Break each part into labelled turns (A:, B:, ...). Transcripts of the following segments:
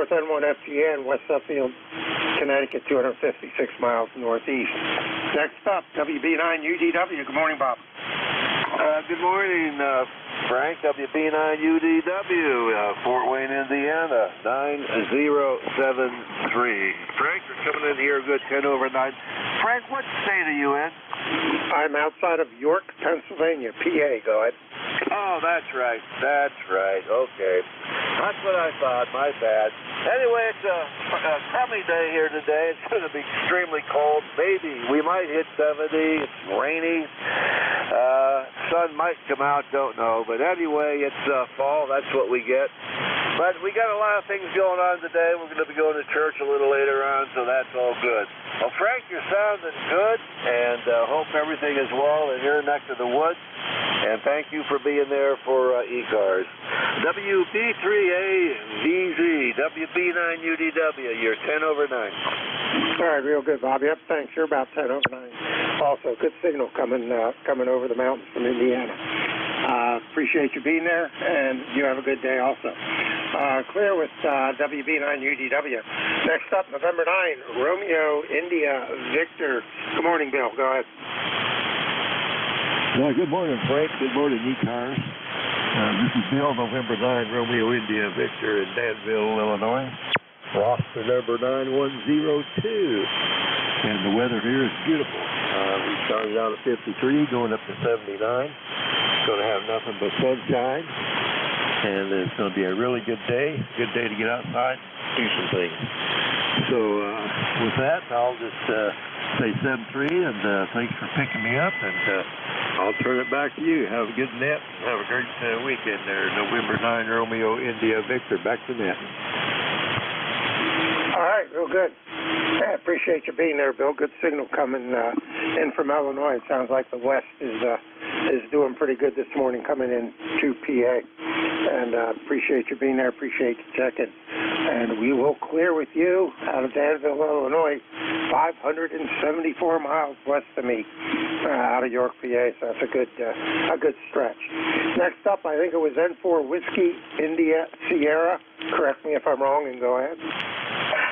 A: North N1 FGN, West Suffield, Connecticut, 256 miles northeast. Next up, WB9UDW. Good morning, Bob.
B: Good morning, Frank. WB9UDW, Fort Wayne, Indiana, 9073. Frank, you're coming in here a good 10 over 9. Frank, what state are you in?
A: I'm outside of York, Pennsylvania, PA. Go ahead.
B: Oh, that's right. That's right. Okay. That's what I thought. My bad. Anyway, it's a crummy day here today. It's going to be extremely cold. Maybe we might hit 70. It's rainy. Sun might come out. Don't know. But anyway, it's fall. That's what we get. But we got a lot of things going on today. We're going to be going to church a little later on, so that's all good. Well, Frank, you're sounding good, and hope everything is well in your neck of the woods. And thank you for being there for ECARS. WB3AVZ, WB9UDW, you're 10 over 9.
A: All right, real good, Bob. Yep, thanks. You're about 10 over 9. Also, good signal coming over the mountains from Indiana. Appreciate you being there, and you have a good day also. Clear with WB9UDW. Next up, November 9, Romeo, India, Victor. Good morning, Bill. Go ahead.
C: Good morning, Frank. Good morning, ECARS. This is Bill, November 9, Romeo, India, Victor in Danville, Illinois. Roster number 9102. And the weather here is beautiful. We started out at 53, going up to 79. It's going to have nothing but sunshine. And it's going to be a really good day to get outside and do some things. So with that, I'll just say 7-3, and thanks for picking me up, and I'll turn it back to you. Have a good net, and have a great weekend there. November 9, Romeo, India, Victor, back to net.
A: All right, real good. I appreciate you being there, Bill. Good signal coming in from Illinois. It sounds like the West is doing pretty good this morning coming in to PA. And appreciate you being there. Appreciate you checking. And we will clear with you out of Danville, Illinois, 574 miles west of me, out of York, PA. So that's a good stretch. Next up, I think it was N4 Whiskey, India, Sierra. Correct me if I'm wrong, and go ahead.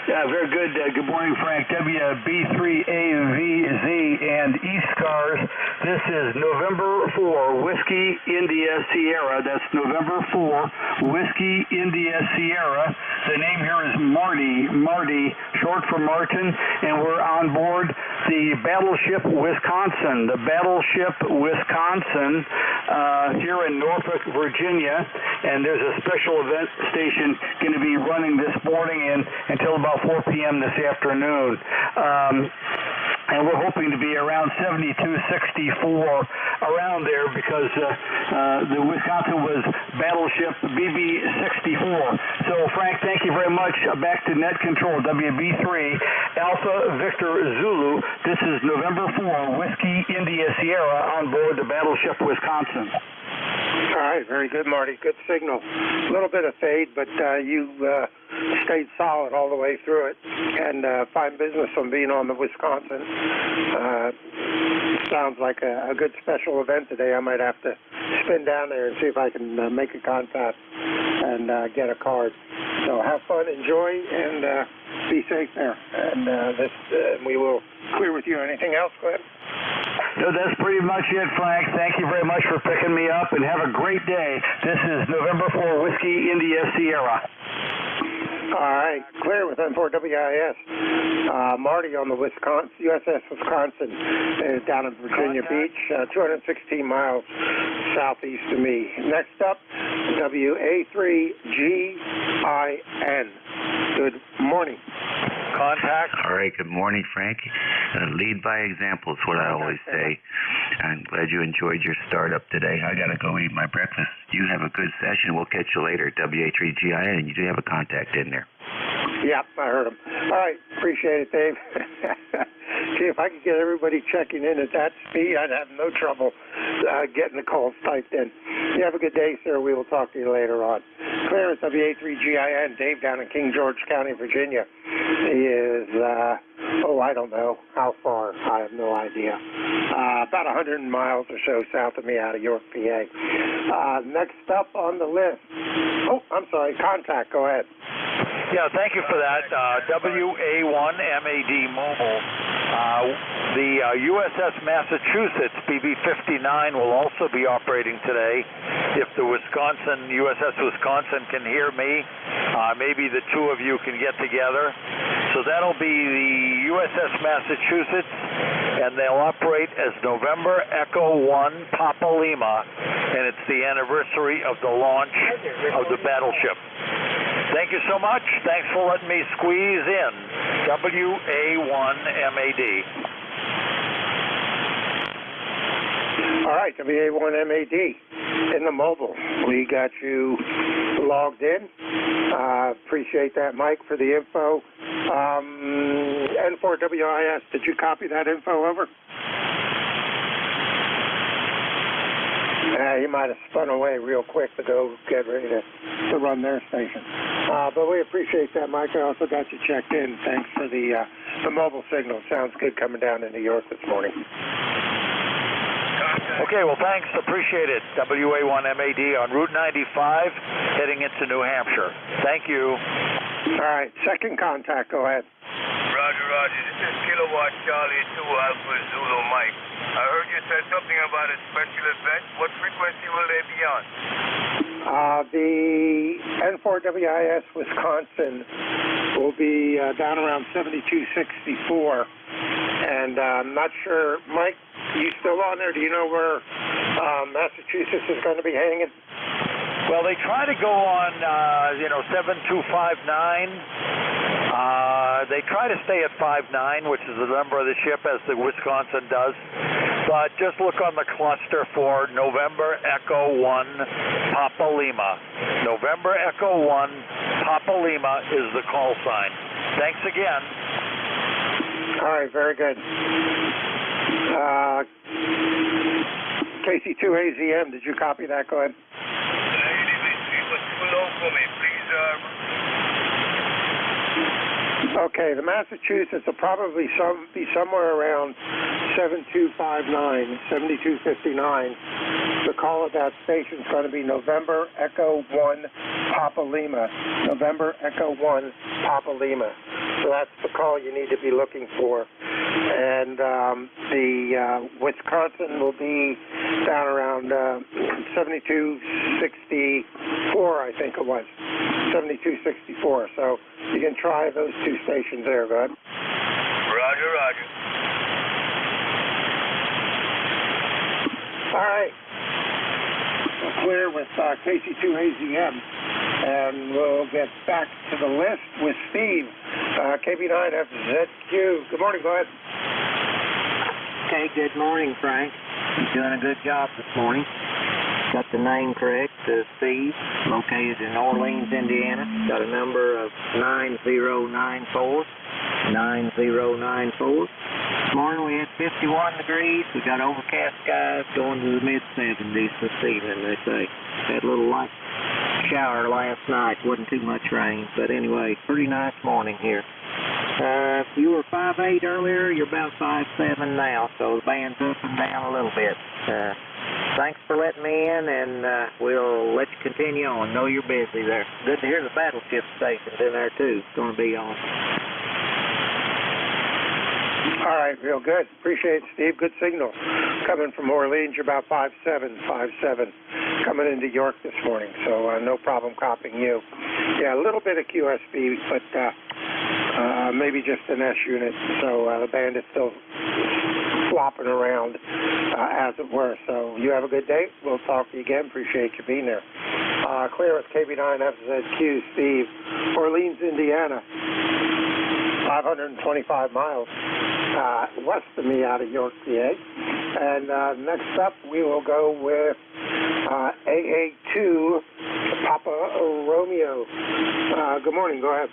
D: Yeah, very good. Good morning, Frank. WB3AVZ and ECARS. This is November 4, Whiskey, India, Sierra. That's November 4, Whiskey, India, Sierra. The name here is Marty, short for Martin, and we're on board the Battleship Wisconsin. The Battleship Wisconsin here in Norfolk, Virginia, and there's a special event station going to be running this morning until about 4 p.m. this afternoon. And we're hoping to be around 72, 64, around there, because the Wisconsin was Battleship BB-64. So, Frank, thank you very much. Back to net control, WB3, Alpha Victor Zulu. This is November 4, Whiskey, India, Sierra, on board the Battleship Wisconsin.
A: All right, very good, Marty. Good signal. A little bit of fade, but you stayed solid all the way through it. And fine business on being on the Wisconsin. Sounds like a good special event today. I might have to spin down there and see if I can make a contact and get a card. So have fun, enjoy, and be safe there. And we will clear with you. Anything else? Go ahead.
D: No, that's pretty much it, Frank. Thank you very much for picking me up, and have a great day. This is November 4, Whiskey, India, Sierra.
A: All right, clear with N4WIS. Marty on the USS Wisconsin down in Virginia Beach, 216 miles southeast of me. Next up, WA3GIN. Good morning. Contact.
E: All right, good morning, Frank. Lead by example is what I always say. I'm glad you enjoyed your startup today. I got to go eat my breakfast. You have a good session. We'll catch you later. WA3GIN, and you do have a contact in there.
A: Yep, I heard him. All right, appreciate it, Dave. See, if I could get everybody checking in at that speed, I'd have no trouble getting the calls typed in. You have a good day, sir. We will talk to you later on. Clear as WA3GIN, Dave down in King George County, Virginia. He is, I don't know how far. I have no idea. About 100 miles or so south of me out of York, PA. Next up on the list. Oh, I'm sorry, contact. Go ahead.
D: Yeah, thank you for that. WA1MAD Mobile. The USS Massachusetts BB-59 will also be operating today. If the USS Wisconsin can hear me, maybe the two of you can get together. So that'll be the USS Massachusetts, and they'll operate as November Echo 1 Papa Lima, and it's the anniversary of the launch of the battleship. Thank you so much. Thanks for letting me squeeze in. WA1MAD.
A: All right, WA1MAD in the mobile. We got you logged in. Appreciate that, Mike, for the info. N4WIS, did you copy that info over? He might have spun away real quick to go get ready to run their station. But we appreciate that, Mike. I also got you checked in. Thanks for the mobile signal. Sounds good coming down to New York this morning.
D: Okay, well, thanks. Appreciate it. WA1MAD on Route 95 heading into New Hampshire. Thank you.
A: All right, second contact. Go ahead.
F: Roger, Roger. This is Kilowatt Charlie 2 Alpha Zulu Mike. I heard you said something about a special event. What frequency will they be on?
A: The N4WIS Wisconsin will be down around 7264. And I'm not sure, Mike, you still on there? Do you know where Massachusetts is going to be hanging?
D: Well, they try to go on, 7259. They try to stay at 59, which is the number of the ship, as the Wisconsin does. But just look on the cluster for November Echo 1 Papa Lima. November Echo 1 Papa Lima is the call sign. Thanks again.
A: All right, very good. KC2AZM, did you copy that? Go ahead.
F: It was too low for me. Please,
A: Okay, the Massachusetts will probably be somewhere around 7259, 7259. The call of that station is going to be November Echo 1 Papa Lima. November Echo 1 Papa Lima. So that's the call you need to be looking for. And the Wisconsin will be down around 7264, I think it was. 7264. So you can try those two stations there. Go ahead.
F: Roger, roger.
A: All right. We're clear with KC2AZM. And we'll get back to the list with Steve, KB9FZQ. Good morning, go ahead.
G: Okay, good morning, Frank. You're doing a good job this morning. Got the name correct, Steve, located in Orleans, Indiana. Got a number of 9094. 9094. This morning we had 51 degrees. We got overcast skies going to the mid-70s this evening, they say. Had a little light shower last night. Wasn't too much rain, but anyway, pretty nice morning here. You were 5'8" earlier. You're about 5'7" now, so the band's up and down a little bit. Thanks for letting me in, and we'll let you continue on. Know you're busy there. Good to hear the battleship stations in there, too. It's going to be on.
A: All right, real good. Appreciate it, Steve. Good signal. Coming from Orleans, you're about 5'7", coming into York this morning, so no problem copying you. Yeah, a little bit of QSB, but maybe just an S unit, so the band is still flopping around, as it were. So you have a good day. We'll talk to you again. Appreciate you being there. Clear with KB9FZQ, Steve. Orleans, Indiana. 525 miles west of me out of York, PA. And next up, we will go with AA2 Papa Romeo. Good morning. Go ahead.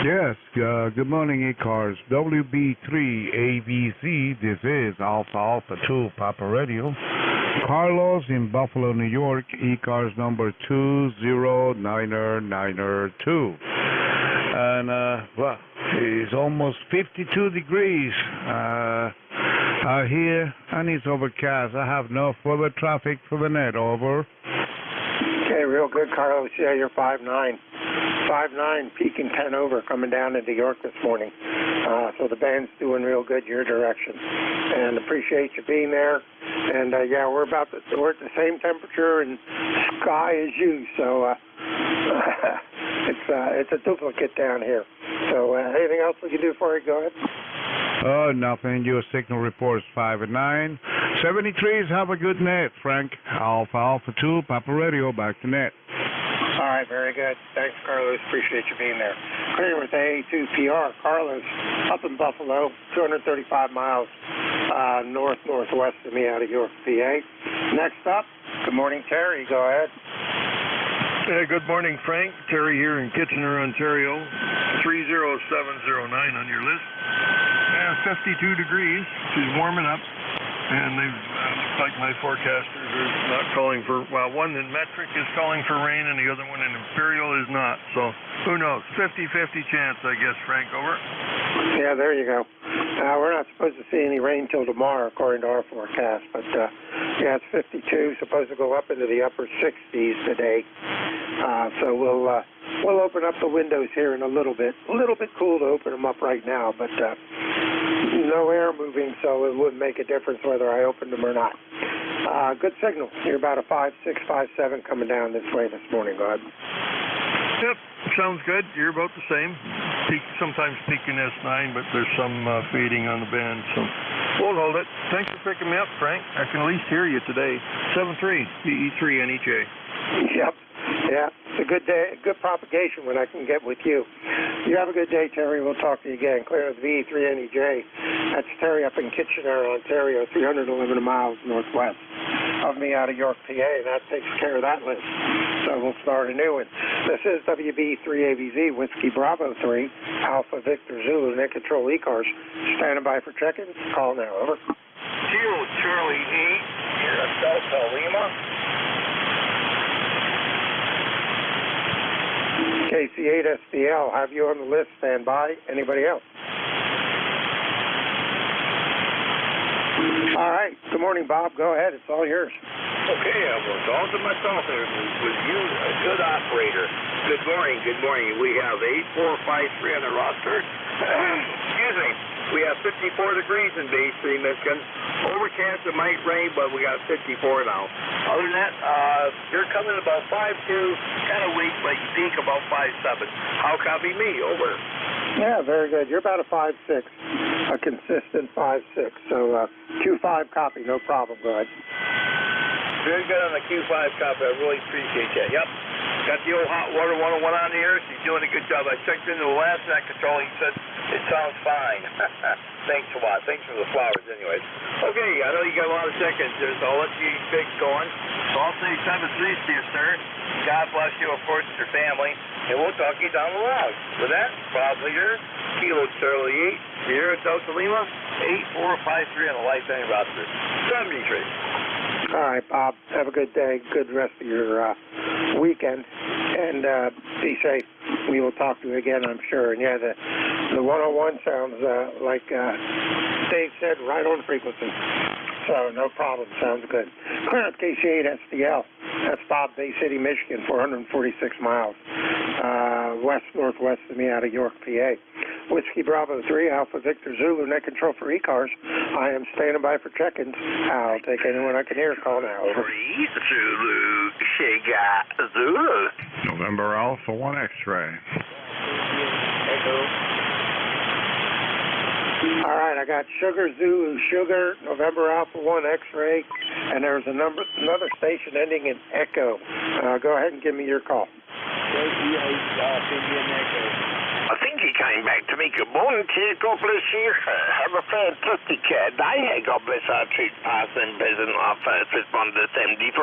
H: Yes, good morning, ECARS. WB3ABC, this is Alpha 2 Papa Radio. Carlos in Buffalo, New York, ECARS number 20992. And, well, it's almost 52 degrees out here, and it's overcast. I have no further traffic for the net. Over.
A: Okay, real good, Carlos. Yeah, you're 5'9". 5-9, peaking 10 over, coming down into York this morning. So the band's doing real good your direction. And appreciate you being there. And yeah, we're at the same temperature and sky as you. So it's a duplicate down here. So anything else we can do for you? Go ahead.
H: Oh, nothing. Your signal report is 5 and 9. 73s, have a good net, Frank. Alpha 2, Papa Radio, back to net.
A: All right, very good. Thanks, Carlos. Appreciate you being there. Clear with A2PR. Carlos, up in Buffalo, 235 miles northwest of me out of York, PA. Next up, good morning, Terry. Go ahead.
C: Good morning, Frank. Terry here in Kitchener, Ontario. 30709 on your list. 52 degrees. She's warming up. And they've, like my forecasters are not calling for, well, one in metric is calling for rain and the other one in imperial is not. So who knows? 50-50 chance, I guess, Frank, over.
A: Yeah, there you go. We're not supposed to see any rain till tomorrow, according to our forecast. But, yeah, it's 52, supposed to go up into the upper 60s today. So we'll open up the windows here in a little bit. A little bit cool to open them up right now, but no air moving, so it wouldn't make a difference whether I opened them or not. Good signal. You're about a 5.6, 5.7 coming down this way this morning, God.
C: Yep, sounds good. You're about the same. Sometimes peaking S9, but there's some fading on the band, so we'll hold it. Thanks for picking me up, Frank. I can at least hear you today. 7.3, BE3 NEJ.
A: Yep. Yeah, it's a good day, good propagation when I can get with you. You have a good day, Terry. We'll talk to you again. Clear with VE3NEJ. That's Terry up in Kitchener, Ontario, 311 miles northwest of me out of York, PA, and that takes care of that list. So we'll start a new one. This is WB3ABZ, Whiskey Bravo 3, Alpha Victor Zulu, Net Control ECARS. Standing by for check-in. Call now, over.
F: Kilo Charlie 8, here at Delta Lima.
A: KC8SDL, have you on the list? Stand by. Anybody else? All right. Good morning, Bob. Go ahead. It's all yours.
F: Okay, I was all to myself there with you, a good operator. Good morning, good morning. We have 8453 on the roster. Excuse me. We have 54 degrees in Bay City, Michigan. Overcast, it might rain, but we got 54 now. Other than that, you're coming about 5'2", kind of weak, but you peak about 5'7". How copy me? Over.
A: Yeah, very good. You're about a 5'6", a consistent 5'6". So Q5 copy, no problem. Go ahead.
F: Very good on the Q5 copy. I really appreciate that. Yep. Got the old hot water 101 on here. She's doing a good job. I checked into the last net control. He said it sounds fine. Thanks a lot. Thanks for the flowers anyways. Okay, I know you got a lot of check-ins there, so I'll let you get going. So I'll say 7-3 to you, sir. God bless you, of course, and your family. And we'll talk to you down the road. With that, Bob Leader, Kilo Charlie 8, here at Delta Lima, 8453 on the Lifetime roster. 73.
A: All right, Bob. Have a good day. Good rest of your weekend. And be safe. We will talk to you again, I'm sure. And yeah, the 101 sounds like Dave said, right on frequency. So no problem. Sounds good. Clear up KC8SDL. That's Bob, Bay City, Michigan, 446 miles west-northwest of me out of York, PA. Whiskey Bravo 3, Alpha Victor Zulu, net control for ECARS. I am standing by for check-ins. I'll take anyone I can hear. Call now. Over.
F: 3 Zulu, Shiga Zulu.
H: November Alpha 1 X-ray.
A: All right, I got Sugar Zulu, Sugar, November Alpha 1 X-ray, and there's another station ending in Echo. Go ahead and give me your call.
I: I think he came back to me. Good morning to you. God bless you. Have a fantastic day. God bless our chief pastor and president of first responders, MD3.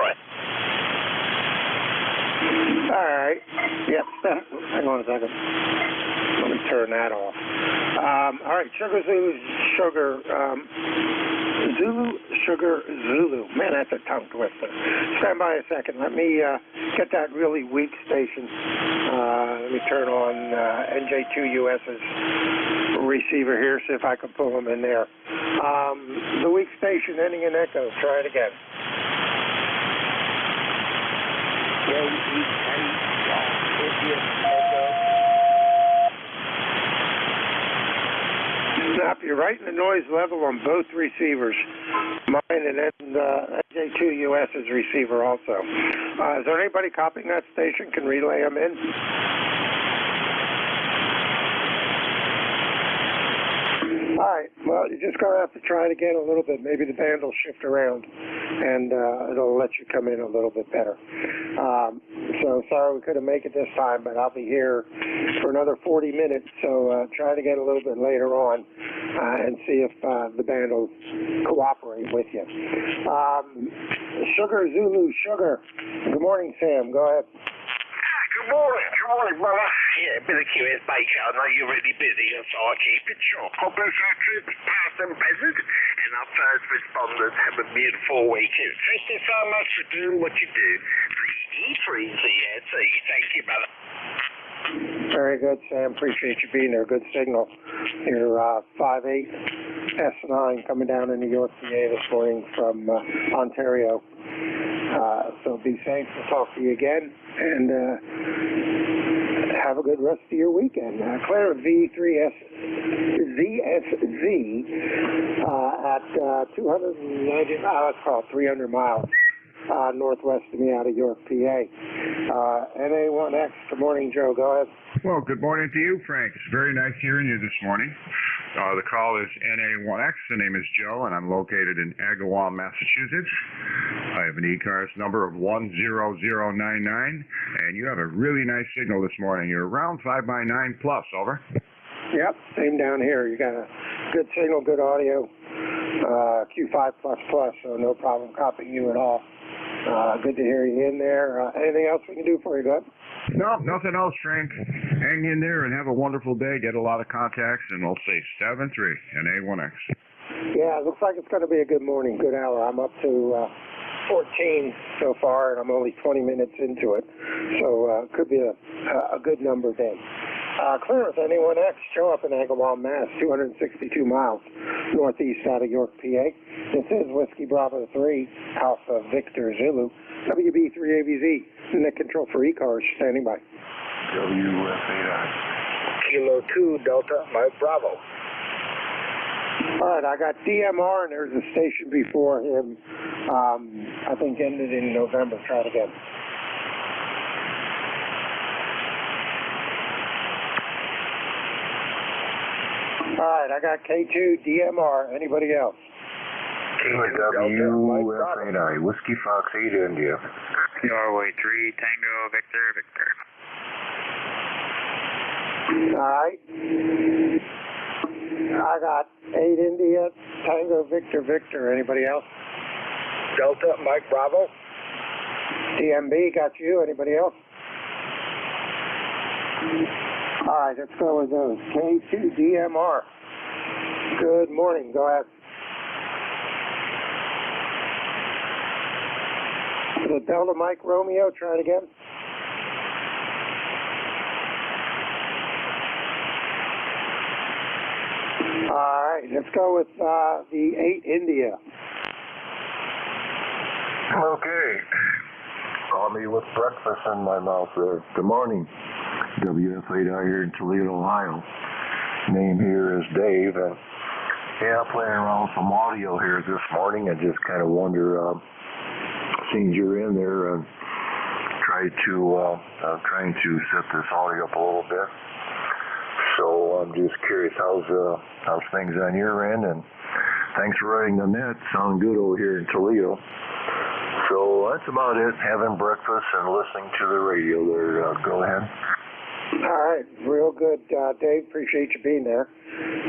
A: All right. Yep. Hang on a second. Let me turn that off. All right. Sugar Zulu, Sugar. Zulu, Sugar, Zulu. Man, that's a tongue twister. Stand by a second. Let me get that really weak station. Let me turn on NJ2US's receiver here, see if I can pull them in there. The weak station ending in Echo. Try it again.
G: Yeah,
A: You're right in the noise level on both receivers, mine and NJ2US's receiver also. Is there anybody copying that station? Can relay them in? All right, well, you're just going to have to try it again a little bit. Maybe the band will shift around, and it'll let you come in a little bit better. So sorry we couldn't make it this time, but I'll be here for another 40 minutes, so try to get a little bit later on and see if the band will cooperate with you. Sugar Zulu, Sugar. Good morning, Sam. Go ahead.
I: Good morning, brother. Yeah, bit of QS Baker. I know you're really busy, so I'll keep it short. God bless our troops, past and present, and our first responders. Have a beautiful weekend. Thank you so much for doing what you do. E3CSE. Thank you, brother.
A: Very good, Sam. Appreciate you being there. Good signal. You're 5'8", S9 coming down in New York, PA this morning from Ontario. So be safe. We'll talk to you again, and have a good rest of your weekend. Claire V3ZSZ at 290, let's call it 300 miles northwest of me out of York, PA. NA1X, good morning, Joe. Go ahead.
J: Well, good morning to you, Frank. It's very nice hearing you this morning. The call is NA1X. The name is Joe, and I'm located in Agawam, Massachusetts. I have an ECARS number of 10099, and you have a really nice signal this morning. You're around 5x9 plus, over.
A: Yep, same down here. You got a good signal, good audio, Q5++, so no problem copying you at all. Good to hear you in there. Anything else we can do for you, Doug?
J: No, nothing else, Frank. Hang in there and have a wonderful day. Get a lot of contacts, and we'll say 7-3 NA1X.
A: Yeah, it looks like it's going to be a good morning, good hour. I'm up to 14 so far, and I'm only 20 minutes into it. So could be a good number then. Clearance, NA1X, show up in Agawam, Mass, 262 miles northeast out of York, PA. This is Whiskey Bravo 3, Alpha Victor Zulu, WB3ABZ, net control for ECARS, standing by.
C: WF8I.
F: Kilo 2, Delta, Mike Bravo.
A: All right, I got DMR, and there's a station before him, I think ended in November. Try it again. All right, I got K2, DMR. Anybody else?
C: WF8I, Whiskey Fox 8 India.
E: Norway 3, Tango, Victor, Victor.
A: All right. I got 8 India, Tango, Victor, Victor. Anybody else?
F: Delta, Mike Bravo.
A: DMB, got you. Anybody else? All right, let's go with those. K2 DMR. Good morning. Go ahead. The Delta Mike Romeo, try it again. All right, let's go with the 8 India.
C: Okay. Call me with breakfast in my mouth there. Good morning. WF8I here in Toledo, Ohio. Name here is Dave. And yeah, playing around with some audio here this morning. I just kind of wonder, since you're in there, and trying to set this audio up a little bit. So I'm just curious, how's things on your end? And thanks for running the net. Sound good over here in Toledo. So that's about it. Having breakfast and listening to the radio there. Go ahead.
A: All right, real good, Dave. Appreciate you being there.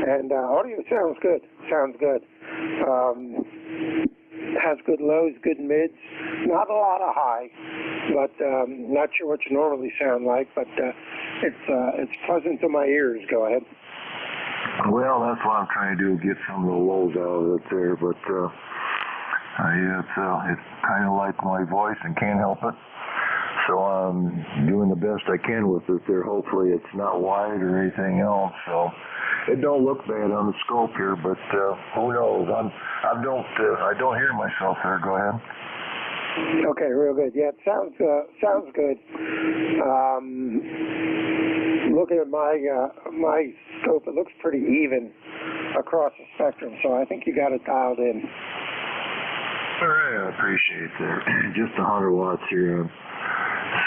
A: And audio sounds good. Sounds good. Has good lows, good mids. Not a lot of high, but not sure what you normally sound like. But it's pleasant to my ears. Go ahead.
C: Well, that's what I'm trying to do, get some of the lows out of it there. But it's kind of like my voice and can't help it. So I'm doing the best I can with it there. Hopefully it's not wide or anything else. So it don't look bad on the scope here, but who knows? I don't hear myself there. Go ahead. Okay, real good. Yeah, it sounds good.
A: Looking at my scope, it looks pretty even across the spectrum, so I think you got it dialed in.
C: All right, I appreciate that. Just 100 watts here.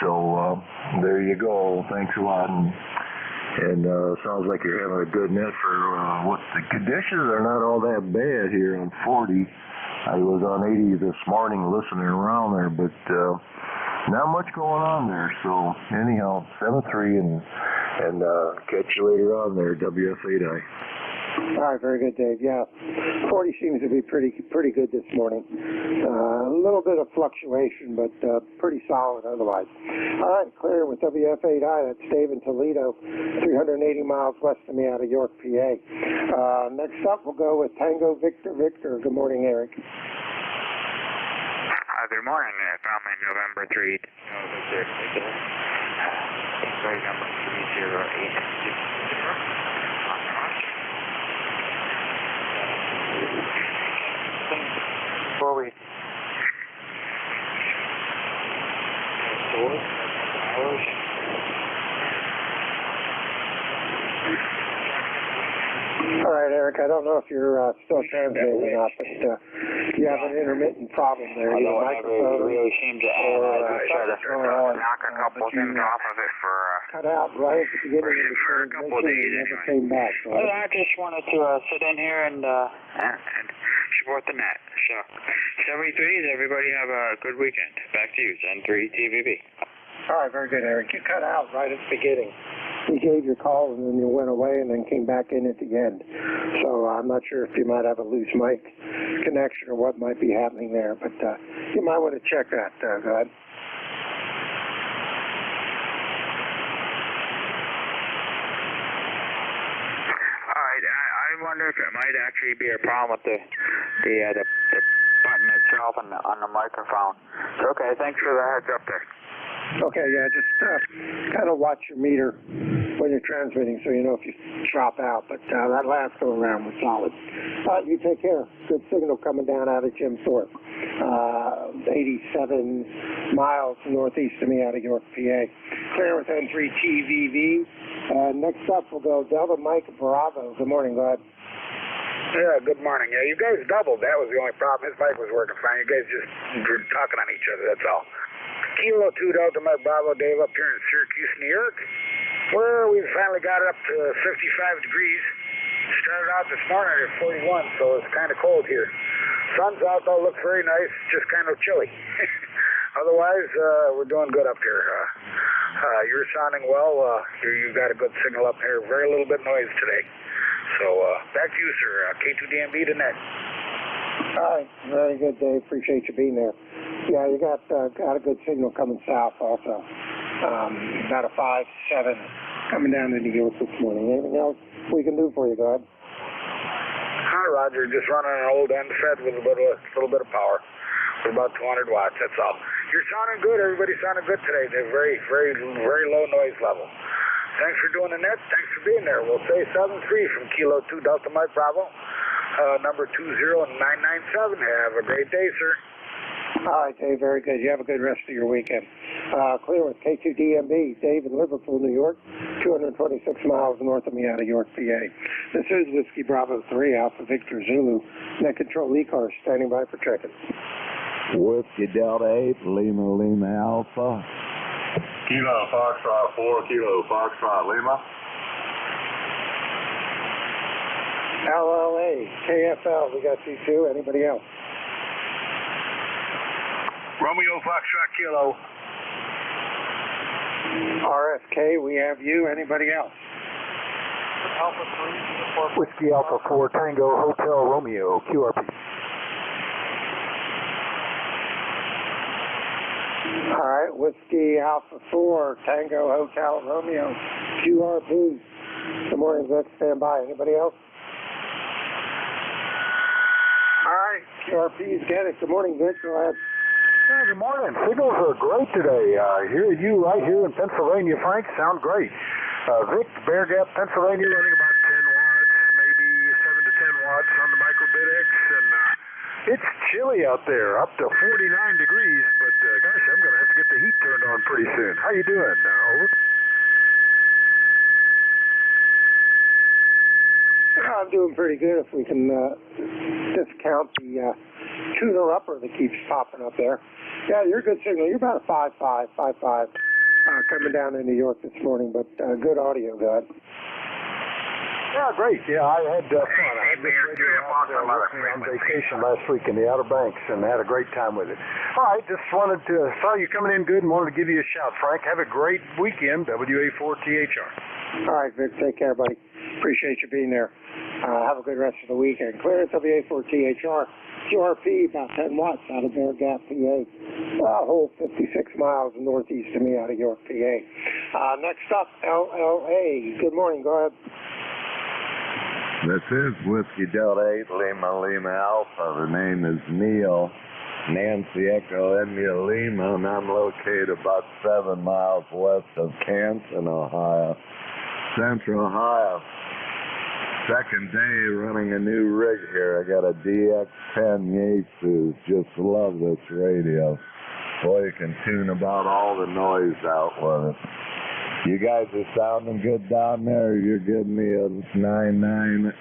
C: So there you go. Thanks a lot. And sounds like you're having a good net for what the conditions are not all that bad here on 40. I was on 80 this morning listening around there, but not much going on there. So anyhow, 7-3 and catch you later on there, WF8I.
A: All right, very good, Dave. Yeah, 40 seems to be pretty good this morning. A little bit of fluctuation, but pretty solid otherwise. All right, clear with WF8I. That's Dave in Toledo, 380 miles west of me out of York, PA. Next up, we'll go with Tango Victor Victor. Good morning, Eric.
K: Good morning, Falmouth, November 3. Victor Victor. Inquiry number 308. Forward.
A: All right, Eric, I don't know if you're still transmitting or not, but you have an intermittent problem there.
K: I don't really seem to add. I just try to knock a couple things off of it for
A: cut out right at the beginning of the
K: for a couple of days
A: never came back. Right?
K: Well, I just wanted to sit in here and support the net. So, 73s, everybody have a good weekend. Back to you, Zen 3 TVB.
A: All right, very good, Eric. You cut out right at the beginning. You gave your call and then you went away and then came back in at the end. So I'm not sure if you might have a loose mic connection or what might be happening there, but you might want to check that. Go ahead.
K: All right, I wonder if it might actually be a problem with the button itself on the microphone. So, okay, thanks for the heads up there.
A: Okay, yeah, just kind of watch your meter when you're transmitting so you know if you drop out. But that last go around was solid. You take care. Good signal coming down out of Jim Thorpe. 87 miles northeast of me out of York, PA. Clear with N3 TVV. Next up, we'll go Delta Mike Bravo. Good morning, go ahead.
L: Yeah, good morning. Yeah, you guys doubled. That was the only problem. His mic was working fine. You guys just were talking on each other, that's all. Kilo 2 Delta Mike Bravo, Dave, up here in Syracuse, New York, where we finally got it up to 55 degrees. Started out this morning at 41, so it's kind of cold here. Sun's out, though, looks very nice, just kind of chilly. Otherwise, we're doing good up here. You're sounding well. You got a good signal up here. Very little bit noise today. So, back to you, sir. K2DMB to net.
A: All right, very good, Dave. Appreciate you being there. Yeah, you got a good signal coming south also. About a 5-7 coming down into York this morning. Anything else we can do for you, go ahead?
L: Hi, Roger. Just running an old end fed with a little bit of power. For about 200 watts, that's all. You're sounding good. Everybody's sounding good today. They're very, very, very low noise level. Thanks for doing the net. Thanks for being there. We'll say 7-3 from Kilo 2 Delta Mike Bravo, number 20997. Have a great day, sir.
A: All right, Dave, very good. You have a good rest of your weekend. Clear with K2DMB, Dave in Liverpool, New York, 226 miles north of me out of York, PA. This is Whiskey Bravo 3, Alpha Victor Zulu. Net control ECARS standing by for checking.
C: Whiskey Delta 8, Lima Alpha.
J: Kilo Foxtrot 4, Kilo Foxtrot Lima.
A: LLA, KFL, we got you two. Anybody else?
L: Romeo Foxtrot Kilo.
A: RFK, we have you. Anybody else?
L: Alpha 3, Whiskey Alpha 4, Tango Hotel Romeo, QRP.
A: All right, Whiskey Alpha 4, Tango Hotel Romeo, QRP. Good morning, Vic. Stand by. Anybody else? All right, QRP's get it. Good morning, Vic. Go ahead.
L: Hey, good morning. Signals are great today. You right here in Pennsylvania, Frank, sound great. Vic, Bear Gap, Pennsylvania, running about 10 watts, maybe 7 to 10 watts on the microBitX, and it's chilly out there, up to 49 degrees, but gosh, I'm going to have to get the heat turned on pretty soon. How you doing? Over.
A: Yeah, I'm doing pretty good if we can discount the tuner upper that keeps popping up there. Yeah, you're a good signal. You're about a 5.5 coming down in New York this morning, but good audio, God.
C: Yeah, great. Yeah, I had fun. I had on vacation last week in the Outer Banks and had a great time with it. All right, just wanted to, saw you coming in good and wanted to give you a shout. Frank, have a great weekend, WA4THR.
A: All right, Vic, take care, buddy. Appreciate you being there. Have a good rest of the weekend. Clear at WA4THR. QRP, about 10 watts out of Bear Gap, PA. A whole 56 miles northeast of me out of York, PA. Next up, LLA. Good morning. Go ahead.
M: This is Whiskey Delta 8, Lima Alpha. The name is Neil, Nancy Echo, India Lima, and I'm located about 7 miles west of Canton, Ohio, Central Ohio. Second day running a new rig here. I got a DX10 Yaesu. Just love this radio. Boy, you can tune about all the noise out with it. You guys are sounding good down there. You're giving me a 99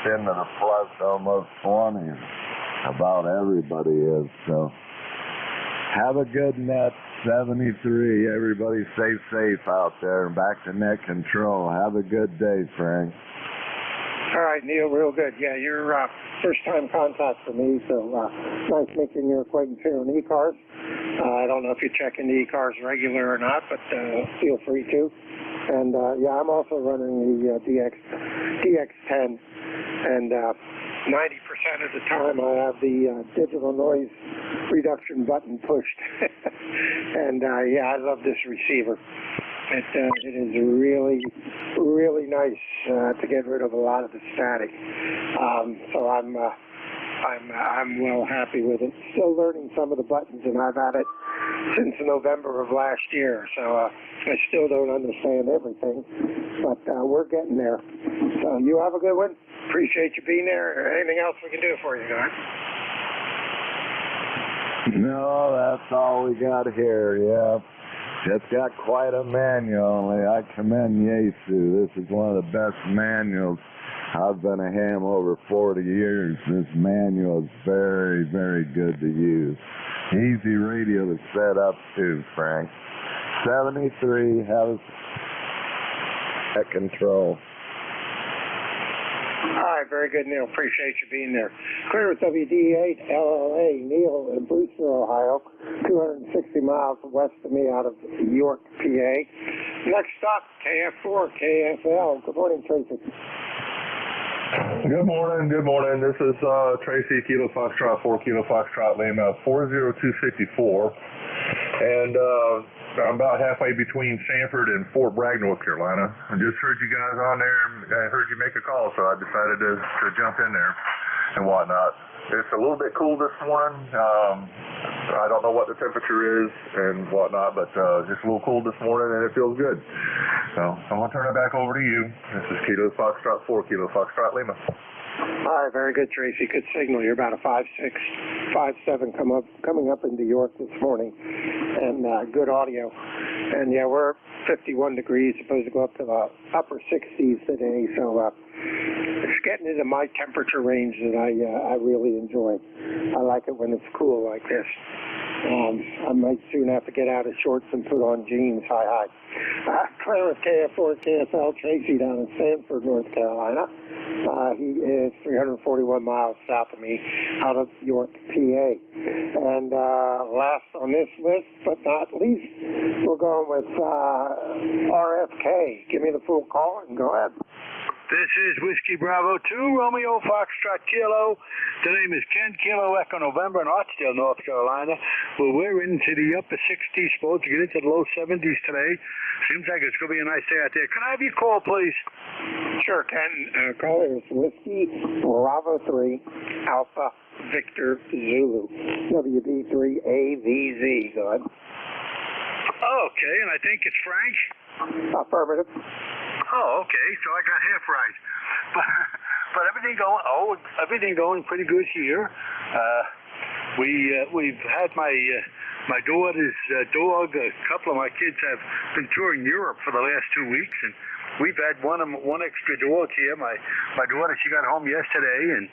M: into the plus, almost 20. About everybody is. So have a good net. 73. Everybody stay safe out there and back to net control. Have a good day, Frank.
A: All right, Neil, real good. Yeah, you're first-time contact for me, so nice making your acquaintance here on ECARS. I don't know if you check into ECARS regular or not, but feel free to. And, yeah, I'm also running the DX10, and 90% of the time I have the digital noise reduction button pushed. And, yeah, I love this receiver. It is really, really nice to get rid of a lot of the static. So I'm well happy with it. Still learning some of the buttons, and I've had it since November of last year. So I still don't understand everything, but we're getting there. So you have a good one. Appreciate you being there. Anything else we can do for you, guys?
M: No, that's all we got here. Yeah. Just got quite a manual. I commend Yaesu. This is one of the best manuals. I've been a ham over 40 years. This manual is very, very good to use. Easy radio to set up too, Frank. 73 has at control.
A: All right, very good, Neil. Appreciate you being there. Clear with WD8 LLA, Neil in Brewster, Ohio, 260 miles west of me out of York, PA. Next stop, KF4, KFL. Good morning, Tracy.
N: Good morning. This is Tracy, Kilo Foxtrot, 4 Kilo Foxtrot, Lima, 40254. And I'm about halfway between Sanford and Fort Bragg, North Carolina. I just heard you guys on there, and I heard you make a call, so I decided to jump in there and whatnot. It's a little bit cool this morning. I don't know what the temperature is and whatnot, but just a little cool this morning, and it feels good. So I'm going to turn it back over to you. This is Kilo Foxtrot, 4 Kilo Foxtrot, Lima.
A: All right, very good, Tracy. Good signal. You're about a 5.6, 5.7 coming up into York this morning, and good audio. And yeah, we're 51 degrees, supposed to go up to the upper 60s today, so it's getting into my temperature range that I really enjoy. I like it when it's cool like this. I might soon have to get out of shorts and put on jeans. Hi. Clear with KF4 KFL, Tracy down in Sanford, North Carolina. He is 341 miles south of me out of York, PA. And last on this list, but not least, we're going with RFK. Give me the full call and go ahead.
D: This is Whiskey Bravo 2, Romeo Foxtrot Kilo. The name is Ken Kilo Echo November in Hartsdale, North Carolina. Well, we're into the upper 60s, supposed to get into the low 70s today. Seems like it's going to be a nice day out there. Can I have your call, please?
A: Sure, Ken. Call is Whiskey Bravo 3, Alpha Victor Zulu, WD3AVZ. Go ahead.
D: Okay, and I think it's Frank?
A: Affirmative.
D: Oh, okay. So I got half right, but everything going pretty good here. We've had my daughter's dog. A couple of my kids have been touring Europe for the last 2 weeks, and we've had one extra dog here. My daughter, she got home yesterday, and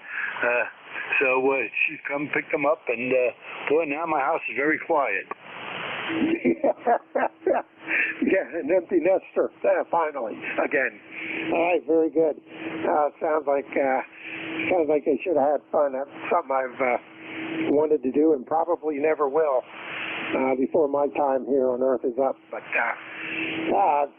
D: so she's come pick them up, and boy, now my house is very quiet.
A: Yeah, an empty nester, finally, again. All right, very good. Sounds like they should have had fun. That's something I've wanted to do and probably never will before my time here on Earth is up. But I've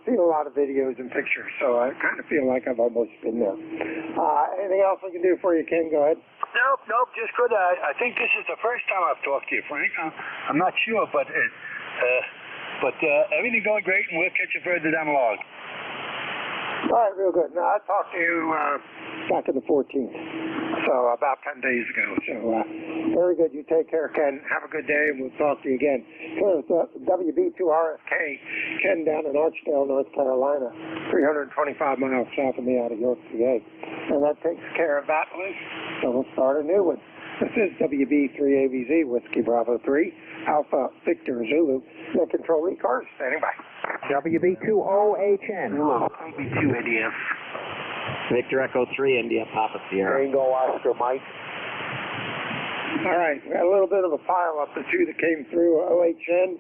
A: seen a lot of videos and pictures, so I kind of feel like I've almost been there. Anything else I can do for you, Ken? Go ahead.
D: Nope, just good. I think this is the first time I've talked to you, Frank. I'm not sure, but everything going great, and we'll catch you further down the log.
A: All right, real good. Now, I talked to you back on the 14th, so about 10 days ago. So very good. You take care, Ken. Have a good day, and we'll talk to you again. Here's WB2RSK, Ken down in Archdale, North Carolina, 325 miles south of me out of York, PA. And that takes care of that list, so we'll start a new one. This is WB3AVZ, Whiskey Bravo 3, Alpha Victor Zulu. No control ECARS, standing by.
G: WB2OHN.
L: WB2 India.
G: Victor Echo 3, India, Papa Sierra.
L: Tango Oscar Mike.
A: All right, we got a little bit of a pile up. The two that came through, OHN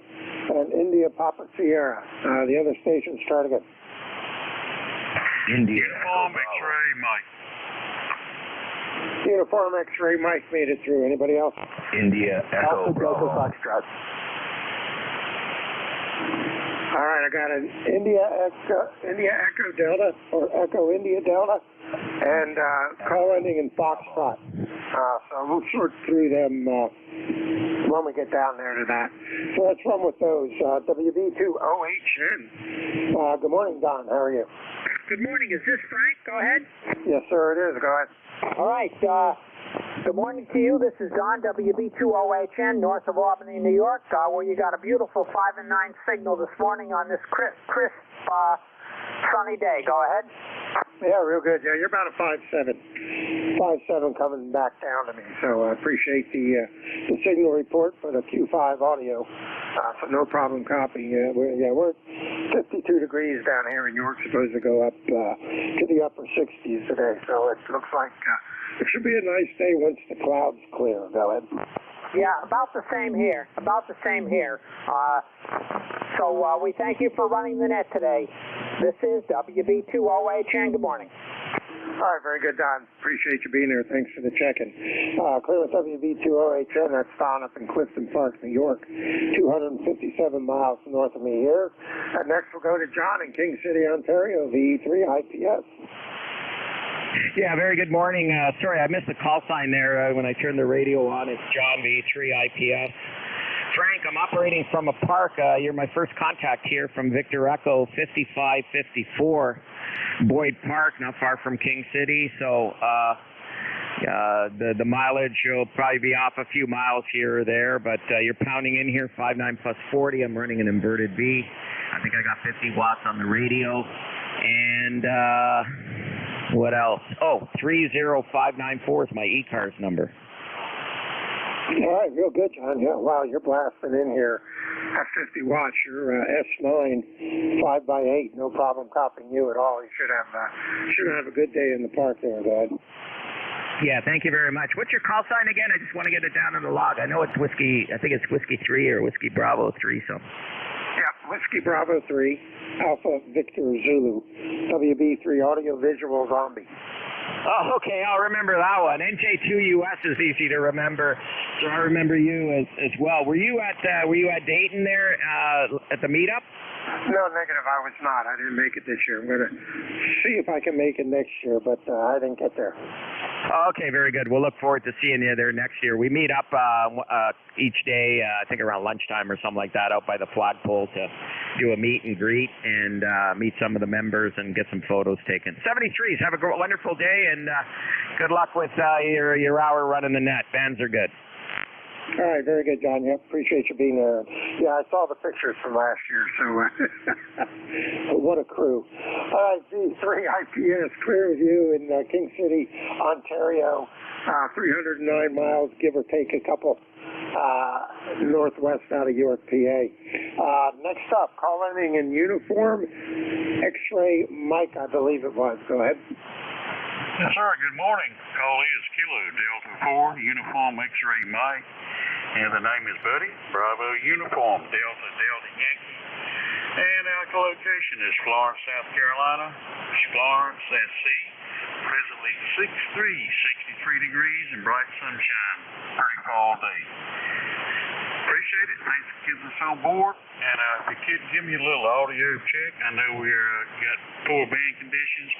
A: and India Papa Sierra. The other stations try to get.
E: India.
D: Uniform X-ray, Mike.
A: Uniform X-ray Mike made it through. Anybody else?
E: India Echo Bravo.
L: Foxtrot.
A: All right, I got an India Echo Delta, or Echo India Delta, and call ending in Foxtrot. So we'll sort through them when we get down there to that. So let's run with those. WB2OHN. Good morning, Don. How are you?
O: Good morning. Is this Frank? Go ahead.
A: Yes, sir, it is. Go ahead.
O: All right. Good morning to you. This is Don, WB2OHN, north of Albany, New York, where you got a beautiful 5 and 9 signal this morning on this crisp, sunny day. Go ahead.
A: Yeah, real good. Yeah, you're about a 5.7. 5.7 coming back down to me. So I appreciate the signal report for the Q5 audio. So no problem copying. We're 52 degrees down here in York, supposed to go up to the upper 60s today. So it looks like it should be a nice day once the clouds clear. Go ahead.
O: Yeah, about the same here. So we thank you for running the net today. This is WB2OHN. Good morning.
A: All right, very good, Don. Appreciate you being here. Thanks for the check-in. Clear with WB2OHN. That's Don up in Clifton Park, New York, 257 miles north of me here. And next we'll go to John in King City, Ontario, VE3IPS.
P: Yeah, very good morning. Sorry, I missed the call sign there when I turned the radio on. It's John, VE3IPS. Frank, I'm operating from a park. You're my first contact here from Victor Echo 5554 Boyd Park, not far from King City. So the mileage will probably be off a few miles here or there, but you're pounding in here, 59 plus 40. I'm running an inverted B. I think I got 50 watts on the radio. And what else? Oh, 30594 is my ECARS number.
A: All right, real good, John. Yeah, wow, you're blasting in here at 50 watts. You're S9 5x8. No problem copying you at all. You should have a good day in the park there, Dad.
P: Yeah, thank you very much. What's your call sign again? I just want to get it down in the log. I know it's Whiskey. I think it's Whiskey 3 or Whiskey Bravo 3. So.
A: Yeah, Whiskey Bravo 3, Alpha Victor Zulu, WB3 Audio Visual Zombie.
P: Oh, okay, I'll remember that one. NJ2US is easy to remember, so I remember you as well. Were you at Dayton there at the meetup?
A: No, negative. I was not. I didn't make it this year. I'm going to see if I can make it next year, but I didn't get there.
P: Okay, very good. We'll look forward to seeing you there next year. We meet up each day, I think around lunchtime or something like that, out by the flagpole to do a meet and greet and meet some of the members and get some photos taken. 73s, have a wonderful day, and good luck with your hour running the net. Bands are good.
A: All right, very good, John. Yep, appreciate you being there. Yeah, I saw the pictures from last year, so what a crew. All right, V3IPS, clear with you in King City, Ontario, 309 miles, give or take a couple northwest out of York, PA. Next up, call ending in uniform, X-ray Mike, I believe it was. Go ahead.
Q: Yes, sir. Good morning. Call is Kilo Delta 4, Uniform X-ray Mike, and the name is Buddy. Bravo Uniform Delta Yankee. And our location is Florence, South Carolina. Florence, SC. Presently 63 degrees and bright sunshine. Pretty fall day. Appreciate it. Thanks for getting us on board. And if you could give me a little audio check. I know we're got poor band conditions,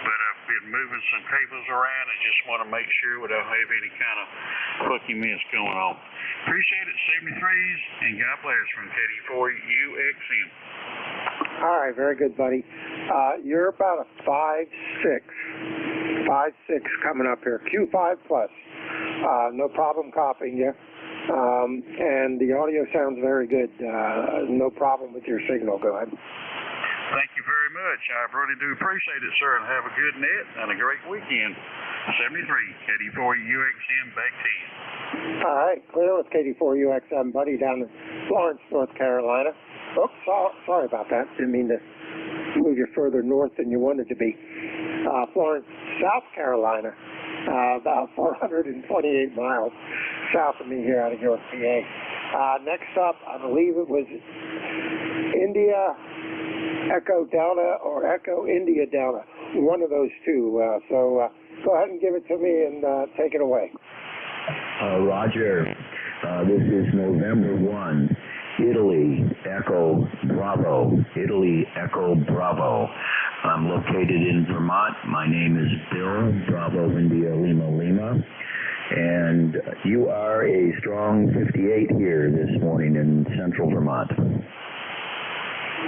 Q: but I've been moving some cables around and just want to make sure we don't have any kind of funky mess going on. Appreciate it. 73s, and God bless from KD4UXM.
A: All right, very good, buddy. You're about a 5.6 coming up here. Q5 plus. No problem copying you. And the audio sounds very good. No problem with your signal. Go ahead.
Q: Thank you very much. I really do appreciate it, sir, and have a good net and a great weekend. 73, KD4UXM, back to you.
A: All right, clear with KD4UXM, buddy, down in Florence, North Carolina. Oops, sorry about that. Didn't mean to move you further north than you wanted to be. Florence, South Carolina, about 428 miles south of me here out of York, PA. Next up, I believe it was India Echo Delta or Echo India Delta, one of those two. So go ahead and give it to me and take it away.
R: Roger, this is November 1, Italy Echo Bravo, Italy Echo Bravo. I'm located in Vermont. My name is Bill, Bravo India Lima Lima. And you are a strong 58 here this morning in central Vermont.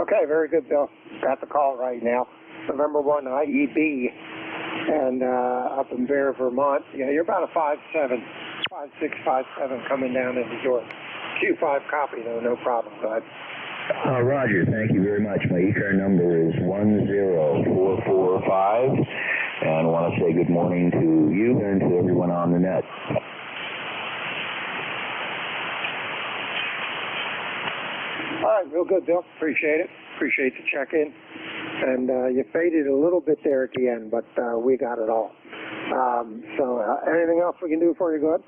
A: Okay, very good, Bill. Got the call right now. November 1 IEB, and up in Bear, Vermont. Yeah, you're about a 5.7, 5.6, 5.7 coming down into York. Q5 copy, though, no problem. Go ahead.
R: Roger, thank you very much. My ECAR number is 10445, and I want to say good morning to you and to everyone on the net.
A: All right, real good, Bill. Appreciate it. Appreciate the check-in. And you faded a little bit there at the end, but we got it all. So anything else we can do for you? Go ahead.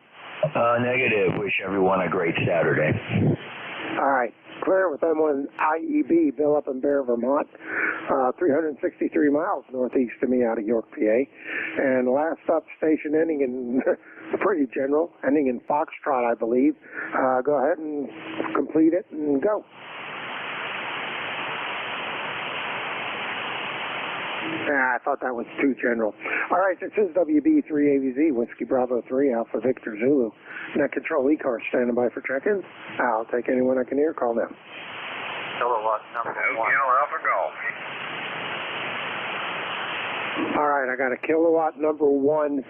R: Negative. Wish everyone a great Saturday.
A: All right. Clear with M1 IEB, Bill up in Bear, Vermont. 363 miles northeast of me out of York, PA. And last up, station ending in pretty general, ending in Foxtrot, I believe. Go ahead and complete it and go. I thought that was too general. All right, this is WB3AVZ, Whiskey Bravo 3, Alpha Victor Zulu. Net Control ECARS standing by for check-ins. I'll take anyone I can hear. Call now.
F: Kilowatt number 1. Alpha Golf.
A: All right, I got a kilowatt number 1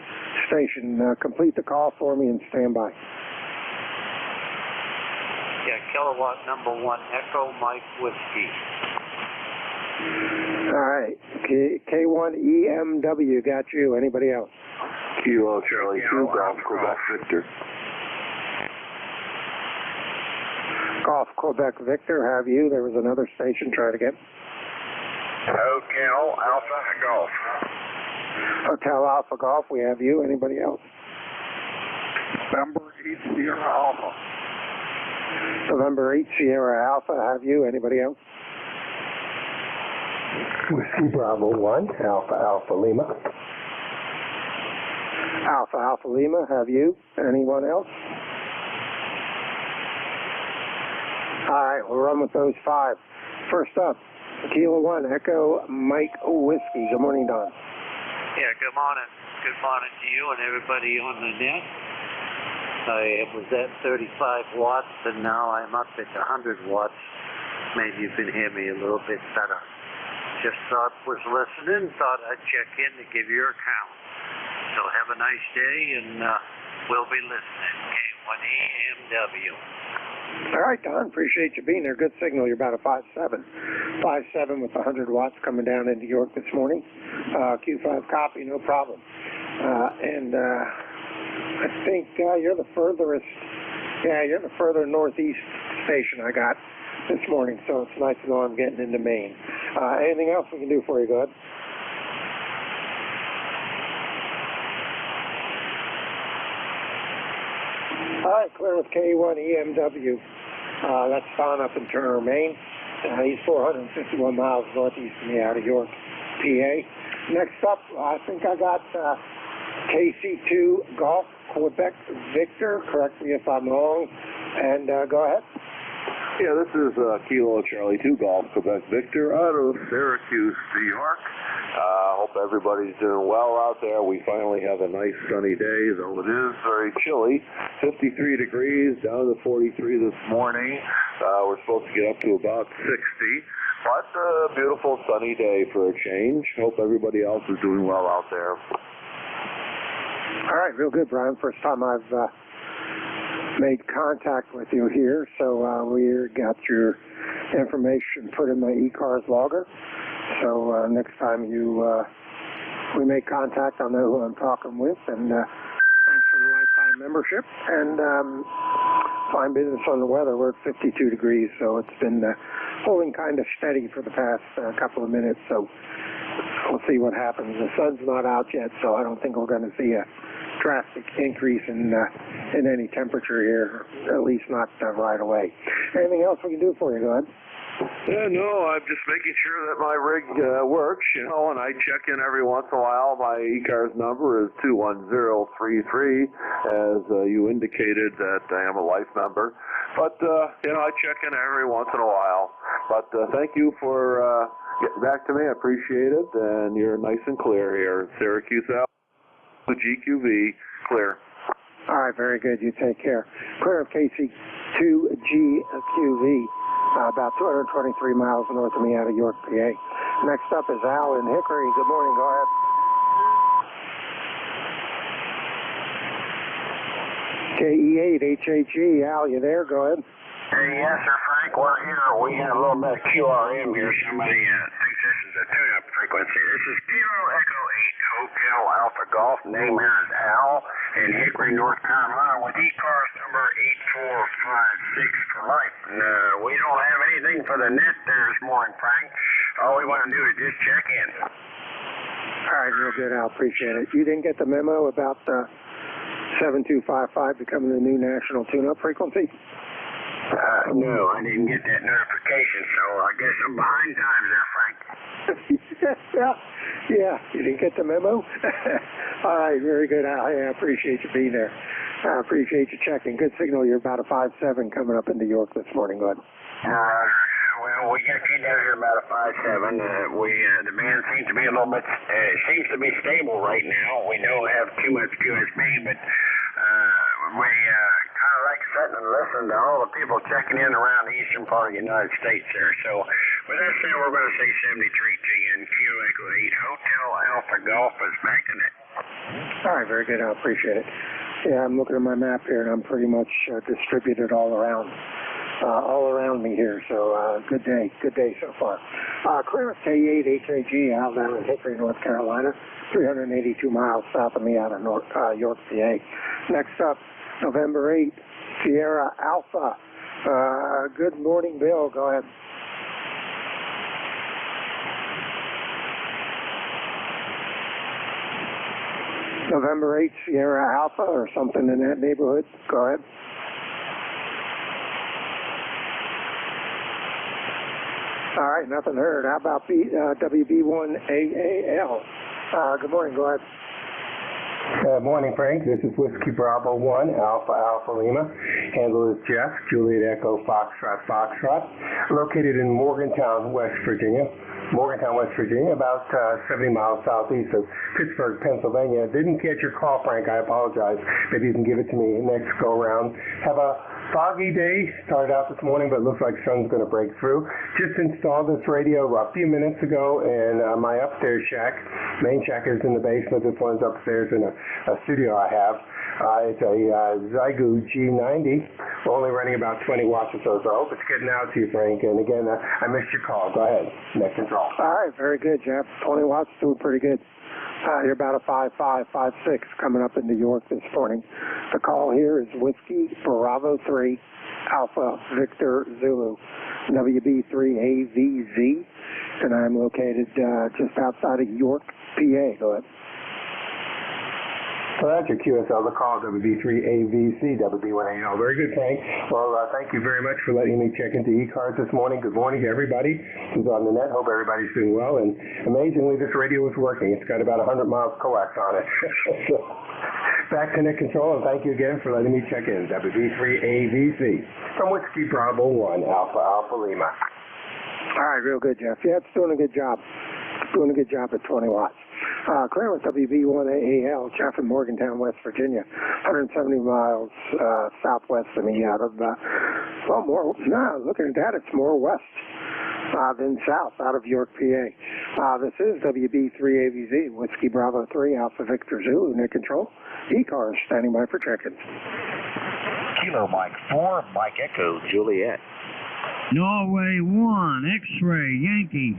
A: station. Complete the call for me and stand by.
G: Yeah, kilowatt number 1, Echo Mike Whiskey.
A: All right, K1EMW, got you. Anybody else?
M: Kilo Charlie 2, Golf Quebec Victor.
A: Golf Quebec Victor, have you? There was another station. Try it again.
F: Hotel Alpha Golf.
A: Hotel Alpha Golf, we have you. Anybody else?
L: November 8 Sierra Alpha.
A: November 8 Sierra Alpha, have you? Anybody else?
S: Whiskey Bravo 1, Alpha Lima.
A: Alpha Lima, have you? Anyone else? All right, we'll run with those 5. First up, Kilo 1, Echo Mike Whiskey. Good morning, Don.
G: Yeah, good morning. Good morning to you and everybody on the net. I was at 35 watts, and now I'm up at 100 watts. Maybe you can hear me a little bit better. Just was listening, thought I'd check in to give your account. So have a nice day, and we'll be listening. K1EMW.
A: All right, Don, appreciate you being there. Good signal. You're about a 5.7. 5.7 with 100 watts coming down into York this morning. Q5 copy, no problem. And I think you're the furthest Yeah, you're the further northeast station I got this morning, so it's nice to know I'm getting into Maine. Anything else we can do for you, go ahead. All right, clear with K1EMW. That's Don up in Turner, Maine. He's 451 miles northeast of me out of York, PA. Next up, I think I got KC2 Golf Quebec Victor. Correct me if I'm wrong. And go ahead.
J: Yeah, this is Kilo Charlie 2 Golf Quebec Victor out of Syracuse, New York. Hope everybody's doing well out there. We finally have a nice sunny day, though it is very chilly. 53 degrees, down to 43 this morning. We're supposed to get up to about 60. But a beautiful sunny day for a change. Hope everybody else is doing well out there.
A: All right, real good, Brian. First time I've made contact with you here, so we got your information put in my ECARS logger. So next time we make contact, I'll know who I'm talking with. And thanks for the lifetime membership. And fine business on the weather. We're at 52 degrees, so it's been holding kind of steady for the past couple of minutes. So we'll see what happens. The sun's not out yet, so I don't think we're going to see a drastic increase in any temperature here, at least not right away. Anything else we can do for you? Go ahead.
J: No, I'm just making sure that my rig works, you know, and I check in every once in a while. My ECARS number is 21033, as you indicated that I am a life member. But, you know, I check in every once in a while. But thank you for getting back to me. I appreciate it, and you're nice and clear here. Syracuse out, GQV, clear.
A: All right, very good. You take care. Clear of KC2GQV. About 223 miles north of me out of York, PA. Next up is Al in Hickory. Good morning. Go ahead. KE8HHE. Al, you there? Go ahead.
I: Hey, yes, sir, Frank. We're here. We have a little bit of QRM here. Somebody thinks this is a tune-up frequency. This is Kilo Echo 8 Hotel Alpha Golf. Name here is Al in Hickory, North Carolina, with ECARS number 8456 for life. We don't have anything for the net there this morning, Frank. All we want to do is just check in.
A: All right, real good, Al. Appreciate it. You didn't get the memo about 7255 becoming the new national tune-up frequency?
I: No, I didn't get that notification, so I guess I'm behind times there, Frank.
A: Yeah, you didn't get the memo? All right, very good, Al. Hey, I appreciate you being there. I appreciate you checking. Good signal. You're about a 5.7 coming up into York this morning. Go ahead.
I: Well, we got you down here about a 5.7. The band seems to be a little bit, seems to be stable right now. We don't have too much QSB, but we kind of like sitting and listening to all the people checking in around the eastern part of the United States there. So with that said, we're going to say 73 to you, and Kilo Echo 8 Hotel Alpha Golf is back in it.
A: All right, very good. I appreciate it. Yeah, I'm looking at my map here, and I'm pretty much distributed all around me here. So good day so far. Clear with K8HAG out down in Hickory, North Carolina, 382 miles south of me out of York, PA. Next up, November 8th, Sierra Alpha. Good morning, Bill. Go ahead. November 8th, Sierra Alpha or something in that neighborhood. Go ahead. All right, nothing heard. How about WB1AAL? Good morning. Go ahead.
S: Good morning, Frank. This is Whiskey Bravo 1, Alpha Lima. Handle is Jeff, Juliet Echo Foxtrot. Located in Morgantown, West Virginia. About 70 miles southeast of Pittsburgh, Pennsylvania. Didn't catch your call, Frank. I apologize. Maybe you can give it to me next go around. Have a foggy day. Started out this morning, but it looks like sun's going to break through. Just installed this radio a few minutes ago in my upstairs shack. Main shack is in the basement. This one's upstairs in a studio I have. It's a Zygu G90. We're only running about 20 watts or so, so I hope it's getting out to you, Frank. And again, I missed your call. Go ahead. Next control.
A: All right, very good, Jeff. 20 watts, doing pretty good. You're about a 5556 coming up into York this morning. The call here is Whiskey Bravo 3 Alpha Victor Zulu, WB3AVZ, and I'm located just outside of York, PA. Go ahead.
S: Well, that's your QSL, the call, WB3AVC, WB180. Very good, Frank. Well, thank you very much for letting me check into ECARS this morning. Good morning to everybody who's on the net. Hope everybody's doing well. And amazingly, this radio is working. It's got about 100 miles coax on it. So, back to net control, and thank you again for letting me check in. WB3AVC from Whiskey Bravo 1, Alpha Alpha Lima.
A: All right, real good, Jeff. Yeah, it's doing a good job. It's doing a good job at 20 watts. Clear with WB1AAL, Jeff in Morgantown, West Virginia, 170 miles southwest of me out of, looking at that, it's more west than south out of York, PA. This is WB3AVZ, Whiskey Bravo 3, Alpha Victor Zulu, net control. ECARS standing by for check-ins.
P: Kilo Mike 4, Mike Echo, Juliet.
T: Norway 1, X-ray, Yankee.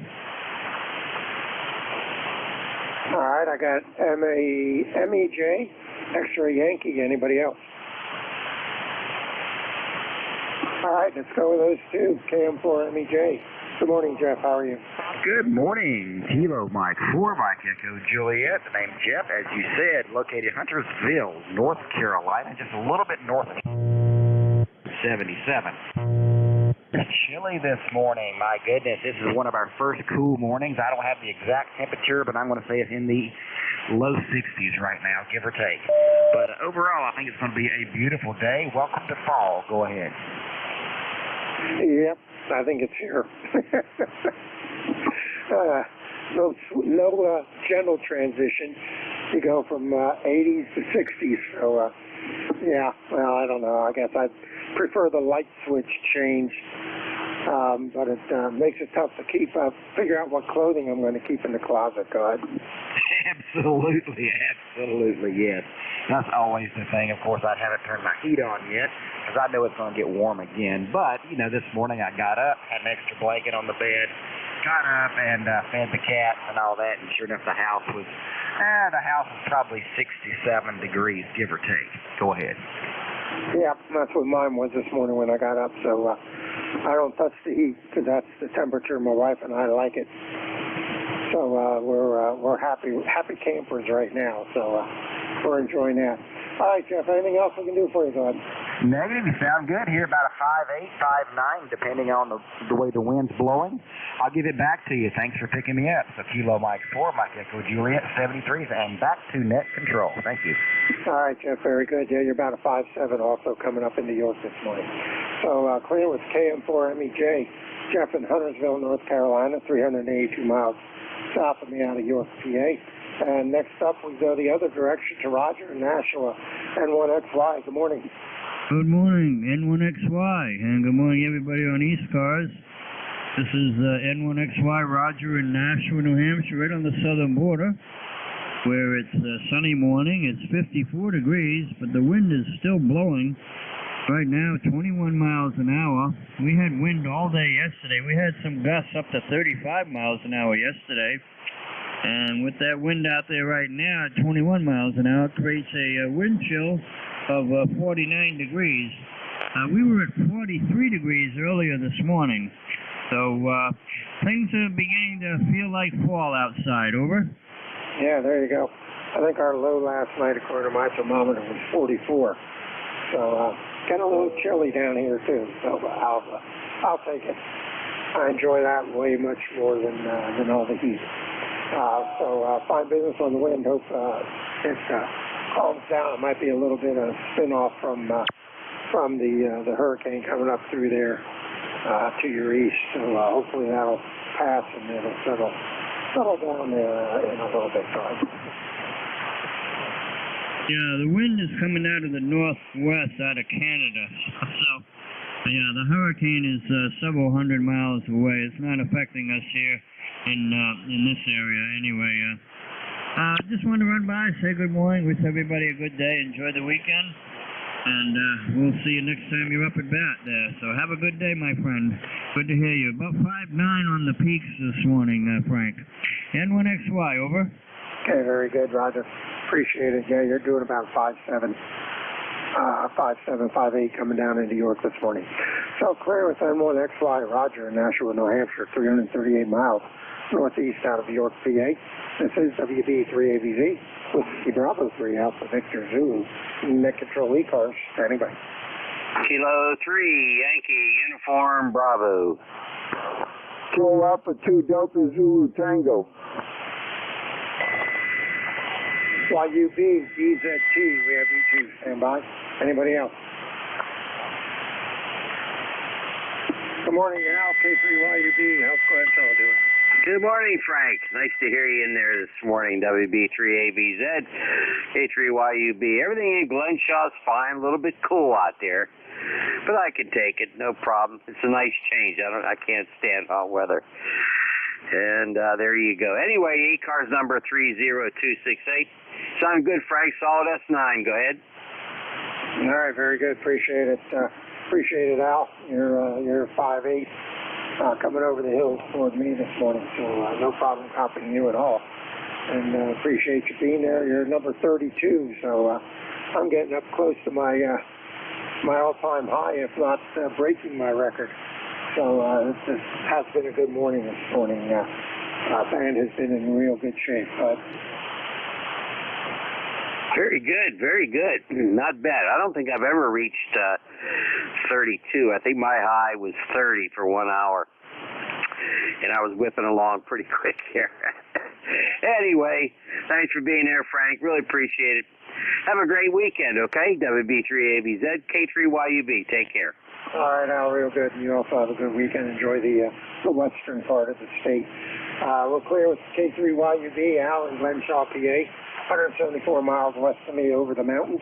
A: All right, I got MEJ, X-ray Yankee. Anybody else? All right, let's go with those two. KM4 MEJ. Good morning, Jeff. How are you?
P: Good morning. Kilo Mike 4, Mike Echo, Juliet. The name Jeff, as you said, located Huntersville, North Carolina, just a little bit north of 77. Chilly this morning, my goodness. This is one of our first cool mornings. I don't have the exact temperature, but I'm going to say it's in the low 60s right now, give or take. But overall, I think it's going to be a beautiful day. Welcome to fall. Go ahead.
A: Yep, I think it's here. No gentle transition. You go from 80s to 60s. So, yeah, well, I don't know. I guess I'd prefer the light switch change. But it makes it tough to figure out what clothing I'm going to keep in the closet. Go ahead.
P: Absolutely, yes. That's always the thing. Of course, I haven't turned my heat on yet because I know it's going to get warm again. But, this morning I got up, had an extra blanket on the bed, got up and fed the cats and all that, and sure enough, the house was probably 67 degrees, give or take. Go ahead.
A: Yeah, that's what mine was this morning when I got up. So I don't touch the heat because that's the temperature. My wife and I like it. So we're happy campers right now. So we're enjoying that. All right, Jeff. Anything else we can do for you, Go ahead.
P: Negative. You sound good here, about a 5.8, 5.9, depending on the way the wind's blowing. I'll give it back to you. Thanks for picking me up. So Kilo Mike 4, Mike Echo Juliet 73s, and back to net control. Thank you.
A: All right, Jeff. Very good. Yeah, you're about a 5.7 also coming up into York this morning. So clear with KM4 MEJ, Jeff in Huntersville, North Carolina, 382 miles south of me out of York, PA. And next up, we go the other direction to Roger in Nashua, N1XY. Good morning.
T: Good morning, N1XY, and good morning everybody on ECARS. This is N1XY Roger in Nashua, New Hampshire, right on the southern border, where it's a sunny morning. It's 54 degrees, but the wind is still blowing. Right now, 21 miles an hour. We had wind all day yesterday. We had some gusts up to 35 miles an hour yesterday. And with that wind out there right now at 21 miles an hour, it creates a wind chill of 49 degrees. We were at 43 degrees earlier this morning. So things are beginning to feel like fall outside. Over?
A: Yeah, there you go. I think our low last night, according to my thermometer, was 44. So getting a little chilly down here, too. So I'll take it. I enjoy that way much more than all the heat. So fine business on the wind. Hope it calms down. It might be a little bit of spin-off from the hurricane coming up through there to your east. So hopefully that'll pass and it'll settle down there in a little bit.
T: Yeah, the wind is coming out of the northwest, out of Canada. So, yeah, the hurricane is several hundred miles away. It's not affecting us here in this area anyway. Just wanted to run by, say good morning, wish everybody a good day, enjoy the weekend, and we'll see you next time you're up at bat there. So have a good day, my friend. Good to hear you. About 5.9 on the peaks this morning, Frank. N1XY, over.
A: Okay, very good, Roger. Appreciate it. Yeah, you're doing about 5.7, 5.8 coming down into York this morning. So clear with N1XY, Roger, in Nashua, New Hampshire, 338 miles northeast out of York, PA. This is WB3ABZ with Bravo 3 Alpha Victor Zulu. Net control ECARS, standing by.
U: Kilo 3, Yankee, Uniform, Bravo.
V: Kilo Alpha 2, Delta Zulu Tango.
A: YUB, DZT, we have you two, stand by. Anybody else? Good morning, Al, K3YUB, how's Glenn doing?
U: Good morning, Frank. Nice to hear you in there this morning, WB3ABZ, K3YUB. Everything in Glenshaw's fine, a little bit cool out there, but I can take it, no problem. It's a nice change. I can't stand hot weather. And there you go. Anyway, ECARS number 30268. Sound good, Frank. Solid S9. Go ahead.
A: All right, very good. Appreciate it. Appreciate it, Al. You're 5'8", coming over the hills toward me this morning, so no problem copying you at all. And appreciate you being there. You're number 32, so I'm getting up close to my all-time high, if not breaking my record. So this has been a good morning this morning. Band has been in real good shape.
U: Very good, very good. Not bad. I don't think I've ever reached 32. I think my high was 30 for 1 hour. And I was whipping along pretty quick here. Anyway, thanks for being there, Frank. Really appreciate it. Have a great weekend, okay? WB3ABZ, K3YUB. Take care.
A: All right, Al, real good. You also have a good weekend. Enjoy the western part of the state. We're clear with K3YUB, Al in Glenshaw, PA, 174 miles west of me over the mountains.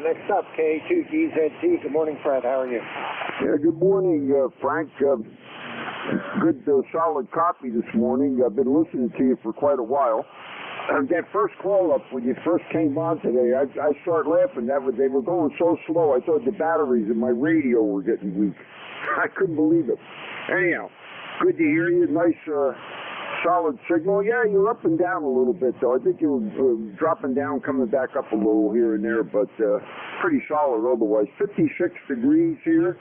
A: Next up, K2DZT. Good morning, Fred. How are you?
V: Yeah, good morning, Frank. Good, solid copy this morning. I've been listening to you for quite a while. That first call up when you first came on today, I started laughing. They were going so slow. I thought the batteries in my radio were getting weak. I couldn't believe it. Anyhow, good to hear you. Nice, solid signal. Yeah, you're up and down a little bit, though. I think you're dropping down, coming back up a little here and there, but pretty solid otherwise. 56 degrees here.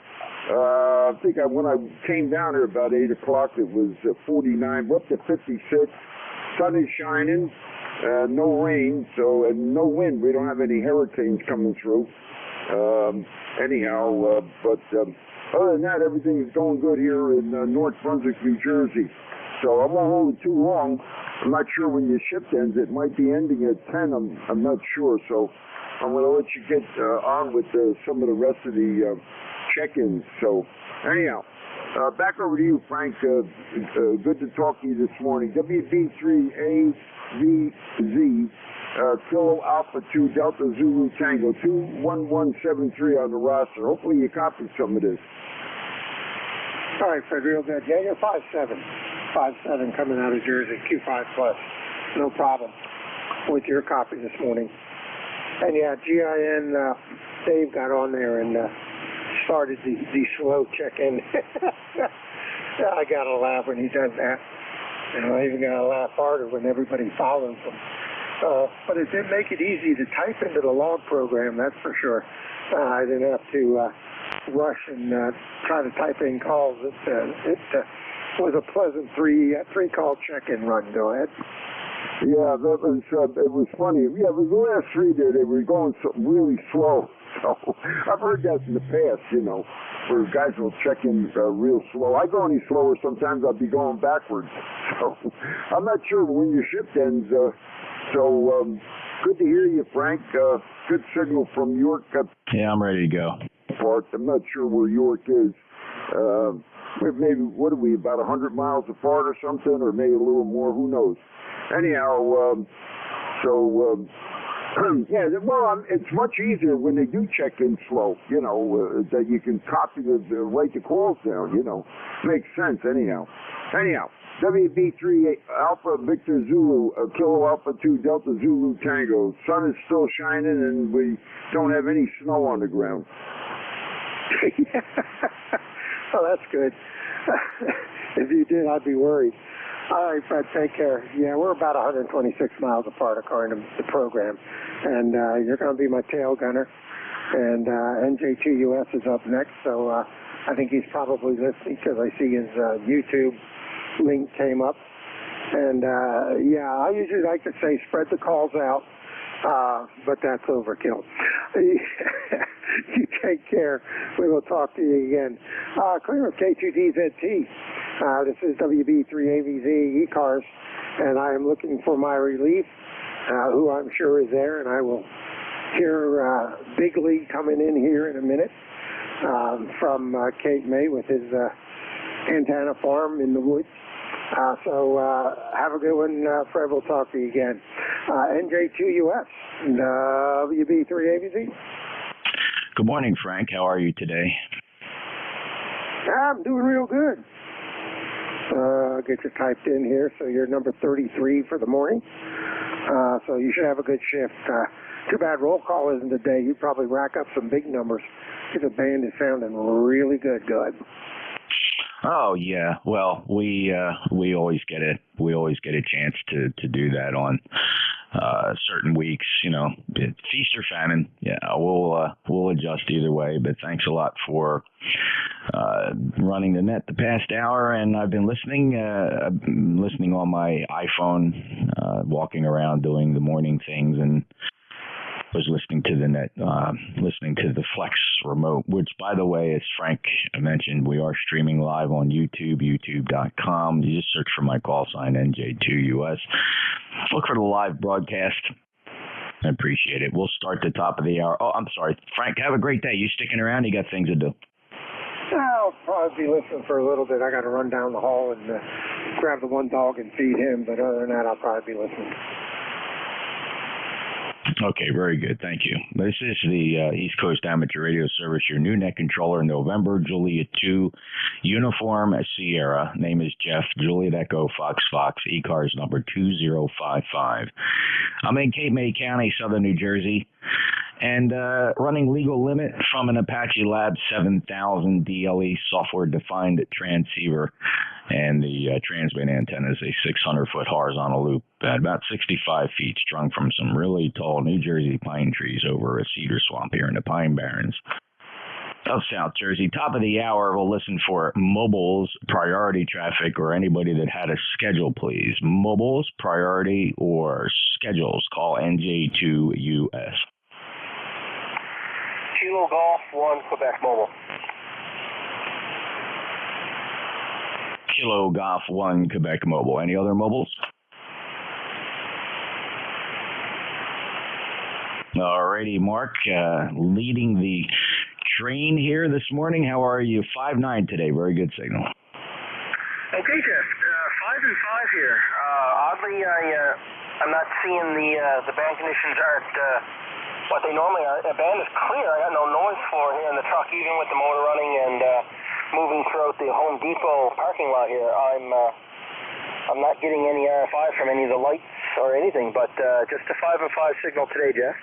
V: I think when I came down here about 8 o'clock, it was 49. We're up to 56. Sun is shining. No rain, and no wind. We don't have any hurricanes coming through. But other than that, everything is going good here in North Brunswick, New Jersey. So I won't hold it too long. I'm not sure when your shift ends. It might be ending at 10. I'm not sure. So I'm going to let you get on with some of the rest of the check-ins. So anyhow, back over to you, Frank. Good to talk to you this morning. WB3AVZ, Kilo Alpha 2 Delta Zulu Tango, 21173 on the roster. Hopefully you copied some of this.
A: All right, Fred, real good. Yeah, you're 5'7", 5'7", coming out of Jersey, Q5 plus. No problem with your copy this morning. And yeah, GIN, Dave got on there and started the slow check-in. I got to laugh when he does that. I even got to laugh harder when everybody follows him. But it did make it easy to type into the log program, that's for sure. I didn't have to rush and try to type in calls. It was a pleasant three-call check-in run. Go ahead.
V: Yeah, it was funny. Yeah, the last three there, they were going really slow. So I've heard that in the past, where guys will check in real slow. I go any slower, sometimes I'll be going backwards. So I'm not sure when your shift ends. Good to hear you, Frank. Good signal from York.
W: Yeah, I'm ready to go.
V: I'm not sure where York is. Maybe, what are we, about 100 miles apart or something, or maybe a little more, who knows. Anyhow, yeah, well, it's much easier when they do check in slow, that you can copy write the calls down, Makes sense, anyhow. WB3 Alpha Victor Zulu, Kilo Alpha 2 Delta Zulu Tango. Sun is still shining and we don't have any snow on the ground.
A: Oh, that's good. If you did, I'd be worried. All right, Fred, take care. Yeah, we're about 126 miles apart according to the program. And you're going to be my tail gunner. And NJ2US is up next, so I think he's probably listening because I see his YouTube link came up. And, yeah, I usually like to say spread the calls out, but that's overkill. You take care. We will talk to you again. Clear of K2DZT. This is WB3AVZ ECARS, and I am looking for my relief, who I'm sure is there, and I will hear Big Lee coming in here in a minute from Cape May with his antenna farm in the woods. So have a good one, Fred. We'll talk to you again. NJ2US, WB3AVZ.
B: Good morning, Frank. How are you today?
A: I'm doing real good. Get you typed in here, so you're number 33 for the morning. So you should have a good shift. Too bad roll call isn't today. You'd probably rack up some big numbers. The band is sounding really good.
B: Oh yeah, well we always get it. We always get a chance to do that on certain weeks. You know, feast or famine. Yeah, we'll adjust either way. But thanks a lot for running the net the past hour, and I've been listening. Listening on my iPhone, walking around doing the morning things, and was listening to the net, listening to the Flex remote, which, by the way, as Frank mentioned, we are streaming live on YouTube, youtube.com. You just search for my call sign, NJ2US. Look for the live broadcast. I appreciate it. We'll start the top of the hour. Oh, I'm sorry. Frank, have a great day. You sticking around? You got things to do?
A: I'll probably be listening for a little bit. I got to run down the hall and grab the one dog and feed him, but other than that, I'll probably be listening.
B: Okay, very good. Thank you. This is the East Coast Amateur Radio Service, your new net controller, November, Juliet 2, Uniform Sierra. Name is Jeff, Juliet Echo, Fox, ECARS number 2055. I'm in Cape May County, Southern New Jersey, and running legal limit from an Apache Lab 7000 DLE software-defined transceiver. And the transmit antenna is a 600-foot horizontal loop at about 65 feet, strung from some really tall New Jersey pine trees over a cedar swamp here in the Pine Barrens of South Jersey. Top of the hour, we'll listen for mobiles, priority traffic, or anybody that had a schedule, please. Mobiles, priority, or schedules. Call NJ2US.
H: Kilo Golf 1, Quebec Mobile.
B: Kilo Golf 1, Quebec Mobile. Any other mobiles? Alrighty, Mark, leading the train here this morning. How are you? 5'9" today. Very good signal.
H: Okay, Jeff. 5 and 5 here. Oddly, I'm not seeing the band conditions aren't what they normally are. The band is clear. I got no noise floor here in the truck, even with the motor running and moving throughout the Home Depot parking lot here. I'm not getting any RFI from any of the lights or anything, but just a 5 and 5 signal today, Jeff.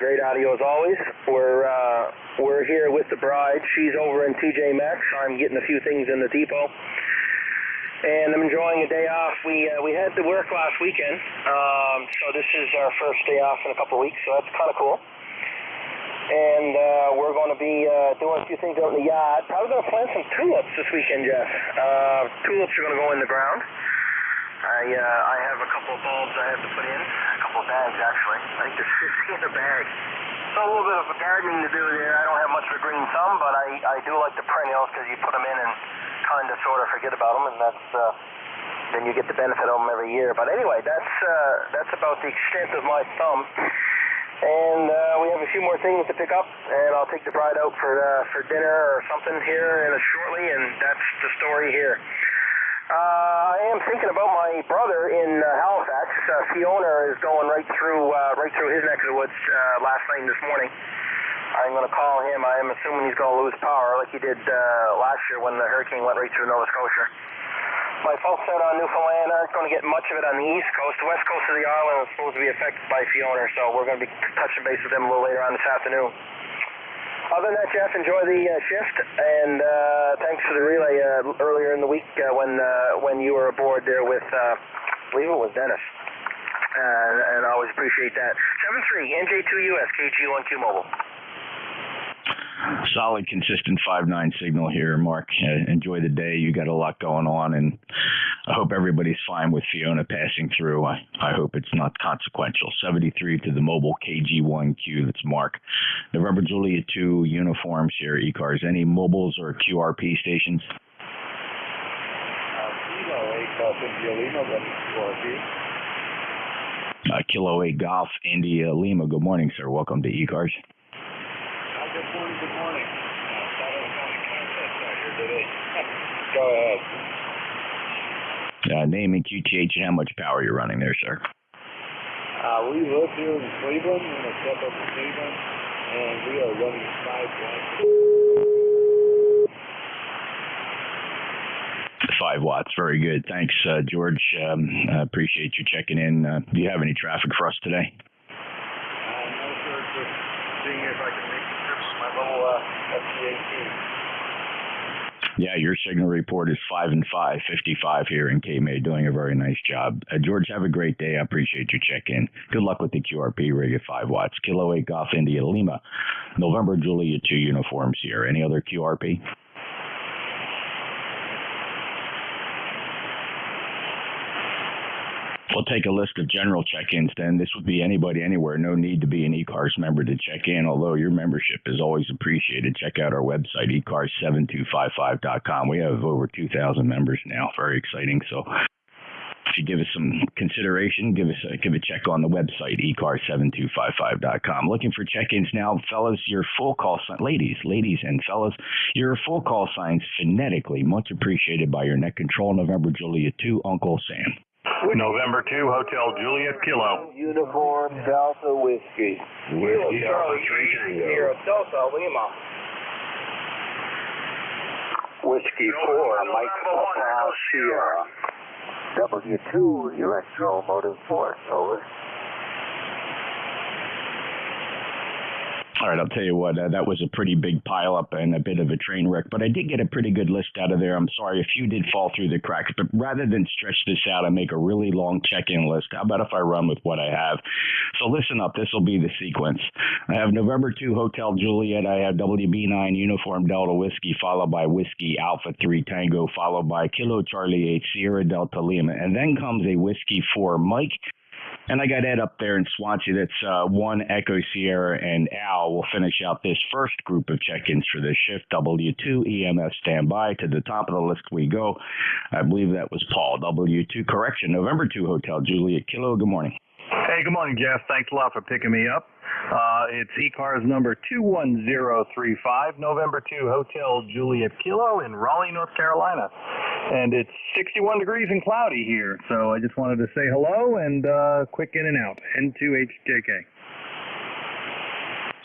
H: Great audio as always. We're here with the bride. She's over in TJ Maxx. I'm getting a few things in the depot, and I'm enjoying a day off. We had to work last weekend, so this is our first day off in a couple of weeks, so that's kind of cool. And we're going to be doing a few things out in the yard. Probably going to plant some tulips this weekend, Jeff. Tulips are going to go in the ground. I have a couple of bulbs I have to put in, a couple of bags actually. I think there's 50 in a bag. So a little bit of gardening to do there. I don't have much of a green thumb, but I do like the perennials because you put them in and kind of sort of forget about them, and then you get the benefit of them every year. But anyway, that's about the extent of my thumb. And we have a few more things to pick up, and I'll take the bride out for dinner or something here shortly, and that's the story here. I am thinking about my brother in Halifax. Fiona is going right through his neck of the woods last night and this morning. I'm going to call him. I am assuming he's going to lose power like he did last year when the hurricane went right through Nova Scotia. My folks out on Newfoundland aren't going to get much of it on the east coast. The west coast of the island is supposed to be affected by Fiona, so we're going to be touching base with them a little later on this afternoon. Other than that, Jeff, enjoy the shift, and thanks for the relay earlier in the week when you were aboard there with, I believe it was Dennis. And I always appreciate that. 7-3, NJ2US, KG1Q Mobile.
B: Solid, consistent 5-9 signal here, Mark. Enjoy the day. You got a lot going on, and I hope everybody's fine with Fiona passing through. I hope it's not consequential. 73 to the mobile KG1Q. That's Mark. November Juliet 2 uniforms here, ECARS. Any mobiles or QRP stations? Kilo 8 Golf India Lima. Good morning, sir. Welcome to ECARS.
Q: Good morning. Go ahead.
B: Name and QTH and how much power you're running there, sir.
Q: We live here in Cleveland, in a suburb of Cleveland, and we are running
B: 5 watts. Very good. Thanks, George. I appreciate you checking in. Do you have any traffic for us today?
Q: No, sir. Just seeing if I can make some trips with my little FT18.
B: Yeah, your signal report is 5 and 5, 55 here in K-May, doing a very nice job. George, have a great day. I appreciate your check-in. Good luck with the QRP rig at 5 watts. Kilo 8 Golf India Lima, November Juliet 2 uniforms here. Any other QRP? We'll take a list of general check-ins then. This would be anybody, anywhere. No need to be an ECARS member to check in, although your membership is always appreciated. Check out our website, ECARS7255.com. We have over 2,000 members now. Very exciting. So if you give us some consideration, give a check on the website, ECARS7255.com. Looking for check-ins now, fellas. Your full call sign, ladies and fellas, your full call signs phonetically much appreciated by your net control. November Juliet 2, Uncle Sam.
Q: November 2, Hotel Juliet Kilo.
U: Uniform Delta Whiskey.
Q: Whiskey Alpha 3 Tango.
F: Delta Lima.
U: Whiskey 4, Mike Papa Sierra.
C: W2, Electromotive Force, over.
B: All right, I'll tell you what, that was a pretty big pileup and a bit of a train wreck, but I did get a pretty good list out of there. I'm sorry, a few did fall through the cracks, but rather than stretch this out and make a really long check-in list, how about if I run with what I have? So listen up, this will be the sequence. I have November 2 Hotel Juliet, I have WB9 Uniform Delta Whiskey, followed by Whiskey Alpha 3 Tango, followed by Kilo Charlie 8 Sierra Delta Lima, and then comes a Whiskey 4 Mike. And I got Ed up there in Swansea. That's 1 Echo Sierra and Al will finish out this first group of check-ins for this shift. W2 EMS standby. To the top of the list we go. I believe that was Paul. W2 correction. November 2 Hotel Juliet Kilo. Good morning.
D: Hey, good morning, Jeff. Thanks a lot for picking me up. It's ECARS number 21035, November 2 Hotel Juliet Kilo in Raleigh, North Carolina. And it's 61 degrees and cloudy here, so I just wanted to say hello and quick in and out. N2HJK.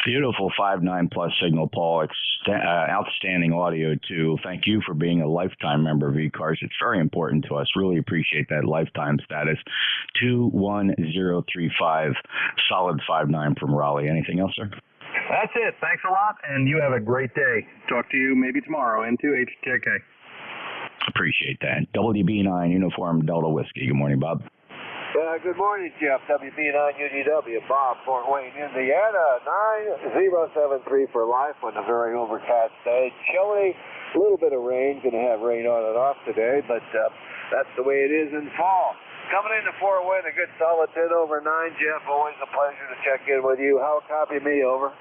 B: Beautiful 5.9 plus signal, Paul. Outstanding audio, too. Thank you for being a lifetime member of ECARS. It's very important to us. Really appreciate that lifetime status. 21035, solid 5.9 from Raleigh. Anything else, sir?
D: That's it. Thanks a lot, and you have a great day. Talk to you maybe tomorrow. N2HJK.
B: Appreciate that. WB9 Uniform Delta Whiskey. Good morning, Bob.
C: Good morning, Jeff. WB9UDW, Bob, Fort Wayne, Indiana, 9073 for life on a very overcast day. Chilly, a little bit of rain, going to have rain on and off today, but that's the way it is in fall. Coming into Fort Wayne, a good solid 10 over 9, Jeff. Always a pleasure to check in with you. How copy me, over?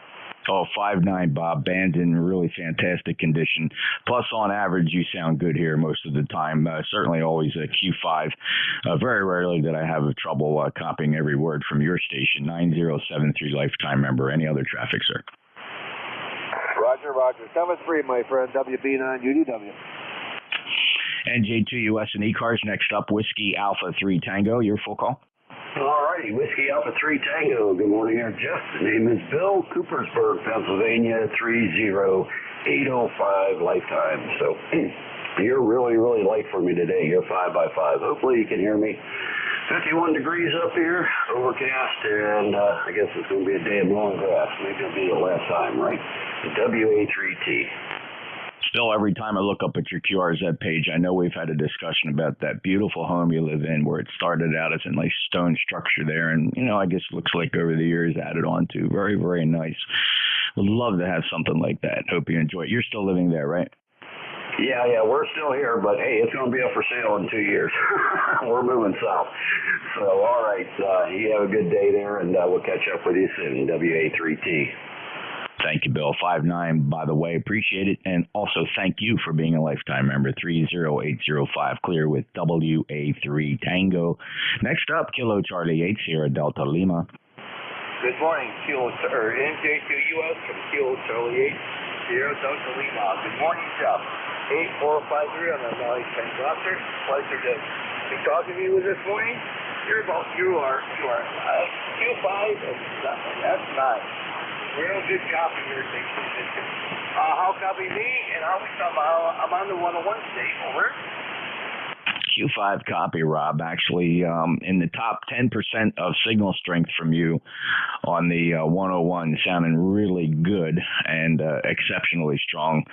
B: Oh, 5.9, Bob. Band's in really fantastic condition. Plus, on average, you sound good here most of the time. Certainly always a Q5. Very rarely did I have trouble copying every word from your station. 9073 lifetime member. Any other traffic, sir?
C: Roger. 7-3, my friend. WB9UDW.
B: NJ2US and ECARS. Next up, Whiskey Alpha 3 Tango. Your full call?
K: All righty, Whiskey Alpha 3 Tango. Good morning, here, Jeff. The name is Bill, Coopersburg, Pennsylvania, 30805 lifetime. So you're really, really light for me today. You're 5 by 5. Hopefully you can hear me 51 degrees up here, overcast, and I guess it's going to be a day of long grass. Maybe it'll be the last time, right? The WA3T.
B: Still, every time I look up at your QRZ page, I know we've had a discussion about that beautiful home you live in, where it started out as a nice stone structure there, and I guess it looks like over the years added on to. Very, very nice. Would love to have something like that. Hope you enjoy it. You're still living there, right?
K: Yeah, we're still here, but hey, it's going to be up for sale in 2 years. We're moving south. So, all right, you have a good day there, and we'll catch up with you soon, WA3T.
B: Thank you, Bill. 5'9", by the way. Appreciate it. And also thank you for being a lifetime member. 30805, clear with WA3 Tango. Next up, Kilo Charlie 8 Sierra Delta Lima.
F: Good morning, NJ2US from Kilo Charlie 8 Sierra Delta Lima. Good morning, Jeff. 8453 on the Valley Train Cluster. Pleasure to be talking to you this morning. You are Q5 and that's 9. Real good copy here, how copy me, and I'm on the 101 state, over.
B: Q5 copy, Rob. Actually, in the top 10% of signal strength from you on the 101, sounding really good and exceptionally strong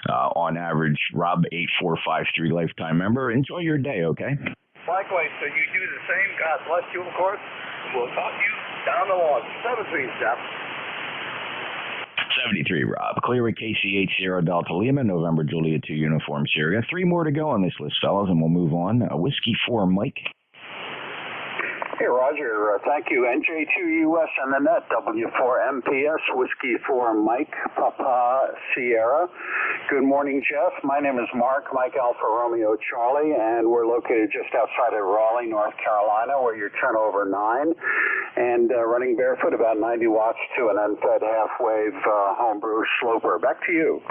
B: on average. Rob, 8453 lifetime member. Enjoy your day, okay?
F: Likewise, so you do the same. God bless you, of course. We'll talk to you down the log. 73, Jeff.
B: 73, Rob. Clear with KCH Sierra Delta Lima, November Juliet 2 Uniform Sierra. 3 more to go on this list, fellas, and we'll move on. Whiskey 4, Mike.
E: Hey, Roger. Thank you. NJ2US on the net, W4MPS, Whiskey 4, Mike, Papa Sierra. Good morning, Jeff. My name is Mark, Mike Alpha Romeo Charlie, and we're located just outside of Raleigh, North Carolina, where you turn over 9, and running barefoot about 90 watts to an unfed half-wave homebrew sloper. Back to you.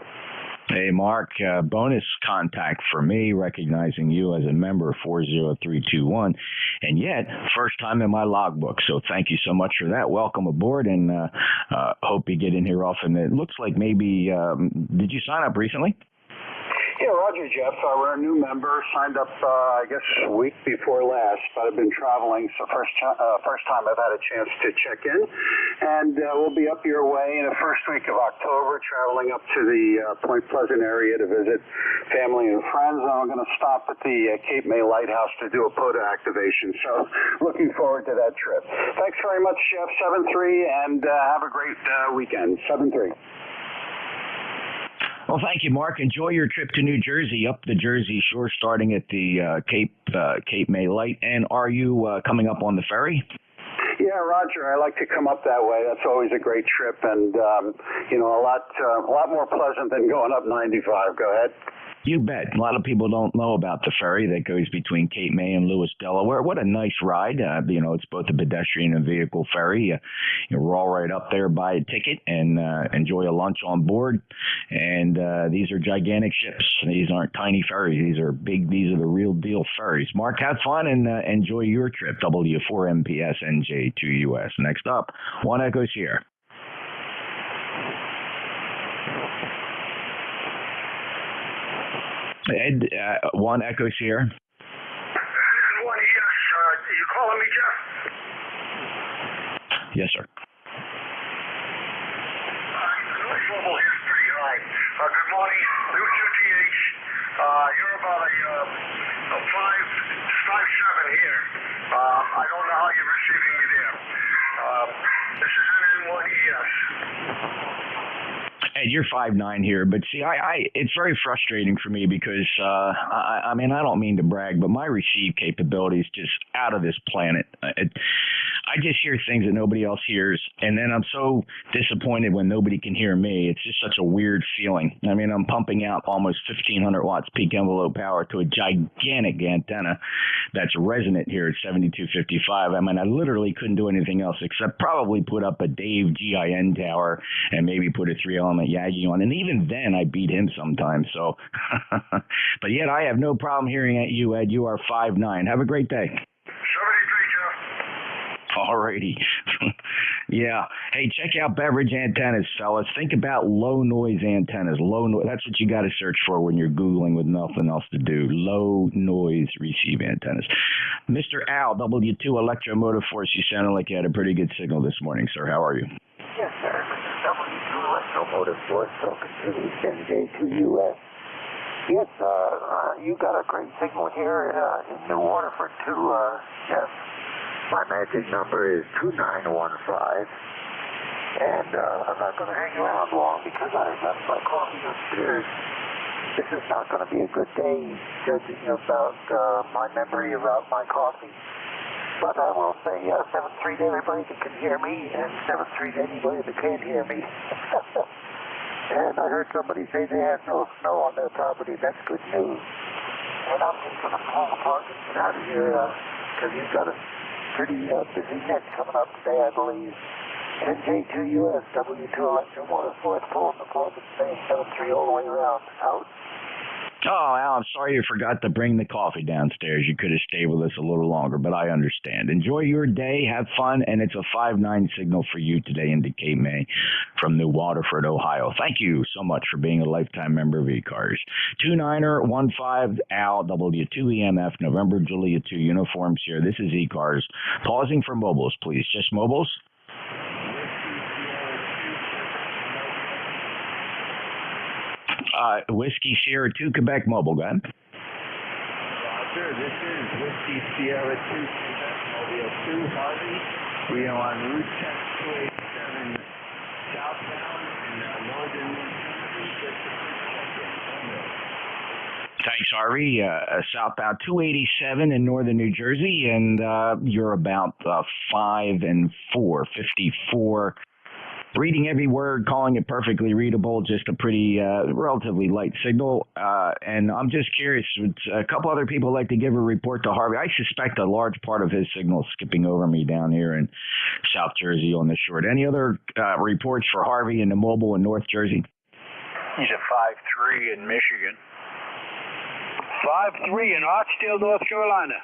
B: Hey, Mark, bonus contact for me, recognizing you as a member, 40321, and yet, first time in my logbook, so thank you so much for that. Welcome aboard, and hope you get in here often. It looks like maybe, did you sign up recently?
E: Yeah, Roger, Jeff. We're a new member. Signed up, I guess, a week before last, but I've been traveling, so first time I've had a chance to check in. And we'll be up your way in the first week of October, traveling up to the Point Pleasant area to visit family and friends. And I'm going to stop at the Cape May Lighthouse to do a POTA activation. So looking forward to that trip. Thanks very much, Jeff. 7-3, and have a great weekend. 7-3.
B: Well, thank you, Mark. Enjoy your trip to New Jersey, up the Jersey Shore, starting at the Cape May Light. And are you coming up on the ferry?
E: Yeah, Roger. I like to come up that way. That's always a great trip, and a lot more pleasant than going up 95. Go ahead.
B: You bet. A lot of people don't know about the ferry that goes between Cape May and Lewis, Delaware. What a nice ride. It's both a pedestrian and vehicle ferry. You roll right up there, buy a ticket, and enjoy a lunch on board. And these are gigantic ships. These aren't tiny ferries. These are big. These are the real deal ferries. Mark, have fun and enjoy your trip. W4MPS NJ2US. Next up, 1 Echo Sierra. Ed, 1 Echo Sierra.
L: 1, yes. You calling me, Jeff?
B: Yes, sir.
L: Noise level here is pretty high. Good morning. New QTH. You're about a 5.7 here. I don't know how you're receiving me there. This is NN1ES.
B: Ed, you're 5'9" here, but see, it's very frustrating for me because, I don't mean to brag, but my receive capability is just out of this planet. I just hear things that nobody else hears, and then I'm so disappointed when nobody can hear me. It's just such a weird feeling. I mean, I'm pumping out almost 1,500 watts peak envelope power to a gigantic antenna that's resonant here at 7255. I mean, I literally couldn't do anything else except probably put up a Dave GIN tower and maybe put a 3-element Yagi on. And even then, I beat him sometimes. So, but yet I have no problem hearing at you, Ed. You are 5'9". Have a great day.
L: 73, Jeff.
B: Alrighty. Yeah. Hey, check out beverage antennas, fellas. Think about low noise antennas. Low noise. That's what you got to search for when you're Googling with nothing else to do. Low noise receive antennas. Mr. Al, W2 Electromotive Force, you sounded like you had a pretty good signal this morning, sir. How are you?
N: Yes, sir. W2 Electromotive Force, talking to the NJ2US. Yes, you got a great signal here in New Waterford, too, Jeff. My magic number is 2915, and I'm not going to hang around long because I left my coffee upstairs. This is not going to be a good day judging about my memory about my coffee. But I will say 7-3 to everybody that can hear me, and 7-3 to anybody that can't hear me. And I heard somebody say they have no snow on their property. That's good news. And I'm just going to pull apart and get out of here because you've got a pretty busy net coming up today, I believe. NJ2US, W2 Electromotive Force, pulling the plug and staying 7-3 all the way around. Out.
B: Oh, Al, I'm sorry you forgot to bring the coffee downstairs. You could have stayed with us a little longer, but I understand. Enjoy your day, have fun, and it's a 5-9 signal for you today in Cape May from New Waterford, Ohio. Thank you so much for being a lifetime member of ECARS. 2915 Al, W2EMF, November Juliet 2 uniforms here. This is ECARS. Pausing for mobiles, please. Just mobiles. Whiskey Sierra 2 Quebec Mobile, go ahead.
O: Roger, this is Whiskey Sierra 2 Quebec Mobile 2 Harvey. We are on Route 287 southbound in northern New Jersey.
B: Thanks, Harvey. Southbound 287 in northern New Jersey, and you're about 5 and 4, 54. Reading every word, calling it perfectly readable, just a pretty relatively light signal. And I'm just curious, a couple other people like to give a report to Harvey. I suspect a large part of his signal is skipping over me down here in South Jersey on the short. Any other reports for Harvey in the mobile in North Jersey?
W: He's a 5-3 in Michigan. 5-3 in Archdale, North Carolina.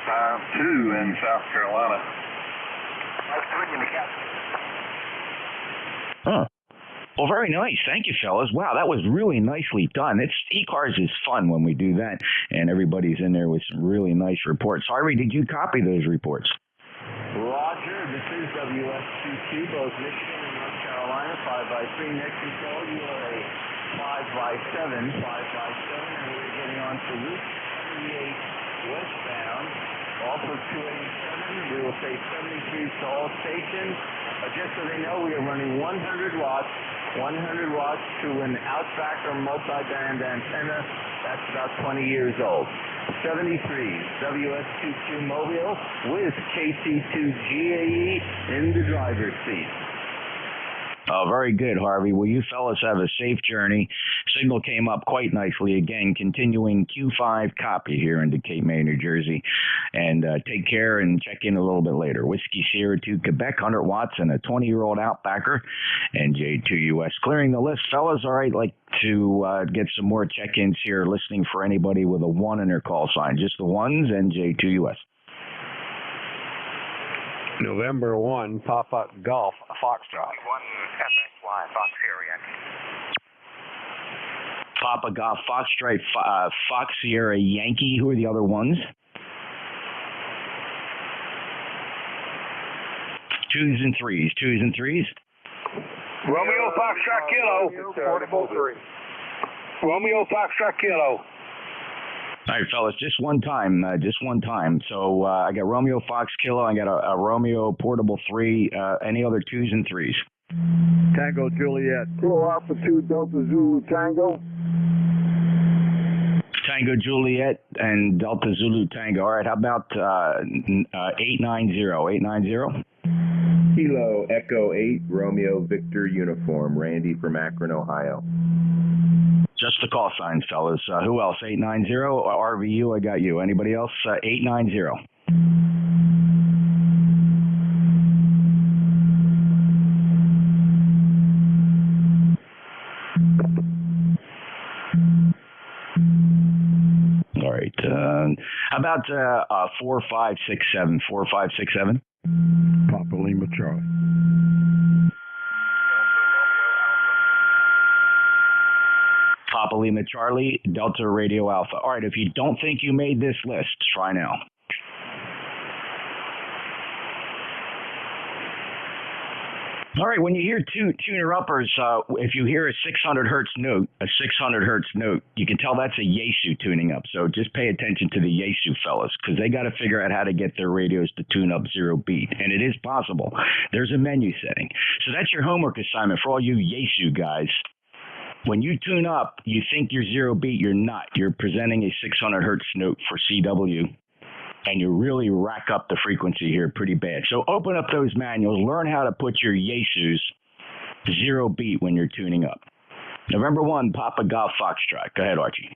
Q: 5-2 in South Carolina.
W: 5-3 in the Catskills.
B: Huh. Well, very nice. Thank you, fellas. Wow, that was really nicely done. ECARS is fun when we do that, and everybody's in there with some really nice reports. Harvey, did you copy those reports?
O: Roger, this is WS22, both Michigan and North Carolina, 5x3 net control. You are a 5x7, and we're getting on to Route 78 westbound, also 287. We will say 73 to all stations. Just so they know, we are running 100 watts to an outbacker multi-band antenna that's about 20 years old. 73 WS22 Mobile with KC2GAE in the driver's seat.
B: Oh, very good, Harvey. Well, you fellas have a safe journey. Signal came up quite nicely. Again, continuing Q5 copy here in Cape May, New Jersey. And take care and check in a little bit later. Whiskey Sierra 2 Quebec, 100 watts and a 20-year-old outbacker. NJ2US clearing the list. Fellas, all right, like to get some more check-ins here, listening for anybody with a 1 in their call sign. Just the ones, NJ2US.
X: November 1, Papa Golf Foxtrot.
H: 1 FXY, Fox Sierra.
B: Papa Golf Foxtrot, Fox Sierra Yankee. Who are the other ones? 2s and 3s.
W: Romeo Foxtrot Kilo.
H: 44-3.
W: Romeo Foxtrot Kilo.
B: All right, fellas, just one time. So I got Romeo Fox Kilo. I got a Romeo Portable 3. Any other 2s and 3s?
X: Tango Juliet.
V: Kilo Alpha 2 Delta Zulu Tango.
B: Tango Juliet and Delta Zulu Tango. All right, how about 890? 890?
Y: Kilo Echo 8 Romeo Victor Uniform. Randy from Akron, Ohio.
B: Just the call signs, fellas. Who else? 890? RVU, I got you. Anybody else? 890. All right. How about 4567? 4567?
G: Papa Lima Charlie.
B: Papa Lima Charlie, Delta Radio Alpha. All right, if you don't think you made this list, try now. All right, when you hear tuner-uppers, if you hear a 600 hertz note, you can tell that's a Yaesu tuning up. So just pay attention to the Yaesu fellas, because they got to figure out how to get their radios to tune up 0 beat. And it is possible. There's a menu setting. So that's your homework assignment for all you Yaesu guys. When you tune up, you think you're 0 beat. You're not. You're presenting a 600 hertz note for CW. And you really rack up the frequency here pretty bad. So open up those manuals, learn how to put your Yaesus 0 beat when you're tuning up. November 1, Papa Golf Foxtrot. Go ahead, Archie.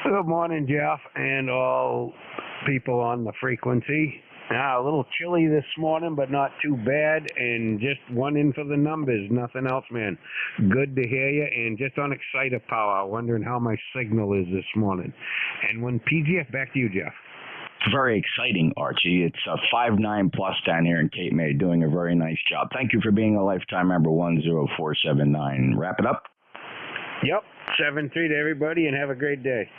I: Good morning, Jeff, and all people on the frequency. A little chilly this morning, but not too bad, and just one in for the numbers, nothing else, man. Good to hear you, and just on Exciter Power, wondering how my signal is this morning. And when PGF, back to you, Jeff.
B: Very exciting, Archie. It's a 5.9 plus down here in Cape May, doing a very nice job. Thank you for being a lifetime member, 10479. Wrap it up?
I: Yep. 7-3 to everybody, and have a great day.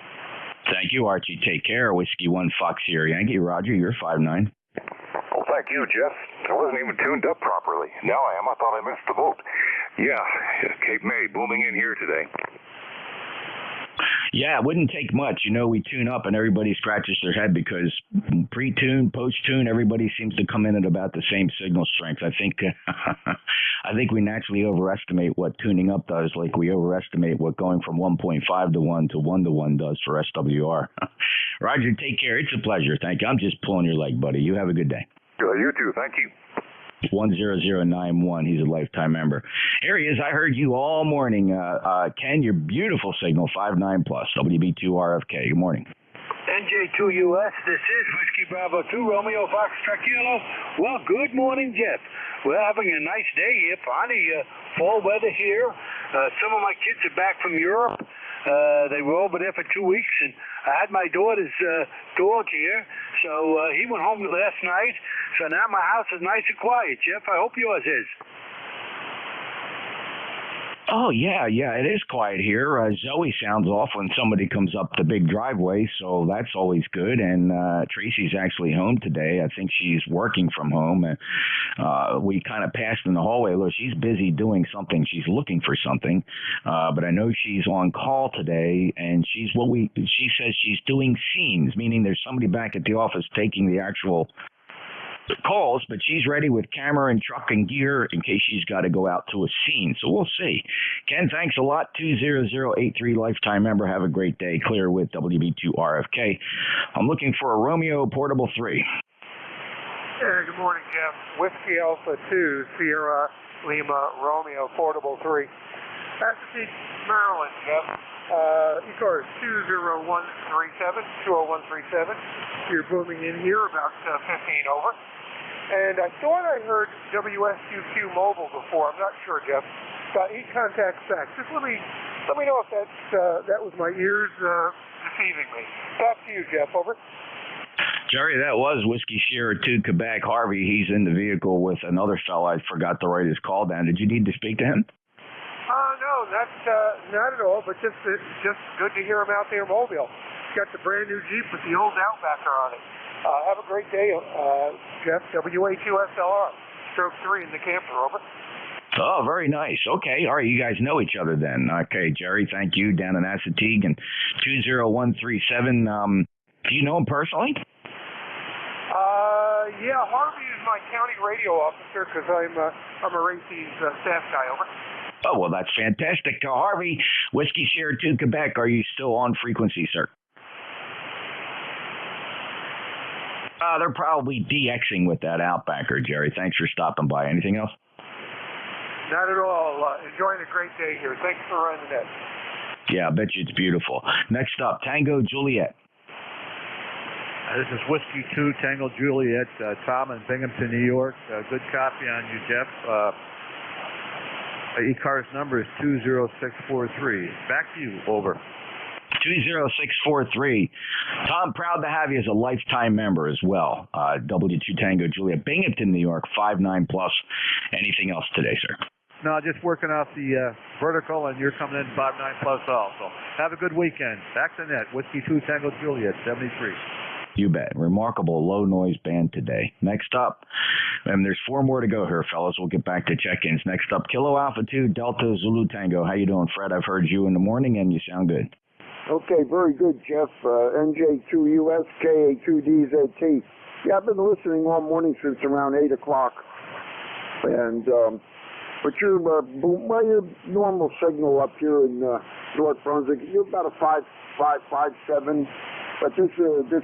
B: Thank you, Archie. Take care. Whiskey 1 Fox here, Yankee. Roger, you're 5.9.
J: Well, thank you, Jeff. I wasn't even tuned up properly. Now I am. I thought I missed the boat. Yeah, Cape May booming in here today.
B: Yeah, it wouldn't take much. You know, we tune up and everybody scratches their head because pre-tune, post-tune, everybody seems to come in at about the same signal strength. I think we naturally overestimate what tuning up does, like we overestimate what going from 1.5 to 1 to 1 to 1 does for SWR. Roger, take care. It's a pleasure. Thank you. I'm just pulling your leg, buddy. You have a good day.
J: You too. Thank you.
B: 10091. He's a lifetime member. Here he is. I heard you all morning. Ken, your beautiful signal, 5.9 plus, WB2RFK. Good morning.
W: NJ2US, this is Whiskey Bravo 2, Romeo Foxtrot Kilo. Well, good morning, Jeff. We're having a nice day here, finally fall weather here. Some of my kids are back from Europe. They were over there for 2 weeks, and I had my daughter's dog here, so he went home last night. So now my house is nice and quiet, Jeff. I hope yours is.
B: Oh, yeah, it is quiet here. Zoe sounds off when somebody comes up the big driveway, so that's always good. And Tracy's actually home today. I think she's working from home. And we kind of passed in the hallway. Look, she's busy doing something. She's looking for something. But I know she's on call today, and she says she's doing scenes, meaning there's somebody back at the office taking the actual calls, but she's ready with camera and truck and gear in case she's got to go out to a scene. So we'll see. Ken, thanks a lot. 20083 lifetime member. Have a great day. Clear with WB2RFK. I'm looking for a Romeo Portable 3.
A: Yeah, good morning, Jeff. Whiskey Alpha 2, Sierra Lima Romeo Portable 3. Massachusetts, Maryland, Jeff. ECARS 20137. You're booming in here about 15 over. And I thought I heard WSQQ mobile before. I'm not sure, Jeff. He contacts back. Just let me know if that was my ears deceiving me. Back to you, Jeff. Over.
B: Jerry, that was Whiskey Sierra 2 Quebec Harvey. He's in the vehicle with another fella. I forgot to write his call down. Did you need to speak to him?
A: No, not at all. But just good to hear him out there mobile. He's got the brand new Jeep with the old Outbacker on it. Have a great day, Jeff. WA2SLR, stroke 3 in the camper, over.
B: Oh, very nice. Okay. All right. You guys know each other then. Okay, Jerry, thank you. Down in Assateague and 20137. Do you know him personally?
A: Yeah, Harvey is my county radio officer because I'm a Racey's staff guy, over.
B: Oh, well, that's fantastic. Harvey, Whiskey Sierra 2 Quebec, are you still on frequency, sir? They're probably DXing with that Outbacker, Jerry. Thanks for stopping by. Anything else?
A: Not at all. Enjoying a great day here. Thanks for running the net.
B: Yeah, I bet you it's beautiful. Next up, Tango Juliet.
M: This is Whiskey 2 Tango Juliet, Tom in Binghamton, New York. Good copy on you, Jeff. ECARS number is 20643. Back to you, over.
B: 20643. Tom, proud to have you as a lifetime member as well. W2 Tango Juliet, Binghamton, New York, 5'9 plus. Anything else today, sir?
M: No, just working off the vertical, and you're coming in 5'9 plus also. Have a good weekend. Back to net. Whiskey 2 Tango Juliet, 73.
B: You bet. Remarkable low noise band today. Next up, and there's 4 more to go here, fellas. We'll get back to check-ins. Next up, Kilo Alpha 2 Delta Zulu Tango. How you doing, Fred? I've heard you in the morning, and you sound good.
V: Okay, very good, Jeff. NJ2US, KA2DZT. Yeah, I've been listening all morning since around 8 o'clock. And, but your normal signal up here in North Brunswick, you're about a 5.7. But this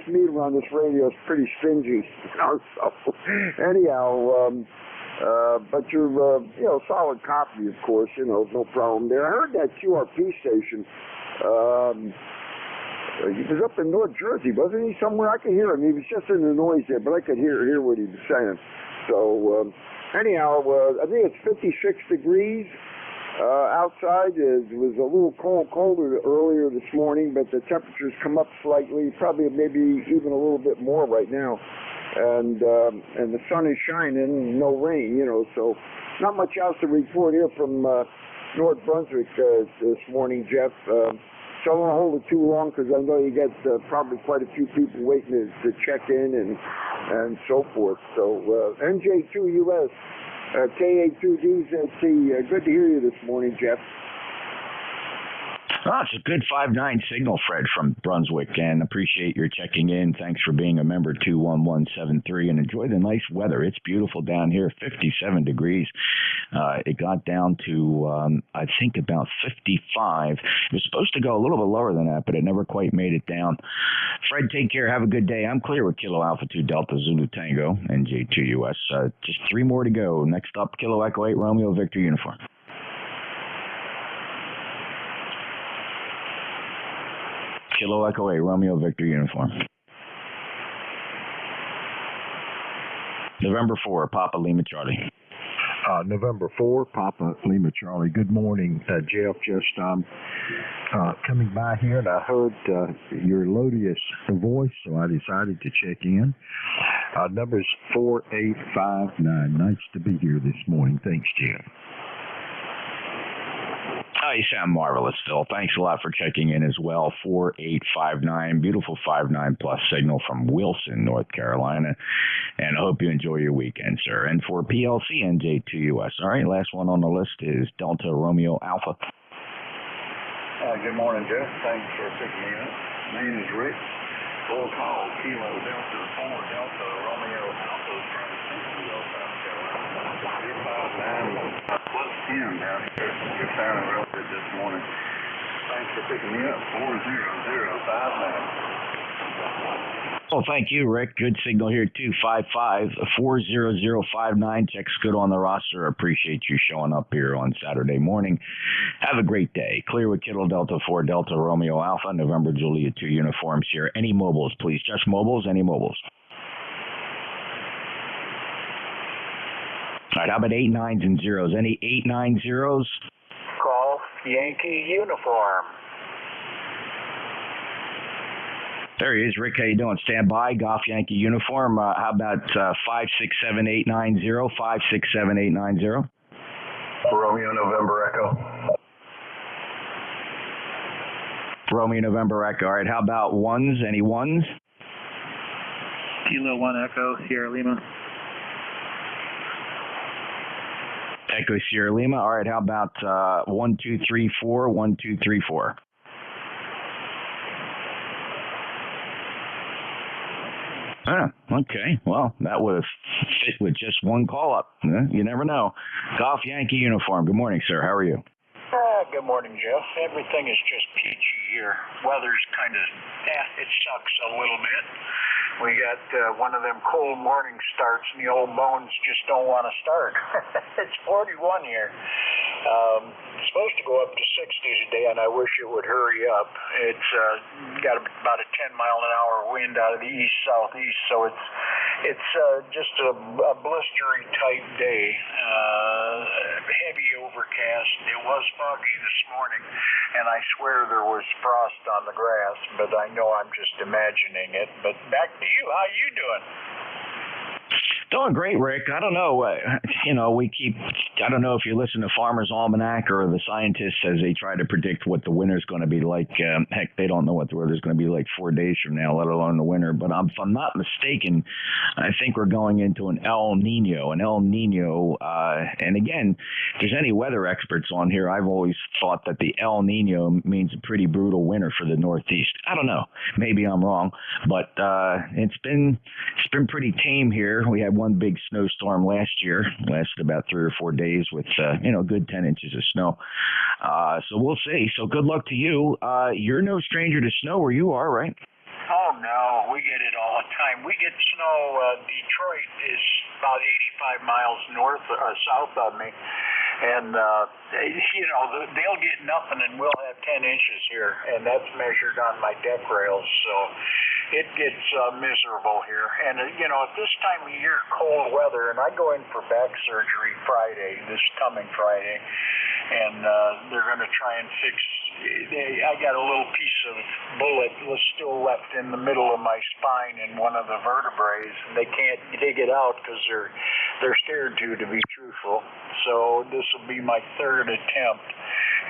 V: meter on this radio is pretty stingy. So anyhow, but you're solid copy, of course. No problem there. I heard that QRP station. He was up in North Jersey, wasn't he? Somewhere I could hear him. He was just in the noise there, but I could hear what he was saying. So anyhow, I think it's 56 degrees. Outside it was a little colder earlier this morning, but the temperatures come up slightly, probably maybe even a little bit more right now. And the sun is shining, no rain, so not much else to report here from North Brunswick this morning, Jeff. So I don't want to hold it too long because I know you got probably quite a few people waiting to check in and so forth. So NJ2US. KA2DZT, good to hear you this morning, Jeff.
B: Oh, it's a good 5'9 signal, Fred, from Brunswick, and appreciate your checking in. Thanks for being a member, 21173, and enjoy the nice weather. It's beautiful down here, 57 degrees. It got down to, I think, about 55. It was supposed to go a little bit lower than that, but it never quite made it down. Fred, take care. Have a good day. I'm clear with Kilo Alpha 2 Delta Zulu Tango, NJ2US. Just 3 more to go. Next up, Kilo Echo 8 Romeo Victor Uniform. Kilo Echo 8 Romeo Victor Uniform. November 4 Papa Lima Charlie.
G: November 4 Papa Lima Charlie. Good morning, Jeff. Just coming by here, and I heard your melodious voice, so I decided to check in. Number's 4859. Nice to be here this morning. Thanks, Jeff.
B: Oh, you sound marvelous, Phil. Thanks a lot for checking in as well. 4859, beautiful 5'9 plus signal from Wilson, North Carolina. And I hope you enjoy your weekend, sir. And for PLC NJ2US. All right, last one on the list is Delta Romeo Alpha.
P: Good morning, Jeff. Thanks for picking me up. My name is Rick. Full call, Kilo Delta 4 Delta Romeo Alpha from Centerville, South Carolina. 359 plus 10 down here. You're sounding real good this morning. Thanks for picking me up. 40059.
B: Well, thank you, Rick. Good signal here, 255-40059. Checks good on the roster. Appreciate you showing up here on Saturday morning. Have a great day. Clear with Kilo Delta 4 Delta Romeo Alpha, November Juliet 2 uniforms here. Any mobiles, please? Just mobiles? Any mobiles? All right, how about 8 9s and 0s? Any 8 9 0s?
H: Golf Yankee uniform.
B: There he is, Rick. How you doing? Stand by. Golf Yankee uniform. How about 567-890? 567-890.
K: Romeo November Echo.
B: Romeo November Echo. All right. How about ones? Any ones?
R: Kilo 1 Echo Sierra Lima.
B: Echo Sierra Lima. All right. How about 1234? 1234. Okay. Well, that would have fit with just one call up. You never know. Golf Yankee uniform. Good morning, sir. How are you?
H: Good morning, Jeff. Everything is just peachy here. Weather's kind of, it sucks a little bit. We got one of them cold morning starts, and the old bones just don't want to start. It's 41 here. It's supposed to go up to 60 today, and I wish it would hurry up. It's got about a 10-mile-an-hour wind out of the east-southeast, so it's just a blistery type day. Heavy overcast. It
P: was foggy this morning, and I swear there was frost on the grass, but I know I'm just imagining it. But back to you. How you doing?
B: Doing great, Rick. I don't know. I don't know if you listen to Farmer's Almanac or the scientists as they try to predict what the winter's going to be like. Heck, they don't know what the weather's going to be like 4 days from now, let alone the winter. But if I'm not mistaken, I think we're going into an El Nino. And again, if there's any weather experts on here, I've always thought that the El Nino means a pretty brutal winter for the Northeast. I don't know. Maybe I'm wrong, but it's been pretty tame here. We had one big snowstorm last year, lasted about 3 or 4 days with good 10 inches of snow. So we'll see. So good luck to you. You're no stranger to snow where you are, right?
P: Oh, no, we get it all the time. We get snow. Detroit is about 85 miles south of me. And, they'll get nothing and we'll have 10 inches here. And that's measured on my deck rails. So it gets miserable here. And, at this time of year, cold weather, and I go in for back surgery this coming Friday. And they're going to try and fix. I got a little piece of bullet was still left in the middle of my spine in one of the vertebrae, and they can't dig it out because they're scared to be truthful. So this will be my third attempt,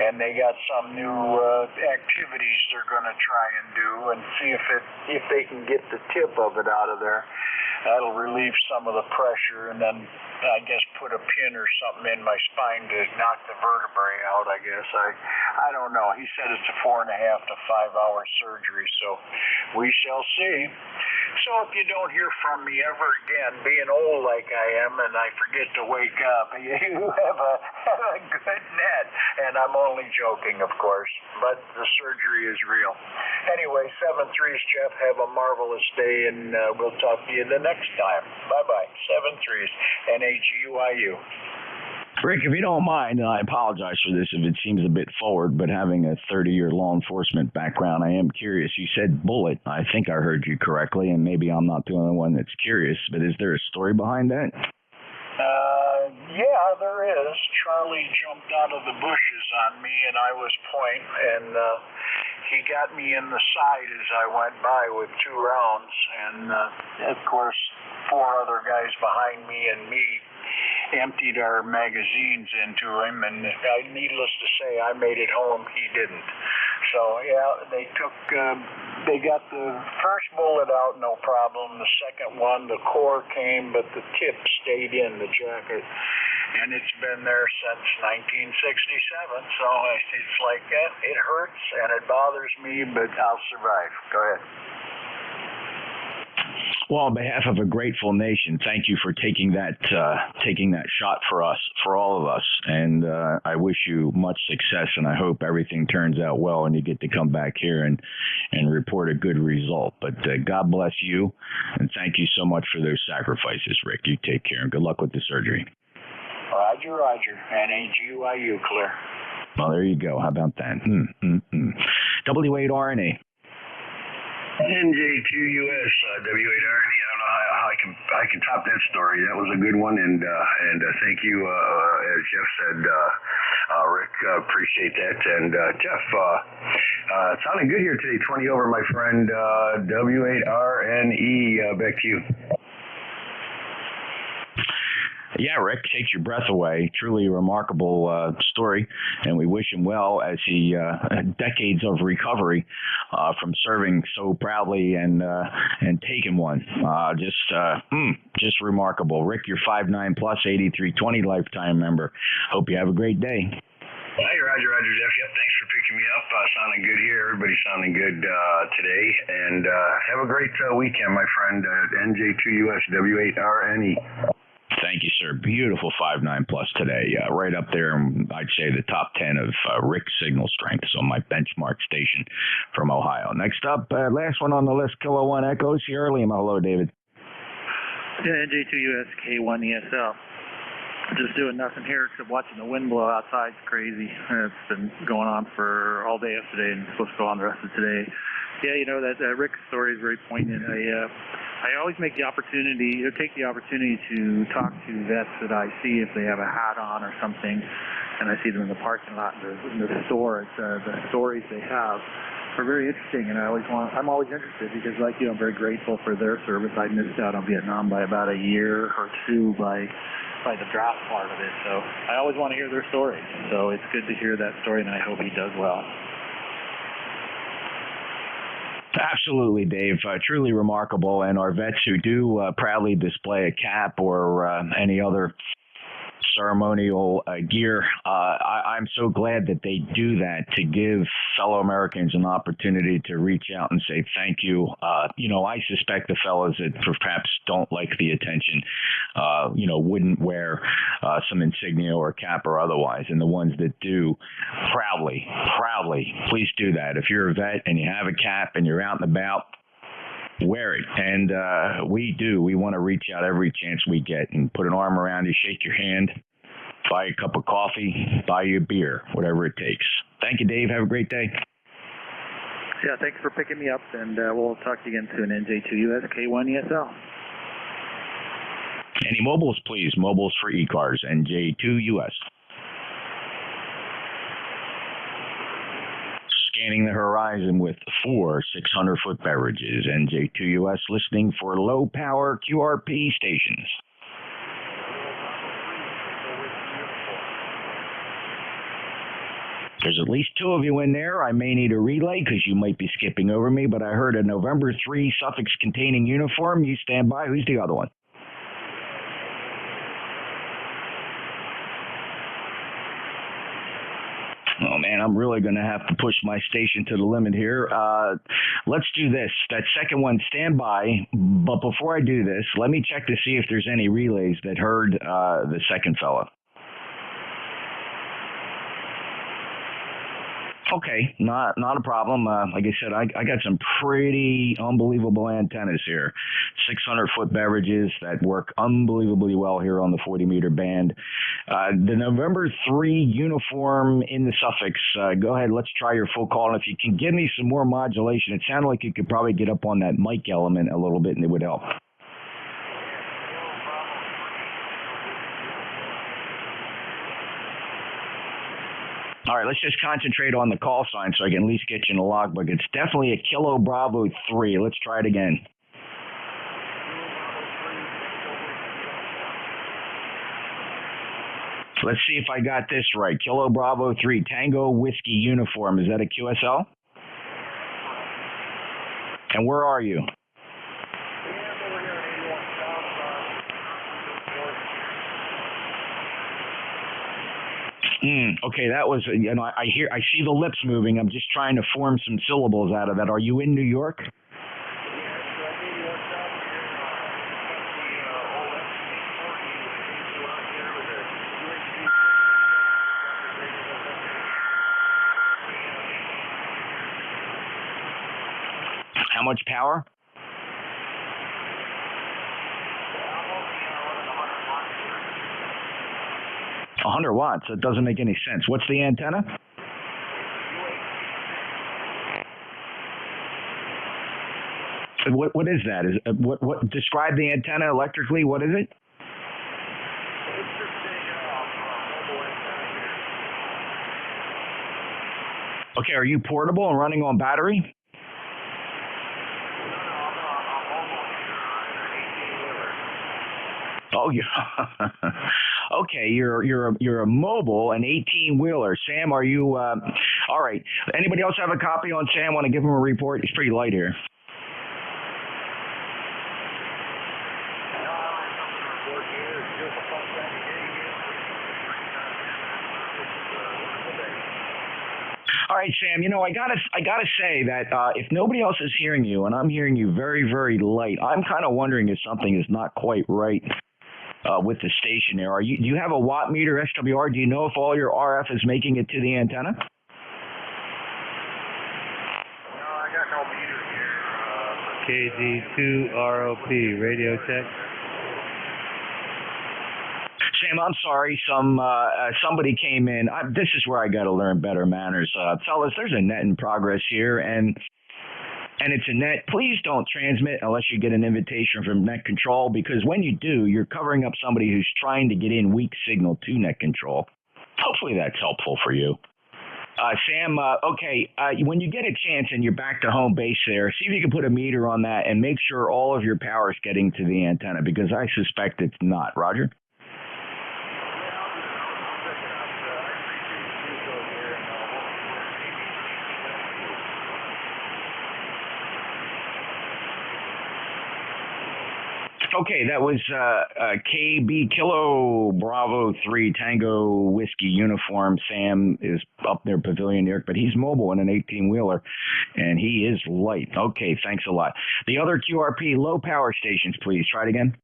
P: and they got some new activities they're going to try and do and see if they can get the tip of it out of there. That'll relieve some of the pressure, and then I guess put a pin or something in my spine to knock the vertebrae out, I guess. I don't know. He said it's a 4.5 to 5 hour surgery, so we shall see. So if you don't hear from me ever again, being old like I am and I forget to wake up, you have a good net. And I'm only joking, of course, but the surgery is real. Anyway, 7-3s, Jeff. Have a marvelous day, and we'll talk to you the next time. Bye-bye. 7-3s, NJ2US.
B: Rick, if you don't mind, and I apologize for this if it seems a bit forward, but having a 30-year law enforcement background, I am curious. You said bullet. I think I heard you correctly, and maybe I'm not the only one that's curious, but is there a story behind that?
P: Yeah, there is. Charlie jumped out of the bushes on me, and I was point, and he got me in the side as I went by with 2 rounds, and of course 4 other guys behind me and me emptied our magazines into him, and needless to say, I made it home. He didn't. So yeah, they got the first bullet out, no problem. The second one, the core came, but the tip stayed in the jacket, and it's been there since 1967. So it's like it hurts and it bothers me, but I'll survive. Go ahead.
B: Well, on behalf of a grateful nation, thank you for taking that shot for us, for all of us. And I wish you much success, and I hope everything turns out well and you get to come back here and report a good result. But God bless you, and thank you so much for those sacrifices, Rick. You take care, and good luck with the surgery.
P: Roger. NJ2US, clear.
B: Well, there you go. How about that? W8RNA.
K: NJ2US, W8RNA. I don't know how I can top that story. That was a good one, and thank you, as Jeff said, Rick. Appreciate that. And Jeff, it sounded good here today. 20 over, my friend. W8RNE. Back to you.
B: Yeah, Rick, takes your breath away. Truly a remarkable story, and we wish him well as he decades of recovery from serving so proudly and taking one. Just remarkable. Rick, you're 5'9 plus 8320 lifetime member. Hope you have a great day.
K: Hey, Roger, Jeff. Yep, thanks for picking me up. Sounding good here. Everybody's sounding good today. And have a great weekend, my friend. NJ2US, W8RNE.
B: Thank you, sir. Beautiful 5'9 plus today. Right up there, I'd say the top 10 of Rick's signal strength. So my benchmark station from Ohio. Next up, last one on the list, Kilo 1 Echoes. Here early. Hello, David.
D: Yeah, NJ2US, K1ESL. Just doing nothing here except watching the wind blow outside. It's crazy. It's been going on for all day yesterday and it's supposed to go on the rest of today. Yeah, you know, that Rick's story is very poignant. I always make the opportunity, or take the opportunity to talk to vets that I see if they have a hat on or something, and I see them in the parking lot in the store. The stories they have are very interesting, and I'm always interested because, like you, I'm very grateful for their service. I missed out on Vietnam by about a year or two by the draft part of it, so I always want to hear their stories. So it's good to hear that story, and I hope he does well.
B: Absolutely, Dave. Truly remarkable. And our vets who do proudly display a cap or any other ceremonial gear, I'm so glad that they do that to give fellow Americans an opportunity to reach out and say thank you. I suspect the fellows that perhaps don't like the attention, wouldn't wear some insignia or cap or otherwise. And the ones that do, proudly, please do that. If you're a vet and you have a cap and you're out and about, wear it. And we want to reach out every chance we get and put an arm around you, shake your hand, buy a cup of coffee, buy you a beer, whatever it takes. Thank you, Dave. Have a great day.
D: Yeah, thanks for picking me up, and we'll talk to you again soon. NJ2US K1ESL.
B: Any mobiles, please. Mobiles for ECARS, NJ2US. Scanning the horizon with 4 600-foot beverages. NJ2US listening for low-power QRP stations. There's at least 2 of you in there. I may need a relay because you might be skipping over me, but I heard a November 3 suffix-containing uniform. You stand by. Who's the other one? Oh, man, I'm really going to have to push my station to the limit here. Let's do this. That second one, stand by. But before I do this, let me check to see if there's any relays that heard the second fella. Okay, not a problem. Like I said, I got some pretty unbelievable antennas here. 600-foot beverages that work unbelievably well here on the 40-meter band. The November 3 uniform in the suffix. Go ahead, let's try your full call. And if you can give me some more modulation, it sounded like you could probably get up on that mic element a little bit, and it would help. All right, let's just concentrate on the call sign so I can at least get you in the logbook. It's definitely a Kilo Bravo 3. Let's try it again. Let's see if I got this right. Kilo Bravo 3, Tango Whiskey Uniform. Is that a QSL? And where are you? Okay, that was, I see the lips moving. I'm just trying to form some syllables out of that. Are you in New York? How much power? A 100 watts. It doesn't make any sense. What's the antenna? What is that? What describe the antenna electrically? What is it? Okay, are you portable and running on battery? Oh, yeah. Okay, you're a mobile, an 18-wheeler. Sam, are you all right? Anybody else have a copy on Sam? Want to give him a report? He's pretty light here. All right, Sam, I gotta say that if nobody else is hearing you, and I'm hearing you very, very light, I'm kind of wondering if something is not quite right with the station there. Do you have a watt meter SWR? Do you know if all your RF is making it to the antenna?
F: No, I got no meter here.
X: KD2ROP, radio check.
B: Sam, I'm sorry. Somebody came in. This is where I got to learn better manners. Fellas, there's a net in progress here, and and it's a net, please don't transmit unless you get an invitation from net control, because when you do, you're covering up somebody who's trying to get in weak signal to net control. Hopefully that's helpful for you. Sam, when you get a chance and you're back to home base there, see if you can put a meter on that and make sure all of your power is getting to the antenna, because I suspect it's not. Roger? Okay, that was KB Kilo Bravo 3 Tango Whiskey Uniform. Sam is up there, Pavilion, New York, but he's mobile in an 18-wheeler, and he is light. Okay, thanks a lot. The other QRP low power stations, please. Try it again.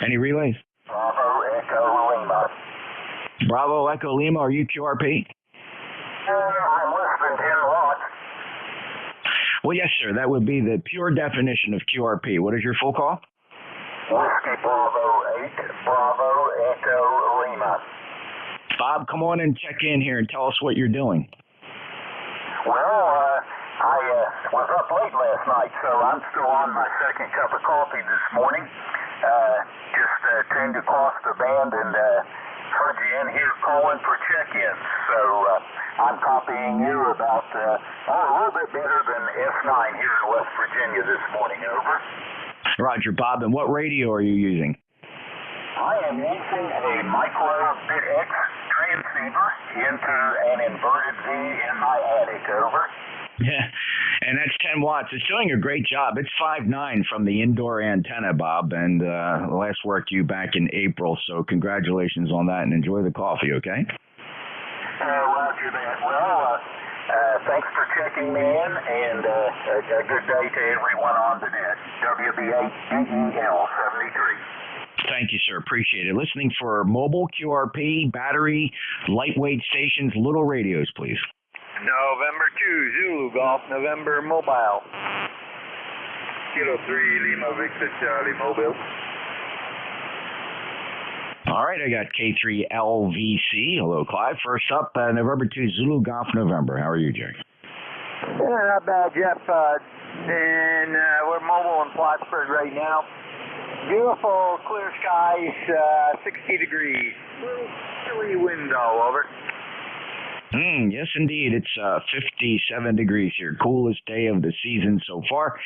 B: Any relays?
N: Bravo Echo Lima.
B: Bravo Echo Lima, are you QRP?
N: I'm listening to you a lot.
B: Well, yes, sir. That would be the pure definition of QRP. What is your full call?
N: Whiskey Bravo 8, Bravo Echo Lima.
B: Bob, come on and check in here and tell us what you're doing.
N: Well, I was up late last night, so I'm still on my second cup of coffee this morning. Just tuned across the band and heard you in here calling for check-ins. So I'm copying you about a little bit better than F9 here in West Virginia this morning. Over.
B: Roger, Bob. And what radio are you using?
N: I am using a micro BitX transceiver into an inverted V in my attic. Over.
B: Yeah, and that's 10 watts. It's doing a great job. It's 5.9 from the indoor antenna, Bob, and last worked you back in April, so congratulations on that, and enjoy the coffee, okay?
N: Roger that. Well, thanks for checking me in, and a good day to everyone on the net. WB8DEL 73.
B: Thank you, sir. Appreciate it. Listening for mobile, QRP, battery, lightweight stations, little radios, please.
F: November 2, Zulu Golf, November Mobile. Kilo 3, Lima Victor Charlie Mobile.
B: All right, I got K3LVC. Hello, Clive. First up, November 2, Zulu Golf, November. How are you, Jerry?
F: Yeah, not bad, Jeff. And we're mobile in Plattsburgh right now. Beautiful, clear skies, 60 degrees. Little chilly wind, though, over.
B: Yes, indeed. It's 57 degrees here. Coolest day of the season so far,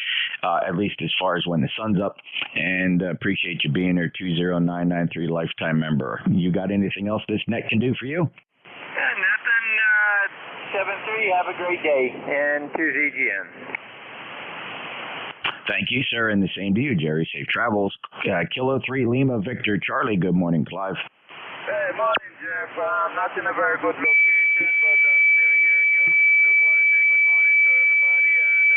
B: at least as far as when the sun's up. And appreciate you being there, 20993 lifetime member. You got anything else this net can do for you?
F: Nothing. 7-3. Have a great day. And to ZGN.
B: Thank you, sir. And the same to you, Jerry. Safe travels. Kilo 3 Lima Victor Charlie. Good morning, Clive.
F: Hey, morning, Jeff. I'm not in a very good location, but I'm still hearing you. Just want to say good morning to everybody, and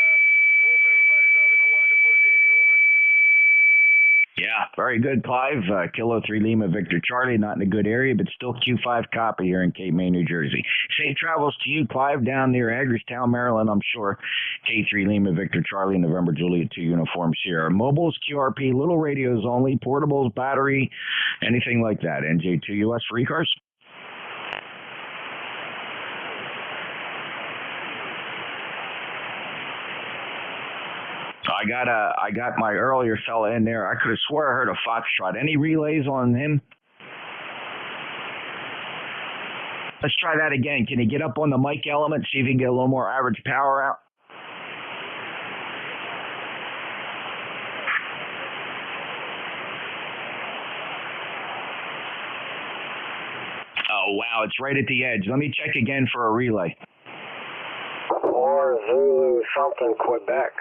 F: hope everybody's having a wonderful day. Over.
B: Yeah, very good, Clive. Kilo 3 Lima Victor Charlie, not in a good area, but still Q5 copy here in Cape May, New Jersey. Safe travels to you, Clive, down near Hagerstown, Maryland, I'm sure. K3 Lima Victor Charlie, November Juliet 2 Uniform Sierra. Mobiles, QRP, little radios only, portables, battery, anything like that. NJ2US for ECARS. I got my earlier fella in there. I could have swore I heard a Foxtrot. Any relays on him? Let's try that again. Can you get up on the mic element, see if you can get a little more average power out? Oh, wow, it's right at the edge. Let me check again for a relay.
N: 4 Zulu something Quebec.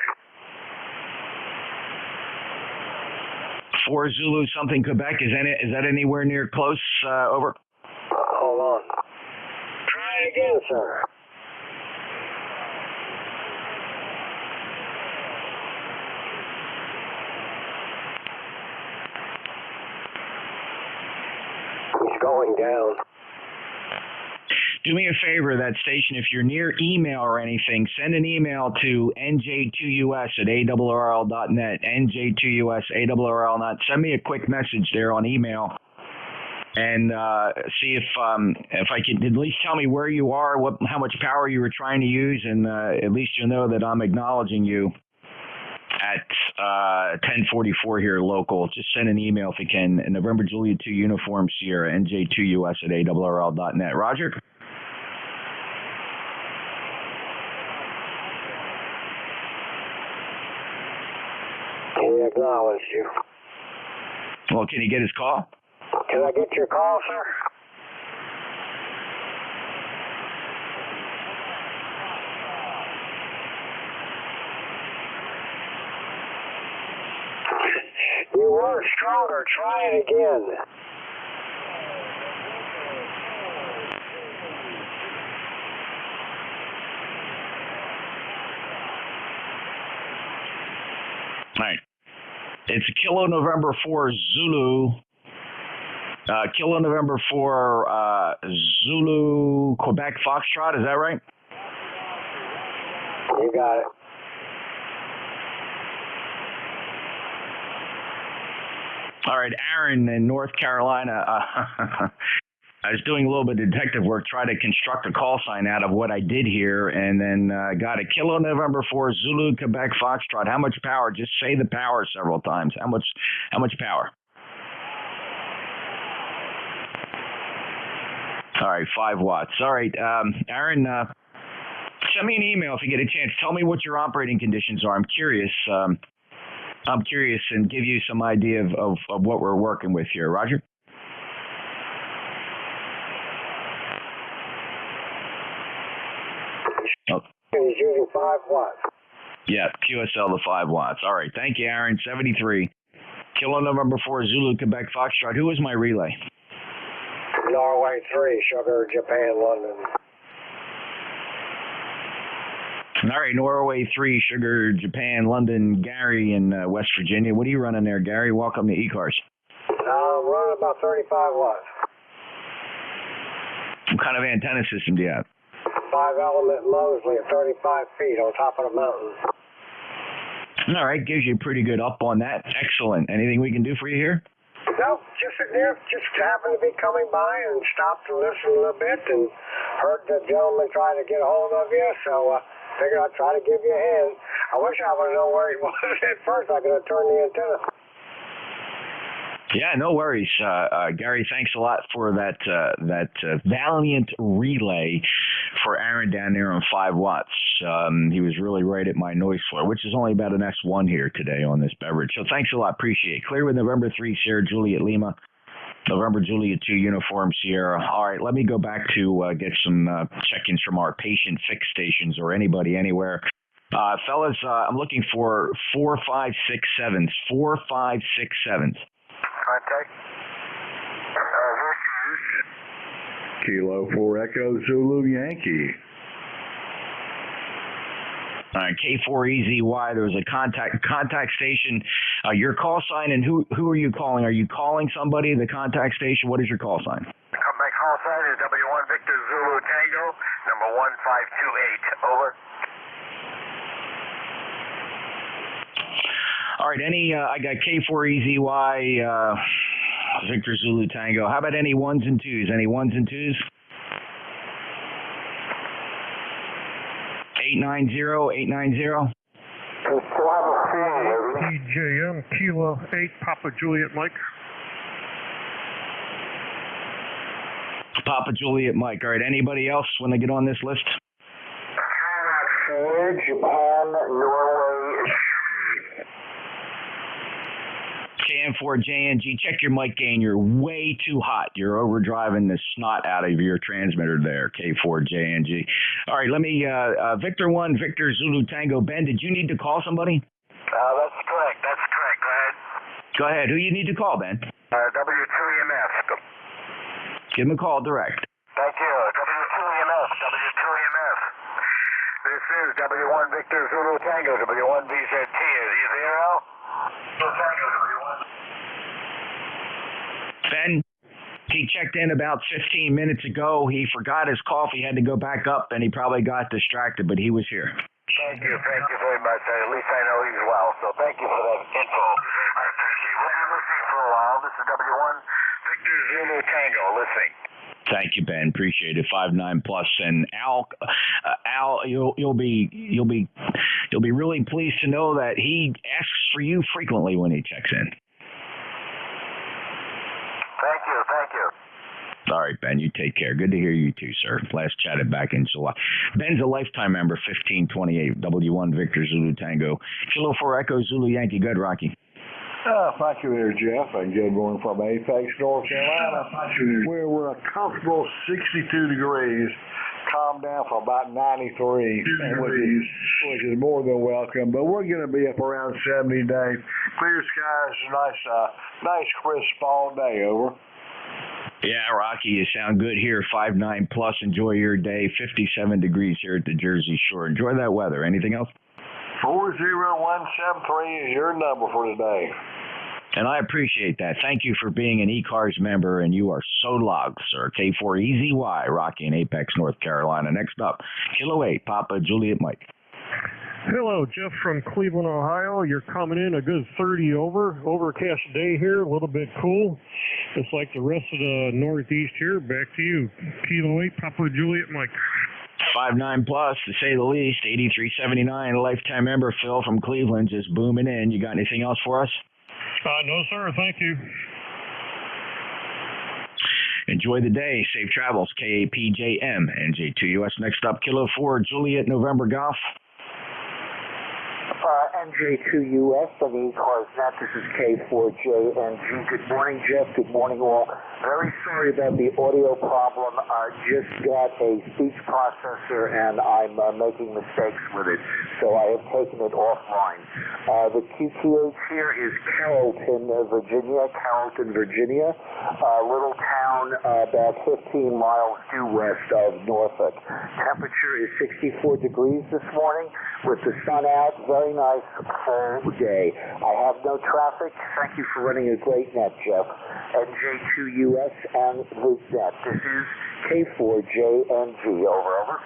B: 4 Zulu something Quebec. Is that anywhere near close? Over.
N: Hold on. Try again, sir. He's going down.
B: Do me a favor, that station, if you're near email or anything, send an email to NJ2US at ARRL.net, NJ2US, ARRL.net. Send me a quick message there on email. and see if I can at least tell me where you are, how much power you were trying to use, and at least you'll know that I'm acknowledging you at 10:44 here local. Just send an email if you can. November Juliet 2 Uniform Sierra NJ2US at ARRL.net. Roger.
H: He acknowledged you.
B: Well, can you get his call?
H: Can I get your call, sir? You were stronger. Try it again.
B: All right. It's Kilo November 4 Zulu. Kilo November 4 Zulu Quebec Foxtrot. Is that right?
H: You got it.
B: All right, Aaron in North Carolina. I was doing a little bit of detective work, trying to construct a call sign out of what I did here, and then got a Kilo November 4 Zulu Quebec Foxtrot. How much power? Just say the power several times. How much power? All right, 5 watts. All right, Aaron, send me an email if you get a chance. Tell me what your operating conditions are. I'm curious. And give you some idea of what we're working with here. Roger?
H: Oh. He's using 5 watts.
B: Yeah, QSL to 5 watts. All right. Thank you, Aaron. 73. Kilo November 4 Zulu Quebec Foxtrot. Who is my relay?
H: Norway 3, Sugar, Japan, London.
B: All right, Norway 3, Sugar, Japan, London, Gary in West Virginia. What are you running there, Gary? Welcome to ECARS.
H: I'm running about 35 watts.
B: What kind of antenna system do you have?
H: 5-element Mosley at 35 feet on top of the mountain.
B: All right, gives you a pretty good up on that. Excellent. Anything we can do for you here?
H: No, just there, just happened to be coming by and stopped to listen a little bit and heard the gentleman trying to get a hold of you, so figured I'd try to give you a hand. I wish I would have known where he was at first. I could have turned the antenna.
B: Yeah, no worries, Gary. Thanks a lot for that valiant relay for Aaron down there on 5 watts. He was really right at my noise floor, which is only about an S1 here today on this beverage. So thanks a lot. Appreciate it. Clear with November 3 Sierra Juliet Lima, November Juliet 2 Uniform Sierra. All right, let me go back to get some check-ins from our patient fix stations or anybody anywhere. Fellas, I'm looking for 4567s. 4567s.
H: Contact.
K: Kilo 4 Echo Zulu Yankee.
B: All right, K4EZY. There was a contact station. Your call sign, and who are you calling? Are you calling somebody? The contact station. What is your call sign?
H: My call sign is W1 Victor Zulu Tango, number 1528. Over.
B: All right, I got K4EZY, Victor Zulu Tango. How about any 1s and 2s? Any 1s and 2s? 890.
C: PJM, Kilo 8, Papa Juliet Mike.
B: Papa Juliet Mike. All right, anybody else when they get on this list?
H: Japan, Norway,
B: KM4JNG, check your mic gain. You're way too hot. You're overdriving the snot out of your transmitter there, K4JNG. All right, let me, Victor 1, Victor Zulu Tango. Ben, did you need to call somebody?
H: That's correct. Go ahead.
B: Go ahead. Who you need to call, Ben?
H: W2EMS.
B: Give him a call direct.
H: Thank you. W2EMS. This is W1 Victor Zulu Tango, W1 VZT. Is he there, Al?
B: Ben, he checked in about 15 minutes ago. He forgot his coffee, had to go back up, and he probably got distracted, but he was here.
H: Thank you very much. At least I know he's well, so thank you for that info. I appreciate it. We'll be listening for a while. This is W1 Victor Zulu Tango.
F: listening.
B: Thank you, Ben. Appreciate it. 5-9 plus, and Al, you'll be really pleased to know that he asks for you frequently when he checks in.
F: Thank you.
B: All right, Ben, you take care. Good to hear you too, sir. Last chatted back in July. Ben's a lifetime member, 1528, W1 Victor Zulu Tango, Kilo 4 Echo Zulu Yankee. Good, Rocky.
G: Thank you there, Jeff, and good morning from Apex, North Carolina, where we're a comfortable 62 degrees, calm down for about 93, which is more than welcome, but we're going to be up around 70 days. Clear skies, nice crisp fall day, over.
B: Yeah, Rocky, you sound good here. 5-9 plus. Enjoy your day. 57 degrees here at the Jersey Shore. Enjoy that weather. Anything else?
G: 40173 is your number for today.
B: And I appreciate that. Thank you for being an ECARS member, and you are so logged, sir. K4EZY, Rocky in Apex, North Carolina. Next up, Kilo 8, Papa Juliet Mike.
C: Hello, Jeff from Cleveland, Ohio. You're coming in a good 30 over. Overcast day here, a little bit cool. Just like the rest of the Northeast here. Back to you. Kilo 8, Papa Juliet Mike.
B: 5-9 plus, to say the least. 8379, lifetime member Phil from Cleveland, just booming in. You got anything else for us?
C: No, sir. Thank you.
B: Enjoy the day. Safe travels. KAPJM, NJ2US. Next up, Kilo 4, Juliet, November Golf.
N: NJ2US on the ECARS net. This is K4JNG. Good morning, Jeff. Good morning, all. Very sorry about the audio problem. I just got a speech processor and I'm making mistakes with it, so I have taken it offline. The QTH here is Carrollton, Virginia. Little town about 15 miles due west of Norfolk. Temperature is 64 degrees this morning with the sun out. Very nice full day. I have no traffic. Thank you for running a great net, Jeff. NJ2US and the net. This is K4JNG. Over.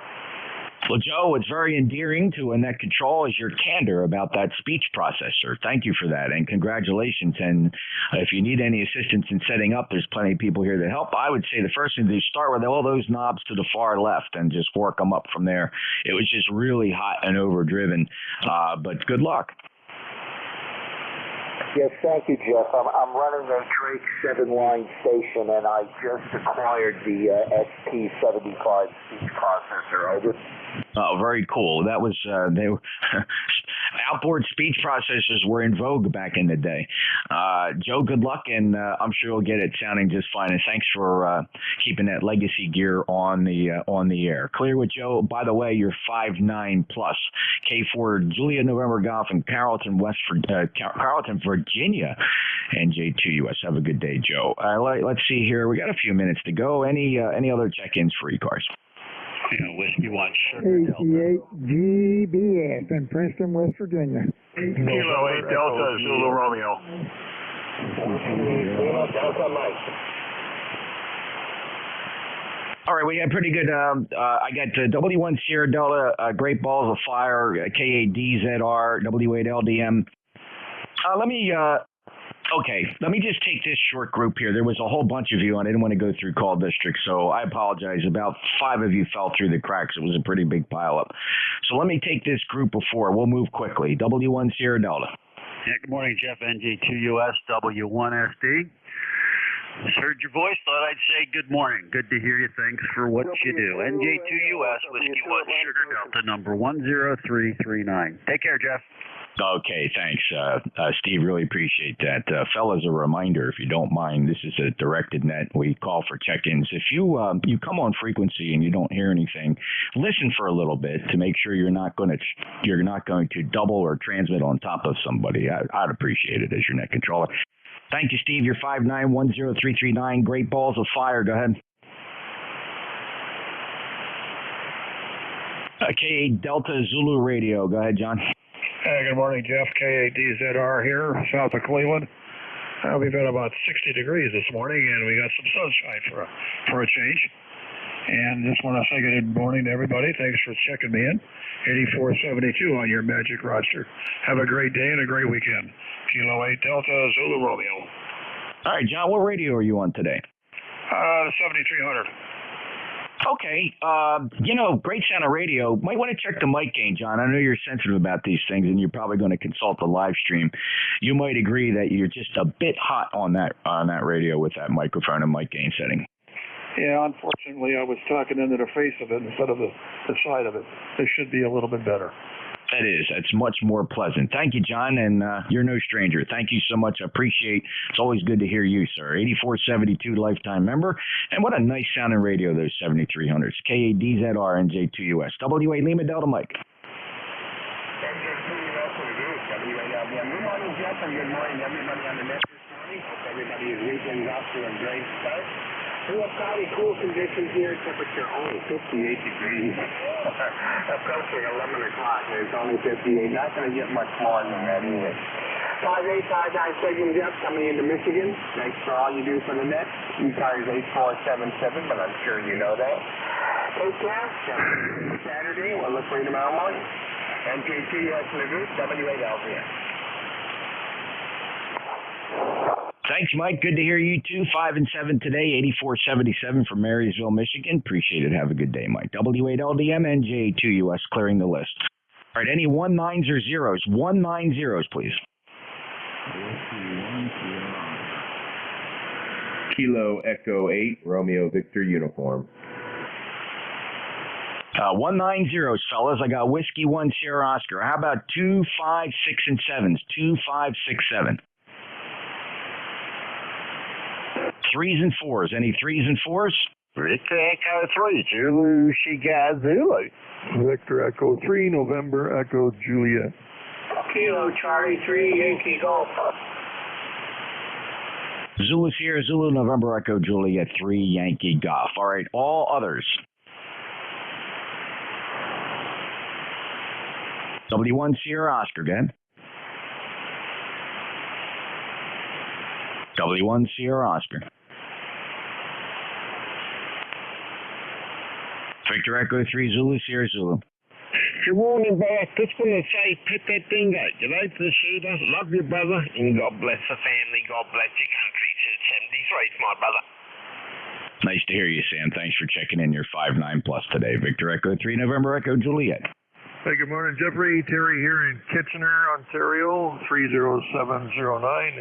B: Well, Joe, it's very endearing to a net control is your candor about that speech processor. Thank you for that, and congratulations. And if you need any assistance in setting up, there's plenty of people here to help. I would say the first thing to do is start with all those knobs to the far left and just work them up from there. It was just really hot and overdriven, but good luck.
N: Yes, thank you, Jeff. I'm running a Drake 7-line station, and I just acquired the ST75 speech processor. Over.
B: Oh, very cool. That was they were outboard speech processors were in vogue back in the day. Joe, good luck, and I'm sure you'll get it sounding just fine. And thanks for keeping that legacy gear on the air. Clear with Joe. By the way, you're 5-9 plus. K4 Julia November Golf in Carrollton, Carrollton, Virginia. NJ2US. Have a good day, Joe. Let's see here. We got a few minutes to go. Any other check-ins for ECARS?
Q: Whiskey 1 Sugar Delta.
E: 88GBS in Princeton, West Virginia.
Q: Kilo 8 Delta Zulu Romeo.
N: Delta Mike.
B: All right, we had pretty good. I got W1 Sierra Delta, Great Balls of Fire, KADZR, W8 LDM. Let me just take this short group here. There was a whole bunch of you, and I didn't want to go through call districts, so I apologize. About 5 of you fell through the cracks. It was a pretty big pileup. So let me take this group of 4. We'll move quickly. W1 Sierra Delta.
Q: Yeah, good morning, Jeff. NJ2US, W1SD. Just heard your voice. Thought I'd say good morning. Good to hear you. Thanks for what you do. NJ2US, Whiskey 1 Sugar Delta, number 10339. Take care, Jeff.
B: Okay, thanks, Steve. Really appreciate that. Fellas, a reminder, if you don't mind, this is a directed net. We call for check-ins. If you come on frequency and you don't hear anything, listen for a little bit to make sure you're not going to double or transmit on top of somebody. I'd appreciate it as your net controller. Thank you, Steve. You're 5910339. Great Balls of Fire. Go ahead. K8 Delta Zulu Radio. Go ahead, John.
R: Hey, good morning, Jeff. KADZR here, south of Cleveland. We've had about 60 degrees this morning, and we got some sunshine for a change. And just want to say good morning to everybody. Thanks for checking me in. 8472 on your magic roster. Have a great day and a great weekend. Kilo 8 Delta Zulu Romeo.
B: All right, John, what radio are you on today?
R: The 7300.
B: Okay, great sound of radio. Might want to check the mic gain, John. I know you're sensitive about these things, and you're probably going to consult the live stream. You might agree that you're just a bit hot on that radio with that microphone and mic gain setting.
R: Yeah, unfortunately, I was talking into the face of it instead of the side of it. This should be a little bit better.
B: It is. It's much more pleasant. Thank you, John, and you're no stranger. Thank you so much. I appreciate it. It's always good to hear you, sir. 8472 lifetime member, and what a nice sounding radio, those 7300s. KADZR NJ2US. WA Lima Delta Mike.
H: Good morning, Jeff, and good morning, everybody on the net this morning. Hope everybody's weekend's off to a great start. We have cloudy, cool conditions here. Temperature only 58 degrees. Approaching 11 o'clock, and it's only 58. Not going to get much more than that either. 5859 Signal Jeff coming into Michigan. Thanks for all you do for the net. ECARS 8477, but I'm sure you know that. Take care. Saturday. We'll look for you tomorrow morning. NJ2US in the group, W8LVS.
B: Thanks, Mike. Good to hear you too. 5 and 7 today, 8477 from Marysville, Michigan. Appreciate it. Have a good day, Mike. W8LDM, NJ2US clearing the list. All right, any 190s or zeros? 190s, please.
Y: Kilo Echo 8, Romeo Victor uniform.
B: 190s, fellas. I got Whiskey 1 Sierra Oscar. How about 2, 5, 6, and 7s? 2, 5, 6, 7. 3s and 4s. Any 3s and 4s?
V: Victor Echo 3, Zulu Shiga Zulu.
C: Victor Echo 3, November Echo Juliet.
H: Kilo Charlie 3, Yankee Golf.
B: Zulu Sierra, Zulu November Echo Juliet 3, Yankee Golf. All right, all others. W1 Sierra Oscar, again. W1 Sierra Oscar. Victor Echo 3 Zulu Sierra Zulu.
V: Good morning, boss. Just want to say, put that thing out. You know, appreciate us. Love you, brother. And God bless the family. God bless your country. 73's my brother.
B: Nice to hear you, Sam. Thanks for checking in your 5-9 plus today. Victor Echo 3 November Echo Juliet.
C: Hey, good morning, Jeffrey. Terry here in Kitchener, Ontario, 30709,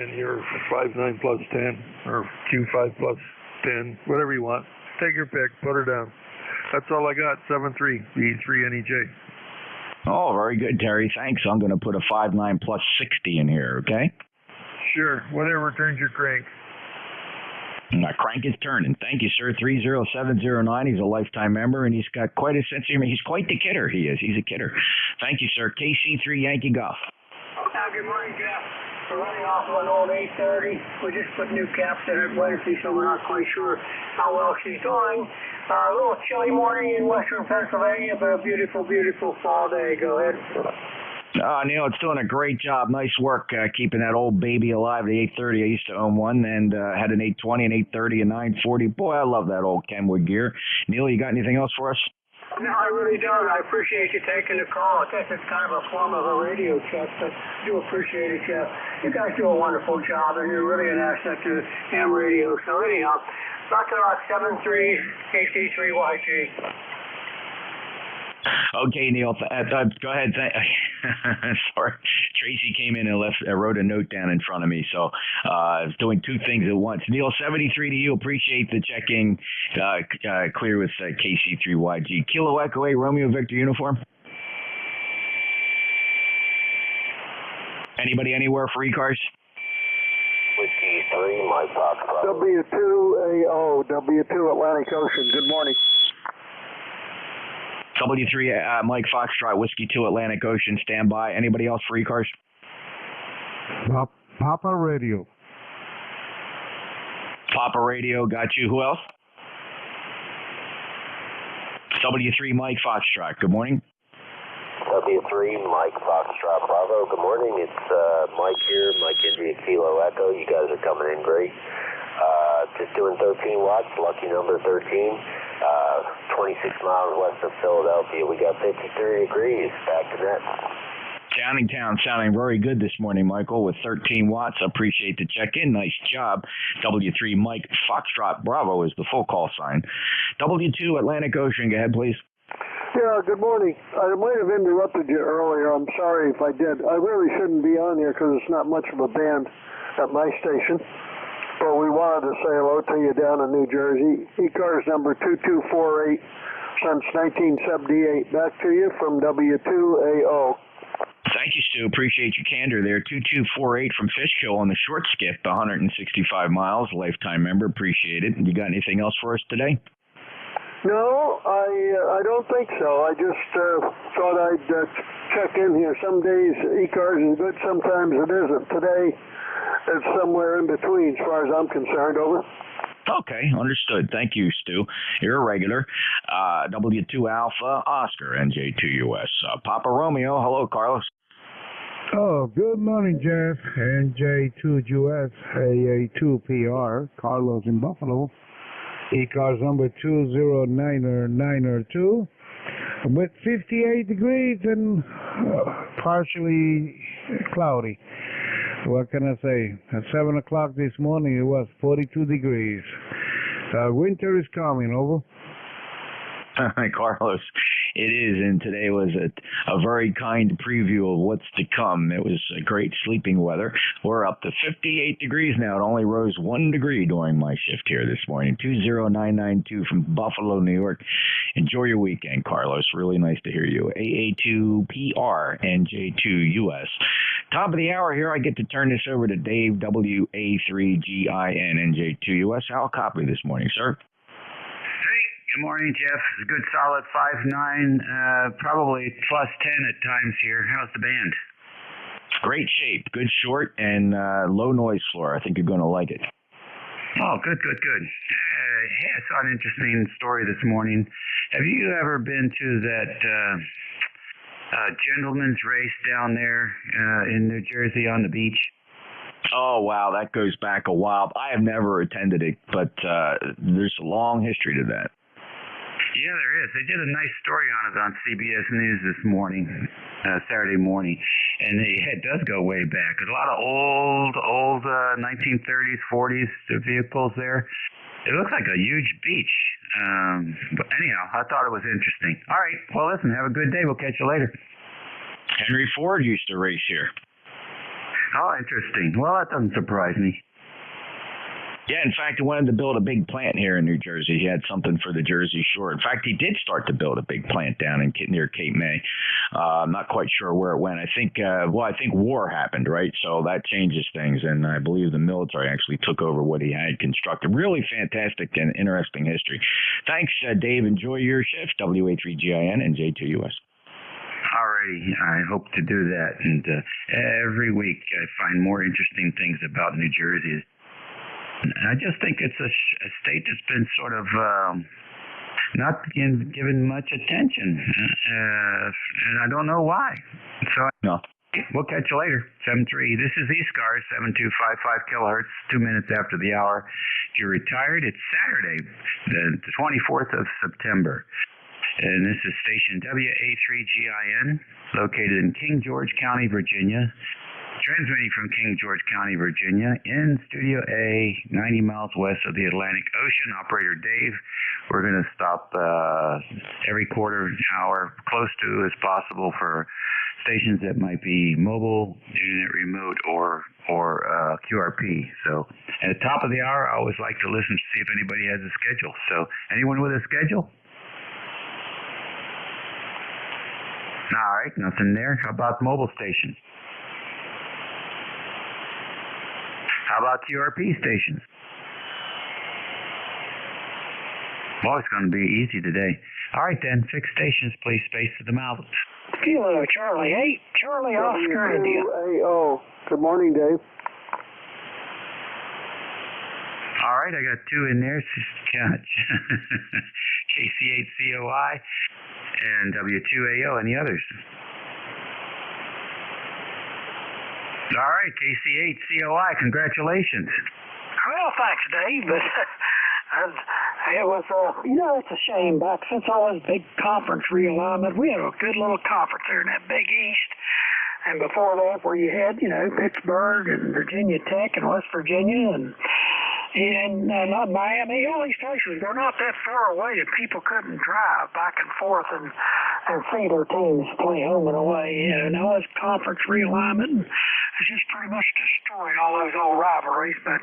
C: and you're 5-9 plus 10, or Q5 plus 10, whatever you want. Take your pick, put her down. That's all I got, 7-3, B3NEJ.
B: Oh, very good, Terry. Thanks. I'm going to put a 5-9 plus 60 in here, okay?
C: Sure, whatever turns your crank.
B: My crank is turning. Thank you, sir. 30709. He's a lifetime member, and he's got quite a sense of humor. He's quite the kidder. He is. He's a kidder. Thank you, sir. KC3 Yankee Golf.
H: Good morning, Jeff. We're running off of an old 830. We just put new caps in her Wednesday, so we're not quite sure how well she's doing. A little chilly morning in western Pennsylvania, but a beautiful, beautiful fall day. Go ahead.
B: Neil, it's doing a great job. Nice work keeping that old baby alive, the 830. I used to own one and had an 820, an 830, a 940. Boy, I love that old Kenwood gear. Neil, you got anything else for us?
H: No, I really don't. I appreciate you taking the call. I guess it's kind of a form of a radio check, but I do appreciate it, Jeff. You guys do a wonderful job, and you're really an asset to ham radio. So anyhow, Rock 73 KC3YG.
B: Okay, Neil. Go ahead. Sorry, Tracy came in and wrote a note down in front of me, so I was doing two things at once. Neil, 73 to you. Appreciate the checking. Clear with KC3YG. Kilo Echo 8 Romeo Victor uniform. Anybody anywhere for ECARS?
V: Whiskey 3, Mike Foxtrot.
E: W2AO, W2 Atlantic Ocean. Good morning.
B: W3 Mike Foxtrot, Whiskey 2 Atlantic Ocean, stand by. Anybody else for ECARS?
G: Papa Radio.
B: Papa Radio, got you. Who else? W3 Mike Foxtrot, good morning.
V: W3 Mike Foxtrot Bravo, good morning. It's Mike here, Mike India Kilo Echo. You guys are coming in great. Just doing 13 watts, lucky number 13. 26 miles west of Philadelphia. We got 53 degrees. Back to net.
B: Downingtown sounding very good this morning, Michael, with 13 watts. Appreciate the check-in. Nice job. W3 Mike Foxtrot Bravo is the full call sign. W2 Atlantic Ocean. Go ahead, please.
E: Yeah, good morning. I might have interrupted you earlier. I'm sorry if I did. I really shouldn't be on here because it's not much of a band at my station. But we wanted to say hello to you down in New Jersey. ECARS number 2248 since 1978. Back to you from W2AO.
B: Thank you, Stu. Appreciate your candor there. 2248 from Fishkill on the short skip, 165 miles, lifetime member. Appreciate it. You got anything else for us today?
E: No, I don't think so. I just thought I'd check in here. Some days ECARS is good, sometimes it isn't. Today, it's somewhere in between as far as I'm concerned. Over.
B: Okay, understood. Thank you, Stu. You're a regular. W2 Alpha Oscar, NJ2US. Papa Romeo, hello, Carlos.
L: Oh, good morning, Jeff. NJ2US, AA2PR, Carlos in Buffalo. ECARS number 209902 with 58 degrees and partially cloudy. What can I say? At 7 o'clock this morning, it was 42 degrees. Winter is coming, over.
B: Hi, Carlos. It is, and today was a very kind preview of what's to come. It was great sleeping weather. We're up to 58 degrees now. It only rose 1 degree during my shift here this morning. 20992 from Buffalo, New York. Enjoy your weekend, Carlos. Really nice to hear you. AA2PR, NJ2US. Top of the hour here, I get to turn this over to Dave, WA3GIN, NJ2US. I'll copy this morning, sir.
O: Good morning, Jeff. It's a good solid 5.9, probably plus 10 at times here. How's the band?
B: Great shape, good short, and low noise floor. I think you're going to like it.
O: Oh, good. Hey, I saw an interesting story this morning. Have you ever been to that gentleman's race down there in New Jersey on the beach?
B: Oh, wow, that goes back a while. I have never attended it, but there's a long history to that.
O: Yeah, there is. They did a nice story on it on CBS News this morning, Saturday morning, and it does go way back. There's a lot of old 1930s, 40s vehicles there. It looks like a huge beach. But anyhow, I thought it was interesting. All right, well, listen, have a good day. We'll catch you later.
B: Henry Ford used to race here.
O: Oh, interesting. Well, that doesn't surprise me.
B: Yeah, in fact, he wanted to build a big plant here in New Jersey. He had something for the Jersey Shore. In fact, he did start to build a big plant down near Cape May. I'm not quite sure where it went. I think war happened, right? So that changes things, and I believe the military actually took over what he had constructed. Really fantastic and interesting history. Thanks, Dave. Enjoy your shift. WA3GIN and J2US.
O: Alrighty, I hope to do that. And every week I find more interesting things about New Jersey. I just think it's a state that's been sort of not given much attention, and I don't know why. So
B: no.
O: We'll catch you later. 7-3. This is ECARS, 7255 kilohertz, 2 minutes after the hour. If you're retired, it's Saturday, the 24th of September. And this is station WA3GIN, located in King George County, Virginia. Transmitting from King George County, Virginia, in Studio A, 90 miles west of the Atlantic Ocean. Operator Dave, we're going to stop every quarter hour, close to as possible, for stations that might be mobile, internet remote, or QRP. So at the top of the hour, I always like to listen to see if anybody has a schedule. So anyone with a schedule? All right, nothing there. How about mobile stations? How about QRP stations? Well, it's going to be easy today. All right, then. Fix stations, please. Space to them out.
N: Kilo Charlie 8, Charlie Oscar India.
E: WA2AO. Good morning, Dave.
O: All right, I got 2 in there. KC8COI and W2AO. Any others? All right, KC8COI, congratulations.
N: Well, thanks, Dave, but it was, it's a shame. Back since all this big conference realignment, we had a good little conference there in that Big East, And before that, where you had, Pittsburgh and Virginia Tech and West Virginia and Miami, all these places, they're not that far away that people couldn't drive back and forth and see their teams play home and away. Now this conference realignment has just pretty much destroyed all those old rivalries. But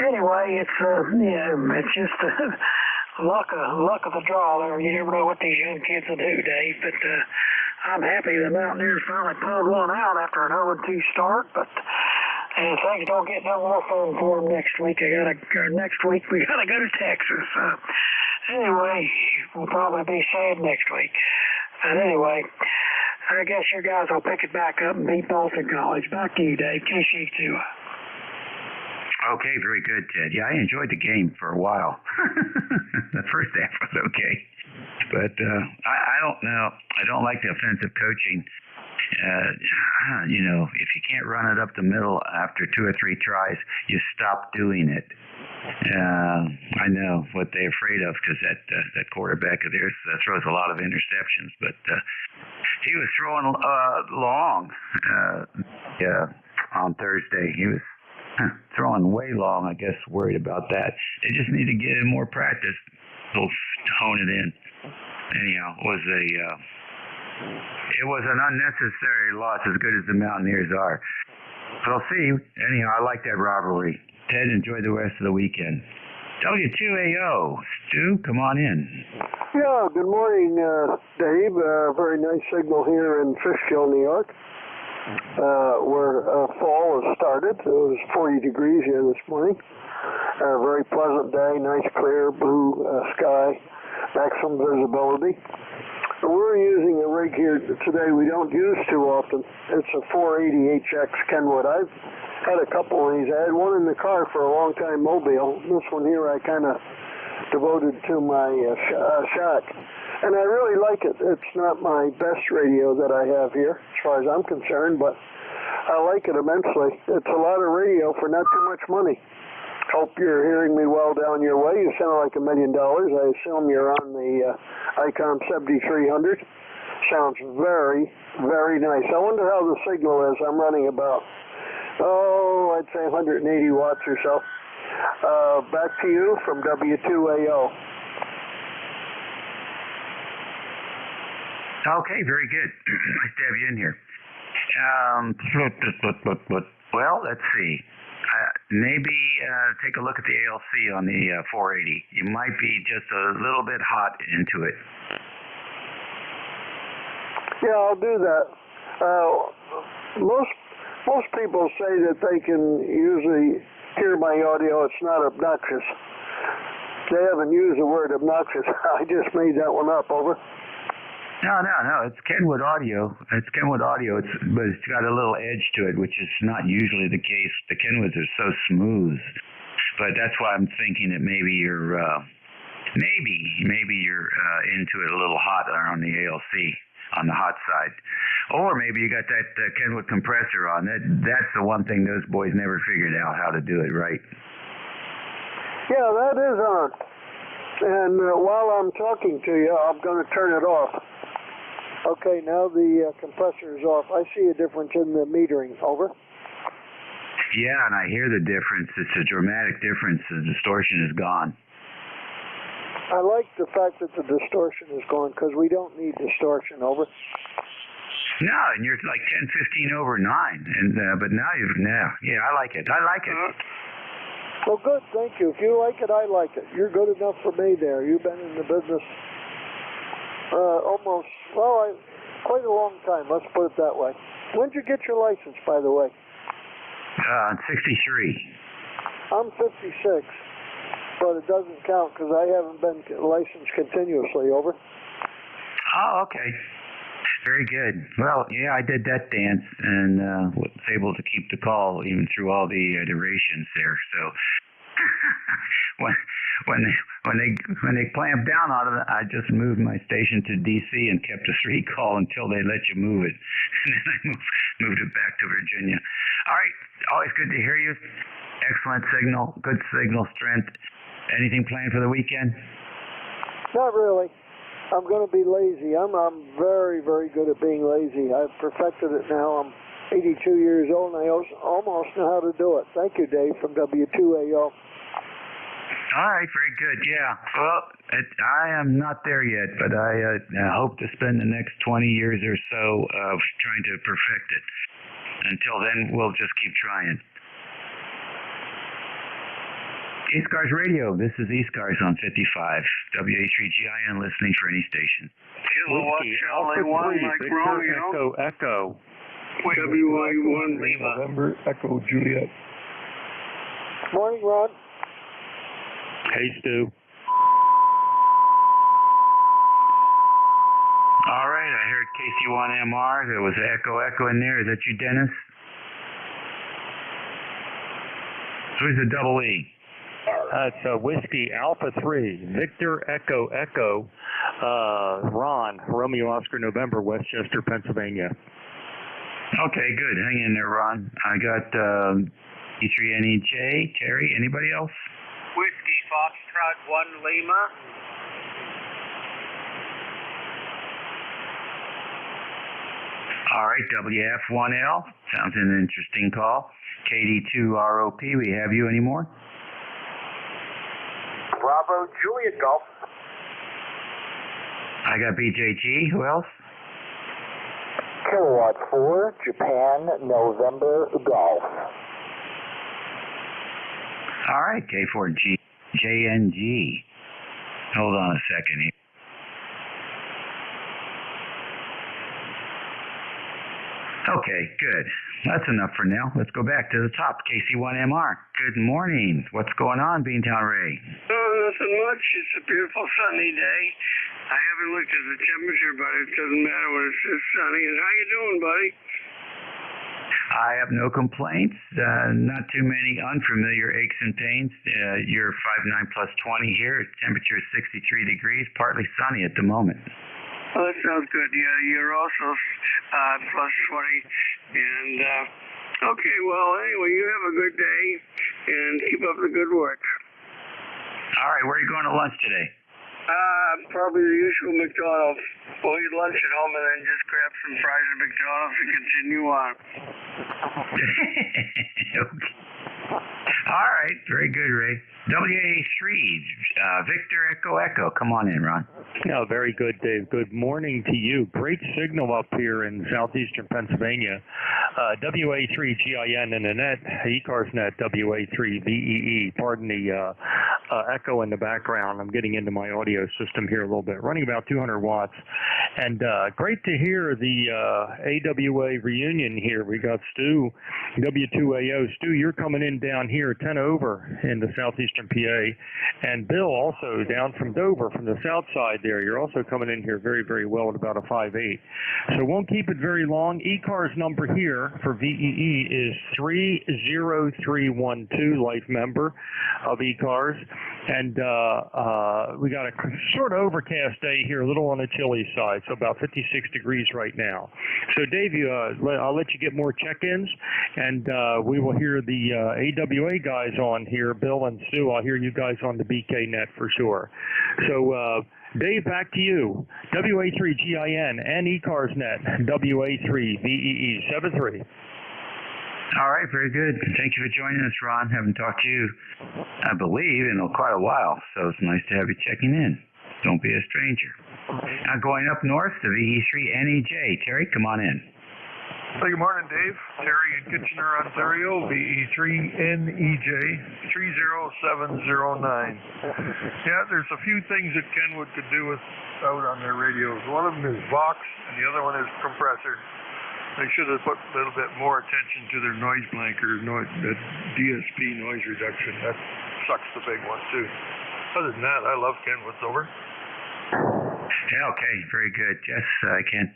N: anyway, it's just luck of the draw there. You never know what these young kids will do, Dave. But I'm happy the Mountaineers finally pulled one out after an 0-2 start. But and things don't get no more fun for them next week. Next week we gotta go to Texas. Anyway, we'll probably be sad next week. But anyway, I guess you guys will pick it back up and beat Bolton College. Back to you, Dave. KC2.
O: Okay, very good, Ted. Yeah, I enjoyed the game for a while. The first half was okay. But I don't know. I don't like the offensive coaching. If you can't run it up the middle after 2 or 3 tries, you stop doing it. I know what they're afraid of because that quarterback of theirs throws a lot of interceptions, but he was throwing long on Thursday. He was throwing way long, I guess, worried about that. They just need to get in more practice. They'll hone it in. Anyhow, it was an unnecessary loss, as good as the Mountaineers are. But I'll see. Anyhow, I like that rivalry. Ted, enjoy the rest of the weekend. W2AO. Stu, come on in.
E: Yeah, good morning, Dave. Very nice signal here in Fishkill, New York, where fall has started. It was 40 degrees here this morning. A very pleasant day, nice clear blue sky, maximum visibility. We're using a rig here today we don't use too often. It's a 480HX Kenwood. I've had a couple of these. I had one in the car for a long time, mobile. This one here I kind of devoted to my shack. And I really like it. It's not my best radio that I have here, as far as I'm concerned, but I like it immensely. It's a lot of radio for not too much money. Hope you're hearing me well down your way. You sound like $1 million. I assume you're on the ICOM 7300. Sounds very, very nice. I wonder how the signal is. I'm running about, I'd say 180 watts or so. Back to you from W2AO.
O: Okay, very good. Nice to have you in here. Well, let's see. Maybe take a look at the ALC on the 480. You might be just a little bit hot into it.
E: Yeah, I'll do that. Most people say that they can usually hear my audio. It's not obnoxious. They haven't used the word obnoxious. I just made that one up. Over.
O: No. It's Kenwood audio. But it's got a little edge to it, which is not usually the case. The Kenwoods are so smooth. But that's why I'm thinking that maybe you're into it a little hot on the ALC, on the hot side. Or maybe you got that Kenwood compressor on. That's the one thing those boys never figured out how to do it right.
E: Yeah, that is on. And while I'm talking to you, I'm going to turn it off. Okay, now the compressor is off. I see a difference in the metering. Over.
O: Yeah, and I hear the difference. It's a dramatic difference. The distortion is gone.
E: I like the fact that the distortion is gone because we don't need distortion. Over.
O: No, and you're like 10, 15 over 9. And but now yeah, I like it.
E: Well, good. Thank you. If you like it, I like it. You're good enough for me there. You've been in the business quite a long time. Let's put it that way. When did you get your license, by the way?
O: 63.
E: I'm 56, but it doesn't count because I haven't been licensed continuously. Over.
O: Oh, okay. Very good. Well, yeah, I did that dance and was able to keep the call even through all the iterations there. So when they clamped down on it, I just moved my station to DC and kept a 3 call until they let you move it, and then I moved it back to Virginia. All right, always good to hear you. Excellent signal, good signal strength. Anything planned for the weekend?
E: Not really. I'm going to be lazy. I'm very, very good at being lazy. I've perfected it now. I'm 82 years old, and I almost know how to do it. Thank you, Dave, from W2AO.
O: All right, very good. Yeah. Well, I am not there yet, but I hope to spend the next 20 years or so trying to perfect it. Until then, we'll just keep trying. ECARS Radio. This is ECARS on 55. WA3GIN listening for any station.
W: Kilowatt Charlie 1, Mike Romeo.
C: Echo.
W: WA1 Lima.
R: November Echo Juliet.
E: Morning, Ron.
C: Hey, Stu.
O: All right, I heard KC1MR. There was Echo in there. Is that you, Dennis? Who's the double E?
C: It's Whiskey Alpha 3, Victor Echo, Ron, Romeo Oscar November, Westchester, Pennsylvania.
O: Okay, good. Hang in there, Ron. I got E3NEJ, Terry. Anybody else?
P: Whiskey Foxtrot 1 Lima.
O: All right, WF1L. Sounds an interesting call. KD2ROP. We have you anymore?
H: Bravo Juliet Golf.
O: I got BJG. Who else?
N: Kilowatt 4, Japan, November Golf.
O: All right, K4JNG. Hold on a second here. Okay, good. That's enough for now. Let's go back to the top. KC1MR. Good morning. What's going on, Beantown Ray?
W: Oh, nothing much. It's a beautiful sunny day. I haven't looked at the temperature, but it doesn't matter when it's this sunny. And how you doing, buddy?
O: I have no complaints. Not too many unfamiliar aches and pains. You're 5'9 plus 20 here. Temperature is 63 degrees, partly sunny at the moment.
W: Oh, that sounds good. Yeah, you're also plus 20. And, okay, well, anyway, you have a good day and keep up the good work.
O: All right, where are you going to lunch today?
W: Probably the usual McDonald's. We'll eat lunch at home and then just grab some fries at McDonald's and continue on.
O: Okay. All right, very good, Ray. WA3, Victor Echo. Come on in, Ron.
C: Oh, very good, Dave. Good morning to you. Great signal up here in southeastern Pennsylvania. WA3GIN in the net, ECARS net, WA3VEE. Pardon the echo in the background. I'm getting into my audio system here a little bit. Running about 200 watts. And great to hear the AWA reunion here. We got Stu, W2AO. Stu, you're coming in down here 10 over in the southeastern PA. And Bill also down from Dover, from the south side there. You're also coming in here very, very well at about a 5.8. So won't keep it very long. ECARS number here for VEE is 30312, life member of ECARS. And we got a sort of overcast day here, a little on the chilly side, so about 56 degrees right now. So Dave, I'll let you get more check-ins, and we will hear the AWA guys on here, Bill and Sue. I'll hear you guys on the BK net for sure. So Dave, back to you. WA3GIN and ECARS net, WA3VEE 73.
O: All right, very good. Thank you for joining us, Ron. Haven't talked to you, I believe, in quite a while, so it's nice to have you checking in. Don't be a stranger. Now going up north to VE3NEJ. Terry, come on in.
R: Good morning, Dave. Terry in Kitchener, Ontario, VE3NEJ 30709. Yeah, there's a few things that Kenwood could do out on their radios. One of them is Vox, and the other one is compressor. They should have put a little bit more attention to their noise blanker, that DSP noise reduction. That sucks the big one, too. Other than that, I love Kenwood's. Over.
O: Yeah, okay, very good. Yes, I can't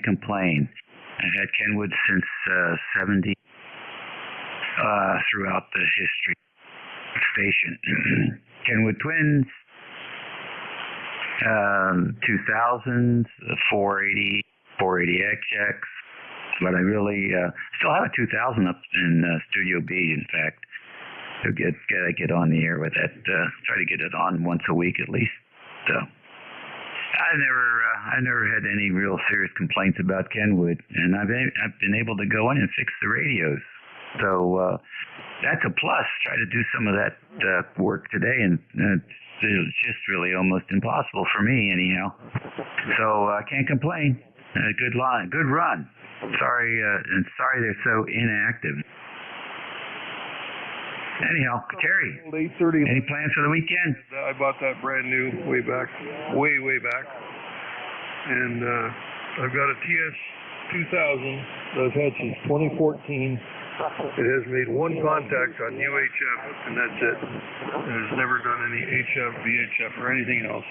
O: complain. I've had Kenwood since 70 throughout the history of the station. Kenwood Twins, 2000s, 480, 480XX. But I really still have a 2000 up in Studio B, in fact. So get on the air with that. Try to get it on once a week at least. So I never had any real serious complaints about Kenwood, and I've been able to go in and fix the radios. So that's a plus. Try to do some of that work today, and it's just really almost impossible for me, anyhow. So I can't complain. Good run. Sorry they're so inactive. Anyhow, Terry,
C: 8:30.
O: any plans for the weekend?
C: I bought that brand new way back, way back, and I've got a TS 2000 that I've had since 2014. It has made one contact on UHF, and that's it. It has never done any HF, VHF, or anything else.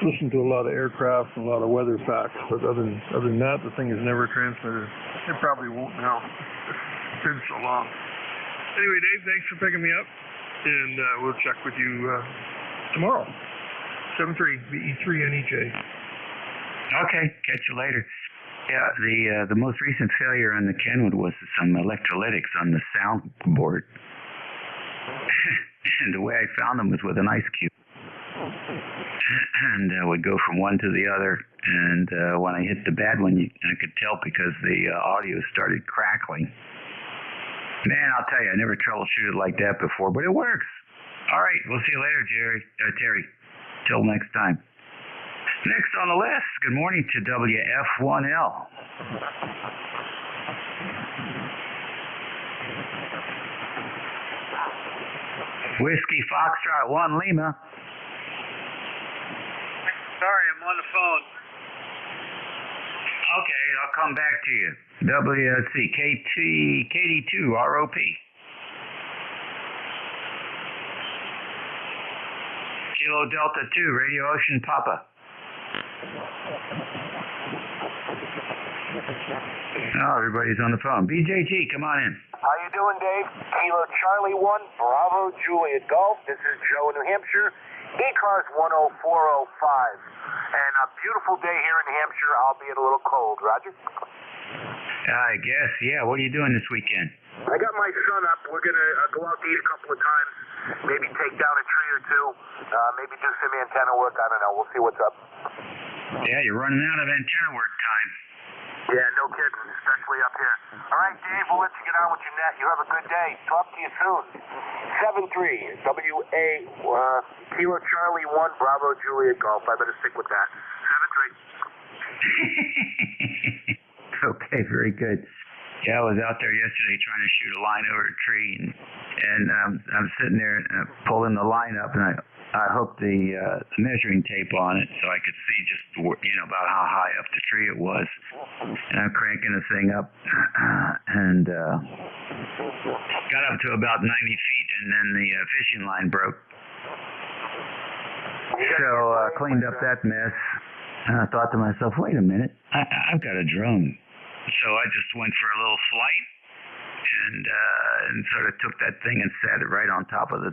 C: Listen to a lot of aircraft and a lot of weather facts, but other than that, the thing has never transmitted. It probably won't now. It's been so long. Anyway, Dave, thanks for picking me up, and we'll check with you tomorrow. 7-3, VE3NEJ.
O: Okay, catch you later. Yeah, the most recent failure on the Kenwood was some electrolytics on the soundboard. And the way I found them was with an ice cube. And I would go from one to the other, and when I hit the bad one, I could tell because the audio started crackling. Man, I'll tell you, I never troubleshooted like that before, but it works. All right, we'll see you later, Terry. Till next time. Next on the list, good morning to WF1L. Whiskey Foxtrot 1 Lima.
P: Sorry, I'm on the phone.
O: Okay, I'll come back to you. KD2 ROP. Kilo Delta 2, Radio Ocean Papa. Oh, everybody's on the phone. BJG, come on in.
H: How you doing, Dave? Kilo Charlie 1, Bravo Juliet Golf. This is Joe in New Hampshire. ECARS 10405. And a beautiful day here in New Hampshire, albeit a little cold. Roger?
O: I guess, yeah. What are you doing this weekend?
H: I got my son up. We're going to go out to eat a couple of times. Maybe take down a tree or two. Maybe do some antenna work. I don't know. We'll see what's up.
O: Yeah, you're running out of antenna work time.
H: Yeah, no kidding, especially up here. All right, Dave, we'll let you get on with your net. You have a good day. Talk to you soon. 7-3, WA, Kilo Charlie 1, Bravo Juliet Golf. I better stick with that. 7-3.
O: Okay, very good. Yeah, I was out there yesterday trying to shoot a line over a tree, and I'm sitting there pulling the line up, and I hooked the measuring tape on it so I could see just about how high up the tree it was. And I'm cranking the thing up, and got up to about 90 feet, and then the fishing line broke. So cleaned up that mess, and I thought to myself, wait a minute, I've got a drone. So I just went for a little flight and sort of took that thing and sat it right on top of the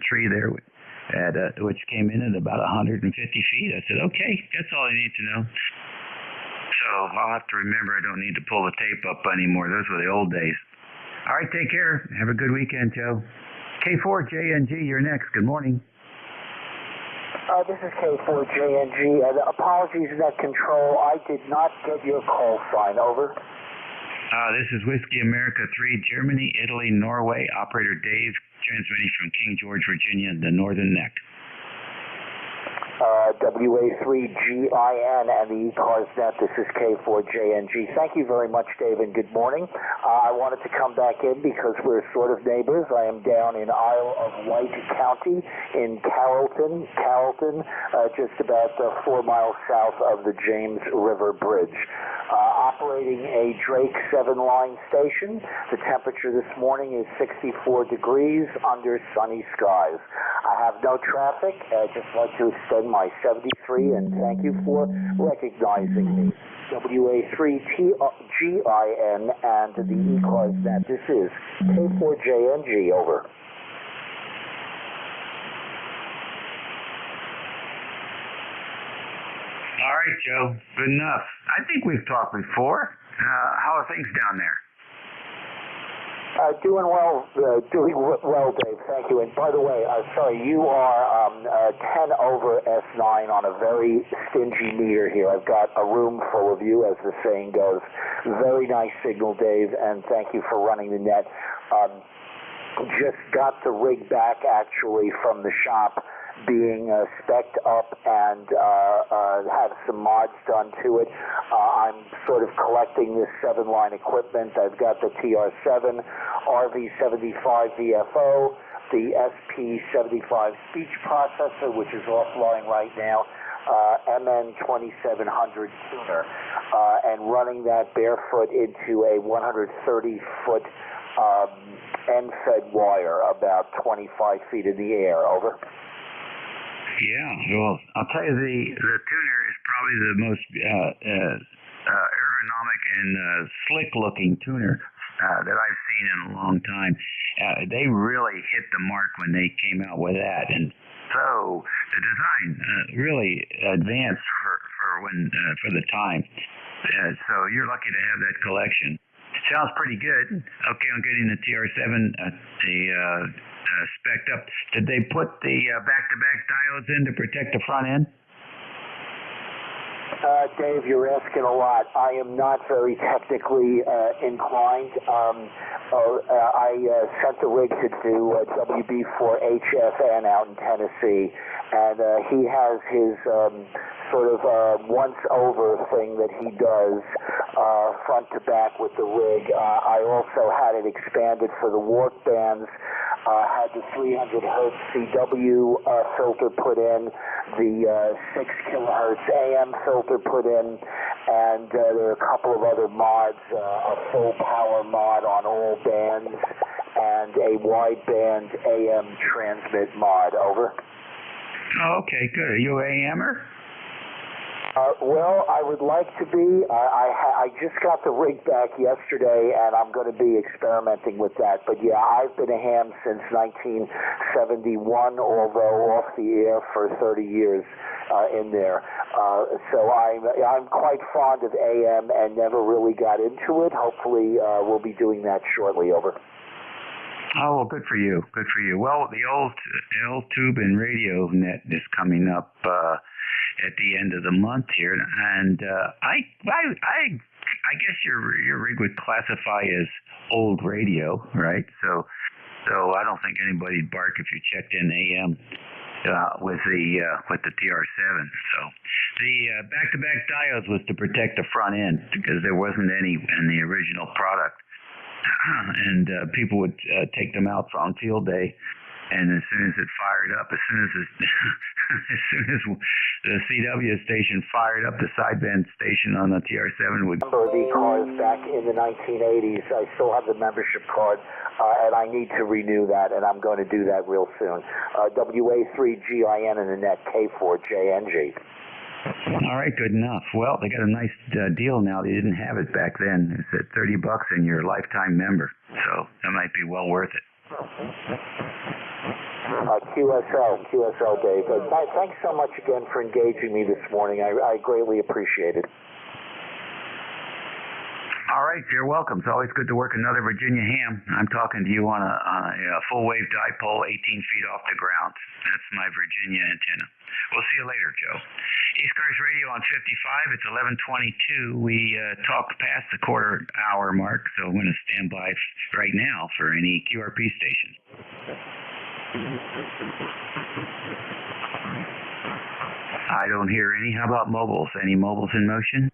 O: tree there, which came in at about 150 feet. I said, okay, that's all I need to know. So I'll have to remember I don't need to pull the tape up anymore. Those were the old days. All right, take care. Have a good weekend, Joe. K4JNG, you're next. Good morning.
N: This is K4JNG. Apologies, Net Control. I did not get your call sign. Over.
O: This is Whiskey America 3, Germany, Italy, Norway. Operator Dave, transmitting from King George, Virginia, the Northern Neck.
N: WA3GIN and the ECARS net. This is K4JNG. Thank you very much, Dave, and good morning. I wanted to come back in because we're sort of neighbors. I am down in Isle of Wight County in Carrollton, just about 4 miles south of the James River Bridge. Operating a Drake 7-line station. The temperature this morning is 64 degrees under sunny skies. I have no traffic. I'd just like to extend my 73 and thank you for recognizing me. WA3GIN and the ECARS net. This is K4JNG. Over.
O: All right, Joe. Good enough. I think we've talked before. How are things down there?
N: Doing well, Dave. Thank you. And by the way, sorry, you are 10 over S9 on a very stingy meter here. I've got a room full of you, as the saying goes. Very nice signal, Dave, and thank you for running the net. Just got the rig back, actually, from the shop, being spec'd up and have some mods done to it. I'm sort of collecting this 7-line equipment. I've got the TR7, RV75 VFO, the SP75 speech processor, which is offline right now, MN2700 tuner, and running that barefoot into a 130-foot end-fed wire about 25 feet in the air. Over.
O: Yeah, well, I'll tell you, the tuner is probably the most ergonomic and slick-looking tuner that I've seen in a long time. They really hit the mark when they came out with that, and so the design really advanced for the time. So you're lucky to have that collection. Sounds pretty good. Okay, I'm getting the TR7, spec'd up. Did they put the back-to-back diodes in to protect the front end?
N: Dave, you're asking a lot. I am not very technically inclined. I sent the rig to do WB4HFN out in Tennessee, and he has his sort of once-over thing that he does front to back with the rig. I also had it expanded for the warp bands. Had the 300 hertz CW filter put in, the 6 kilohertz AM filter put in, and there are a couple of other mods, a full power mod on all bands, and a wideband AM transmit mod. Over.
O: Oh, okay, good. Are you a AMer?
N: Well, I would like to be. I just got the rig back yesterday, and I'm going to be experimenting with that. But yeah, I've been a ham since 1971, although off the air for 30 years in there. So I'm quite fond of AM and never really got into it. Hopefully, we'll be doing that shortly. Over.
O: Oh, well, good for you. Good for you. Well, the old tube and radio net is coming up at the end of the month here, and I guess your rig would classify as old radio, right? So I don't think anybody'd bark if you checked in AM with the TR7. So the back-to-back diodes was to protect the front end because there wasn't any in the original product. And people would take them out on field day, and as soon as it fired up, as soon as the CW station fired up, the sideband station on the TR7 would.
N: Remember the ECARS back in the 1980s? I still have the membership card, and I need to renew that, and I'm going to do that real soon. WA3GIN in the net, K4JNG.
O: All right, good enough. Well, they got a nice deal now. They didn't have it back then. It's at $30 and you're a lifetime member, so that might be well worth it.
N: QSL, Dave. Thanks so much again for engaging me this morning. I greatly appreciate it.
O: All right, you're welcome. It's always good to work another Virginia ham. I'm talking to you on a full-wave dipole 18 feet off the ground. That's my Virginia antenna. We'll see you later, Joe. ECARS Radio on 55. It's 11:22. We talked past the quarter-hour mark, so I'm going to stand by right now for any QRP station. I don't hear any. How about mobiles? Any mobiles in motion?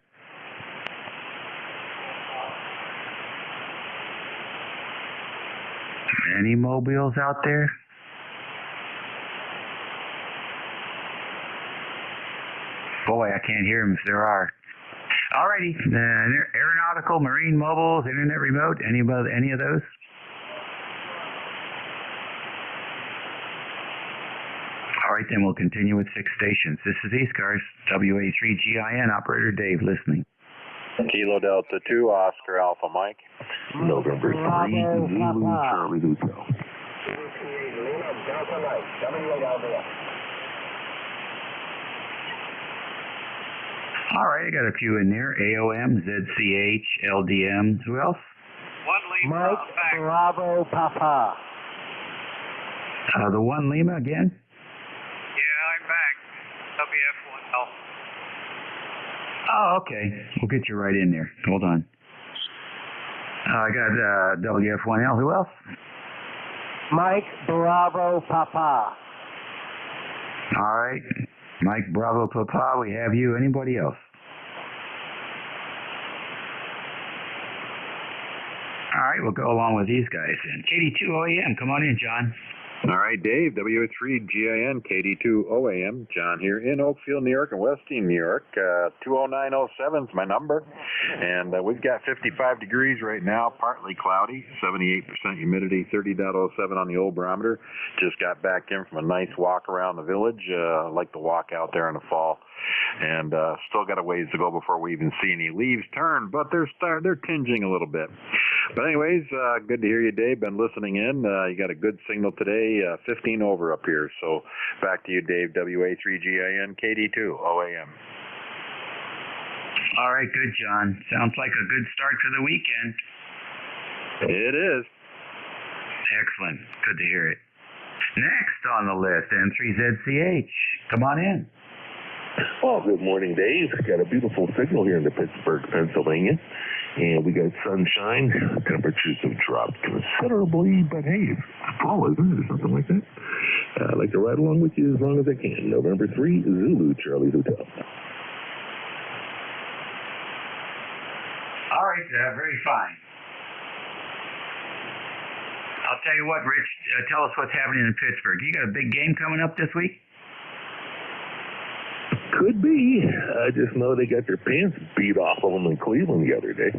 O: Any mobiles out there? Boy, I can't hear them if there are. Alrighty, aeronautical, marine mobiles, internet remote, any of those? All right, then we'll continue with 6 stations. This is ECARS, WA3GIN, Operator Dave listening.
X: Kilo Delta 2, Oscar Alpha Mike.
G: November 3, Zulu Charlie Hotel.
O: All right, I got a few in there. AOM, ZCH, LDM. Who else?
P: Lima.
N: Mike Bravo Papa.
O: The 1 Lima again?
P: Yeah, I'm back. WF1L.
O: Oh, okay. We'll get you right in there. Hold on. I got WF1L. Who else?
N: Mike Bravo Papa.
O: All right. Mike Bravo Papa, we have you. Anybody else? All right, we'll go along with these guys then. KD2 OEM, come on in, John.
I: All right, Dave, WA3GIN, KD2OAM, John here in Oakfield, New York, and Westing, New York. 20907 is my number, and we've got 55 degrees right now, partly cloudy, 78% humidity, 30.07 on the old barometer. Just got back in from a nice walk around the village. I like to walk out there in the fall, and still got a ways to go before we even see any leaves turn, but they're tinging a little bit. But anyways, good to hear you, Dave. Been listening in. You got a good signal today. 15 over up here. So back to you, Dave. WA3GIN, KD2 OAM.
O: All right, good, John. Sounds like a good start to the weekend.
I: It is.
O: Excellent. Good to hear it. Next on the list, N3ZCH. Come on in.
J: Oh, good morning, Dave. Got a beautiful signal here in the Pittsburgh, Pennsylvania. And we got sunshine. Temperatures have dropped considerably, but hey, it's fall, isn't it, or something like that? I'd like to ride along with you as long as I can. November 3, Zulu, Charlie Hotel.
O: All right, very fine. I'll tell you what, Rich, tell us what's happening in Pittsburgh. You got a big game coming up this week?
J: Could be. I just know they got their pants beat off of them in Cleveland the other day.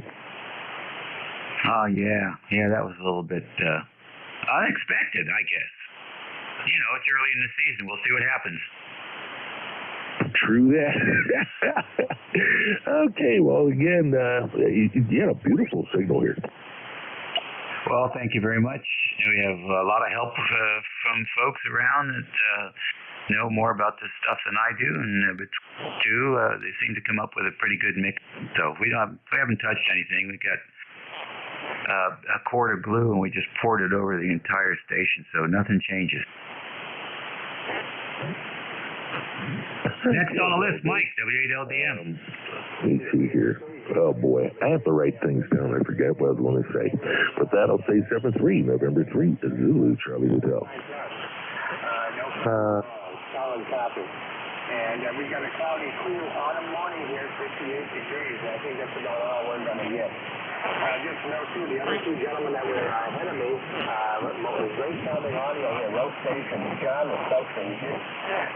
O: Oh, yeah. Yeah, that was a little bit unexpected, I guess. You know, it's early in the season. We'll see what happens.
J: True that. Okay, well, again, you had a beautiful signal here.
O: Well, thank you very much. We have a lot of help from folks around that know more about this stuff than I do, and they seem to come up with a pretty good mix. So we haven't touched anything. We got a quart of glue, and we just poured it over the entire station, so nothing changes. Next on the list, Mike, W8LDM.
J: Let me see here. Oh, boy. I have to write things down. I forget what I was going to say. But that'll say 7-3, November 3, Zulu, Charlie Hotel.
H: Solid copy. And we got a cloudy, cool autumn morning here, 58 degrees. I think that's about all we're going to get. Just to know, too, the other two gentlemen that were ahead of me, great sounding audio here, Road Station, John and Stokes,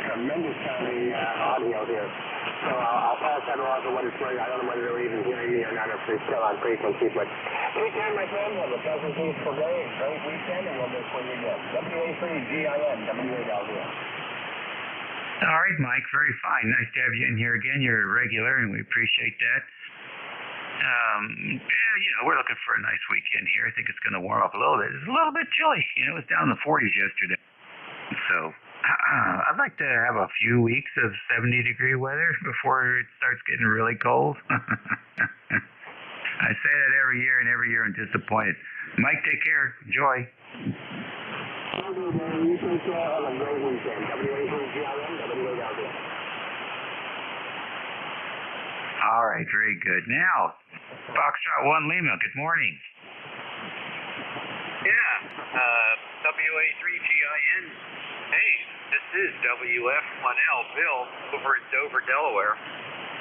H: tremendous sounding audio here. So I'll pass that along to what it's worth. I don't know whether they're even hearing me or not, if they're still on frequency, but take care, my friend. Have a pleasant, peaceful day, great weekend, and we'll miss when you get. WA3GIN, W8LDM.
O: All right, Mike, very fine. Nice to have you in here again. You're a regular, and we appreciate that. We're looking for a nice weekend here. I think it's going to warm up a little bit. It's a little bit chilly. It was down in the 40s yesterday. So I'd like to have a few weeks of 70-degree weather before it starts getting really cold. I say that every year, and every year I'm disappointed. Mike, take care. Enjoy.
H: You take care. Have a great weekend. WA3GIN, W8LDM.
O: All right, very good. Now, Foxtrot 1 Lima, good morning.
P: Yeah, WA3GIN. Hey, this is WF1L Bill over in Dover, Delaware.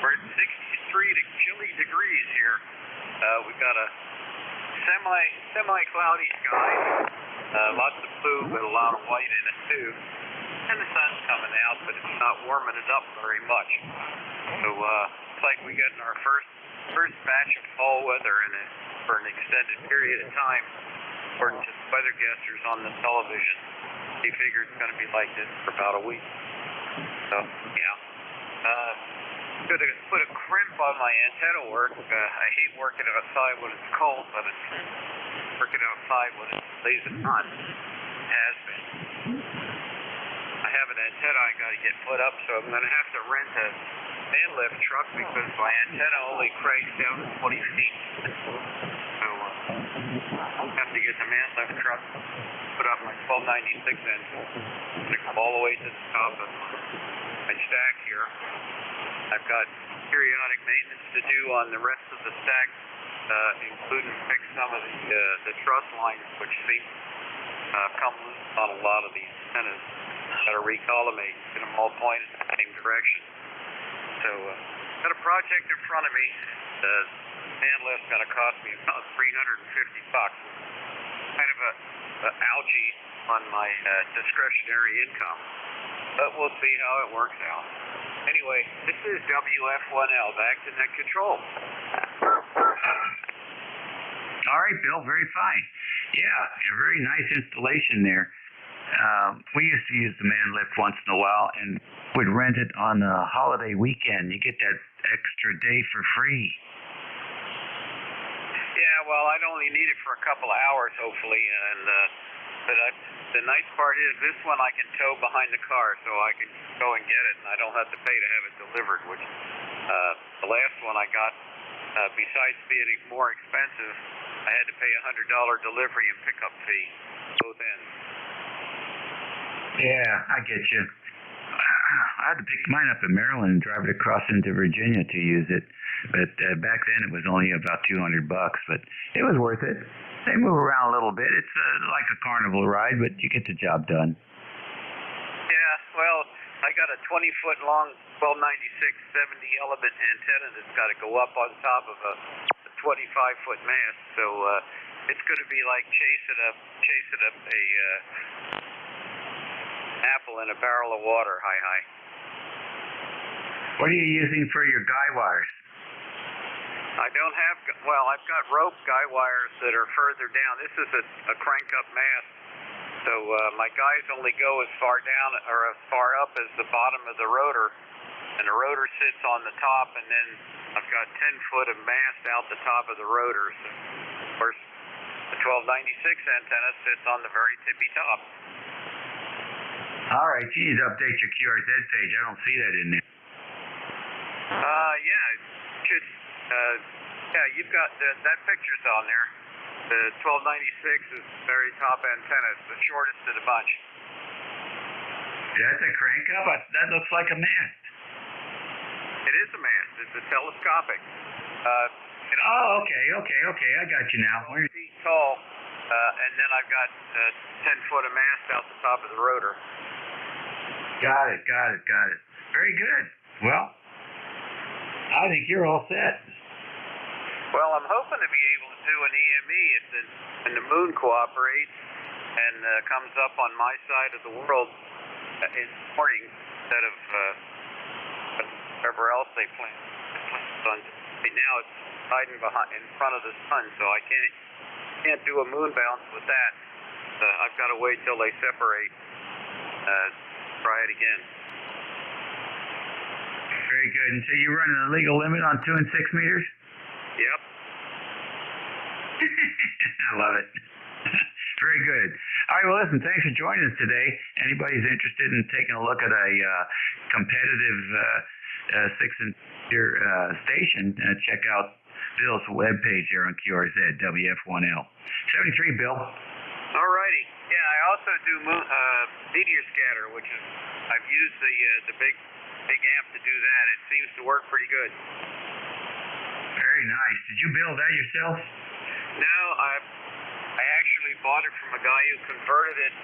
P: We're at 63 chilly degrees here. We've got a semi-cloudy sky. Lots of blue, but a lot of white in it too. And the sun's coming out, but it's not warming it up very much. So it's like we got in our first batch of fall weather for an extended period of time. According to the weathercasters on the television, they figure it's going to be like this for about a week. So yeah, put a crimp on my antenna work. I hate working outside when it's cold, but it's working outside when it's blazing hot. It has been. I have an antenna I got to get put up, so I'm going to have to rent a man lift truck because my antenna only cranks down to 20 feet. So
Q: have to get the man lift truck, put up my 1296 engine, to come all the way to the top of my stack here. I've got periodic maintenance to do on the rest of the stack, including fix some of the truss lines, which seem come loose on a lot of these antennas. Got to recollimate, get them all pointed in the same direction. So, got a project in front of me. The man lift's going to cost me about $350. Kind of a ouchie on my discretionary income, but we'll see how it works out. Anyway, this is WF1L, back to net control.
O: All right, Bill, very fine. Yeah, a very nice installation there. We used to use the man lift once in a while and would rent it on a holiday weekend. You get that extra day for free.
Q: Yeah, well, I'd only need it for a couple of hours, hopefully, and but the nice part is this one I can tow behind the car, so I can go and get it, and I don't have to pay to have it delivered, which the last one I got, besides being more expensive, I had to pay a $100 delivery and pickup fee, both ends.
O: Yeah, I get you. I had to pick mine up in Maryland and drive it across into Virginia to use it. But back then it was only about $200, but it was worth it. They move around a little bit. It's like a carnival ride, but you get the job done.
Q: Yeah, well, I got a 20-foot long 1296 70 element antenna that's got to go up on top of a 25-foot mast. So it's going to be like chasing a apple in a barrel of water. Hi.
O: What are you using for your guy wires?
Q: I don't have, well, I've got rope guy wires that are further down. This is a crank-up mast, so my guys only go as far down or as far up as the bottom of the rotor, and the rotor sits on the top, and then I've got 10 foot of mast out the top of the rotor. So, of course, the 1296 antenna sits on the very tippy top.
O: All right, you need to update your QRZ page. I don't see that in there.
Q: Yeah, you've got that picture's on there. The 1296 is the very top antenna. It's the shortest of the bunch.
O: That's a crank up? That looks like a mast.
Q: It is a mast. It's a telescopic.
O: Okay. I got you now.
Q: 12 feet tall, and then I've got 10 foot of mast out the top of the rotor.
O: Got it. Very good. Well, I think you're all set.
Q: Well, I'm hoping to be able to do an EME if the moon cooperates and comes up on my side of the world in the morning instead of wherever else they plant sun. Right now it's hiding in front of the sun, so I can't do a moon bounce with that. I've got to wait till they separate. Try it again.
O: Very good. And so you run a legal limit on 2 and 6 meters?
Q: Yep.
O: I love it. Very good. All right, well, listen, thanks for joining us today. Anybody's interested in taking a look at a competitive 6-meter station, check out Bill's webpage here on QRZ, WF1L. 73, Bill.
Q: All righty. Yeah, I also do meteor scatter, which is, I've used the big amp to do that. It seems to work pretty good.
O: Very nice. Did you build that yourself?
Q: No, I actually bought it from a guy who converted it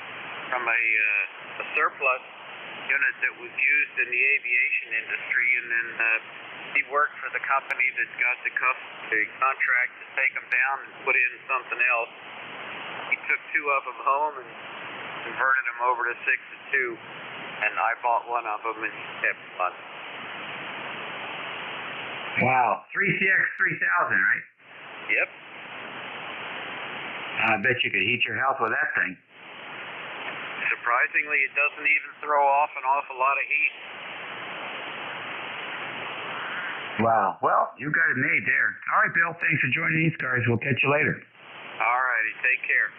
Q: from a surplus unit that was used in the aviation industry, and then he worked for the company that got the contract to take them down and put in something else. He took 2 of them home and converted them over to 6 and 2, and I bought one of them and kept one.
O: Wow, 3CX 3000, right?
Q: Yep.
O: I bet you could heat your house with that thing.
Q: Surprisingly, it doesn't even throw off an awful lot of heat.
O: Wow. Well, you got it made there. All right, Bill, thanks for joining ECARS. We'll catch you later.
Q: All righty, take care.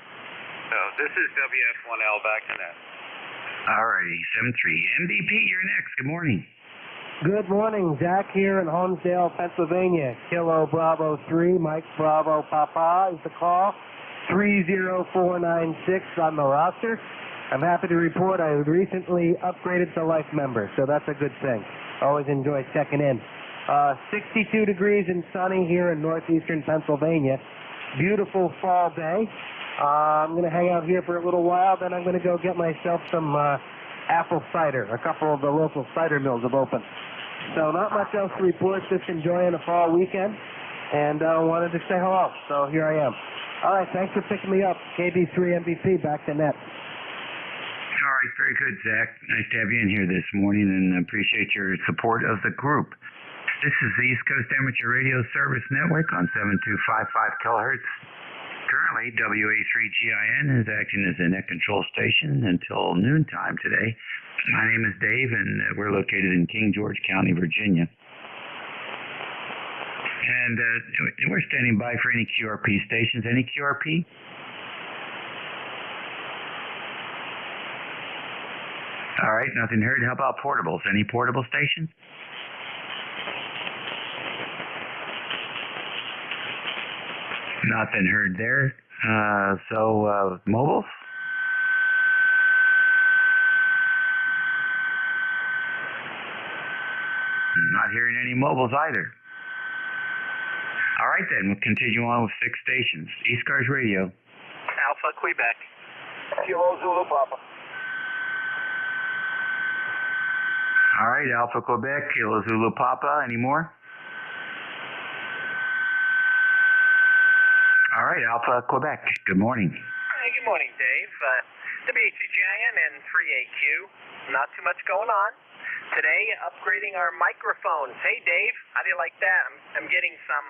Q: So this is WF1L, back to net.
O: All righty, 73. MVP, you're next. Good morning.
A: Good morning, Jack here in Holmesdale, Pennsylvania. Kilo Bravo 3, Mike Bravo Papa is the call. 30496 on the roster. I'm happy to report I recently upgraded to life member, so that's a good thing. Always enjoy checking in. 62 degrees and sunny here in northeastern Pennsylvania. Beautiful fall day. I'm going to hang out here for a little while, then I'm going to go get myself some apple cider. A couple of the local cider mills have opened. So not much else to report, just enjoying a fall weekend, and wanted to say hello, so here I am. All right, thanks for picking me up. KB3 MVP, back to net.
O: All right, very good, Zach. Nice to have you in here this morning, and appreciate your support of the group. This is the East Coast Amateur Radio Service Network on 7255 kilohertz. Currently, WA3GIN is acting as a net control station until noontime today. My name is Dave, and we're located in King George County, Virginia. And we're standing by for any QRP stations. Any QRP? All right, nothing heard. How about portables? Any portable stations? Nothing heard there. So mobiles? Not hearing any mobiles either. All right, then. We'll continue on with 6 stations. ECARS Radio.
H: Alpha, Quebec. Kilo Zulu Papa.
O: All right, Alpha, Quebec. Kilo Zulu Papa. Any more? All right, Alpha, Quebec. Good morning.
H: Hey, good morning, Dave. WACGIN and 3AQ. Not too much going on. Today, upgrading our microphones. Hey, Dave, how do you like that? I'm getting some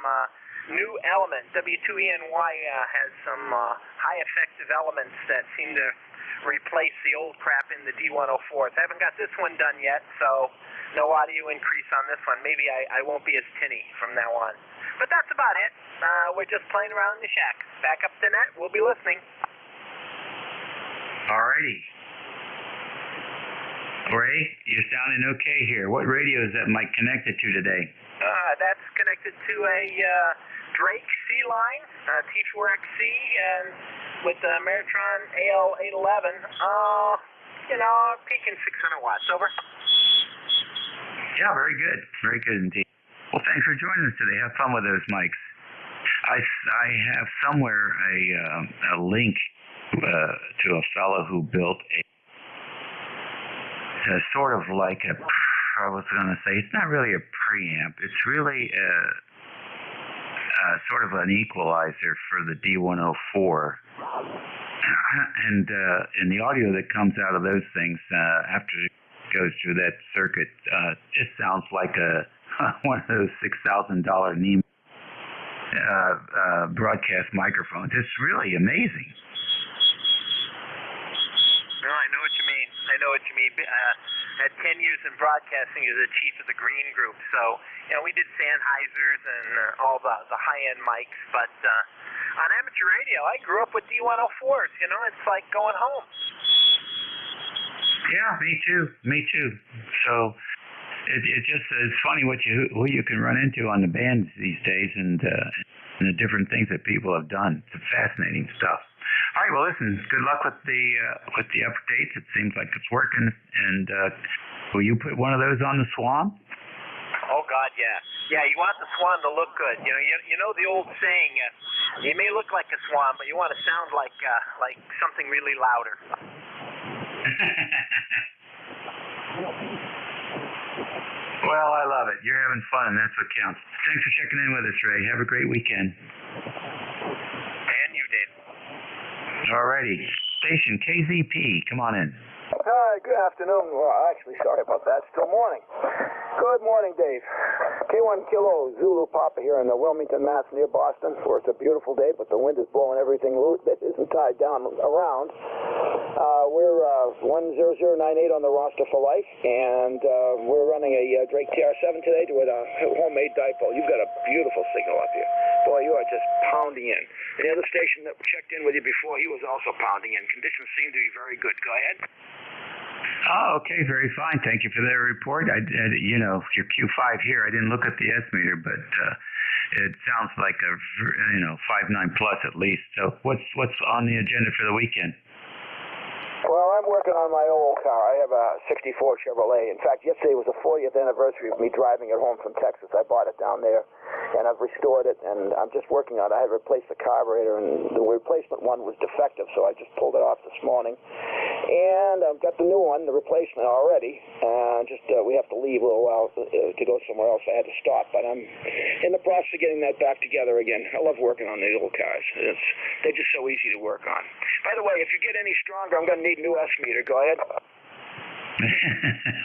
H: new element. W2ENY has some high effective elements that seem to replace the old crap in the D104s. I haven't got this one done yet, so no audio increase on this one. Maybe I won't be as tinny from now on. But that's about it. We're just playing around in the shack. Back up to net. We'll be listening.
O: All righty. Ray, you're sounding okay here. What radio is that mic connected to today?
H: That's connected to a Drake C line, T4XC, and with the Meritron AL811. Peaking 600 watts. Over.
O: Yeah, very good. Very good indeed. Well, thanks for joining us today. Have fun with those mics. I have somewhere a link to a fellow who built a sort of like I was going to say, it's not really a preamp. It's really sort of an equalizer for the D104. And the audio that comes out of those things after it goes through that circuit just sounds like one of those $6,000 NEM broadcast microphones. It's really amazing.
H: No, I know what you mean. Had 10 years in broadcasting as the chief of the Green Group, so we did Sennheisers and all the high-end mics. But on amateur radio, I grew up with D104s. It's like going home.
O: Yeah, me too. So it just is funny who you can run into on the bands these days, and the different things that people have done. It's fascinating stuff. All right, well, listen, good luck with the updates. It seems like it's working. And will you put one of those on the Swan?
H: Oh, God, yeah. Yeah, you want the Swan to look good. You know the old saying, you may look like a swan, but you want to sound like something really louder.
O: Well, I love it. You're having fun, and that's what counts. Thanks for checking in with us, Ray. Have a great weekend.
H: And you, Dave.
O: All righty. Station KZP, come on in.
D: Hi, good afternoon. Well, actually, sorry about that. Still morning. Good morning, Dave. K1 Kilo Zulu Papa here in Wilmington, Mass, near Boston, where it's a beautiful day, but the wind is blowing everything loose that isn't tied down around. We're 10098 on the roster for life, and we're running a Drake TR7 today with a homemade dipole. You've got a beautiful signal up here. Boy, you are just pounding in. And the other station that checked in with you before, he was also pounding in. Conditions seem to be very good. Go ahead.
O: Oh, okay, very fine. Thank you for that report. Your Q5 here, I didn't look at the S meter, but it sounds like a 5.9 plus at least. So what's on the agenda for the weekend?
D: Well, I'm working on my old car. I have a 64 Chevrolet. In fact, yesterday was the 40th anniversary of me driving it home from Texas. I bought it down there, and I've restored it, and I'm just working on it. I had to replace the carburetor, and the replacement one was defective, so I just pulled it off this morning. And I've got the new one, the replacement already. We have to leave a little while to go somewhere else. I had to stop, but I'm in the process of getting that back together again. I love working on the old cars. They're just so easy to work on. By the way, if you get any stronger, I'm going to need a new S-meter. Go ahead.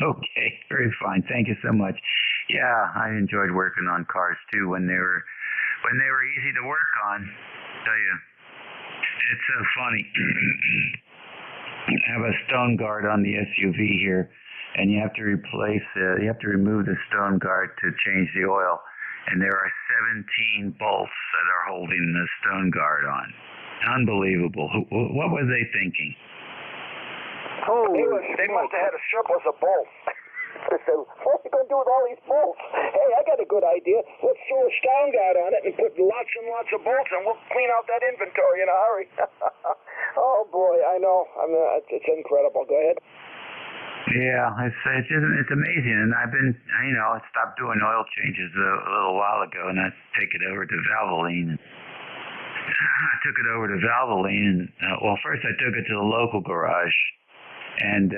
O: Okay, very fine. Thank you so much. Yeah, I enjoyed working on cars too when they were easy to work on. I tell you, it's so funny. I have a stone guard on the SUV here, and you have to remove the stone guard to change the oil, and there are 17 bolts that are holding the stone guard on. Unbelievable. What were they thinking?
D: They must have had a surplus of bolts. They said, what are you going to do with all these bolts? Hey, I got a good idea. Let's throw a stone guard on it and put lots and lots of bolts, and we'll clean out that inventory in a hurry. Oh, boy, I know. It's incredible. Go ahead.
O: Yeah, it's amazing. And I stopped doing oil changes a little while ago, and I take it over to Valvoline. I took it over to Valvoline, and first I took it to the local garage. And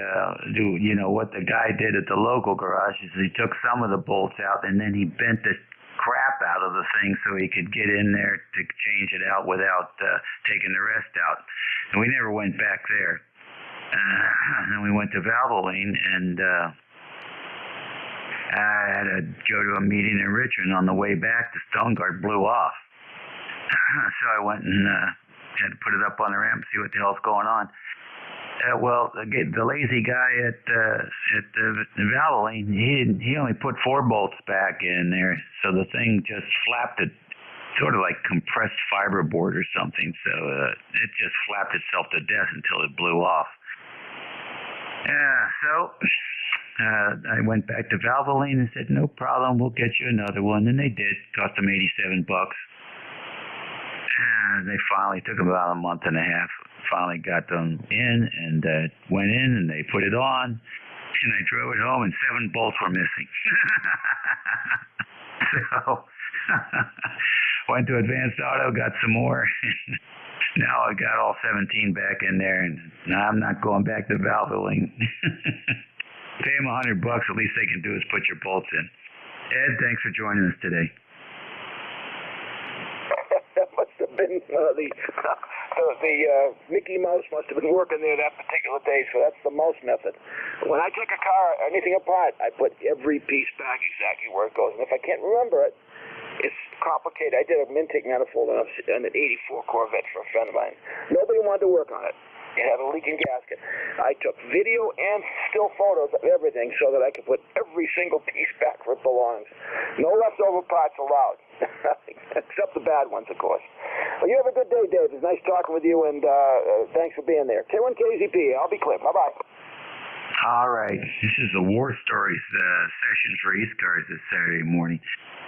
O: what the guy did at the local garage is he took some of the bolts out, and then he bent the crap out of the thing so he could get in there to change it out without taking the rest out. And we never went back there. And then we went to Valvoline, and I had to go to a meeting in Richmond. On the way back, the stone guard blew off. So I went and had to put it up on the ramp, see what the hell's going on. The lazy guy at Valvoline, he only put 4 bolts back in there, so the thing just flapped it, sort of like compressed fiberboard or something. So it just flapped itself to death until it blew off. I went back to Valvoline and said, no problem, we'll get you another one. And they did. Cost them $87. They finally took about a month and a half. Finally got them in and went in, and they put it on, and I drove it home, and 7 bolts were missing. So went to Advanced Auto, got some more. Now I got all 17 back in there, and now I'm not going back to Valvoline. Pay them $100. At least they can do is put your bolts in. Ed, thanks for joining us today.
D: That must have been the Mickey Mouse must have been working there that particular day, so that's the mouse method. When I take a car, anything apart, I put every piece back exactly where it goes, and if I can't remember it, it's complicated. I did a intake manifold on an 84 Corvette for a friend of mine. Nobody wanted to work on it. It had a leaking gasket. I took video and still photos of everything so that I could put every single piece back where it belongs. No leftover parts allowed, except the bad ones, of course. Well, you have a good day, Dave. It's nice talking with you, and thanks for being there. K1KZP, I'll be clear. Bye-bye.
O: All right. This is the War Stories session for ECARS this Saturday morning.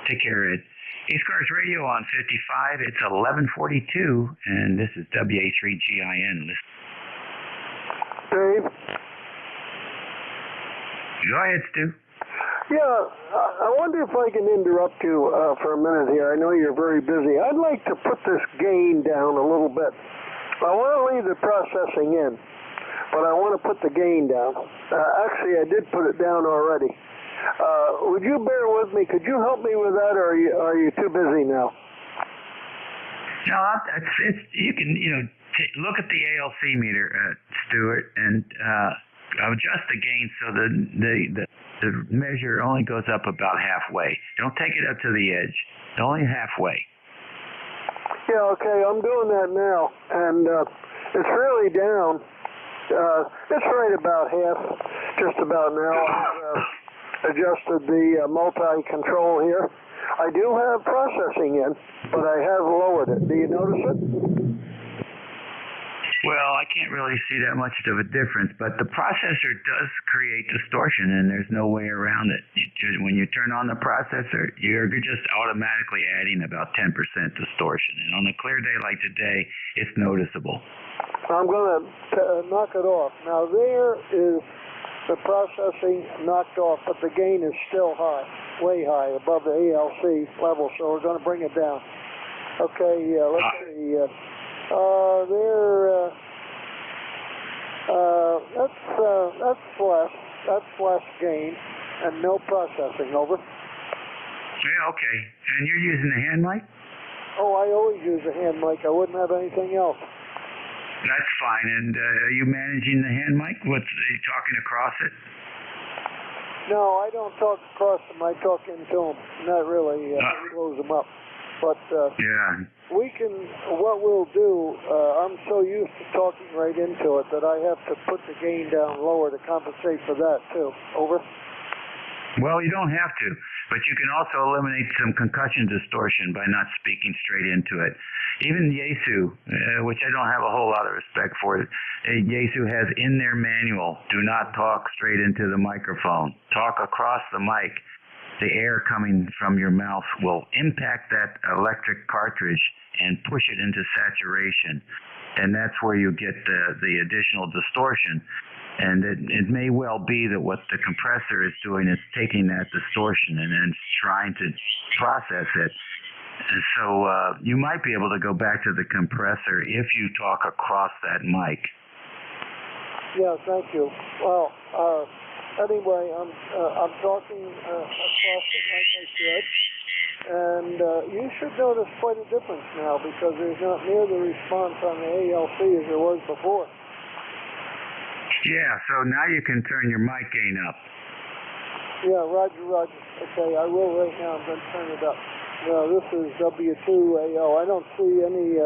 O: Take care, Ed. ECARS Radio on 55. It's 11:42, and this is WA3GIN.
E: Dave?
O: Go ahead, Stu.
E: Yeah, I wonder if I can interrupt you for a minute here. I know you're very busy. I'd like to put this gain down a little bit. I want to leave the processing in, but I want to put the gain down. Actually, I did put it down already. Would you bear with me? Could you help me with that, or are you too busy now?
O: No, you can look at the ALC meter, Stuart, and adjust the gain so the measure only goes up about halfway. Don't take it up to the edge. Only halfway.
E: Yeah, okay, I'm doing that now, and it's really down. It's right about half, just about now. I've adjusted the multi-control here. I do have processing in, but I have lowered it. Do you notice it?
O: Well, I can't really see that much of a difference, but the processor does create distortion, and there's no way around it. When you turn on the processor, you're just automatically adding about 10% distortion, and on a clear day like today, it's noticeable.
E: I'm going to knock it off. Now, there is the processing knocked off, but the gain is still high, way high, above the ALC level, so we're going to bring it down. Okay, let's see. That's flash gain and no processing, over.
O: Yeah, okay. And you're using the hand mic?
E: Oh, I always use a hand mic. I wouldn't have anything else.
O: That's fine. And are you managing the hand mic? Are you talking across it?
E: No, I don't talk across them. I talk into them. Not really. Close them up. But
O: yeah.
E: What we'll do, I'm so used to talking right into it that I have to put the gain down lower to compensate for that, too. Over?
O: Well, you don't have to, but you can also eliminate some concussion distortion by not speaking straight into it. Even Yaesu, which I don't have a whole lot of respect for, Yaesu has in their manual, do not talk straight into the microphone. Talk across the mic. The air coming from your mouth will impact that electric cartridge and push it into saturation. And that's where you get the additional distortion. And it may well be that what the compressor is doing is taking that distortion and then trying to process it. And so you might be able to go back to the compressor if you talk across that mic.
E: Yeah, thank you. Well, anyway, I'm talking across it like I said, and you should notice quite a difference now because there's not near the response on the ALC as there was before.
O: Yeah, so now you can turn your mic gain up.
E: Yeah, roger. Okay, I will right now. I'm going to turn it up. This is W2AO. I don't see any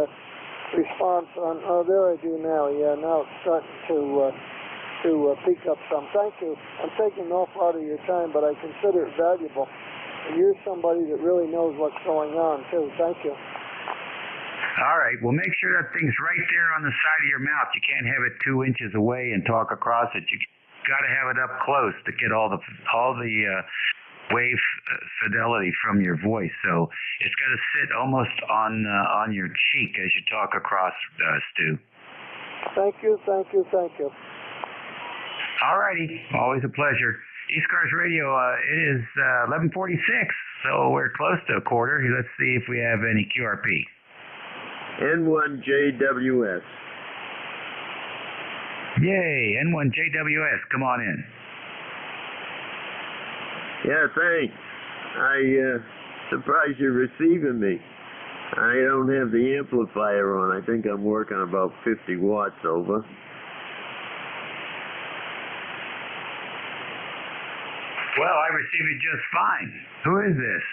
E: response on. Oh, there I do now. Yeah, now it's starting to peak up some. Thank you. I'm taking an awful lot of your time, but I consider it valuable. And you're somebody that really knows what's going on, too. Thank you.
O: All right. Well, make sure that thing's right there on the side of your mouth. You can't have it 2 inches away and talk across it. You got to have it up close to get all the wave fidelity from your voice. So it's got to sit almost on your cheek as you talk across, Stu.
E: Thank you.
O: All righty. Always a pleasure. ECARS Radio, it is 11:46, so we're close to a quarter. Let's see if we have any QRP.
K: N1JWS.
O: Yay, N1JWS, come on in.
K: Yeah, thanks. Surprised you're receiving me. I don't have the amplifier on. I think I'm working about 50 watts over.
O: Well, I receive it just fine. Who is this?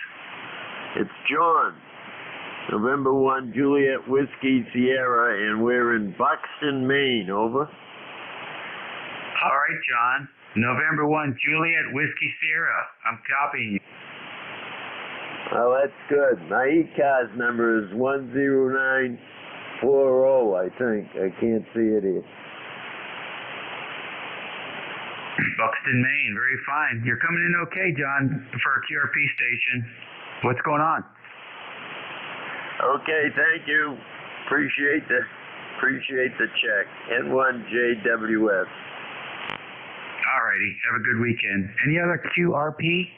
K: It's John. November 1, Juliet Whiskey Sierra, and we're in Buxton, Maine. Over.
O: All right, John. November 1, Juliet Whiskey Sierra. I'm copying you.
K: Oh, that's good. My ECARS number is 10940, I think. I can't see it here.
O: Buxton, Maine. Very fine. You're coming in okay, John, for a QRP station. What's going on?
K: Okay, thank you. Appreciate the check. N1JWS.
O: All righty. Have a good weekend. Any other QRP?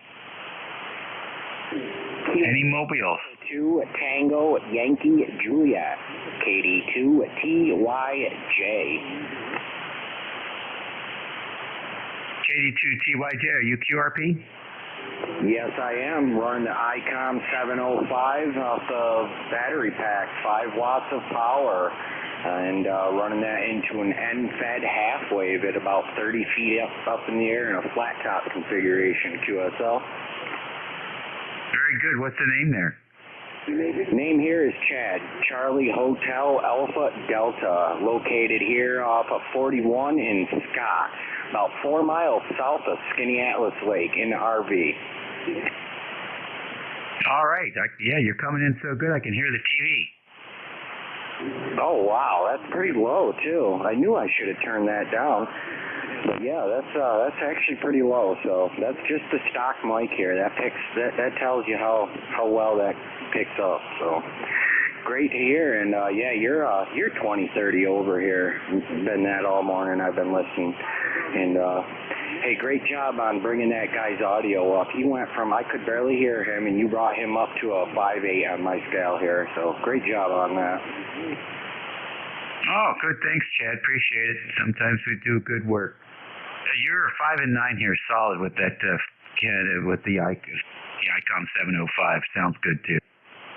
O: Any mobiles?
M: 2 Tango Yankee Juliet. KD2 TYJ.
O: KD2 TYJ. Are you QRP?
M: Yes, I am. Running the ICOM 705 off the battery pack, 5 watts of power, and running that into an N-fed half wave at about 30 feet up in the air in a flat top configuration QSL.
O: Very good. What's the name there?
M: Name here is Chad, Charlie Hotel Alpha Delta, located here off of 41 in Scott, about 4 miles south of Skinny Atlas Lake in the RV.
O: All right. Yeah, you're coming in so good I can hear the TV.
M: Oh, wow, that's pretty low, too. I knew I should have turned that down. But yeah, that's actually pretty low. So that's just the stock mic here. That tells you how well that picks up. So great to hear. And yeah, you're 20-30 over here. Been that all morning. I've been listening. And hey, great job on bringing that guy's audio up. He went from I could barely hear him, and you brought him up to a 5.8 on my scale here. So great job on that.
O: Oh, good. Thanks, Chad. Appreciate it. Sometimes we do good work. You're 5 and 9 here, solid with that with the ICOM 705. Sounds good too.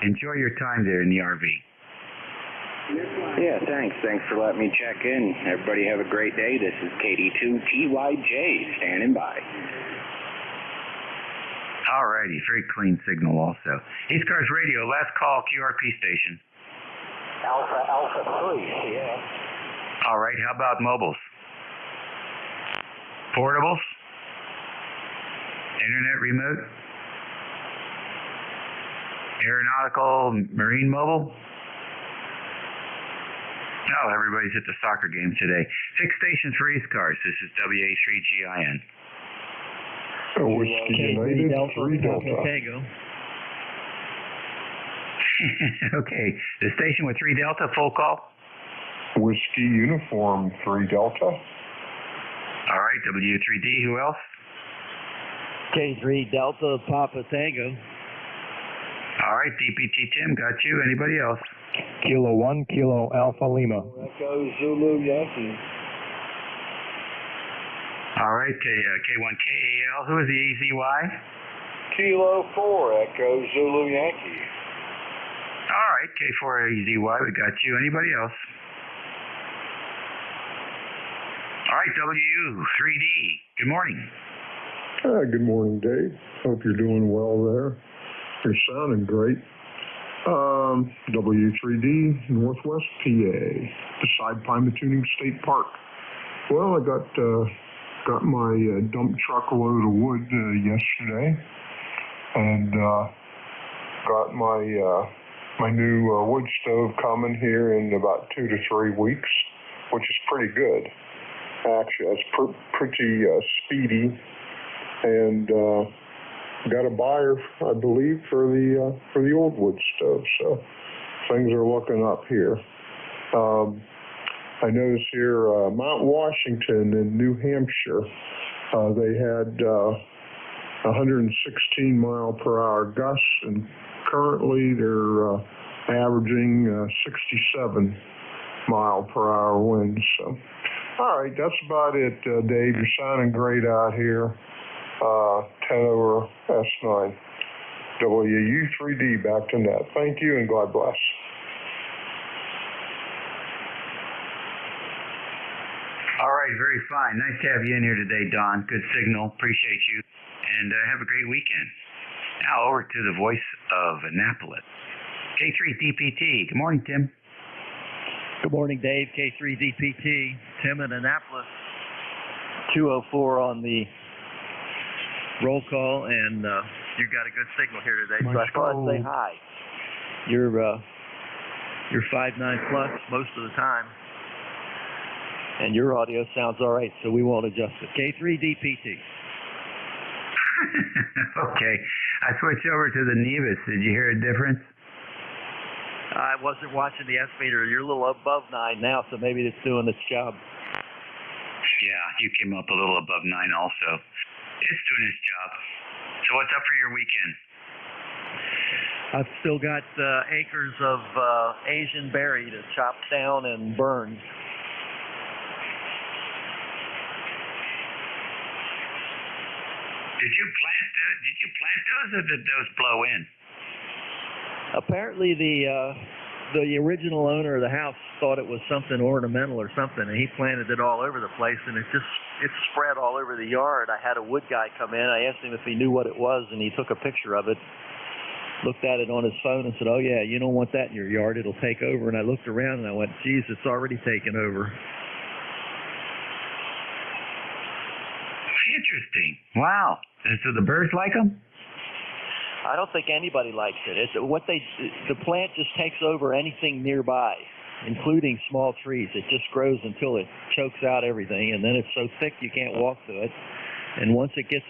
O: Enjoy your time there in the RV.
M: Yeah, thanks. Thanks for letting me check in. Everybody have a great day. This is KD2TYJ standing by.
O: All righty, very clean signal also. ECARS Radio, last call, QRP station.
N: Alpha 3, yeah.
O: All right, how about mobiles? Portables? Internet remote? Aeronautical marine mobile? Oh, everybody's at the soccer game today. 6 stations for ECARS. This is WA3GIN.
C: Whiskey United, 3 Delta.
O: Okay, the station with 3 Delta, full call.
C: Whiskey Uniform, 3 Delta.
O: All right, W3D, who else?
F: K3 Delta, Papa Tango.
O: All right, DPT Tim, got you. Anybody else?
X: Kilo 1, Kilo Alpha Lima.
F: Echo Zulu Yankee.
O: All right, K1KAL, who is the EZY?
W: Kilo 4, Echo Zulu Yankee.
O: All right, K4EZY, we got you. Anybody else? All right, W3D, good morning.
C: Good morning, Dave. Hope you're doing well there. You're sounding great. W3D, Northwest PA, beside Pymatuning State Park. Well, I got my dump truck load of wood yesterday, and got my new wood stove coming here in about 2 to 3 weeks, which is pretty good. Actually, it's pretty speedy, and got a buyer, I believe, for the old wood stove. So things are looking up here. I notice here Mount Washington in New Hampshire, they had 116 mile per hour gusts, and currently they're averaging 67 mile per hour winds. So, all right, that's about it, Dave. You're sounding great out here. 10 over S9. WU3D back to net. Thank you and God bless.
O: All right, very fine. Nice to have you in here today, Don. Good signal. Appreciate you. And have a great weekend. Now over to the voice of Annapolis. K3DPT. Good morning, Tim.
F: Good morning, Dave. K3DPT. Tim in Annapolis. 204 on the roll call, and you've got a good signal here today, so I thought I'd say hi. You're 5.9 plus most of the time, and your audio sounds all right, so we won't adjust it. K3DPT.
O: Okay, I switched over to the Nevis. Did you hear a difference?
F: I wasn't watching the S meter. You're a little above 9 now, so maybe it's doing its job.
O: Yeah, you came up a little above 9 also. It's doing its job. So what's up for your weekend?
F: I've still got acres of Asian berry to chop down and burn.
O: Did you plant those, or did those blow in?
F: Apparently the original owner of the house thought it was something ornamental or something, and he planted it all over the place, and it spread all over the yard. I had a wood guy come in. I asked him if he knew what it was, and he took a picture of it, looked at it on his phone, and said, "Oh yeah, you don't want that in your yard. It'll take over." And I looked around and I went, "Geez, it's already taken over."
O: Interesting. Wow. And so the birds like them?
F: I don't think anybody likes it. The plant just takes over anything nearby. including small trees. It just grows until it chokes out everything, and then it's so thick you can't walk through it. And once it gets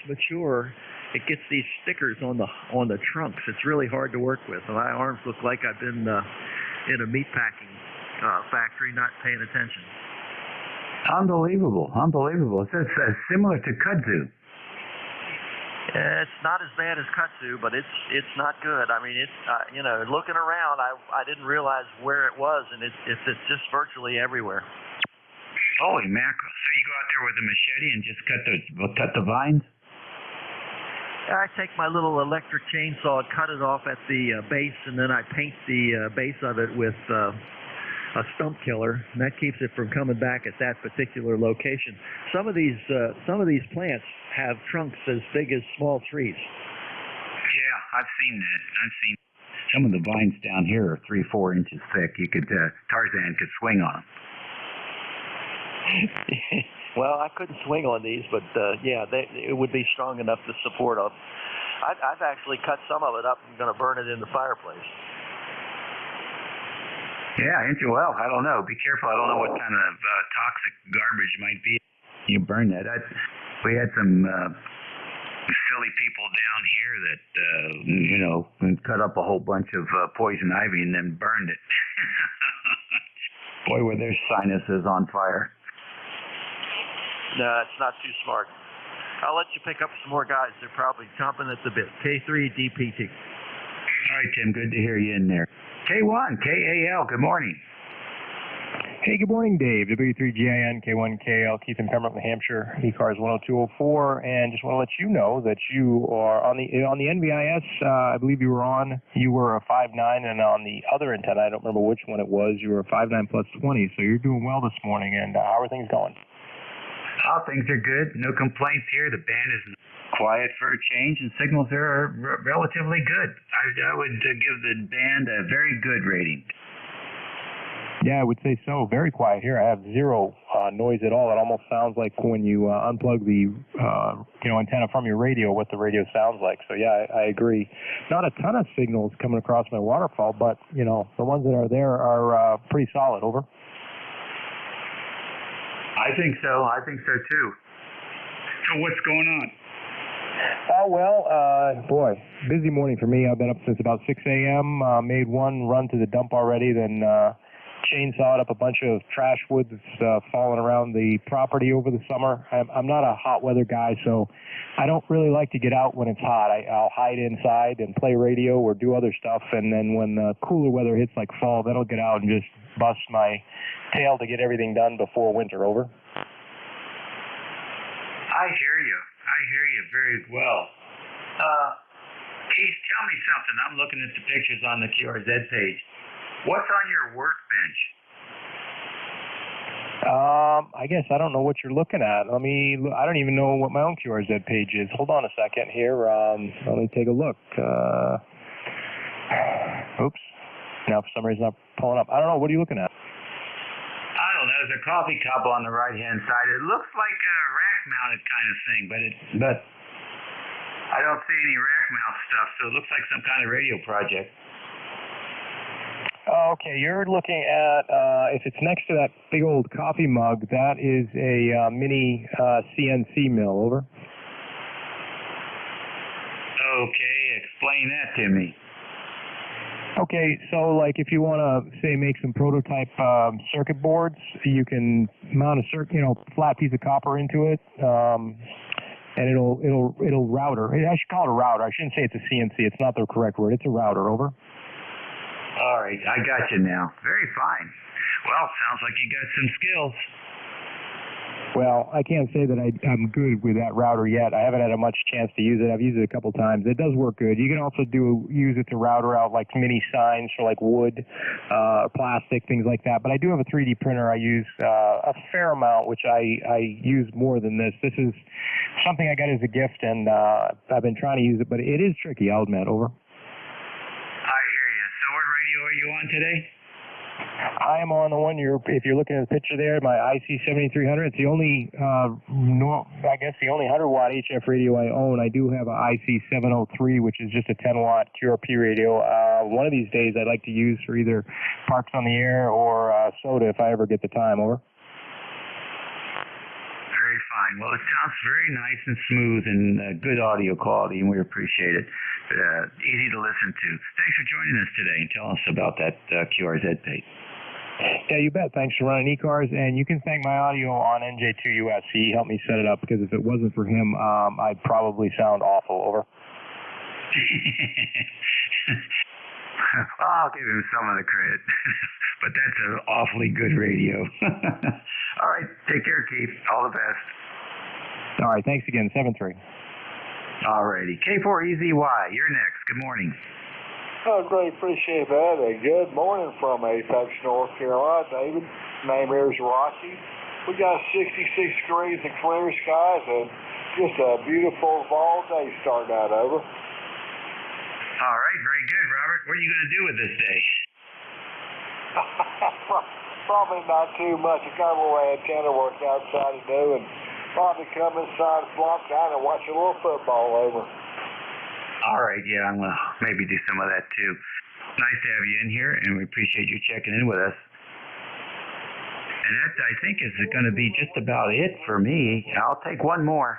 F: mature, it gets these stickers on the trunks. It's really hard to work with. My arms look like I've been in a meat packing factory, not paying attention.
O: Unbelievable. It's similar to kudzu.
F: It's not as bad as kudzu, but it's not good. I mean, it's looking around, I didn't realize where it was, and it's just virtually everywhere.
O: Holy mackerel! So you go out there with a machete and just cut the vines?
F: I take my little electric chainsaw and cut it off at the base, and then I paint the base of it with a stump killer, and that keeps it from coming back at that particular location. Some of these plants have trunks as big as small trees.
O: Yeah, I've seen that. I've seen some of the vines down here are 3-4 inches thick. You could Tarzan could swing on them.
F: Well, I couldn't swing on these, but it would be strong enough to support them. I've actually cut some of it up and going to burn it in the fireplace.
O: Yeah, well, I don't know. Be careful. I don't know what kind of toxic garbage might be. You burn that. We had some silly people down here that, cut up a whole bunch of poison ivy and then burned it. Boy, were their sinuses on fire.
F: No, it's not too smart. I'll let you pick up some more guys. They're probably chomping at the bit. K3 DPT.
O: All right, Tim. Good to hear you in there. K1 KAL. Good morning.
S: Hey, good morning, Dave. W3GIN, K1KL, Keith in Pembroke, New Hampshire, ECARS 10204, and just want to let you know that you are on the NVIS. I believe you were a 5.9, and on the other antenna, I don't remember which one it was, you were a 5.9 plus 20. So you're doing well this morning. And how are things going?
O: Oh, things are good. No complaints here. The band is quiet for a change, and signals are relatively good. I would give the band a very good rating.
S: Yeah, I would say so. Very quiet here. I have zero noise at all. It almost sounds like when you unplug the antenna from your radio, what the radio sounds like. So yeah, I agree. Not a ton of signals coming across my waterfall, but the ones that are there are pretty solid. Over.
O: I think so. I think so too. So what's going on?
S: Oh, well, boy, busy morning for me. I've been up since about 6 a.m., made one run to the dump already, then chainsawed up a bunch of trash wood that's fallen around the property over the summer. I'm not a hot weather guy, so I don't really like to get out when it's hot. I'll hide inside and play radio or do other stuff, and then when cooler weather hits like fall, then I'll get out and just bust my tail to get everything done before winter. Over.
O: I hear you very well. Keith, tell me something. I'm looking at the pictures on the QRZ page. What's on your workbench?
S: I guess I don't know what you're looking at. I don't even know what my own QRZ page is. Hold on a second here. Let me take a look. Oops. Now for some reason I'm pulling up. I don't know. What are you looking at?
O: I don't know. There's a coffee cup on the right-hand side. It looks like a rack-mounted kind of thing, but I don't see any rack-mount stuff, so it looks like some kind of radio project.
S: Okay, you're looking at, if it's next to that big old coffee mug, that is a mini CNC mill. Over.
O: Okay, explain that to me.
S: Okay, so like if you want to say make some prototype circuit boards, you can mount a flat piece of copper into it, and it'll router. I should call it a router. I shouldn't say it's a CNC. It's not the correct word. It's a router. Over.
O: All right, I got you now. Very fine. Well, sounds like you got some skills.
S: Well, I can't say that I'm good with that router yet. I haven't had a much chance to use it. I've used it a couple times. It does work good. You can also use it to router out like mini signs for like wood, plastic, things like that. But I do have a 3D printer I use a fair amount, which I use more than this. This is something I got as a gift, and I've been trying to use it, but it is tricky, I'll admit. Over.
O: I hear you. So what radio are you on today?
S: I am on the one if you're looking at the picture there, my IC 7300. It's the only, I guess the only 100-watt HF radio I own. I do have a IC 703, which is just a 10-watt QRP radio. One of these days I'd like to use for either Parks on the Air or SOTA if I ever get the time. Over.
O: Very fine. Well, it sounds very nice and smooth and good audio quality, and we appreciate it. Easy to listen to. Thanks for joining us today and tell us about that QRZ tape.
S: Yeah, you bet. Thanks for running ECARS, and you can thank my audio on NJ2US. He helped me set it up because if it wasn't for him, I'd probably sound awful. Over.
O: I'll give him some of the credit, but that's an awfully good radio. All right, take care, Keith. All the best.
S: All right, thanks again. 7-3.
O: All righty. K4EZY, you're next. Good morning.
L: Oh, great. Appreciate that. A good morning from Apex, North Carolina, David. Name here is Rocky. We got 66 degrees and clear skies and just a beautiful fall day starting out over.
O: All right, very good, Robert. What are you going to do with this day?
L: Probably not too much. I got a little antenna work outside to do and probably come inside the block down and watch a little football over.
O: All right, yeah, I'm going to maybe do some of that too. Nice to have you in here, and we appreciate you checking in with us. And that, I think, is going to be just about it for me. I'll take one more.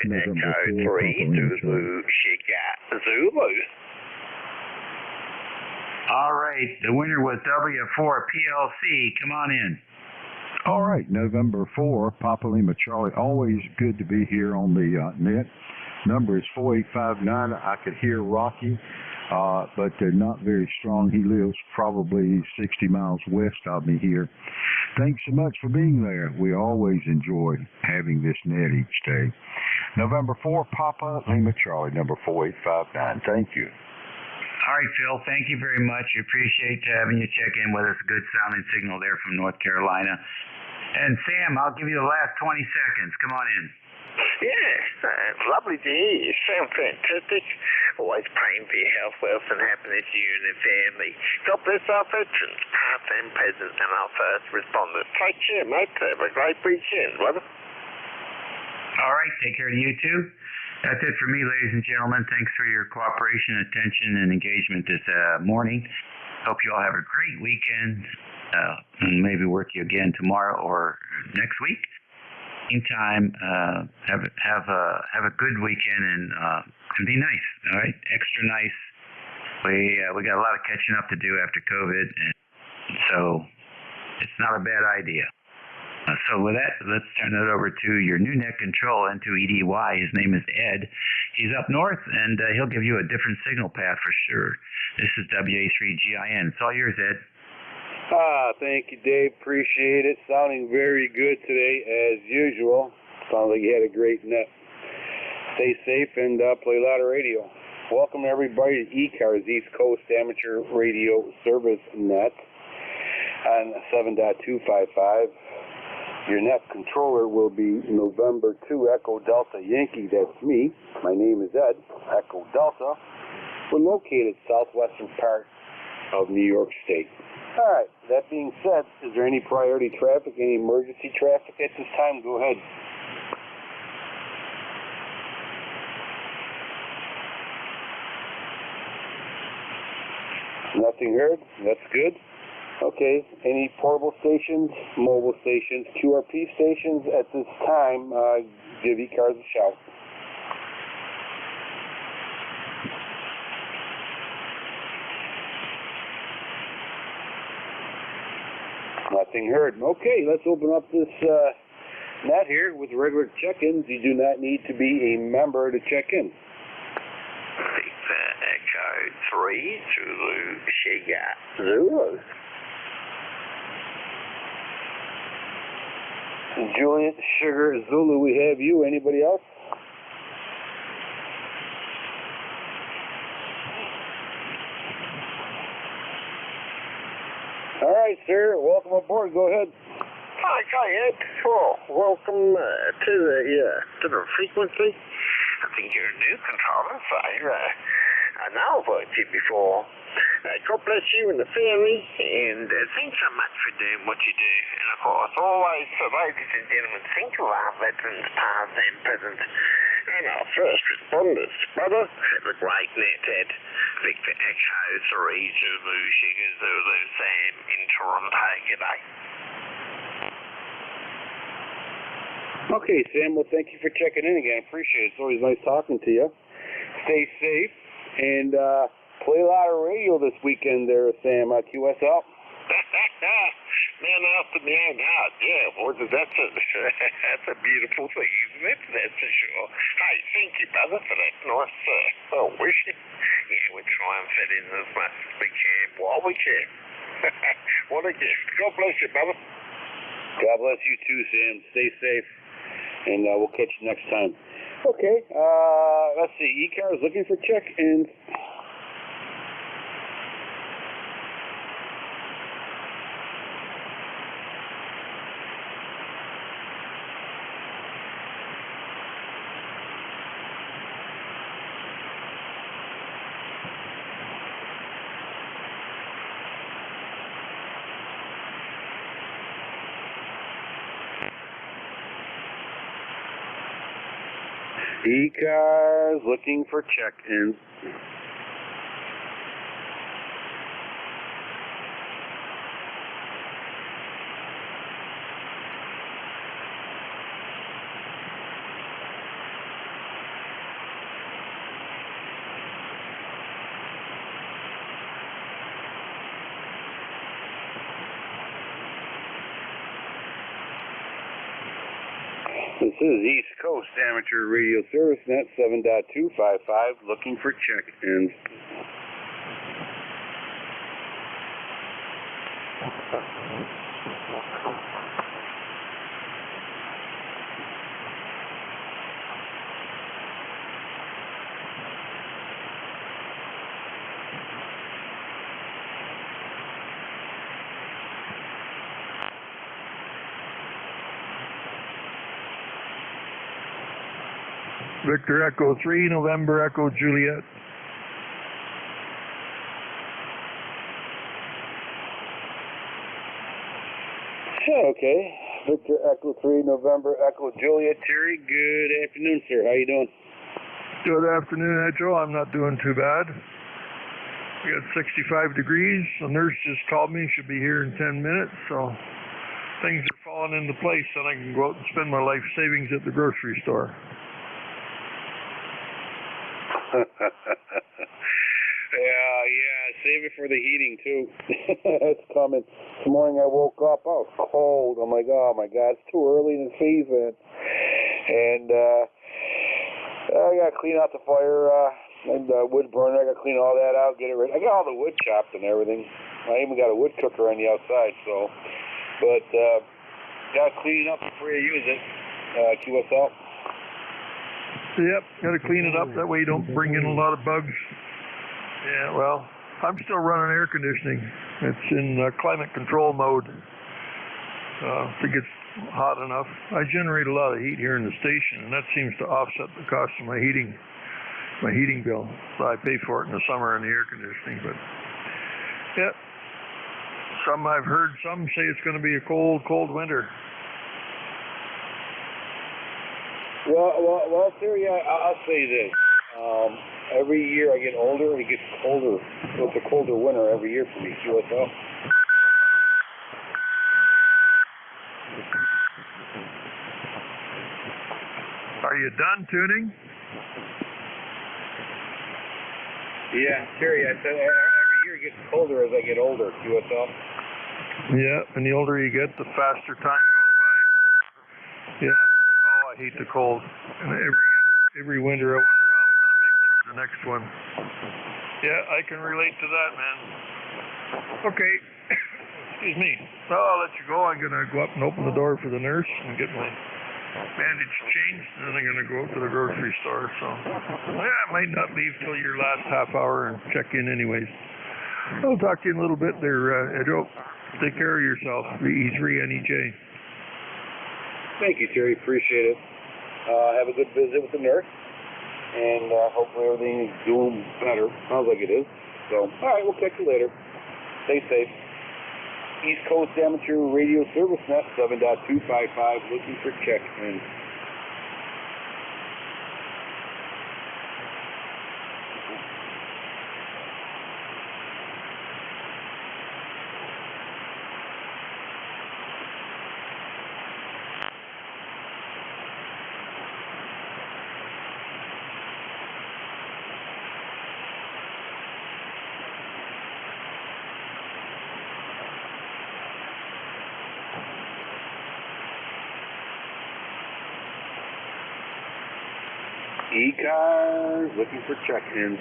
T: Echo 3 Zulu, Zulu.
O: All right, the winner was W4 PLC. Come on in.
G: All right, November 4, Papa Lima Charlie. Always good to be here on the net. Number is 4859. I could hear Rocky, but they're not very strong. He lives probably 60 miles west of me here. Thanks so much for being there. We always enjoy having this net each day. November 4, Papa Lima Charlie, number 4859. Thank you.
O: All right, Phil, thank you very much. We appreciate having you check in with us. Good sounding signal there from North Carolina. And Sam, I'll give you the last 20 seconds. Come on in.
T: Yes, lovely to hear you. Sound fantastic. Always praying for your health, wealth, and happiness, you and the family. God bless our veterans, past and present, and our first responders. Take care, mate. Have a great weekend, brother.
O: All right, take care to you too. That's it for me, ladies and gentlemen. Thanks for your cooperation, attention, and engagement this morning. Hope you all have a great weekend. And maybe work you again tomorrow or next week. Meantime, have a good weekend and be nice. All right, extra nice. We got a lot of catching up to do after COVID, and so it's not a bad idea. So with that, let's turn it over to your new net control N2EDY. His name is Ed. He's up north, and he'll give you a different signal path for sure. This is WA3GIN. It's all yours, Ed.
W: Thank you, Dave. Appreciate it. Sounding very good today, as usual. Sounds like you had a great net. Stay safe and play a lot of radio. Welcome, everybody, to ECARS, East Coast Amateur Radio Service Net on 7.255. Your net controller will be November 2 Echo Delta Yankee. That's me. My name is Ed, Echo Delta. We're located southwestern part of New York State. All right, that being said, is there any priority traffic, any emergency traffic at this time? Go ahead. Nothing heard? That's good. Okay, any portable stations, mobile stations, QRP stations at this time, give ECARS a shout. Nothing heard. Okay, let's open up this net here with regular check-ins. You do not need to be a member to check in.
T: Echo 3 Zulu, Zulu.
W: Juliet, Sugar, Zulu, we have you. Anybody else? All right, sir. Welcome aboard. Go ahead.
T: Okay, Ed. Well, welcome to the frequency. I think you're a new controller, so I know I've worked you before. God bless you and the family, and thanks so much for doing what you do. And of course, always for ladies and gentlemen, think of our veterans past and present, and our first responders. Brother, have a great night, Ted. Victor Echo 3 Zulu Sugar Zulu Sam in Toronto. G'day.
W: Okay, Sam. Well, thank you for checking in again. Appreciate it. It's always nice talking to you. Stay safe and play a lot of radio this weekend there, Sam. QSL.
T: Man after my own heart. Yeah, boy, that's a beautiful thing, isn't it? That's for sure. Hey, thank you, brother, for that nice wish. Yeah, we'll try and fit in as much as we can while we can. What a gift. God bless you, brother.
W: God bless you too, Sam. Stay safe, and we'll catch you next time. Okay, let's see. ECARS looking for check-ins. ECARS looking for check-ins. This is East Coast Amateur Radio Service Net 7.255 looking for check-ins.
C: Victor Echo 3, November Echo Juliet.
W: Okay, Victor Echo 3, November Echo Juliet. Terry, good afternoon, sir. How you doing?
C: Good afternoon, Joe. I'm not doing too bad. We got 65 degrees. The nurse just called me. Should be here in 10 minutes, so things are falling into place, and I can go out and spend my life savings at the grocery store.
W: Yeah, save it for the heating too. It's coming. This morning I woke up, I was cold. I'm like, oh my God, it's too early in the season. And I gotta clean out the fire and wood burner. I gotta clean all that out, get it ready. I got all the wood chopped and everything. I even got a wood cooker on the outside, so. But gotta clean it up before you use it. QSL.
C: Yep, got to clean it up. That way you don't bring in a lot of bugs. Yeah, well, I'm still running air conditioning. It's in climate control mode. If it gets hot enough. I generate a lot of heat here in the station, and that seems to offset the cost of my heating bill. So I pay for it in the summer in the air conditioning. But yeah, I've heard some say it's going to be a cold winter.
W: Well, Terry, I'll say this. Every year I get older, it gets colder. So it's a colder winter every year for me, QSL.
C: Are you done tuning?
W: Yeah, Terry, I said every year it gets colder as I get older, QSL.
C: Yeah, and the older you get, the faster time goes by. Yeah. I hate the cold. And every winter I wonder how I'm going to make through the next one. Yeah, I can relate to that, man. Okay. Excuse me. Well, I'll let you go. I'm going to go up and open the door for the nurse and get my bandage changed, and then I'm going to go out to the grocery store. So, yeah, I might not leave till your last half hour and check in anyways. I'll talk to you in a little bit there, Joe. Take care of yourself. E3NEJ.
W: Thank you, Terry. Appreciate it. Have a good visit with the nurse, and hopefully everything is doing better. Sounds like it is. So, all right, we'll catch you later. Stay safe. East Coast Amateur Radio Service Net 7.255, looking for check-in. ECARS, looking for check-ins.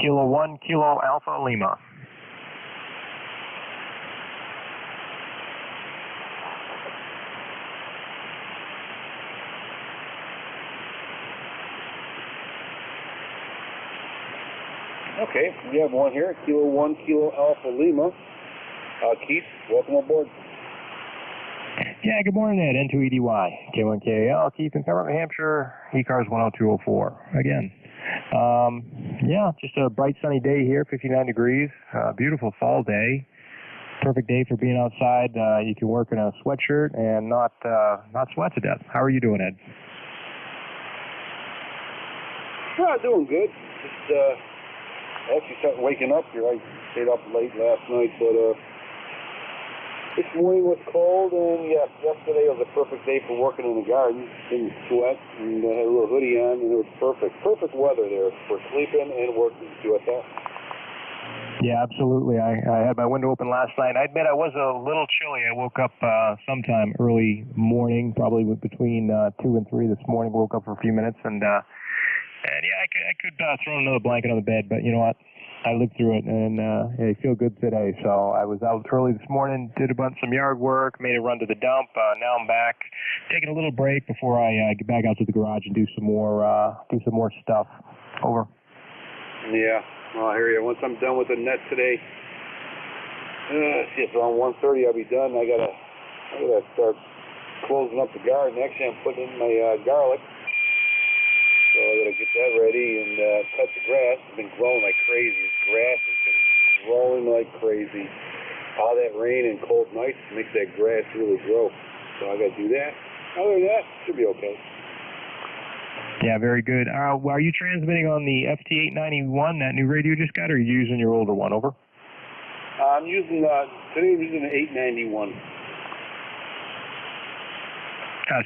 S: Kilo 1, Kilo Alpha Lima.
W: Okay, we have one here, Kilo 1, Kilo Alpha Lima. Keith, welcome aboard.
S: Yeah, good morning, Ed. N2EDY, K1KAL, Keith in Pembroke, New Hampshire, ECARS 10204. Again, yeah, just a bright sunny day here, 59 degrees, beautiful fall day. Perfect day for being outside. You can work in a sweatshirt and not sweat to death. How are you doing, Ed?
W: Yeah, doing good. Just actually started waking up here. I stayed up late last night, but this morning was cold, and yes, yesterday was a perfect day for working in the garden. Didn't sweat, and I had a little hoodie on, and it was perfect. Perfect weather there for sleeping and working. You at that?
S: Yeah, absolutely. I had my window open last night. I admit I was a little chilly. I woke up sometime early morning, probably between 2 and 3 this morning. Woke up for a few minutes, and yeah, I could throw another blanket on the bed, but you know what? I lived through it, and I feel good today. So I was out early this morning, did some yard work, made a run to the dump. Now I'm back, taking a little break before I get back out to the garage and do some more stuff. Over.
W: Yeah, well, I hear you. Once I'm done with the net today, see, it's around 1:30. I'll be done. I gotta start closing up the garden. Actually, I'm putting in my garlic. So I gotta get that ready and cut the grass. It's been growing like crazy. This grass has been growing like crazy. All that rain and cold nights makes that grass really grow. So I gotta do that. Other than that, should be okay.
S: Yeah, very good. Are you transmitting on the FT891, that new radio you just got, or are you using your older one? Over.
W: I'm using today. I'm using the 891.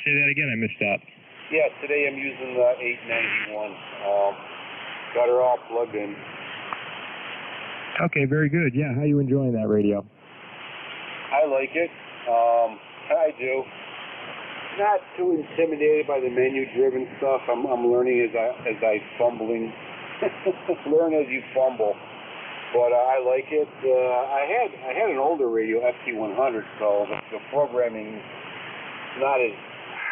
S: Say that again. I missed that.
W: Yeah, today I'm using the 891. Got her all plugged in.
S: Okay, very good. Yeah, how are you enjoying that radio?
W: I like it. I do. Not too intimidated by the menu-driven stuff. I'm learning as I fumbling. Learn as you fumble. But I like it. I had an older radio, FT100, so the programming is not as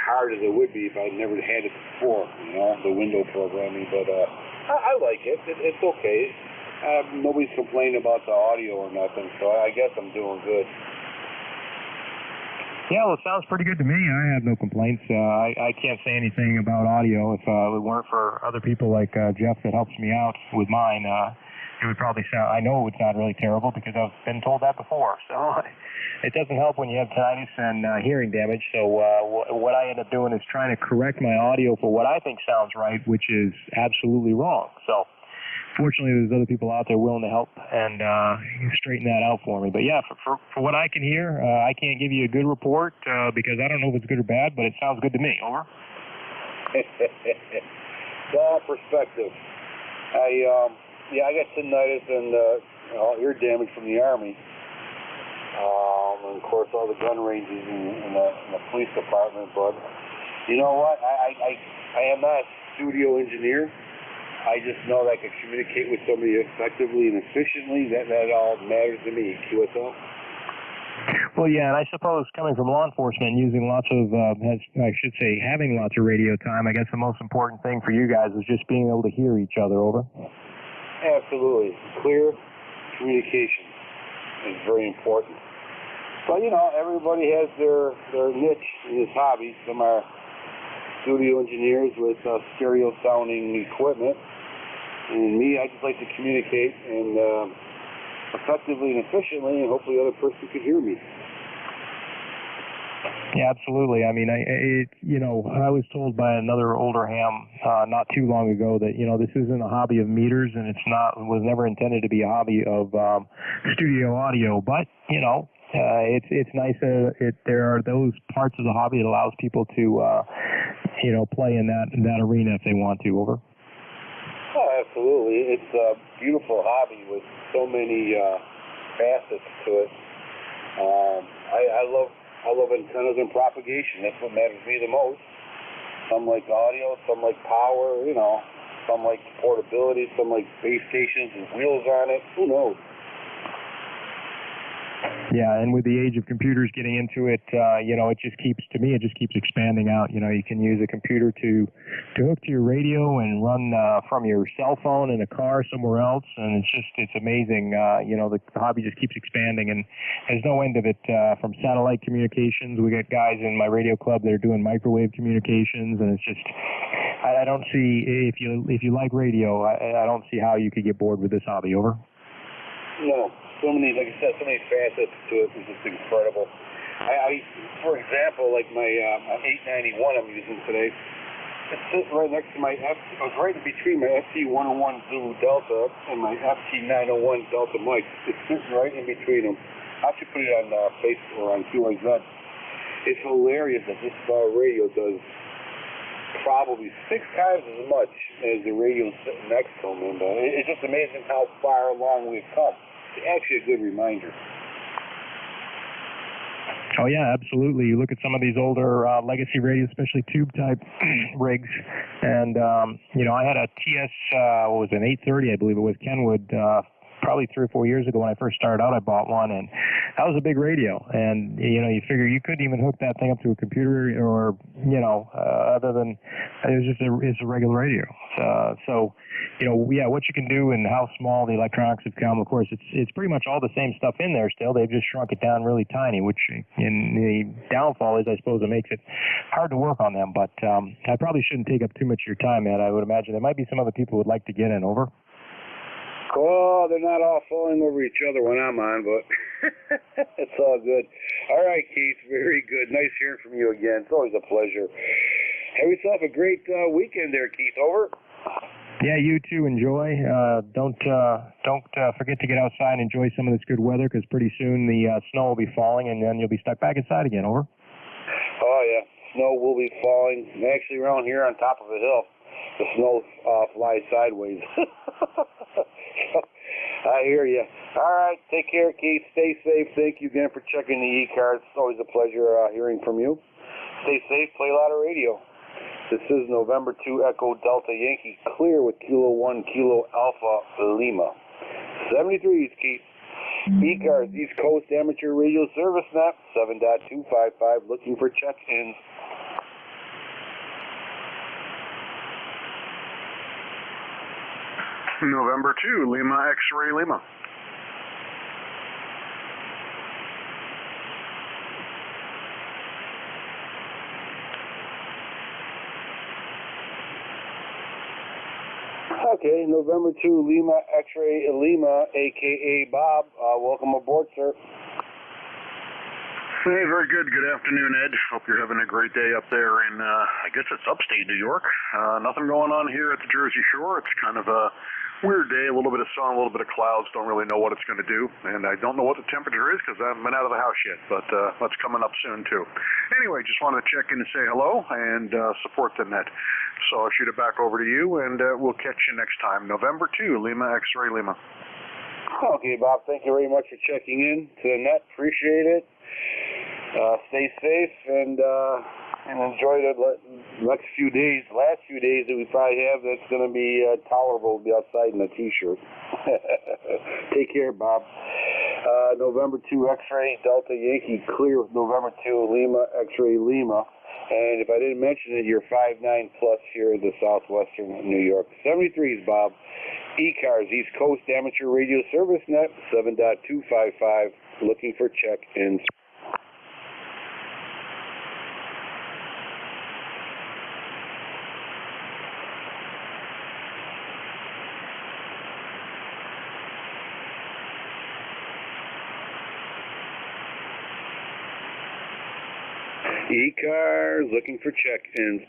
W: hard as it would be if I'd never had it before, you know, the window programming, but I like it. It's okay. Nobody's complaining about the audio or nothing, so I guess I'm doing good.
S: Yeah, well, it sounds pretty good to me. I have no complaints. I can't say anything about audio. If it weren't for other people like Jeff that helps me out with mine, it would probably sound, I know it would sound really terrible because I've been told that before. So it doesn't help when you have tinnitus and hearing damage. So what I end up doing is trying to correct my audio for what I think sounds right, which is absolutely wrong. So fortunately, there's other people out there willing to help and straighten that out for me. But yeah, for what I can hear, I can't give you a good report because I don't know if it's good or bad, but it sounds good to me. Over.
W: It's all perspective. I got tinnitus and ear damage from the Army. And of course, all the gun ranges in the police department. But you know what? I am not a studio engineer. I just know that I can communicate with somebody effectively and efficiently. That all matters to me. QSL.
S: Well, yeah, and I suppose coming from law enforcement, using lots of, I should say, having lots of radio time, I guess the most important thing for you guys is just being able to hear each other. Over.
W: Absolutely. Clear communication is very important. But, you know, everybody has their niche in this hobby. Some are studio engineers with stereo sounding equipment. And me, I just like to communicate and effectively and efficiently, and hopefully the other person could hear me.
S: Yeah, absolutely. I mean, I was told by another older ham not too long ago that this isn't a hobby of meters, and was never intended to be a hobby of studio audio. But it's nice. There are those parts of the hobby that allows people to play in that arena if they want to. Over.
W: Oh, absolutely. It's a beautiful hobby with so many facets to it. I love antennas and propagation. That's what matters to me the most. Some like audio, some like power, some like portability, some like base stations with wheels on it. Who knows?
S: Yeah, and with the age of computers getting into it, it just keeps expanding out. You can use a computer to hook to your radio and run from your cell phone in a car somewhere else, and it's amazing. The hobby just keeps expanding, and there's no end of it. From satellite communications, we got guys in my radio club that are doing microwave communications, and it's just I don't see if you like radio, I don't see how you could get bored with this hobby. Over.
W: No. So many, like I said, so many facets to it. It's just incredible. I for example, like my 891 I'm using today, it's sitting right next to my it was right in between my FT101 Zulu Delta and my FT901 Delta mic. It's sitting right in between them. I should put it on Facebook or on QRZ. It's hilarious that this radio does probably 6 times as much as the radio sitting next to them, and it's just amazing how far along we've come. It's actually a good reminder.
S: Oh yeah, absolutely. You look at some of these older legacy radios, especially tube type rigs, and I had a TS, an 830, I believe it was, Kenwood, probably 3 or 4 years ago when I first started out. I bought one, and that was a big radio. And you figure you couldn't even hook that thing up to a computer, or other than it's a regular radio. What you can do and how small the electronics have come. Of course, it's pretty much all the same stuff in there still. They've just shrunk it down really tiny, which in the downfall is, I suppose, it makes it hard to work on them. But I probably shouldn't take up too much of your time, Ed. I would imagine there might be some other people who would like to get in. Over.
W: Oh, they're not all falling over each other when I'm on, but it's all good. All right, Keith, very good. Nice hearing from you again. It's always a pleasure. Have yourself a great weekend there, Keith. Over.
S: Yeah, you too. Enjoy. Don't forget to get outside and enjoy some of this good weather, because pretty soon the snow will be falling, and then you'll be stuck back inside again. Over.
W: Oh yeah, snow will be falling. Actually, around here on top of a hill, the snow flies sideways. I hear you. All right, take care, Keith. Stay safe. Thank you again for checking the ECARS. It's always a pleasure hearing from you. Stay safe. Play a lot of radio. This is November 2 Echo Delta Yankee, clear with Kilo 1 Kilo Alpha Lima. 73s, Keith. ECARS, East Coast Amateur Radio Service Map, 7.255, looking for check-ins.
I: November 2, Lima X-Ray Lima.
W: Okay, November 2, Lima X-Ray Lima, a.k.a. Bob. Welcome aboard, sir.
I: Hey, very good. Good afternoon, Ed. Hope you're having a great day up there in, I guess it's upstate New York. Nothing going on here at the Jersey Shore. It's kind of a weird day, a little bit of sun, a little bit of clouds. Don't really know what it's going to do. And I don't know what the temperature is because I haven't been out of the house yet, but that's coming up soon, too. Anyway, just wanted to check in and say hello and support the net. So I'll shoot it back over to you, and we'll catch you next time. November 2, Lima X-Ray Lima.
W: Okay, Bob, thank you very much for checking in to the net. Appreciate it. Stay safe and enjoy the next few days, last few days that we probably have. That's going to be tolerable to be outside in a t-shirt. Take care, Bob. November 2 X-Ray Delta Yankee, clear with November 2 Lima X-Ray Lima. And if I didn't mention it, you're 5'9" plus here in the southwestern New York. 73s, Bob. ECARS, East Coast Amateur Radio Service Net, 7.255, looking for check-ins. ECARS looking for check-ins.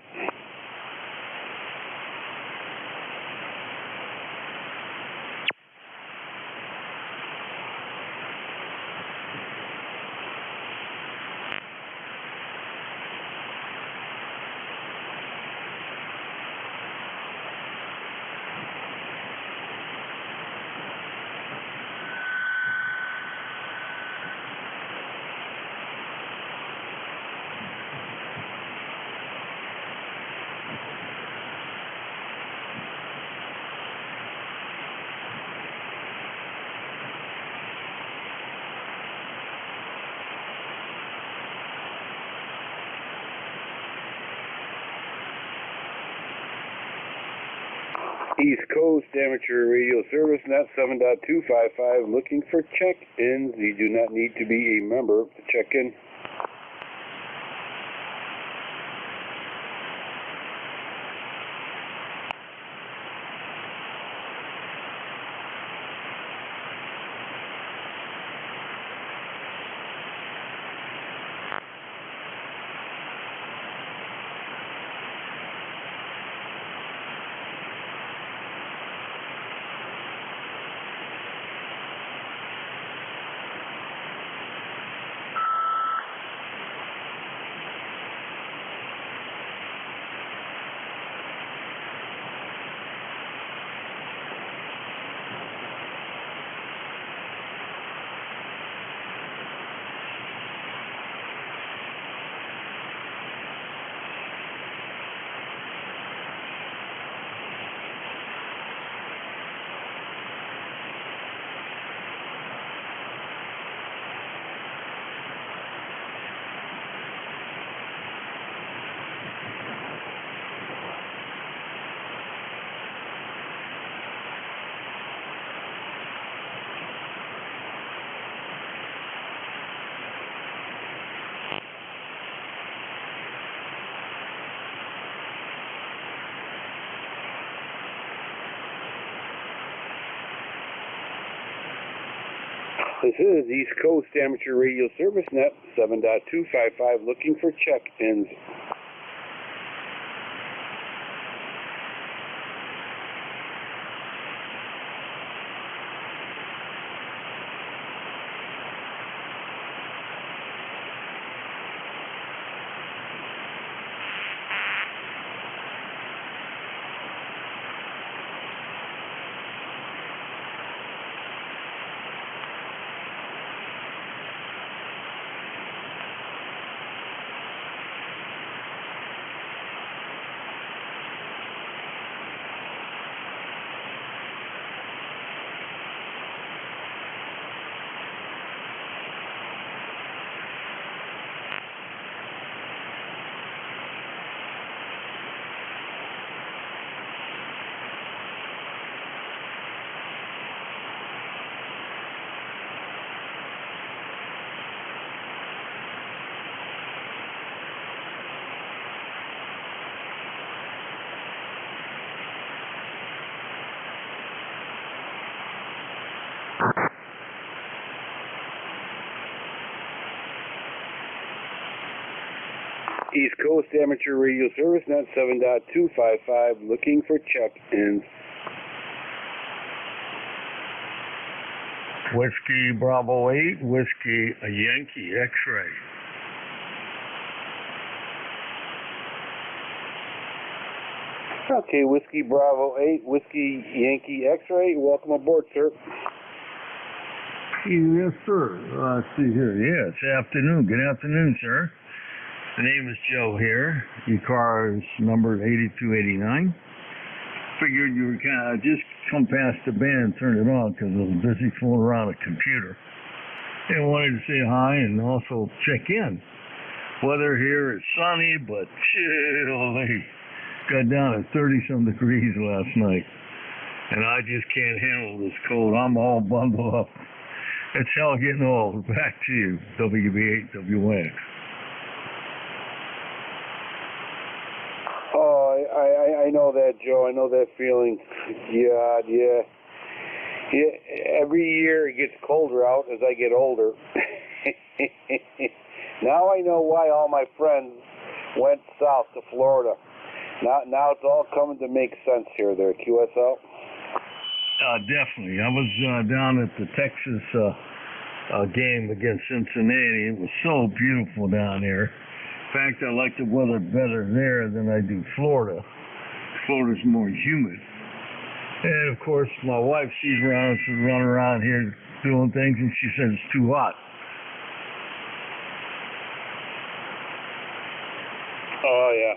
W: East Coast Amateur Radio Service Net 7.255 looking for check-ins. You do not need to be a member to check in. This is East Coast Amateur Radio Service Net 7.255 looking for check-ins. East Coast Amateur Radio Service Net 7.255 looking for check-ins.
Q: Whiskey Bravo 8, Whiskey Yankee X-Ray.
W: Okay, Whiskey Bravo 8, Whiskey Yankee X-Ray. Welcome aboard, sir.
Q: Yes, sir. Let's see here. Yes, afternoon. Good afternoon, sir. The name is Joe here. ECARS number 8289. Figured you were kind of just come past the band and turned it on because I was busy fooling around a computer. And wanted to say hi and also check in. Weather here is sunny, but chilly. Got down at 30-some degrees last night. And I just can't handle this cold. I'm all bundled up. It's hell getting old. Back to you, WB8WX.
W: I know that, Joe. I know that feeling. Yeah. Every year it gets colder out as I get older. Now I know why all my friends went south to Florida. Now it's all coming to make sense here there, QSL.
B: Definitely. I was down at the Texas game against Cincinnati. It was so beautiful down there. In fact, I like the weather better there than I do Florida. Florida's more humid. And of course, my wife, she's running around here doing things, and she says it's too hot.
W: Oh, yeah.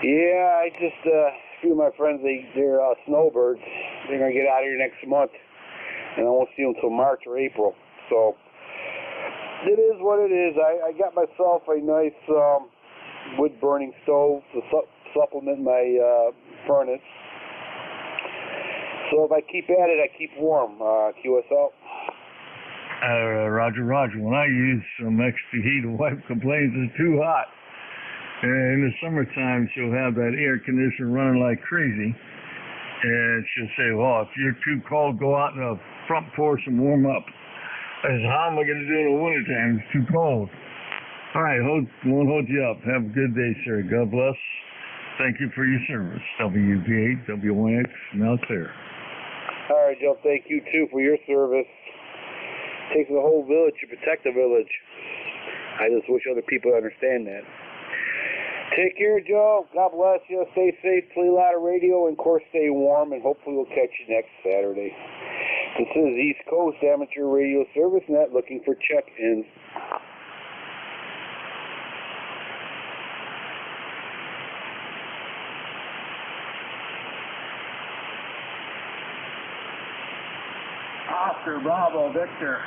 W: Yeah, I just, a few of my friends, they're snowbirds. They're going to get out of here next month, and I won't see them until March or April. So, it is what it is. I got myself a nice wood-burning stove to supplement my furnace. So if I keep at it, I keep warm, QSL.
B: Roger. When I use some extra heat, the wife complains it's too hot. And in the summertime, she'll have that air conditioner running like crazy. And she'll say, well, if you're too cold, go out in the front porch and warm up. I said, how am I going to do it in the wintertime? It's too cold. All right, won't hold you up. Have a good day, sir. God bless. Thank you for your service. WB8, W1X, now clear.
W: All right, Joe, thank you, too, for your service. It takes the whole village to protect the village. I just wish other people understand that. Take care, Joe. God bless you. Stay safe, play a lot of radio, and, of course, stay warm, and hopefully we'll catch you next Saturday. This is East Coast Amateur Radio Service Net looking for check-ins.
R: Oscar Bravo Victor.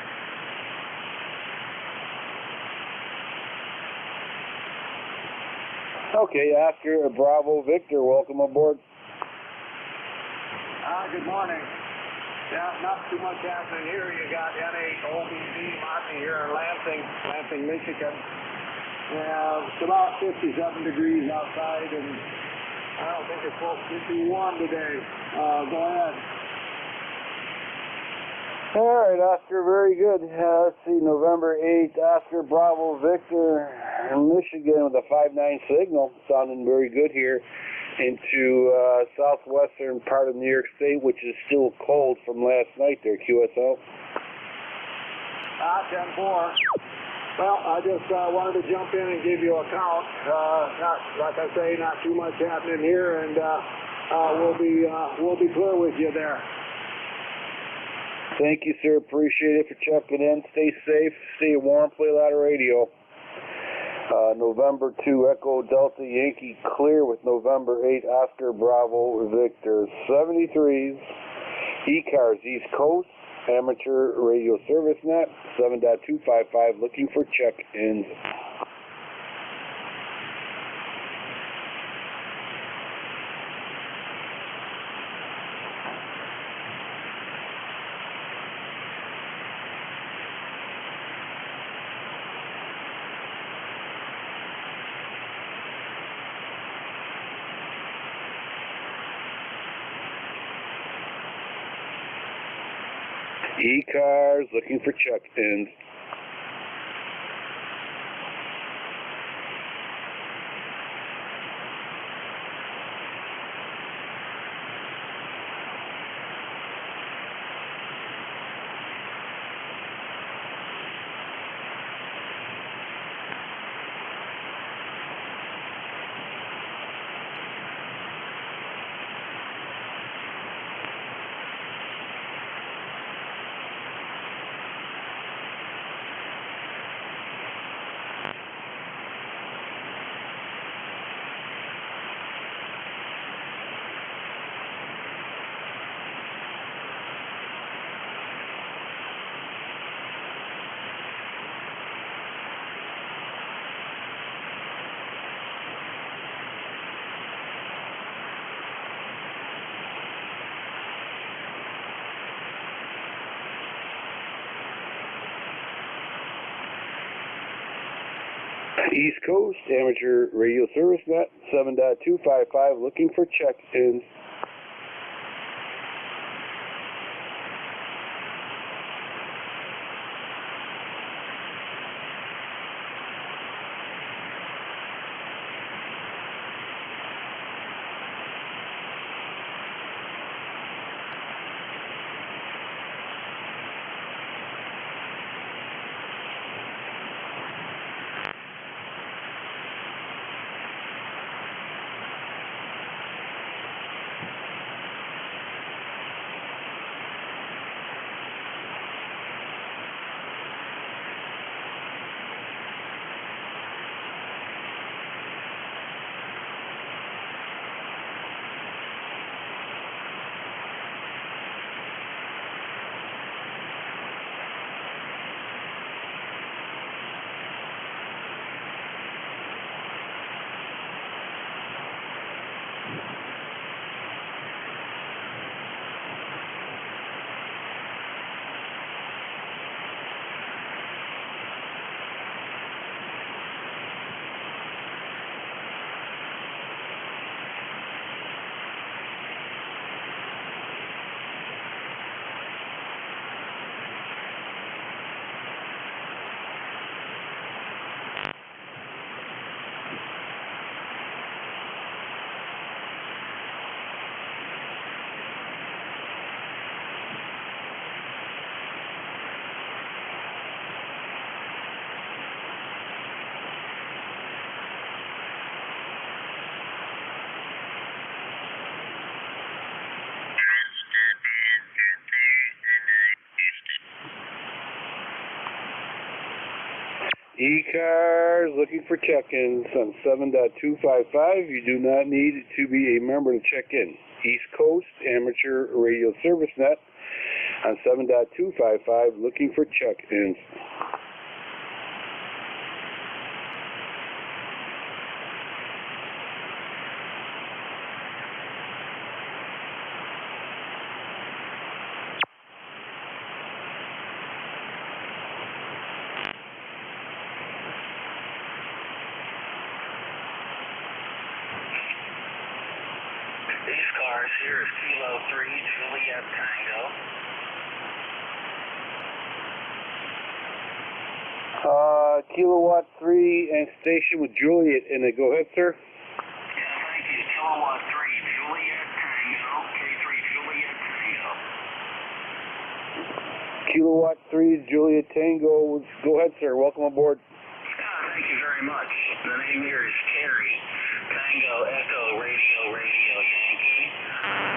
W: Okay, Oscar Bravo Victor, welcome aboard.
R: Good morning. Yeah, not too much happening here. You got NAOBD Monty here in Lansing, Michigan. Yeah, it's about 57 degrees outside, and I don't think it's supposed to be warm today. Go ahead.
W: All right, Oscar, very good. Let's see, November 8th, Oscar Bravo Victor in Michigan with a 5-9 signal. Sounding very good here into southwestern part of New York State, which is still cold from last night there, QSL.
R: 10-4. Well, I just wanted to jump in and give you a count. Not, like I say, not too much happening here, and we'll be clear with you there.
W: Thank you, sir. Appreciate it for checking in. Stay safe, stay warm, play a lot of radio. November 2 Echo Delta Yankee clear with November 8 Oscar Bravo Victor. 73s, ECARS East Coast, Amateur Radio Service Net, 7.255, looking for check-ins. ECARS looking for check-ins. East Coast Amateur Radio Service Net, 7.255, looking for check-ins. ECARS looking for check-ins on 7.255. You do not need to be a member to check in. East Coast Amateur Radio Service Net on 7.255 looking for check-ins.
H: ECARS, here is Kilo 3, Juliet Tango.
W: Kilowatt 3 and station with Juliet in it. Go ahead, sir.
H: Yeah, thank you. Kilowatt 3, Juliet Tango, K3 Juliet Tango.
W: Kilowatt 3, Juliet Tango. Go ahead, sir. Welcome aboard.
H: Thank you very much. The name here is Terry. Tango Echo Radio Yankee.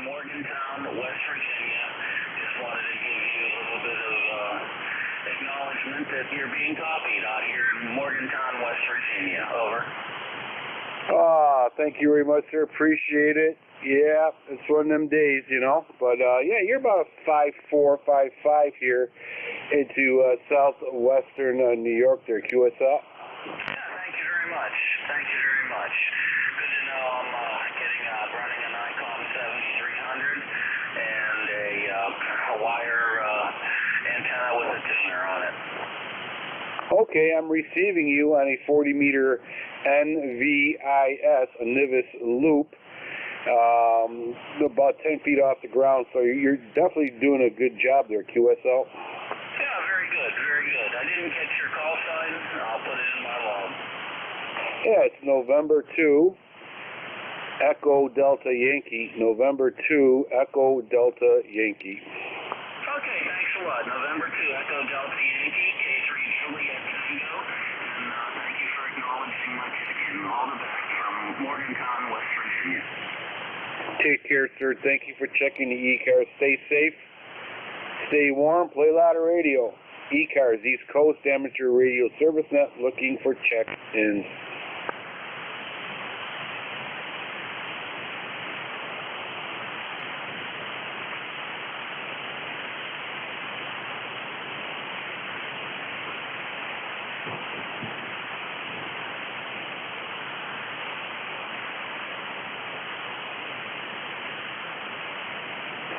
H: Morgantown, West Virginia. Just wanted to give you a little bit of acknowledgement that you're being copied out here in Morgantown, West Virginia. Over.
W: Thank you very much, sir. Appreciate it. Yeah, it's one of them days, you know. But yeah, you're about a 5'4", 5'5" here into southwestern New York there, QSL.
H: Yeah, thank you very much. Thank you very much. Good to know I'm running an ICOM 7300 and a wire antenna with a tuner on it.
W: Okay, I'm receiving you on a 40-meter NVIS, a Nivis loop, about 10 feet off the ground, so you're definitely doing a good job there, QSL.
H: Yeah, very good, very good. I didn't catch your call sign. I'll put it in my log.
W: Yeah, it's November 2, Echo Delta Yankee. November 2, Echo Delta Yankee.
H: Okay, thanks a lot. November 2, Echo Delta Yankee, K3 Juliet Tango, and thank you for acknowledging my check-in. All the best from Morgantown, West Virginia.
W: Take care, sir. Thank you for checking the ECARS. Stay safe, stay warm, play louder radio. ECARS, East Coast Amateur Radio Service Net, looking for check-ins.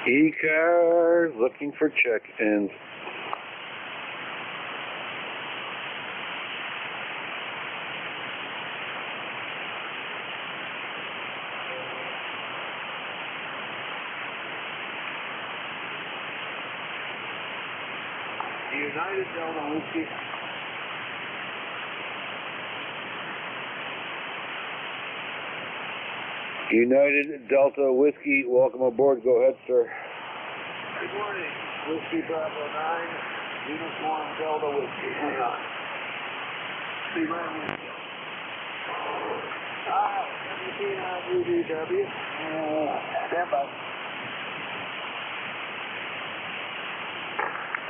W: ECARS looking for check-ins.
R: United Delta Whiskey.
W: United Delta Whiskey, welcome aboard. Go ahead, sir.
R: Good morning. Whiskey Bravo 9, Uniform Delta Whiskey. Hang on. Be right with you. WP9 UDW. Stand by.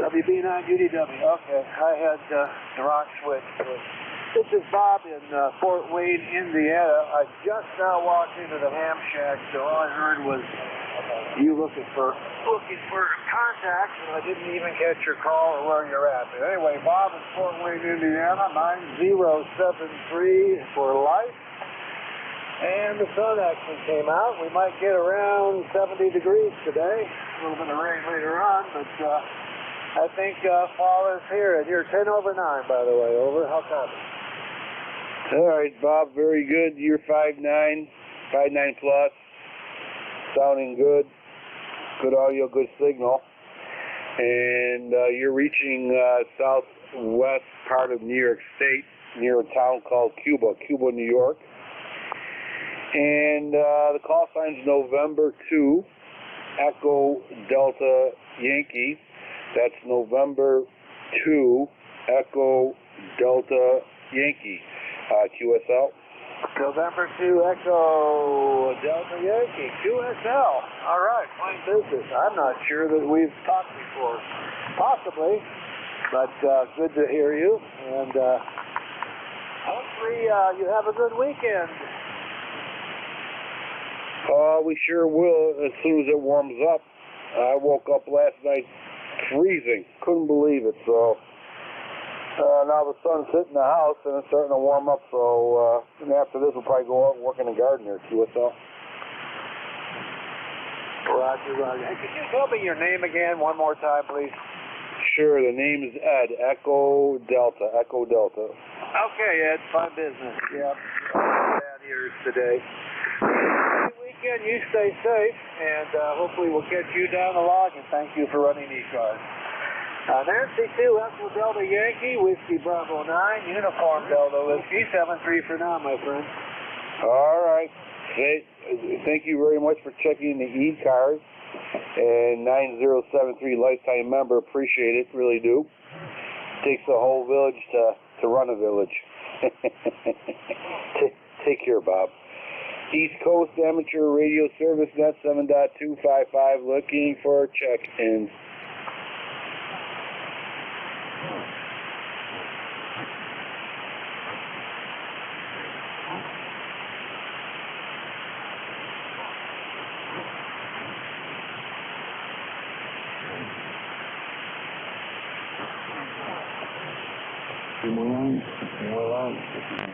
R: WB9 UDW. Okay, I had the wrong switch. This is Bob in Fort Wayne, Indiana. I just now walked into the ham shack, so all I heard was you looking for contacts, and I didn't even catch your call or where you're at. But anyway, Bob in Fort Wayne, Indiana, 9073 for life. And the sun actually came out. We might get around 70 degrees today. A little bit of rain later on, but I think fall is here. And you're 10 over 9, by the way. Over. How copy?
W: All right, Bob, very good. You're 5'9", 5'9 plus. Sounding good. Good audio, good signal. And you're reaching southwest part of New York State, near a town called Cuba, New York. And the call sign's November 2, Echo Delta Yankee. That's November 2, Echo Delta Yankee. QSL.
R: November 2, Echo Delta Yankee. QSL. All right, fine business. I'm not sure that we've talked before. Possibly, but good to hear you. And pray you have a good weekend.
W: We sure will as soon as it warms up. I woke up last night freezing. Couldn't believe it. So now the sun's hitting the house and it's starting to warm up. So and after this, we'll probably go out and work in the garden there, QSL.
R: Roger, Roger. Hey, could you tell me your name again one more time, please?
W: Sure. The name is Ed. Echo Delta. Echo Delta.
R: Okay, Ed. Fine business. Yep. Bad ears today. Good weekend. You stay safe, and hopefully we'll catch you down the log. And thank you for running ECARS. Nancy 2, Echo Delta Yankee, Whiskey Bravo 9, Uniform Delta Whiskey 73 for now, my friend.
W: All right. Hey, thank you very much for checking the ECARS and 9073 lifetime member. Appreciate it, really do. Takes a whole village to run a village. Take care, Bob. East Coast Amateur Radio Service Net 7.255 looking for check-ins.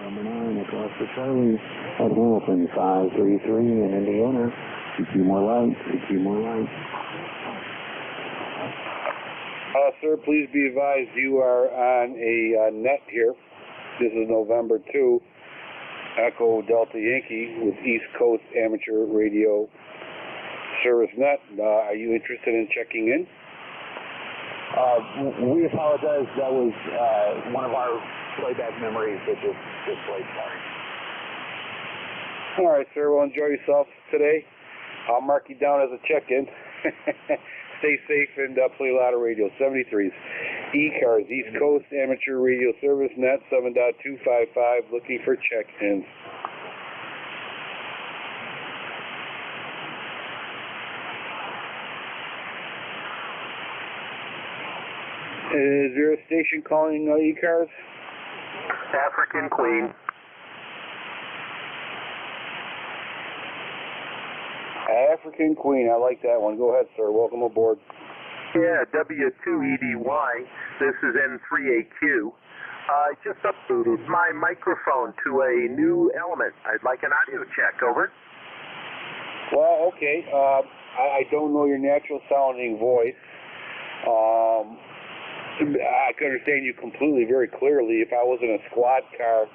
J: Number 9 across the Charlie at Hamilton 533 in Indiana. EQ more light, EQ more light.
W: Sir, please be advised you are on a net here. This is November 2, Echo Delta Yankee with East Coast Amateur Radio Service Net. Are you interested in checking in?
P: We apologize. That was one of our playback memories that just played. Sorry.
W: All right, sir. Well, enjoy yourself today. I'll mark you down as a check-in. Stay safe and play a lot of radio. 73s. ECARS, East Coast Amateur Radio Service Net 7.255, looking for check-ins. Is there a station calling ECARS?
H: African Queen.
W: African Queen, I like that one. Go ahead, sir. Welcome aboard.
H: Yeah, W2EDY. This is N3AQ. I just uploaded my microphone to a new element. I'd like an audio check. Over.
W: Well, okay. I don't know your natural sounding voice. I can understand you completely, very clearly. If I was in a squad car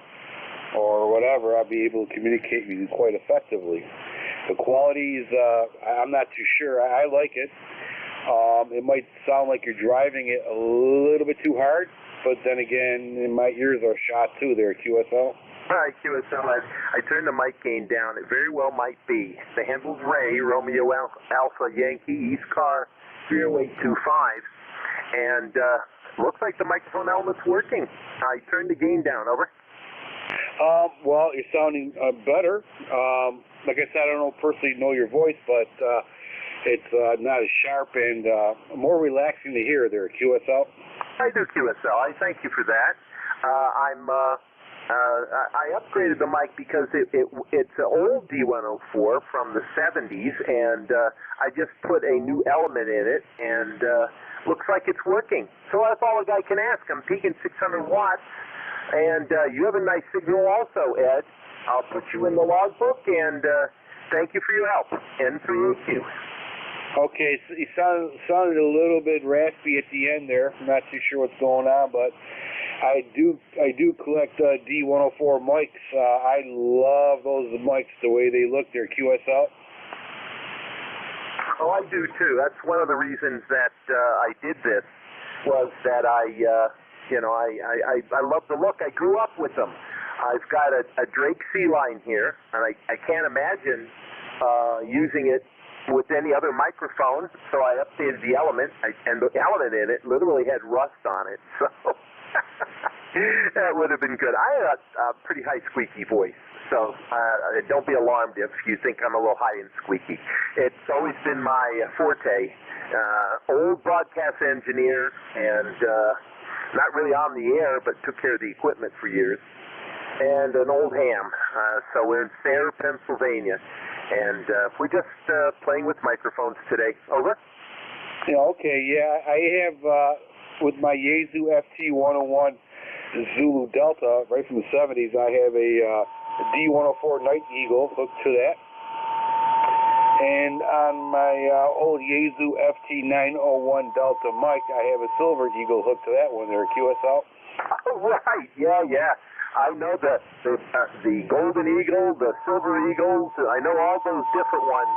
W: or whatever, I'd be able to communicate with you quite effectively. The quality is, I'm not too sure. I like it. It might sound like you're driving it a little bit too hard, but then again, my ears are shot too there, QSL.
H: All right, QSL. I turned the mic gain down. It very well might be. The handle's Ray, Romeo Alpha Yankee, East Car 30825. And looks like the microphone element's working. I turned the gain down. Over.
W: Well, you're sounding better. Like I said, I don't personally know your voice, but it's not as sharp and more relaxing to hear there, QSL.
H: I do, QSL. I thank you for that. I upgraded the mic because it's an old D104 from the 70s, and I just put a new element in it, and looks like it's working. So that's all a guy can ask. I'm peaking 600 watts, and you have a nice signal also, Ed. I'll put you in the logbook, and thank you for your help. N3AQ.
W: Okay, so you sounded a little bit raspy at the end there. I'm not too sure what's going on, but I do collect D104 mics. I love those mics, the way they look there, QSL.
H: Oh, I do too. That's one of the reasons that I did this, was that I love the look. I grew up with them. I've got a Drake C-line here, and I can't imagine using it with any other microphone, so I updated the element, and the element in it literally had rust on it, so that would have been good. I had a pretty high squeaky voice, so don't be alarmed if you think I'm a little high and squeaky. It's always been my forte. Old broadcast engineer, and not really on the air, but took care of the equipment for years. and an old ham. So we're in Sayre, Pennsylvania. And we're just playing with microphones today. Over?
W: Yeah, okay, yeah. I have, with my Yaesu FT101 Zulu Delta, right from the 70s, I have a D104 Night Eagle hooked to that. And on my old Yaesu FT901 Delta mic, I have a Silver Eagle hooked to that one there, QSL.
H: Right, yeah. I know the Golden Eagle, the Silver Eagles. I know all those different ones.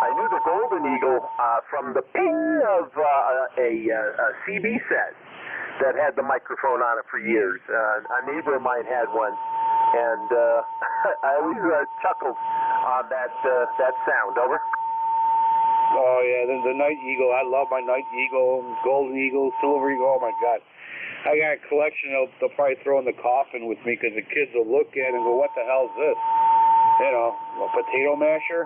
H: I knew the Golden Eagle from the ping of a CB set that had the microphone on it for years. A neighbor of mine had one, and I always chuckled on that sound. Over?
W: Oh, yeah, the Night Eagle. I love my Night Eagle, Golden Eagle, Silver Eagle. Oh, my God. I got a collection they'll probably throw in the coffin with me because the kids will look at it and go, what the hell is this? You know, a potato masher?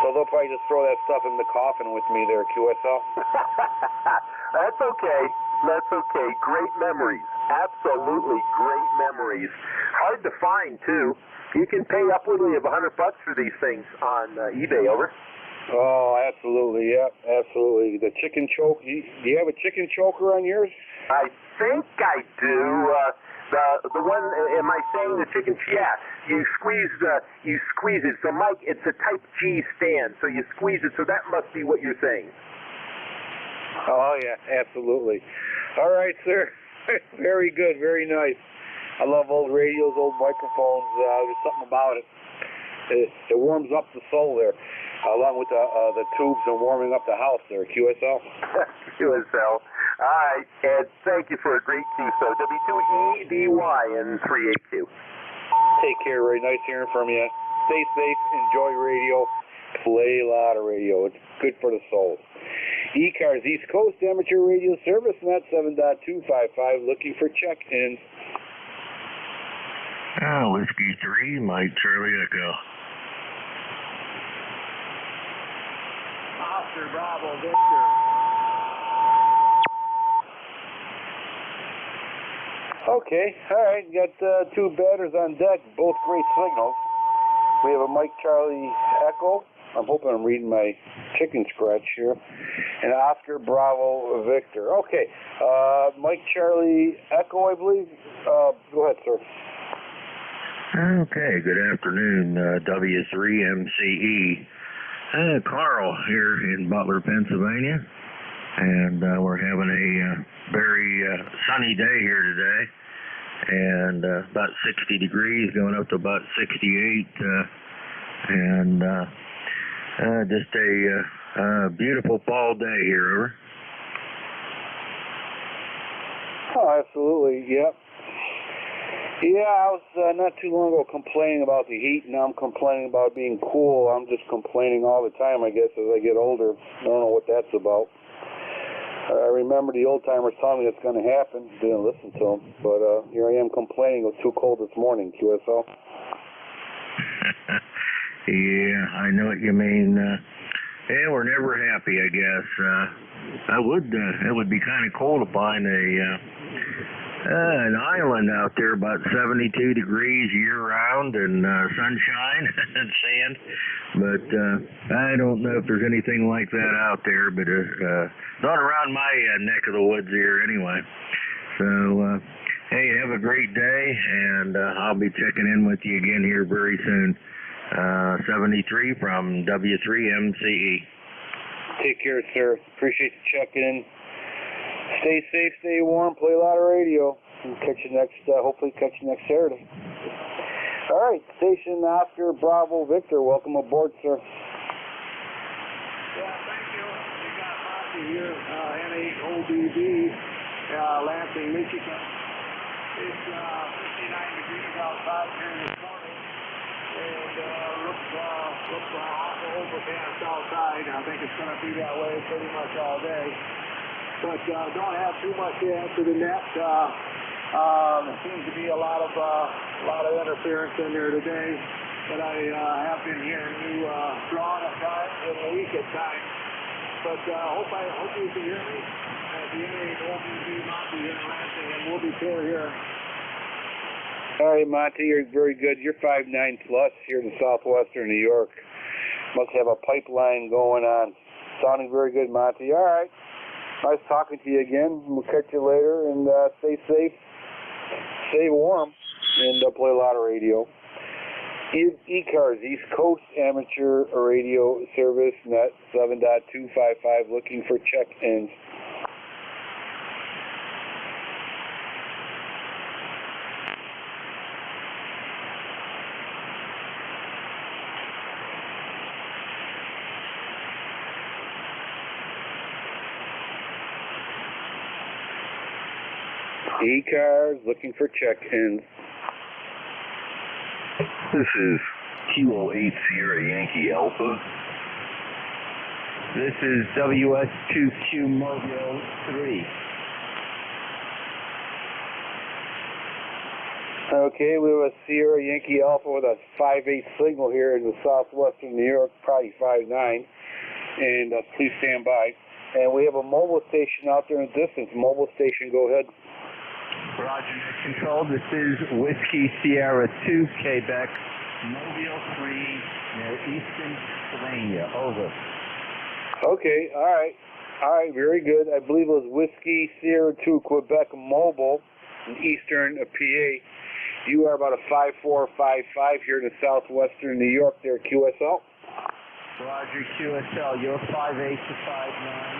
W: So they'll probably just throw that stuff in the coffin with me there, QSL.
H: That's okay. Great memories. Absolutely great memories. Hard to find, too. You can pay upwardly of $100 for these things on eBay. Over?
W: Oh, absolutely. Yeah, absolutely. The chicken choke. Do you have a chicken choker on yours?
H: I think I do. The one, am I saying the chicken? Yeah. You squeeze it. So, Mike, it's a Type G stand. So you squeeze it. So that must be what you're saying.
W: Oh, yeah, absolutely. All right, sir. Very good. Very nice. I love old radios, old microphones. There's something about it. It warms up the soul there, along with the tubes and warming up the house there. QSL?
H: QSL. All right, and thank you for a great QSO. W2EDY and 3AQ.
W: Take care, Ray. Nice hearing from you. Stay safe. Enjoy radio. Play a lot of radio. It's good for the soul. ECARS East Coast Amateur Radio Service, and that's 7.255, looking for check-ins.
G: Whiskey 3, Mike Charlie Echo.
R: Oscar Bravo Victor.
W: Okay, all right. Got two batters on deck, both great signals. We have a Mike Charlie Echo. I'm hoping I'm reading my chicken scratch here. And Oscar Bravo Victor. Okay, Mike Charlie Echo, I believe. Go ahead, sir.
G: Okay, good afternoon, W3MCE. Carl here in Butler, Pennsylvania. And we're having a very sunny day here today. And about 60 degrees, going up to about 68. And just a beautiful fall day here, over.
W: Oh, absolutely, yep. Yeah, I was not too long ago complaining about the heat. Now I'm complaining about being cool. I'm just complaining all the time, I guess, as I get older. I don't know what that's about. I remember the old timers telling me it's going to happen. Didn't listen to them. But here I am complaining. It was too cold this morning, QSL.
G: Yeah, I know what you mean. Yeah, we're never happy, I guess. It would be kind of cool to find an island out there about 72 degrees year-round and sunshine and sand. But I don't know if there's anything like that out there, but not around my neck of the woods here anyway. So, hey, have a great day, and I'll be checking in with you again here very soon. 73 from W3MCE.
W: Take care, sir. Appreciate you checking in. Stay safe, stay warm, play a lot of radio. And catch you next, hopefully catch you next Saturday. All right, Station Oscar Bravo Victor, welcome aboard, sir.
R: Yeah, thank you. We got Monty here, N8OBB, Lansing, Michigan. It's 59 degrees outside here this morning. And looks awful overcast outside. I think it's going to be that way pretty much all day. But don't have too much to answer the net. There seems to be a lot of interference in there today. But I have been hearing you drawn at times and weak at times. But hope you can hear me. At the N8OBB Monty here in Lansing, and we'll be clear here.
W: All right, Monty, you're very good. You're 5'9 plus here in southwestern New York. Must have a pipeline going on. Sounding very good, Monty. All right. Nice talking to you again. We'll catch you later, and stay safe, stay warm, and play a lot of radio. ECARS, East Coast Amateur Radio Service, net 7.255, looking for check-ins. ECARS, looking for check-ins.
A: This is Kilo 8 Sierra Yankee Alpha.
O: This is WS2Q Mobile 3.
W: Okay, we have a Sierra Yankee Alpha with a 5/8 signal here in the southwestern New York, probably 5'9", and please stand by. And we have a mobile station out there in the distance. Mobile station, go ahead.
O: Roger, net control. This is Whiskey Sierra 2, Quebec, Mobile 3, near Eastern Pennsylvania. Over.
W: Okay, all right. All right, very good. I believe it was Whiskey Sierra 2, Quebec, Mobile, in Eastern PA. You are about a 5'4", 5'5" here in the southwestern New York there, QSL.
O: Roger, QSL. You're 5'8" to 5'9".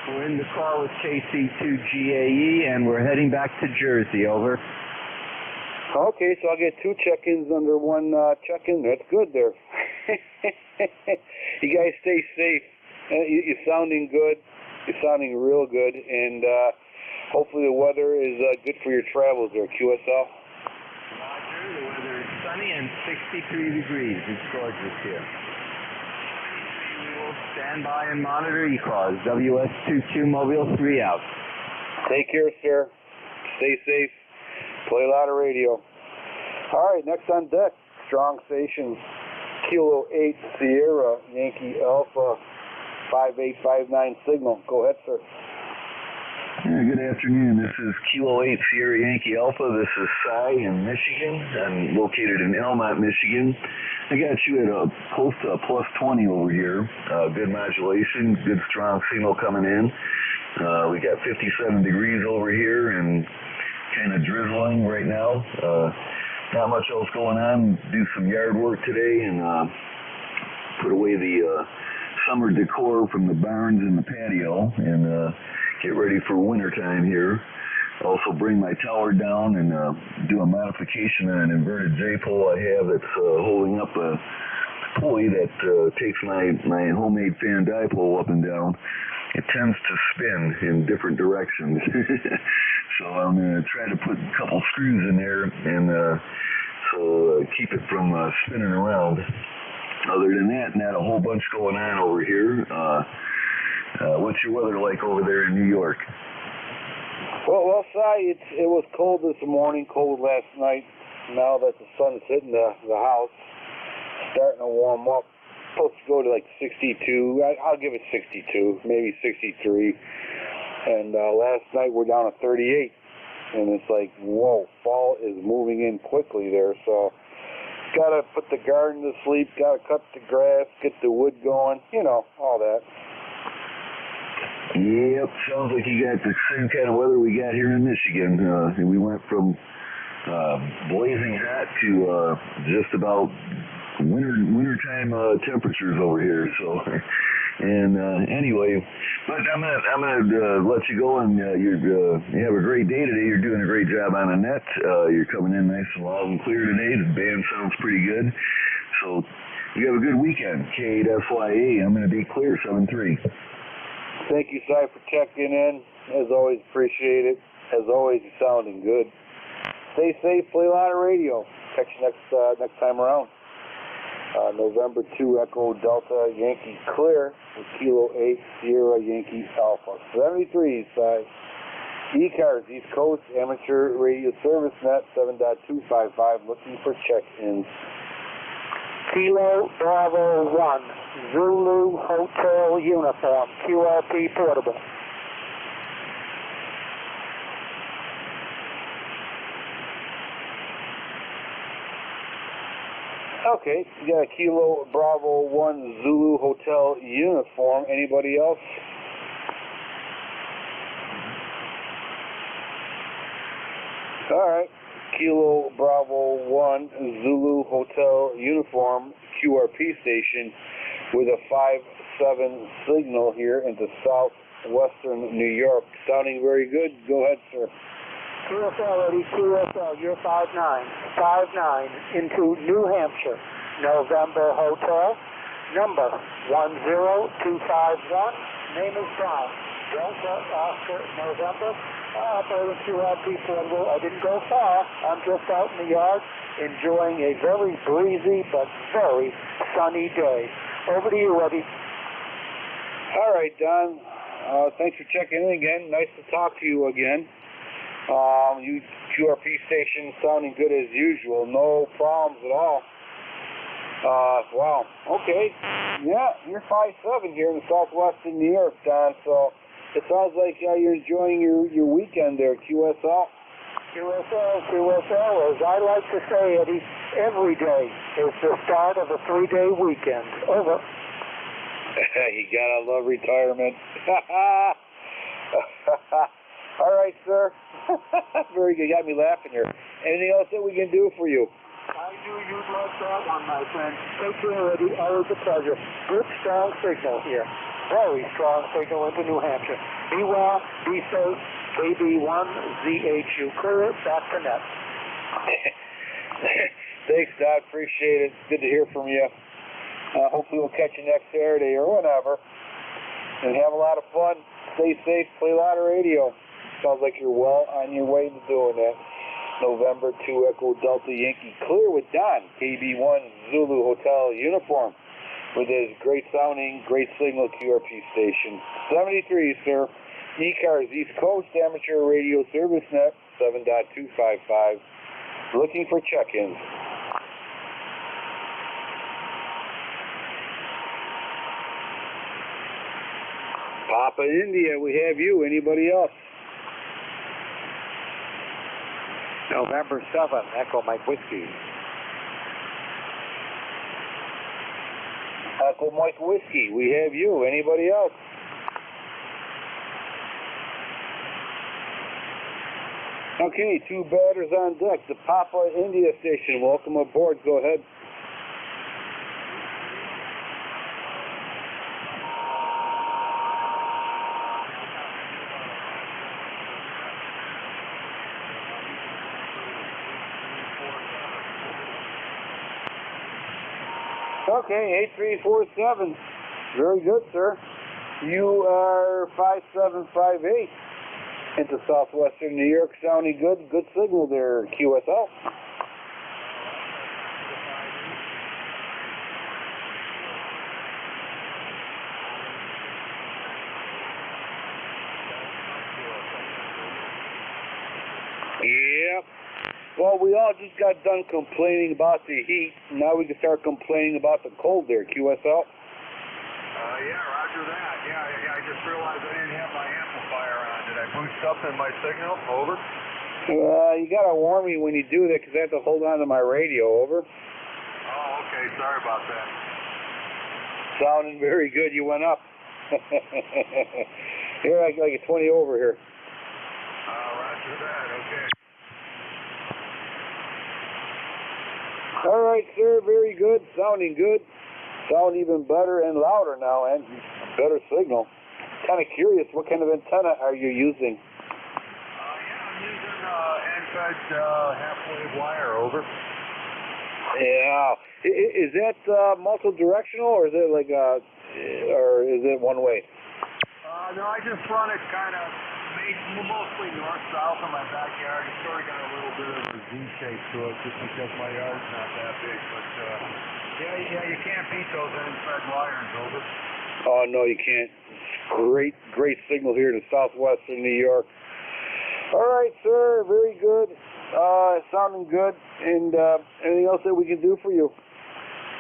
O: We're in the car with KC2GAE, and we're heading back to Jersey. Over.
W: Okay, so I'll get 2 check-ins under 1 check-in. That's good there. You guys stay safe. You're sounding good. You're sounding real good, and hopefully the weather is good for your travels there, QSL.
O: Roger, the weather is sunny and 63 degrees. It's gorgeous here. Stand by and monitor ECARS. WS2Q Mobile 3 out.
W: Take care, sir. Stay safe. Play a lot of radio. All right, next on deck, Strong Station, Kilo 8 Sierra Yankee Alpha 5859 signal. Go ahead, sir.
A: Yeah, good afternoon. This is Kilo 8 Sierra Yankee Alpha. This is Cy in Michigan. I'm located in Elmont, Michigan. I got you at close to a plus 20 over here. Good modulation, good strong signal coming in. We got 57 degrees over here and kind of drizzling right now. Not much else going on. Do some yard work today and put away the summer decor from the barns and the patio and get ready for winter time here. Also bring my tower down and do a modification on an inverted J-pole I have that's holding up a pulley that takes my homemade fan dipole up and down. It tends to spin in different directions. So I'm going to try to put a couple screws in there and so keep it from spinning around. Other than that, not a whole bunch going on over here. What's your weather like over there in New York?
W: Well, Si, it was cold this morning, cold last night. Now that the sun is hitting the house, starting to warm up. Supposed to go to like 62. I'll give it 62, maybe 63. And last night we're down to 38. And it's like, whoa, fall is moving in quickly there. So, got to put the garden to sleep, got to cut the grass, get the wood going, you know, all that.
A: Yep, sounds like you got the same kind of weather we got here in Michigan. We went from blazing hot to just about wintertime temperatures over here. So, and anyway, but I'm gonna let you go, and you have a great day today. You're doing a great job on the net. You're coming in nice and loud and clear today. The band sounds pretty good. So you have a good weekend. K8FYA. I'm gonna be clear 7-3.
W: Thank you, Si, for checking in. As always, appreciate it. As always, you're sounding good. Stay safe, play a lot of radio. Catch you next time around. November 2 Echo Delta Yankee clear with Kilo 8 Sierra Yankee Alpha. 73, Si. ECARS, East Coast Amateur Radio Service Net 7.255, looking for check-ins.
N: Kilo Bravo 1, Zulu Hotel Uniform, QRP portable.
W: Okay, you got a Kilo Bravo 1 Zulu Hotel uniform. Anybody else? Alright, Kilo Bravo 1 Zulu Hotel uniform QRP station with a 5-7 signal here into southwestern New York. Sounding very good. Go ahead, sir.
N: QSL, Eddie, QSL, you're 59 into New Hampshire, November Hotel, number 10251, name is John, Delta Oscar November, operating QRP portable. I didn't go far, I'm just out in the yard, enjoying a very breezy but very sunny day. Over to you, Eddie.
W: All right, Don, thanks for checking in again, nice to talk to you again. You QRP station sounding good as usual. No problems at all. Wow. Okay. Yeah, you're 5'7" here in southwestern New York, Don. So it sounds like you're enjoying your weekend there, QSL.
N: QSL, as I like to say, Eddie, every day is the start of a 3-day weekend. Over.
W: You gotta love retirement. All right, sir. Very good. You got me laughing here. Anything else that we can do for you?
N: I knew you'd like that one, my friend. Take care, Eddie. Always a pleasure. Good, strong signal here. Very strong signal into New Hampshire. Be well, be safe. KB1ZHU clear. Back to net.
W: Thanks, Dad. Appreciate it. Good to hear from you. Hopefully we'll catch you next Saturday or whenever. And have a lot of fun. Stay safe. Play a lot of radio. Sounds like you're well on your way to doing that. November 2 Echo Delta Yankee clear with Don, KB1 Zulu Hotel uniform with his great sounding, great signal QRP station. 73, sir. ECARS East Coast Amateur Radio Service Net 7.255. Looking for check-ins. Papa India, we have you. Anybody else?
D: November 7, Echo Mike Whiskey.
W: Echo Mike Whiskey, we have you. Anybody else? Okay, 2 batters on deck. The Papa India station. Welcome aboard. Go ahead. Okay, 8347. Very good, sir. You are 5758 into southwestern New York. Sounding good. Good signal there, QSL. Yep. Well, we all just got done complaining about the heat. Now we can start complaining about the cold there, QSL.
E: Yeah, roger that. Yeah, I just realized I didn't have my amplifier on. Did I boost up in my signal? Over.
W: You gotta warn me when you do that because I have to hold on to my radio. Over.
E: Oh, okay. Sorry about that.
W: Sounding very good. You went up. Here, I got like a 20 over here.
E: Roger that. Okay.
W: All right, sir. Very good. Sounding good. Sound even better and louder now, and better signal. Kind of curious, what kind of antenna are you using?
E: I'm using NFED half-wave wire. Over.
W: Yeah. Is that multi-directional, or is it like or is it one way?
E: No, I just run it kind of mostly north-south in my backyard. It's sort of got a little bit of a Z shape to it, just because my yard's not that big. But yeah, you can't beat those NFED wires. Over.
W: Oh no, you can't. Great signal here to southwestern New York. All right, sir. Very good. Sounding good. And anything else that we can do for you?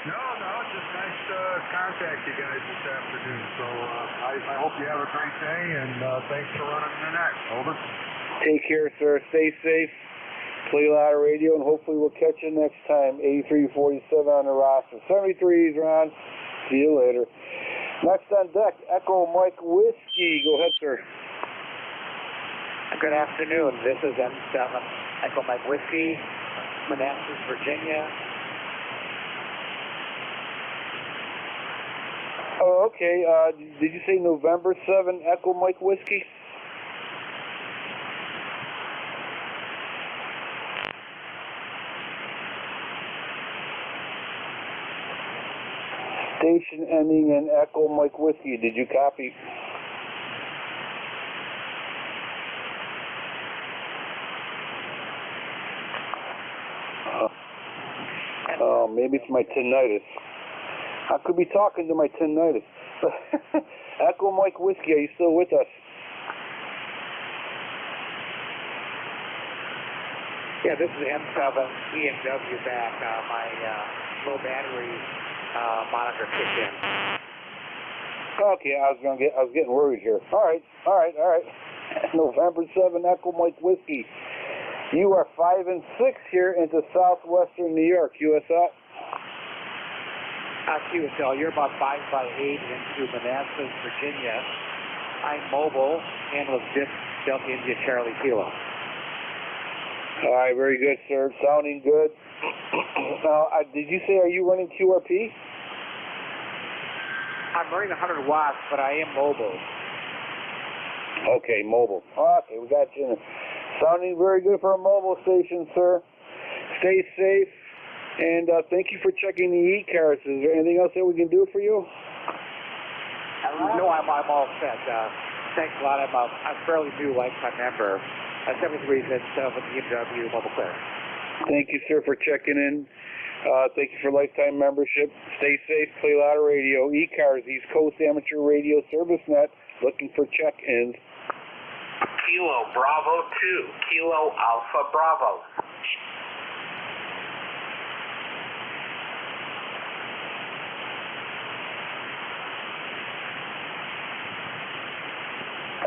E: No, it's just nice to contact you guys this afternoon. So I hope you have a great day, and thanks for running the net. Over.
W: Take care, sir. Stay safe.
L: Play louder radio, and hopefully we'll catch you next time. 8347 on the roster. 73s, Ron. See you later. Next on deck, Echo Mike Whiskey. Go ahead, sir.
D: Good afternoon. This is M7 Echo Mike Whiskey, Manassas, Virginia.
L: Oh, okay. Did you say November 7 Echo Mike Whiskey? Station ending in Echo Mike Whiskey. Did you copy? Oh, maybe it's my tinnitus. I could be talking to my tinnitus. Echo Mike Whiskey, are you still with us?
D: Yeah, this is M7 EMW back. My low battery monitor kicked in.
L: Okay, I was getting worried here. All right. November 7 Echo Mike Whiskey. You are 5 and 6 here into southwestern New York, USL.
D: QSL, you're about 5 by 8 into Manassas, Virginia. I'm mobile, handle zip, Delta India Charlie Kilo.
L: All right, very good, sir. Sounding good. Now, did you say, are you running QRP?
D: I'm running 100 watts, but I am mobile.
L: Okay, mobile. Okay, we got you. Sounding very good for a mobile station, sir. Stay safe, and thank you for checking the ECARS. Is there anything else that we can do for you?
D: No, I'm all set. Thanks a lot. I'm a fairly new lifetime member. 7377 EMW Mobile Clear.
L: Thank you, sir, for checking in. Thank you for lifetime membership. Stay safe. Play louder radio. ECARS, East Coast Amateur Radio Service Net. Looking for check-ins.
H: Kilo Bravo 2, Kilo Alpha Bravo.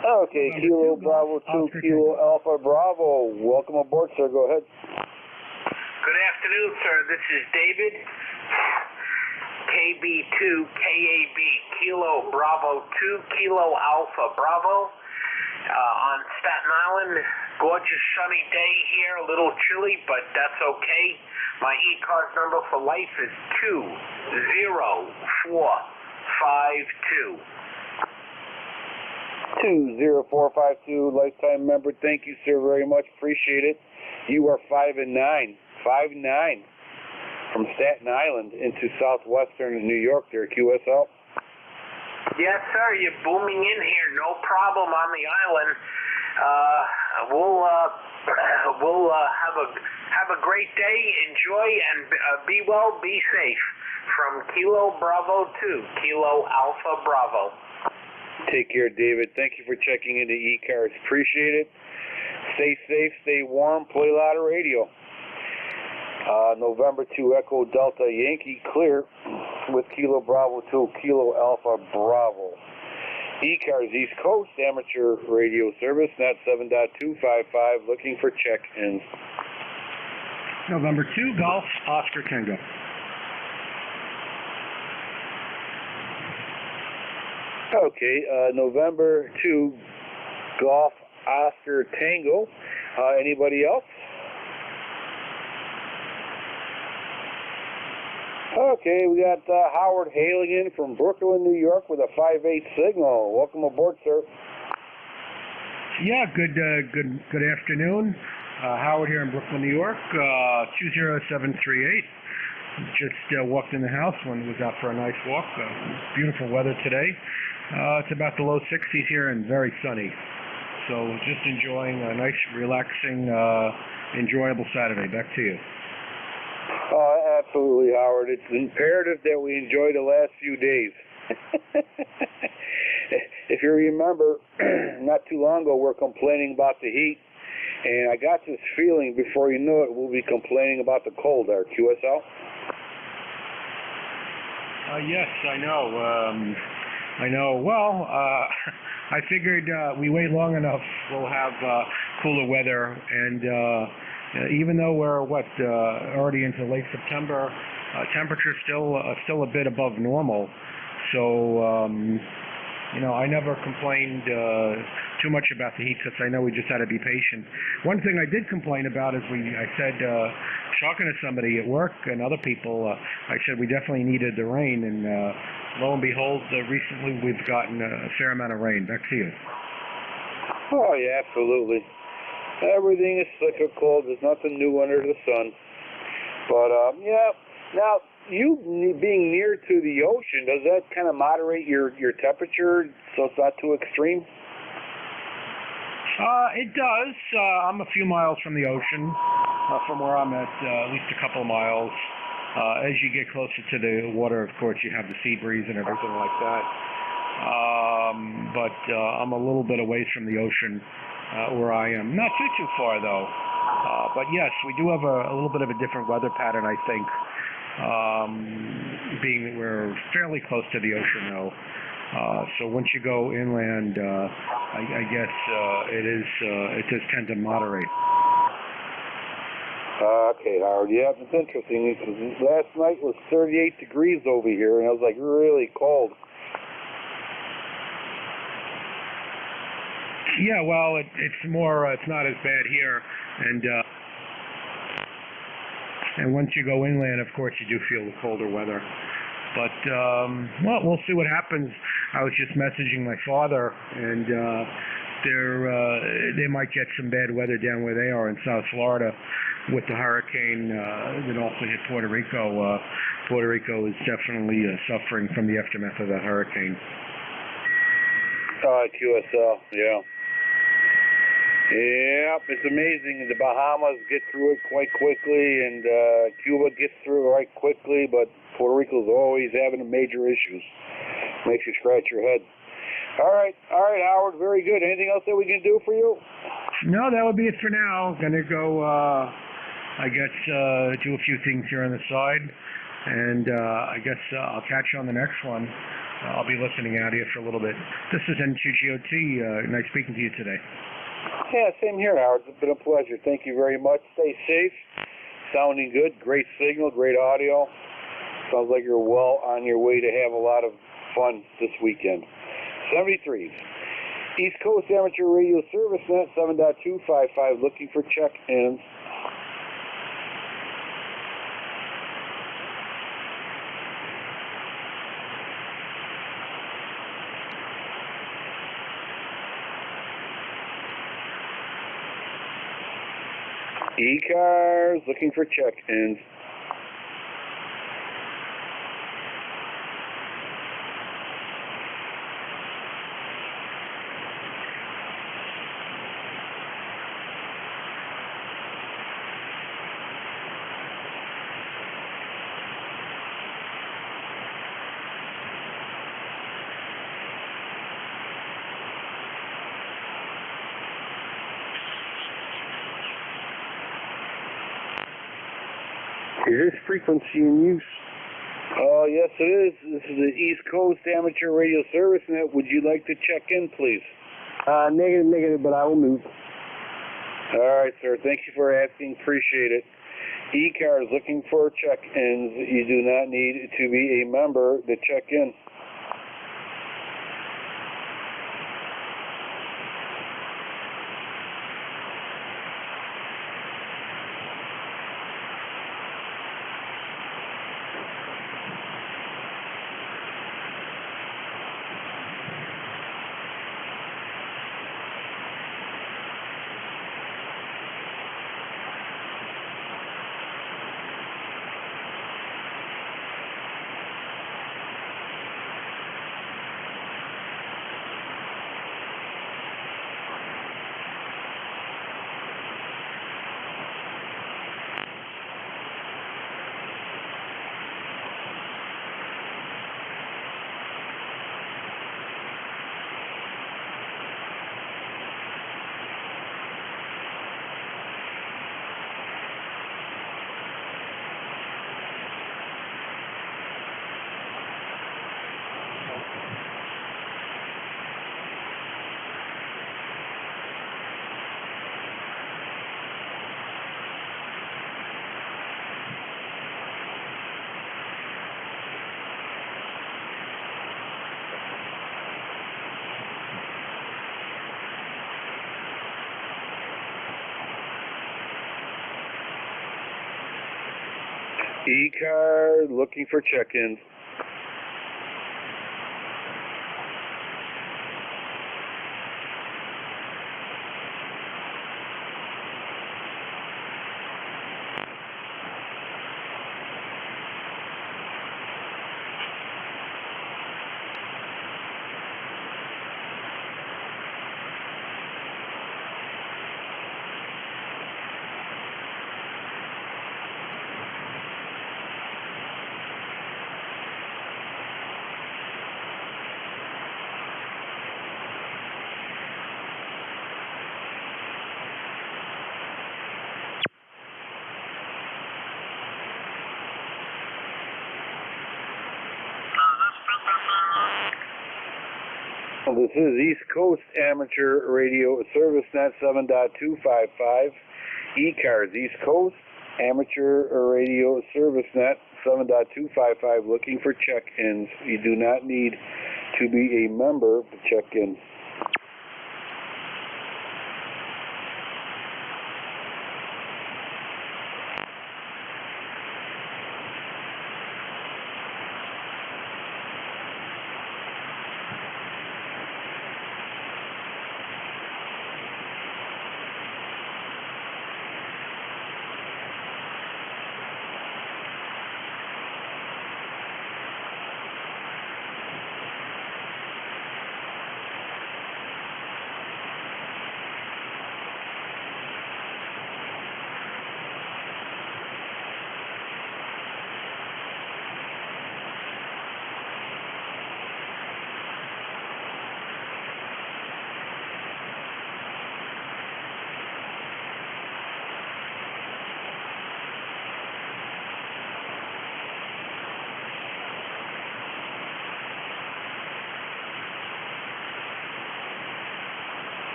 L: Okay, Kilo Bravo 2, Kilo Alpha Bravo. Welcome aboard, sir. Go ahead.
H: Good afternoon, sir. This is David. KB2, KAB, Kilo Bravo 2, Kilo Alpha Bravo. On Staten Island, gorgeous sunny day here, a little chilly, but that's okay. My ECARS number for life is 20452.
L: 20452, lifetime member. Thank you, sir, very much. Appreciate it. You are 5 and 9. 5-9 from Staten Island into southwestern New York there, QSL.
H: Yes, sir. You're booming in here. No problem on the island. We'll have a great day. Enjoy and be well. Be safe. From Kilo Bravo 2, Kilo Alpha Bravo.
L: Take care, David. Thank you for checking into ECARS. Appreciate it. Stay safe. Stay warm. Play louder radio. November 2 Echo Delta Yankee clear with Kilo Bravo 2, Kilo Alpha Bravo. ECARS East Coast Amateur Radio Service, net 7.255, looking for check-ins.
K: November 2 Golf Oscar Tango.
L: Okay, November 2 Golf Oscar Tango. Anybody else? Okay, we got Howard hailing in from Brooklyn, New York with a 5-8 signal. Welcome aboard, sir.
K: Yeah, good afternoon. Howard here in Brooklyn, New York, 20738. Just walked in the house when was out for a nice walk. Beautiful weather today. It's about the low 60s here and very sunny. So just enjoying a nice, relaxing, enjoyable Saturday. Back to you.
L: Absolutely, Howard. It's imperative that we enjoy the last few days. If you remember, not too long ago, we're complaining about the heat, and I got this feeling before you know it, we'll be complaining about the cold. Our QSL?
K: Yes, I know. Well, I figured we wait long enough, we'll have cooler weather, and even though we're already into late September, temperature's still a bit above normal. So I never complained too much about the heat because I know we just had to be patient. One thing I did complain about is I said, talking to somebody at work and other people, I said we definitely needed the rain, and lo and behold, recently we've gotten a fair amount of rain. Back to you.
W: Oh, yeah, absolutely. Everything is cyclical. There's nothing new under the sun. But, yeah. Now, you being near to the ocean, does that kind of moderate your temperature so it's not too extreme?
K: It does. I'm a few miles from the ocean, from where I'm at least a couple of miles. As you get closer to the water, of course, you have the sea breeze and everything like that. But I'm a little bit away from the ocean where I am. Not too far, though. But yes, we do have a little bit of a different weather pattern, I think, being that we're fairly close to the ocean, though. So once you go inland, I guess it does tend to moderate.
W: Okay, Howard. Yeah, it's interesting because last night was 38 degrees over here, and it was like really cold.
K: Yeah, well, it's not as bad here, and once you go inland, of course, you do feel the colder weather. But well, we'll see what happens. I was just messaging my father, and they might get some bad weather down where they are in South Florida with the hurricane that also hit Puerto Rico. Puerto Rico is definitely suffering from the aftermath of that hurricane.
W: QSL, yeah. Yeah, it's amazing. The Bahamas get through it quite quickly, and Cuba gets through it right quickly, but Puerto Rico's always having major issues. Makes you scratch your head. All right, Howard, very good. Anything else that we can do for you?
K: No, that would be it for now. Gonna go, I guess, do a few things here on the side, and I guess I'll catch you on the next one. I'll be listening out here for a little bit. This is N2GOT. Nice speaking to you today.
W: Yeah, same here, Howard. It's been a pleasure. Thank you very much. Stay safe. Sounding good. Great signal. Great audio. Sounds like you're well on your way to have a lot of fun this weekend. 73. East Coast Amateur Radio Service Net 7.255. Looking for check-ins. ECARS, looking for check-ins.
M: Is this frequency in use?
W: Oh, yes, it is. This is the East Coast Amateur Radio Service Net. Would you like to check in, please?
M: Negative, but I will move.
W: All right, sir. Thank you for asking. Appreciate it. ECARS looking for check-ins. You do not need to be a member to check in. ECARS looking for check-ins. This is East Coast Amateur Radio Service Net 7.255. ECARS East Coast Amateur Radio Service Net 7.255 looking for check-ins. You do not need to be a member to check in.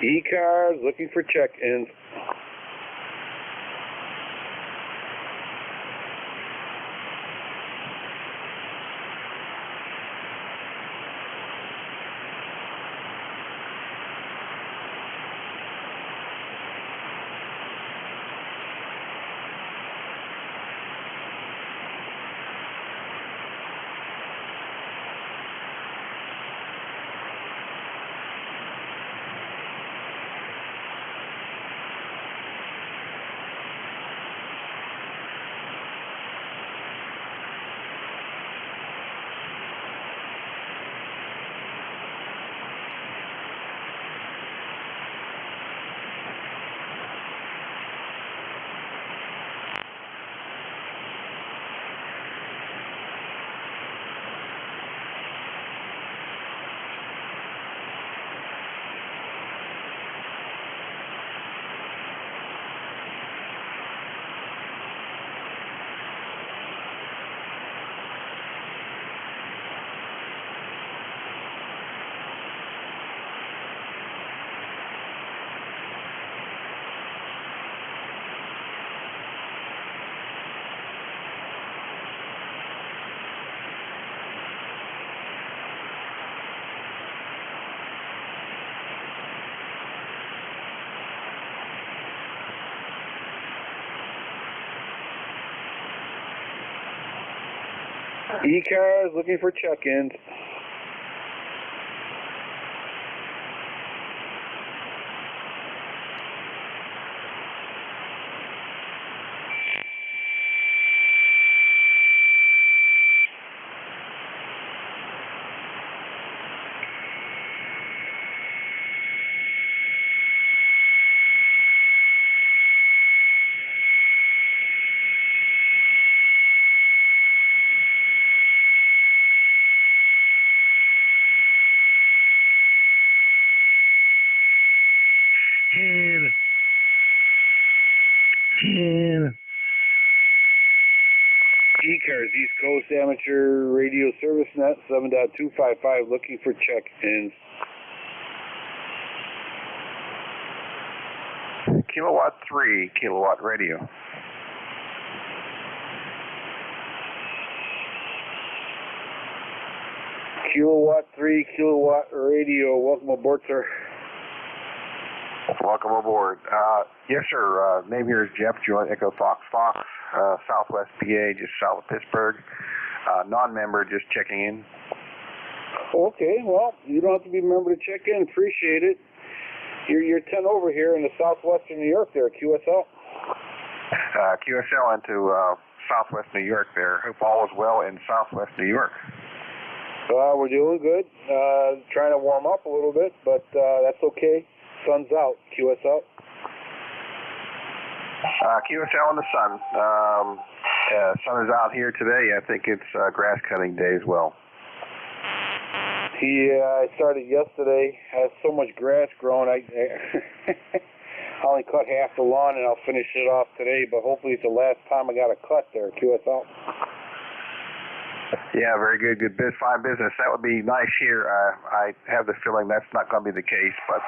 W: ECARS looking for check-ins. ECARS looking for check-ins. ECARS East Coast Amateur Radio Service Net 7.255 looking for check-ins.
I: Kilowatt 3, kilowatt radio.
W: Kilowatt 3, kilowatt radio. Welcome aboard, sir.
F: Welcome aboard. Yes, sir. Name here is Jeff, Joint Echo Fox Fox, Southwest PA, just south of Pittsburgh. Non-member, just checking in.
W: Okay, well, you don't have to be a member to check in. Appreciate it. You're 10 over here in the southwestern New York there, QSL.
F: QSL into southwest New York there. Hope all is well in southwest New York.
W: We're doing good. Trying to warm up a little bit, but that's okay. Sun's out, QSL.
F: QSL in the sun. Sun is out here today. I think it's grass cutting day as well.
W: Yeah, I started yesterday. I have so much grass growing. I only cut half the lawn, and I'll finish it off today, but hopefully it's the last time I got a cut there, QSL.
F: Yeah, very good. Good fine business. That would be nice here. I have the feeling that's not going to be the case, but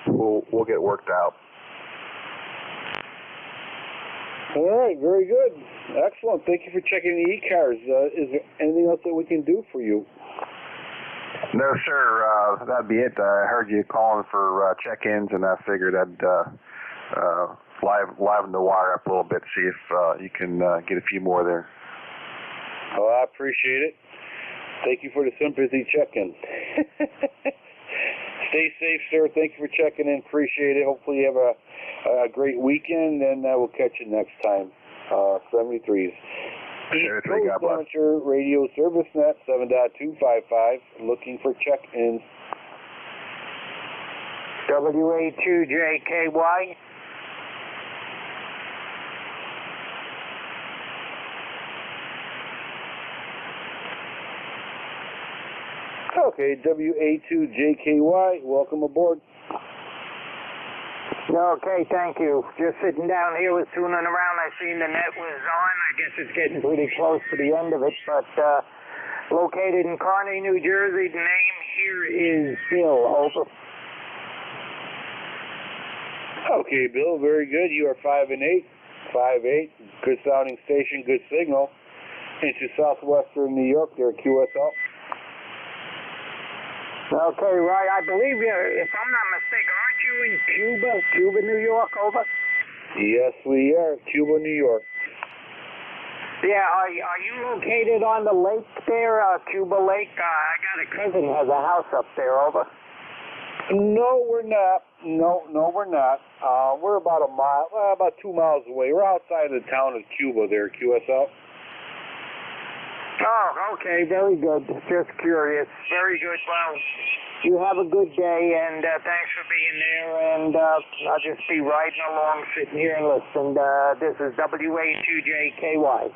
F: we'll get worked out.
W: All right, very good. Excellent. Thank you for checking the ECARS. Is there anything else that we can do for you?
F: No, sir. That'd be it. I heard you calling for check-ins, and I figured I'd liven the wire up a little bit, see if you can get a few more there.
W: Oh, I appreciate it. Thank you for the sympathy check-in. Stay safe, sir. Thank you for checking in. Appreciate it. Hopefully you have a great weekend, and we'll catch you next time. 73s. East Coast Amateur Radio Service Net 7.255. Looking for check-ins.
H: WA2JKY.
W: Okay, WA2JKY. Welcome aboard.
H: Okay, thank you. Just sitting down here was tuning around. I seen the net was on. I guess it's getting pretty close to the end of it, but located in Kearney, New Jersey. The name here is Bill. Over.
W: Okay, Bill, very good. You are 5 and 8. 5-8. Good sounding station, good signal. Into southwestern New York there, QSL.
H: Okay, right. I believe you, if I'm not mistaken, aren't you in Cuba, New York, over?
W: Yes, we are. Cuba, New York.
H: Yeah, are you located on the lake there, Cuba Lake? I got a cousin who has a house up there, over.
W: No, we're not. No, we're not. We're about a mile, about 2 miles away. We're outside of the town of Cuba there, QSL.
H: Oh, okay, very good. Just curious. Very good. Well, you have a good day, and thanks for being there, and I'll just be riding along, sitting here and listening. This is WA2JKY.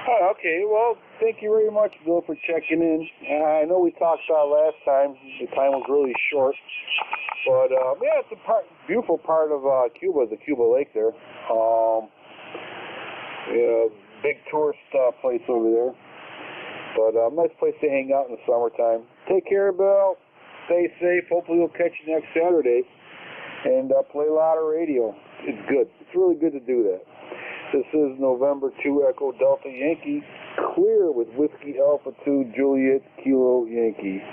W: Oh, okay, well, thank you very much, Bill, for checking in. I know we talked last time. The time was really short. But, yeah, it's a beautiful part of Cuba, the Cuba Lake there. Yeah, big tourist place over there. But nice place to hang out in the summertime. Take care, Bill. Stay safe. Hopefully we'll catch you next Saturday. And play a lot of radio. It's good. It's really good to do that. This is November 2 Echo Delta Yankee. Clear with Whiskey Alpha 2 Juliet Kilo Yankee.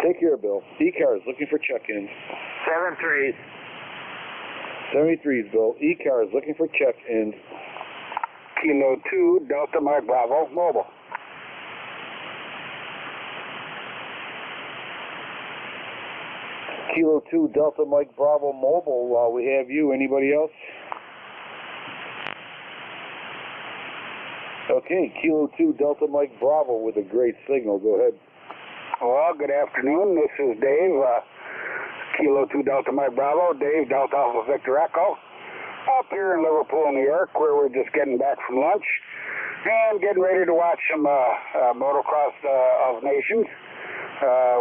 W: Take care, Bill. ECARS looking for check-ins.
H: 73s.
W: 73s, Bill. ECARS looking for check-ins. Kilo 2 Delta Mike Bravo Mobile. Kilo 2 Delta Mike Bravo Mobile. We have you. Anybody else? Okay, Kilo 2 Delta Mike Bravo with a great signal. Go ahead.
U: Well, good afternoon. This is Dave. Kilo 2 Delta Mike Bravo. Dave, Delta Alpha Victor Echo. Up here in Liverpool, New York, where we're just getting back from lunch and getting ready to watch some motocross of nations,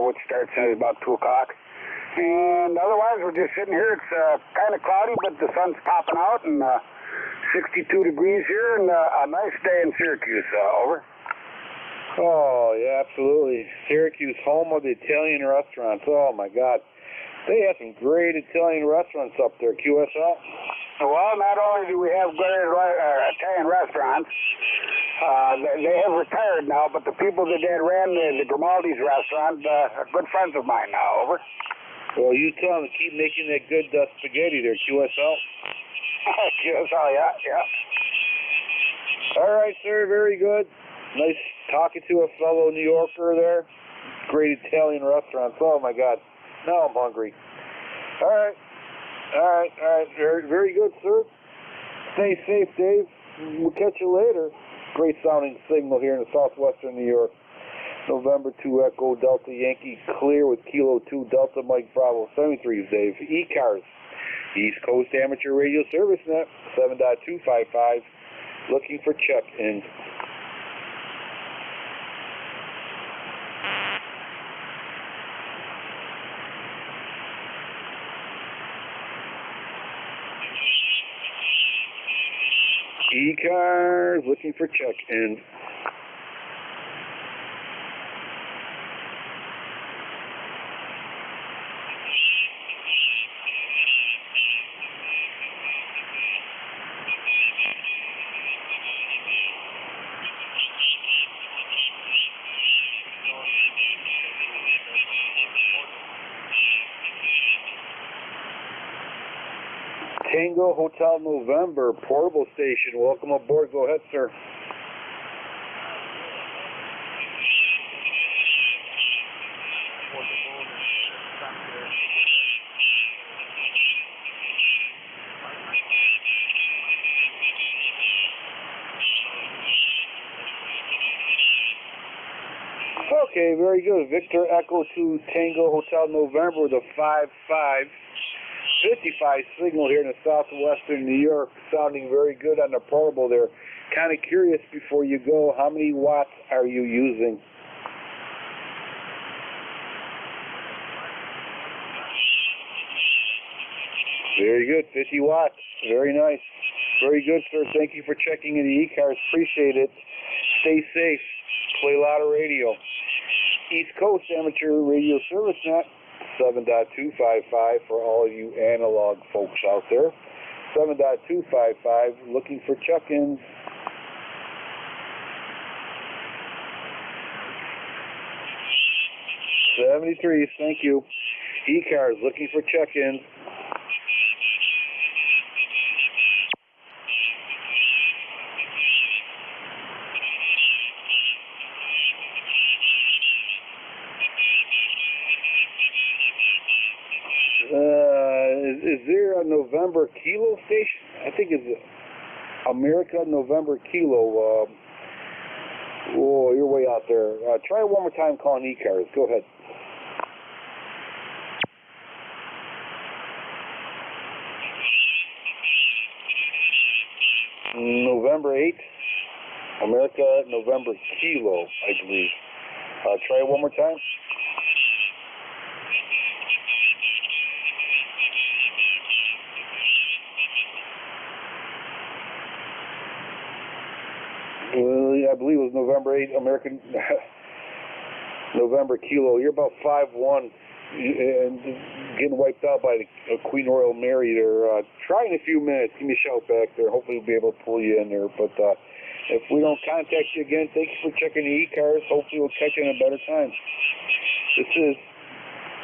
U: which starts at about 2 o'clock. And otherwise, we're just sitting here. It's kind of cloudy, but the sun's popping out, and 62 degrees here, and a nice day in Syracuse. Over.
W: Oh, yeah, absolutely. Syracuse, home of the Italian restaurants. Oh, my God. They have some great Italian restaurants up there, QSL.
U: Well, not only do we have great Italian restaurants, restaurants. They have retired now, but the people that ran the Grimaldi's restaurant are good friends of mine now. Over.
W: Well, you tell them to keep making that good spaghetti there, QSL.
U: QSL, yeah.
W: All right, sir, very good. Nice talking to a fellow New Yorker there. Great Italian restaurants. Oh, my God. Now I'm hungry. All right. Very, very good, sir. Stay safe, Dave. We'll catch you later. Great sounding signal here in southwestern New York. November 2 Echo Delta Yankee clear with Kilo 2 Delta Mike Bravo 73's Dave. ECARS, East Coast Amateur Radio Service Net 7.255. Looking for check-in. ECARS looking for check-in. Tango Hotel November, portable station. Welcome aboard. Go ahead, sir. Okay, very good. Victor Echo to Tango Hotel November, the 55 signal here in the southwestern New York, sounding very good on the portable there. Kind of curious before you go, how many watts are you using? Very good, 50 watts. Very nice. Very good, sir. Thank you for checking in the ECARS. Appreciate it. Stay safe. Play a lot of radio. East Coast Amateur Radio Service Net 7.255 for all of you analog folks out there. 7.255, looking for check-ins. '73s, thank you. ECARS looking for check-ins. Is there a November Kilo station? I think it's America November Kilo. Oh, you're way out there. Try it one more time calling ECARS. Go ahead. November 8, America November Kilo, I believe. Try it one more time. I believe it was November 8, American November Kilo. You're about 5'1", and getting wiped out by the Queen Royal Mary there. Try in a few minutes. Give me a shout back there. Hopefully we'll be able to pull you in there. But if we don't contact you again, thank you for checking the ECARS. Hopefully we'll catch you in a better time. This is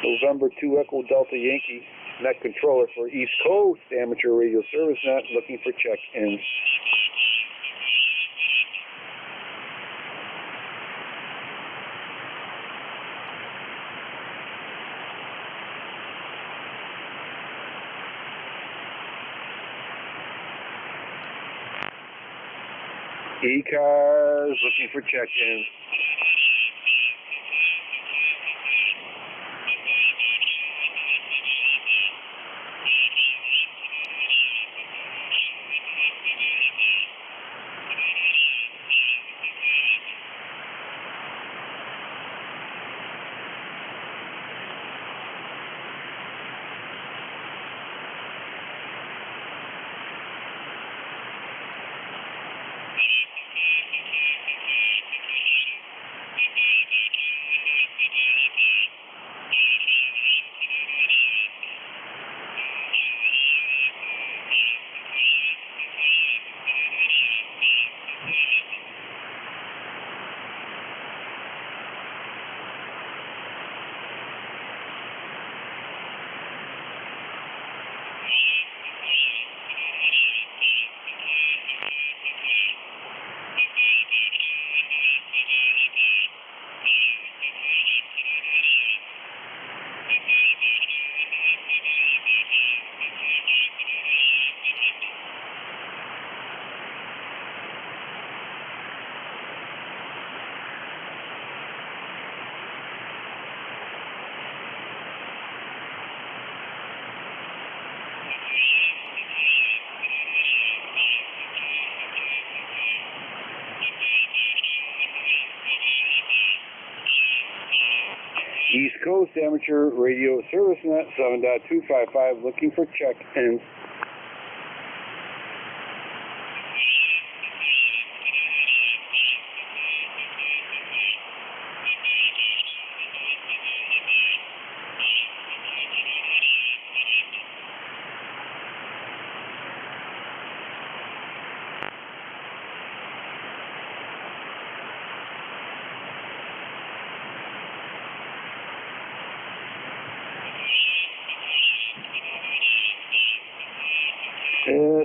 W: November 2 Echo Delta Yankee, net controller for East Coast Amateur Radio Service Net, looking for check-ins. ECARS looking for check-ins.
U: East Coast Amateur Radio Service Net 7.255 looking for check-in.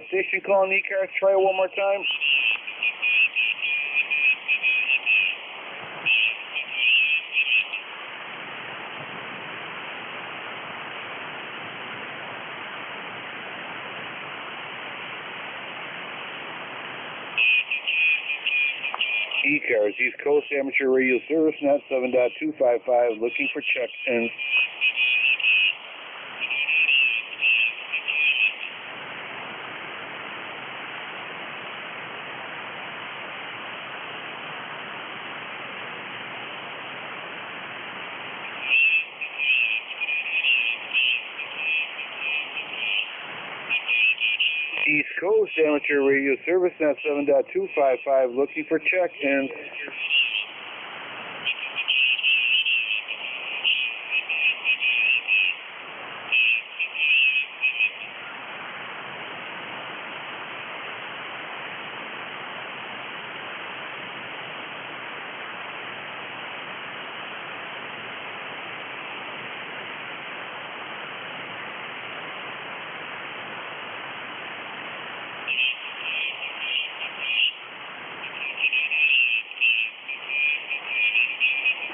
U: Station calling ECARS, try it one more time. ECARS, East Coast Amateur Radio Service Net 7.255 looking for check-in. East Coast Amateur Radio Service Net 7.255 looking for check-in.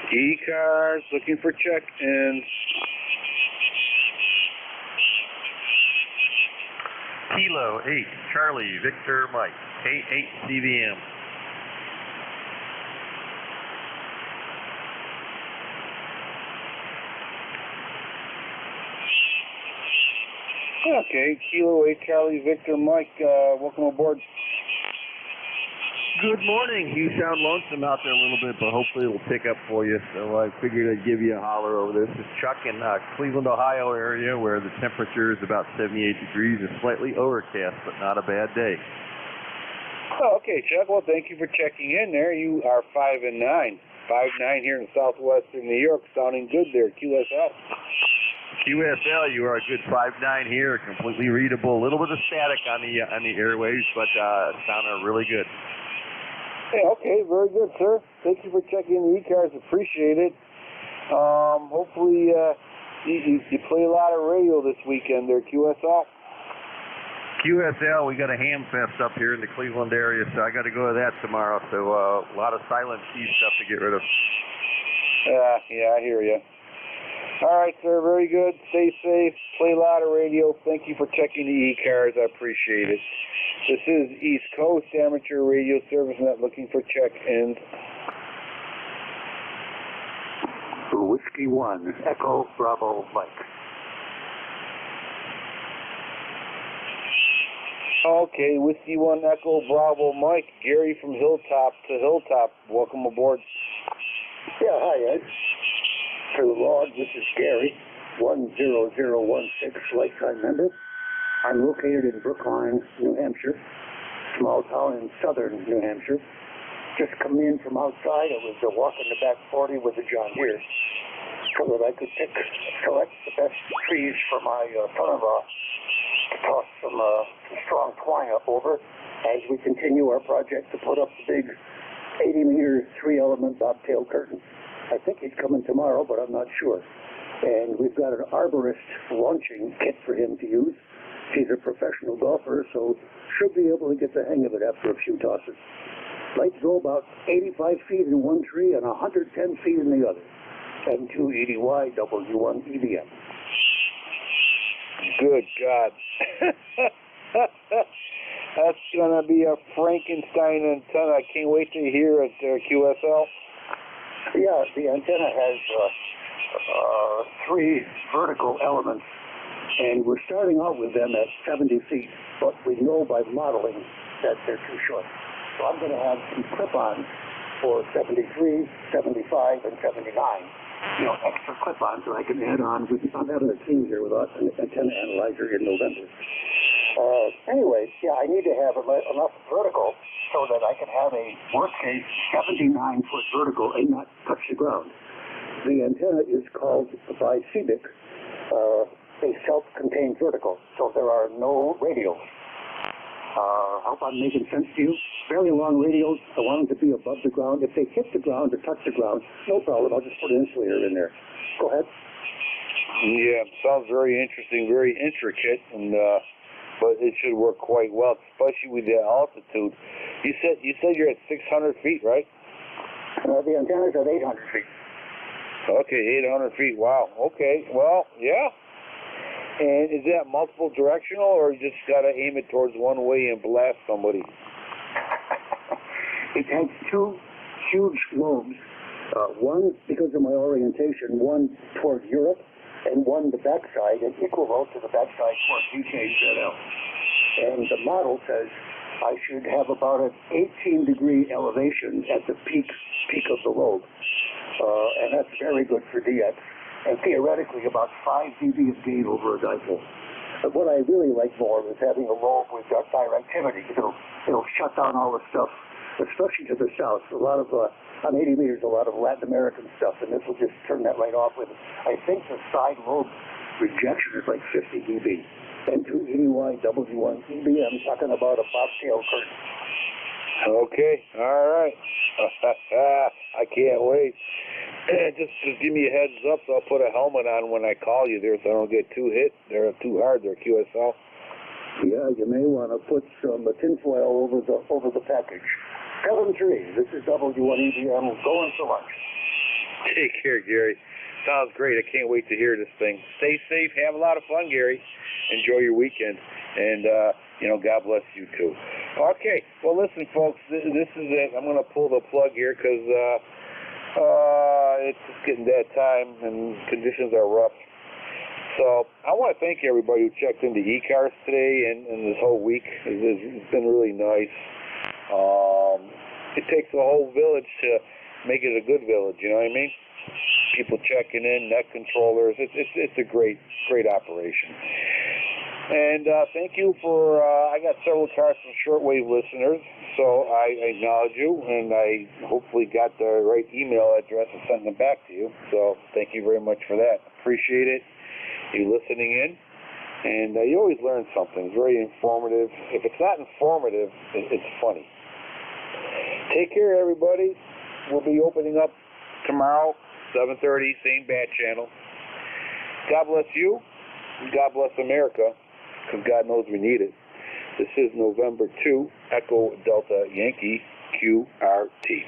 U: ECARS looking for check-in.
I: Kilo 8, Charlie, Victor, Mike, K8 CVM.
U: Okay, Kilo 8, Charlie, Victor, Mike, welcome aboard.
C: Good morning. You sound lonesome out there a little bit, but hopefully it'll pick up for you. So I figured I'd give you a holler over this. It's Chuck in Cleveland, Ohio area, where the temperature is about 78 degrees. It's slightly overcast, but not a bad day.
U: Oh, okay, Chuck. Well, thank you for checking in there. You are 5 and 9. 5-9 here in southwestern New York. Sounding good there. QSL.
C: QSL, you are a good 5-9 here. Completely readable. A little bit of static on the airwaves, but sounding really good.
U: Hey, okay, very good, sir. Thank you for checking in the ECARS. Appreciate it. Hopefully you play a lot of radio this weekend there, QSL.
C: QSL, we got a ham fest up here in the Cleveland area, so I got to go to that tomorrow. So a lot of silent C stuff to get rid of.
U: Yeah, I hear you. All right, sir, very good. Stay safe. Play a lot of radio. Thank you for checking the ECARS. I appreciate it. This is East Coast Amateur Radio Service Net looking for check-ins.
N: Whiskey 1, Echo Bravo Mike.
U: Okay, Whiskey 1, Echo Bravo Mike. Gary from Hilltop to Hilltop. Welcome aboard.
N: Yeah, hi, Ed. For the log, this is Gary, 10016 lifetime member. I'm located in Brookline, New Hampshire, small town in southern New Hampshire. Just coming in from outside, I was walking the back 40 with the John Deere so that I could select the best trees for my son-in-law to toss some strong twine up over as we continue our project to put up the big 80-meter 3-element bobtail curtain. I think he's coming tomorrow, but I'm not sure. And we've got an arborist launching kit for him to use. He's a professional golfer, so should be able to get the hang of it after a few tosses. Lights go about 85 feet in one tree and 110 feet in the other. M280Y W1 EBM.
U: Good God. That's going to be a Frankenstein antenna. I can't wait to hear it, QSL.
N: Yeah, the antenna has 3 vertical elements, and we're starting out with them at 70 feet, but we know by modeling that they're too short. So I'm going to have some clip-ons for 73, 75, and 79, extra clip-ons that I can add on. I'm having a team here with an antenna analyzer in November. Anyway, I need to have enough vertical so that I can have a worst case 79-foot vertical and not touch the ground. The antenna is called by CBIC a self-contained vertical, so there are no radials. I hope I'm making sense to you. Very long radials. I want them to be above the ground. If they hit the ground or touch the ground, no problem. I'll just put an insulator in there. Go ahead.
W: Yeah, sounds very interesting, very intricate, and but it should work quite well, especially with the altitude. You said you're at 600 feet, right?
N: The antenna's at 800 feet.
W: Okay, 800 feet. Wow. Okay. Well, yeah. And is that multiple directional, or you just got to aim it towards one way and blast somebody?
N: It has two huge lobes. One, because of my orientation, one toward Europe, and one the backside, and equivalent to the backside toward UKZL. And the model says I should have about an 18-degree elevation at the peak of the lobe. And that's very good for DX. And theoretically about 5 dB of gain over a dipole. But what I really like more is having a lobe with directivity. It'll shut down all the stuff, especially to the south. A lot of, on 80 meters, a lot of Latin American stuff, and this will just turn that right off with it. I think the side lobe rejection is like 50 dB. N2EY W1 dB, I'm talking about a bobtail curtain.
W: Okay, all right. I can't wait. Just give me a heads up, so I'll put a helmet on when I call you there so I don't get too hit. They're too hard, they're QSL.
N: Yeah, you may want to put some tinfoil over the package. 7-3, this is W1EBM going to lunch.
W: Take care, Gary. Sounds great. I can't wait to hear this thing. Stay safe. Have a lot of fun, Gary. Enjoy your weekend. And, God bless you, too. Okay. Well, listen, folks, this is it. I'm going to pull the plug here because it's just getting that time and conditions are rough. So I want to thank everybody who checked into ECARS today and this whole week. It's been really nice. It takes a whole village to make it a good village, you know what I mean? People checking in, net controllers. It's a great operation. And thank you for, I got several cars from shortwave listeners, so I acknowledge you, and I hopefully got the right email address and sent them back to you. So thank you very much for that. Appreciate it. You listening in. And you always learn something. It's very informative. If it's not informative, it's funny. Take care, everybody. We'll be opening up tomorrow, 7:30, same bat channel. God bless you. God bless America, because God knows we need it. This is November 2, Echo Delta Yankee, QRT.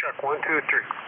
U: Check 1, 2, 3.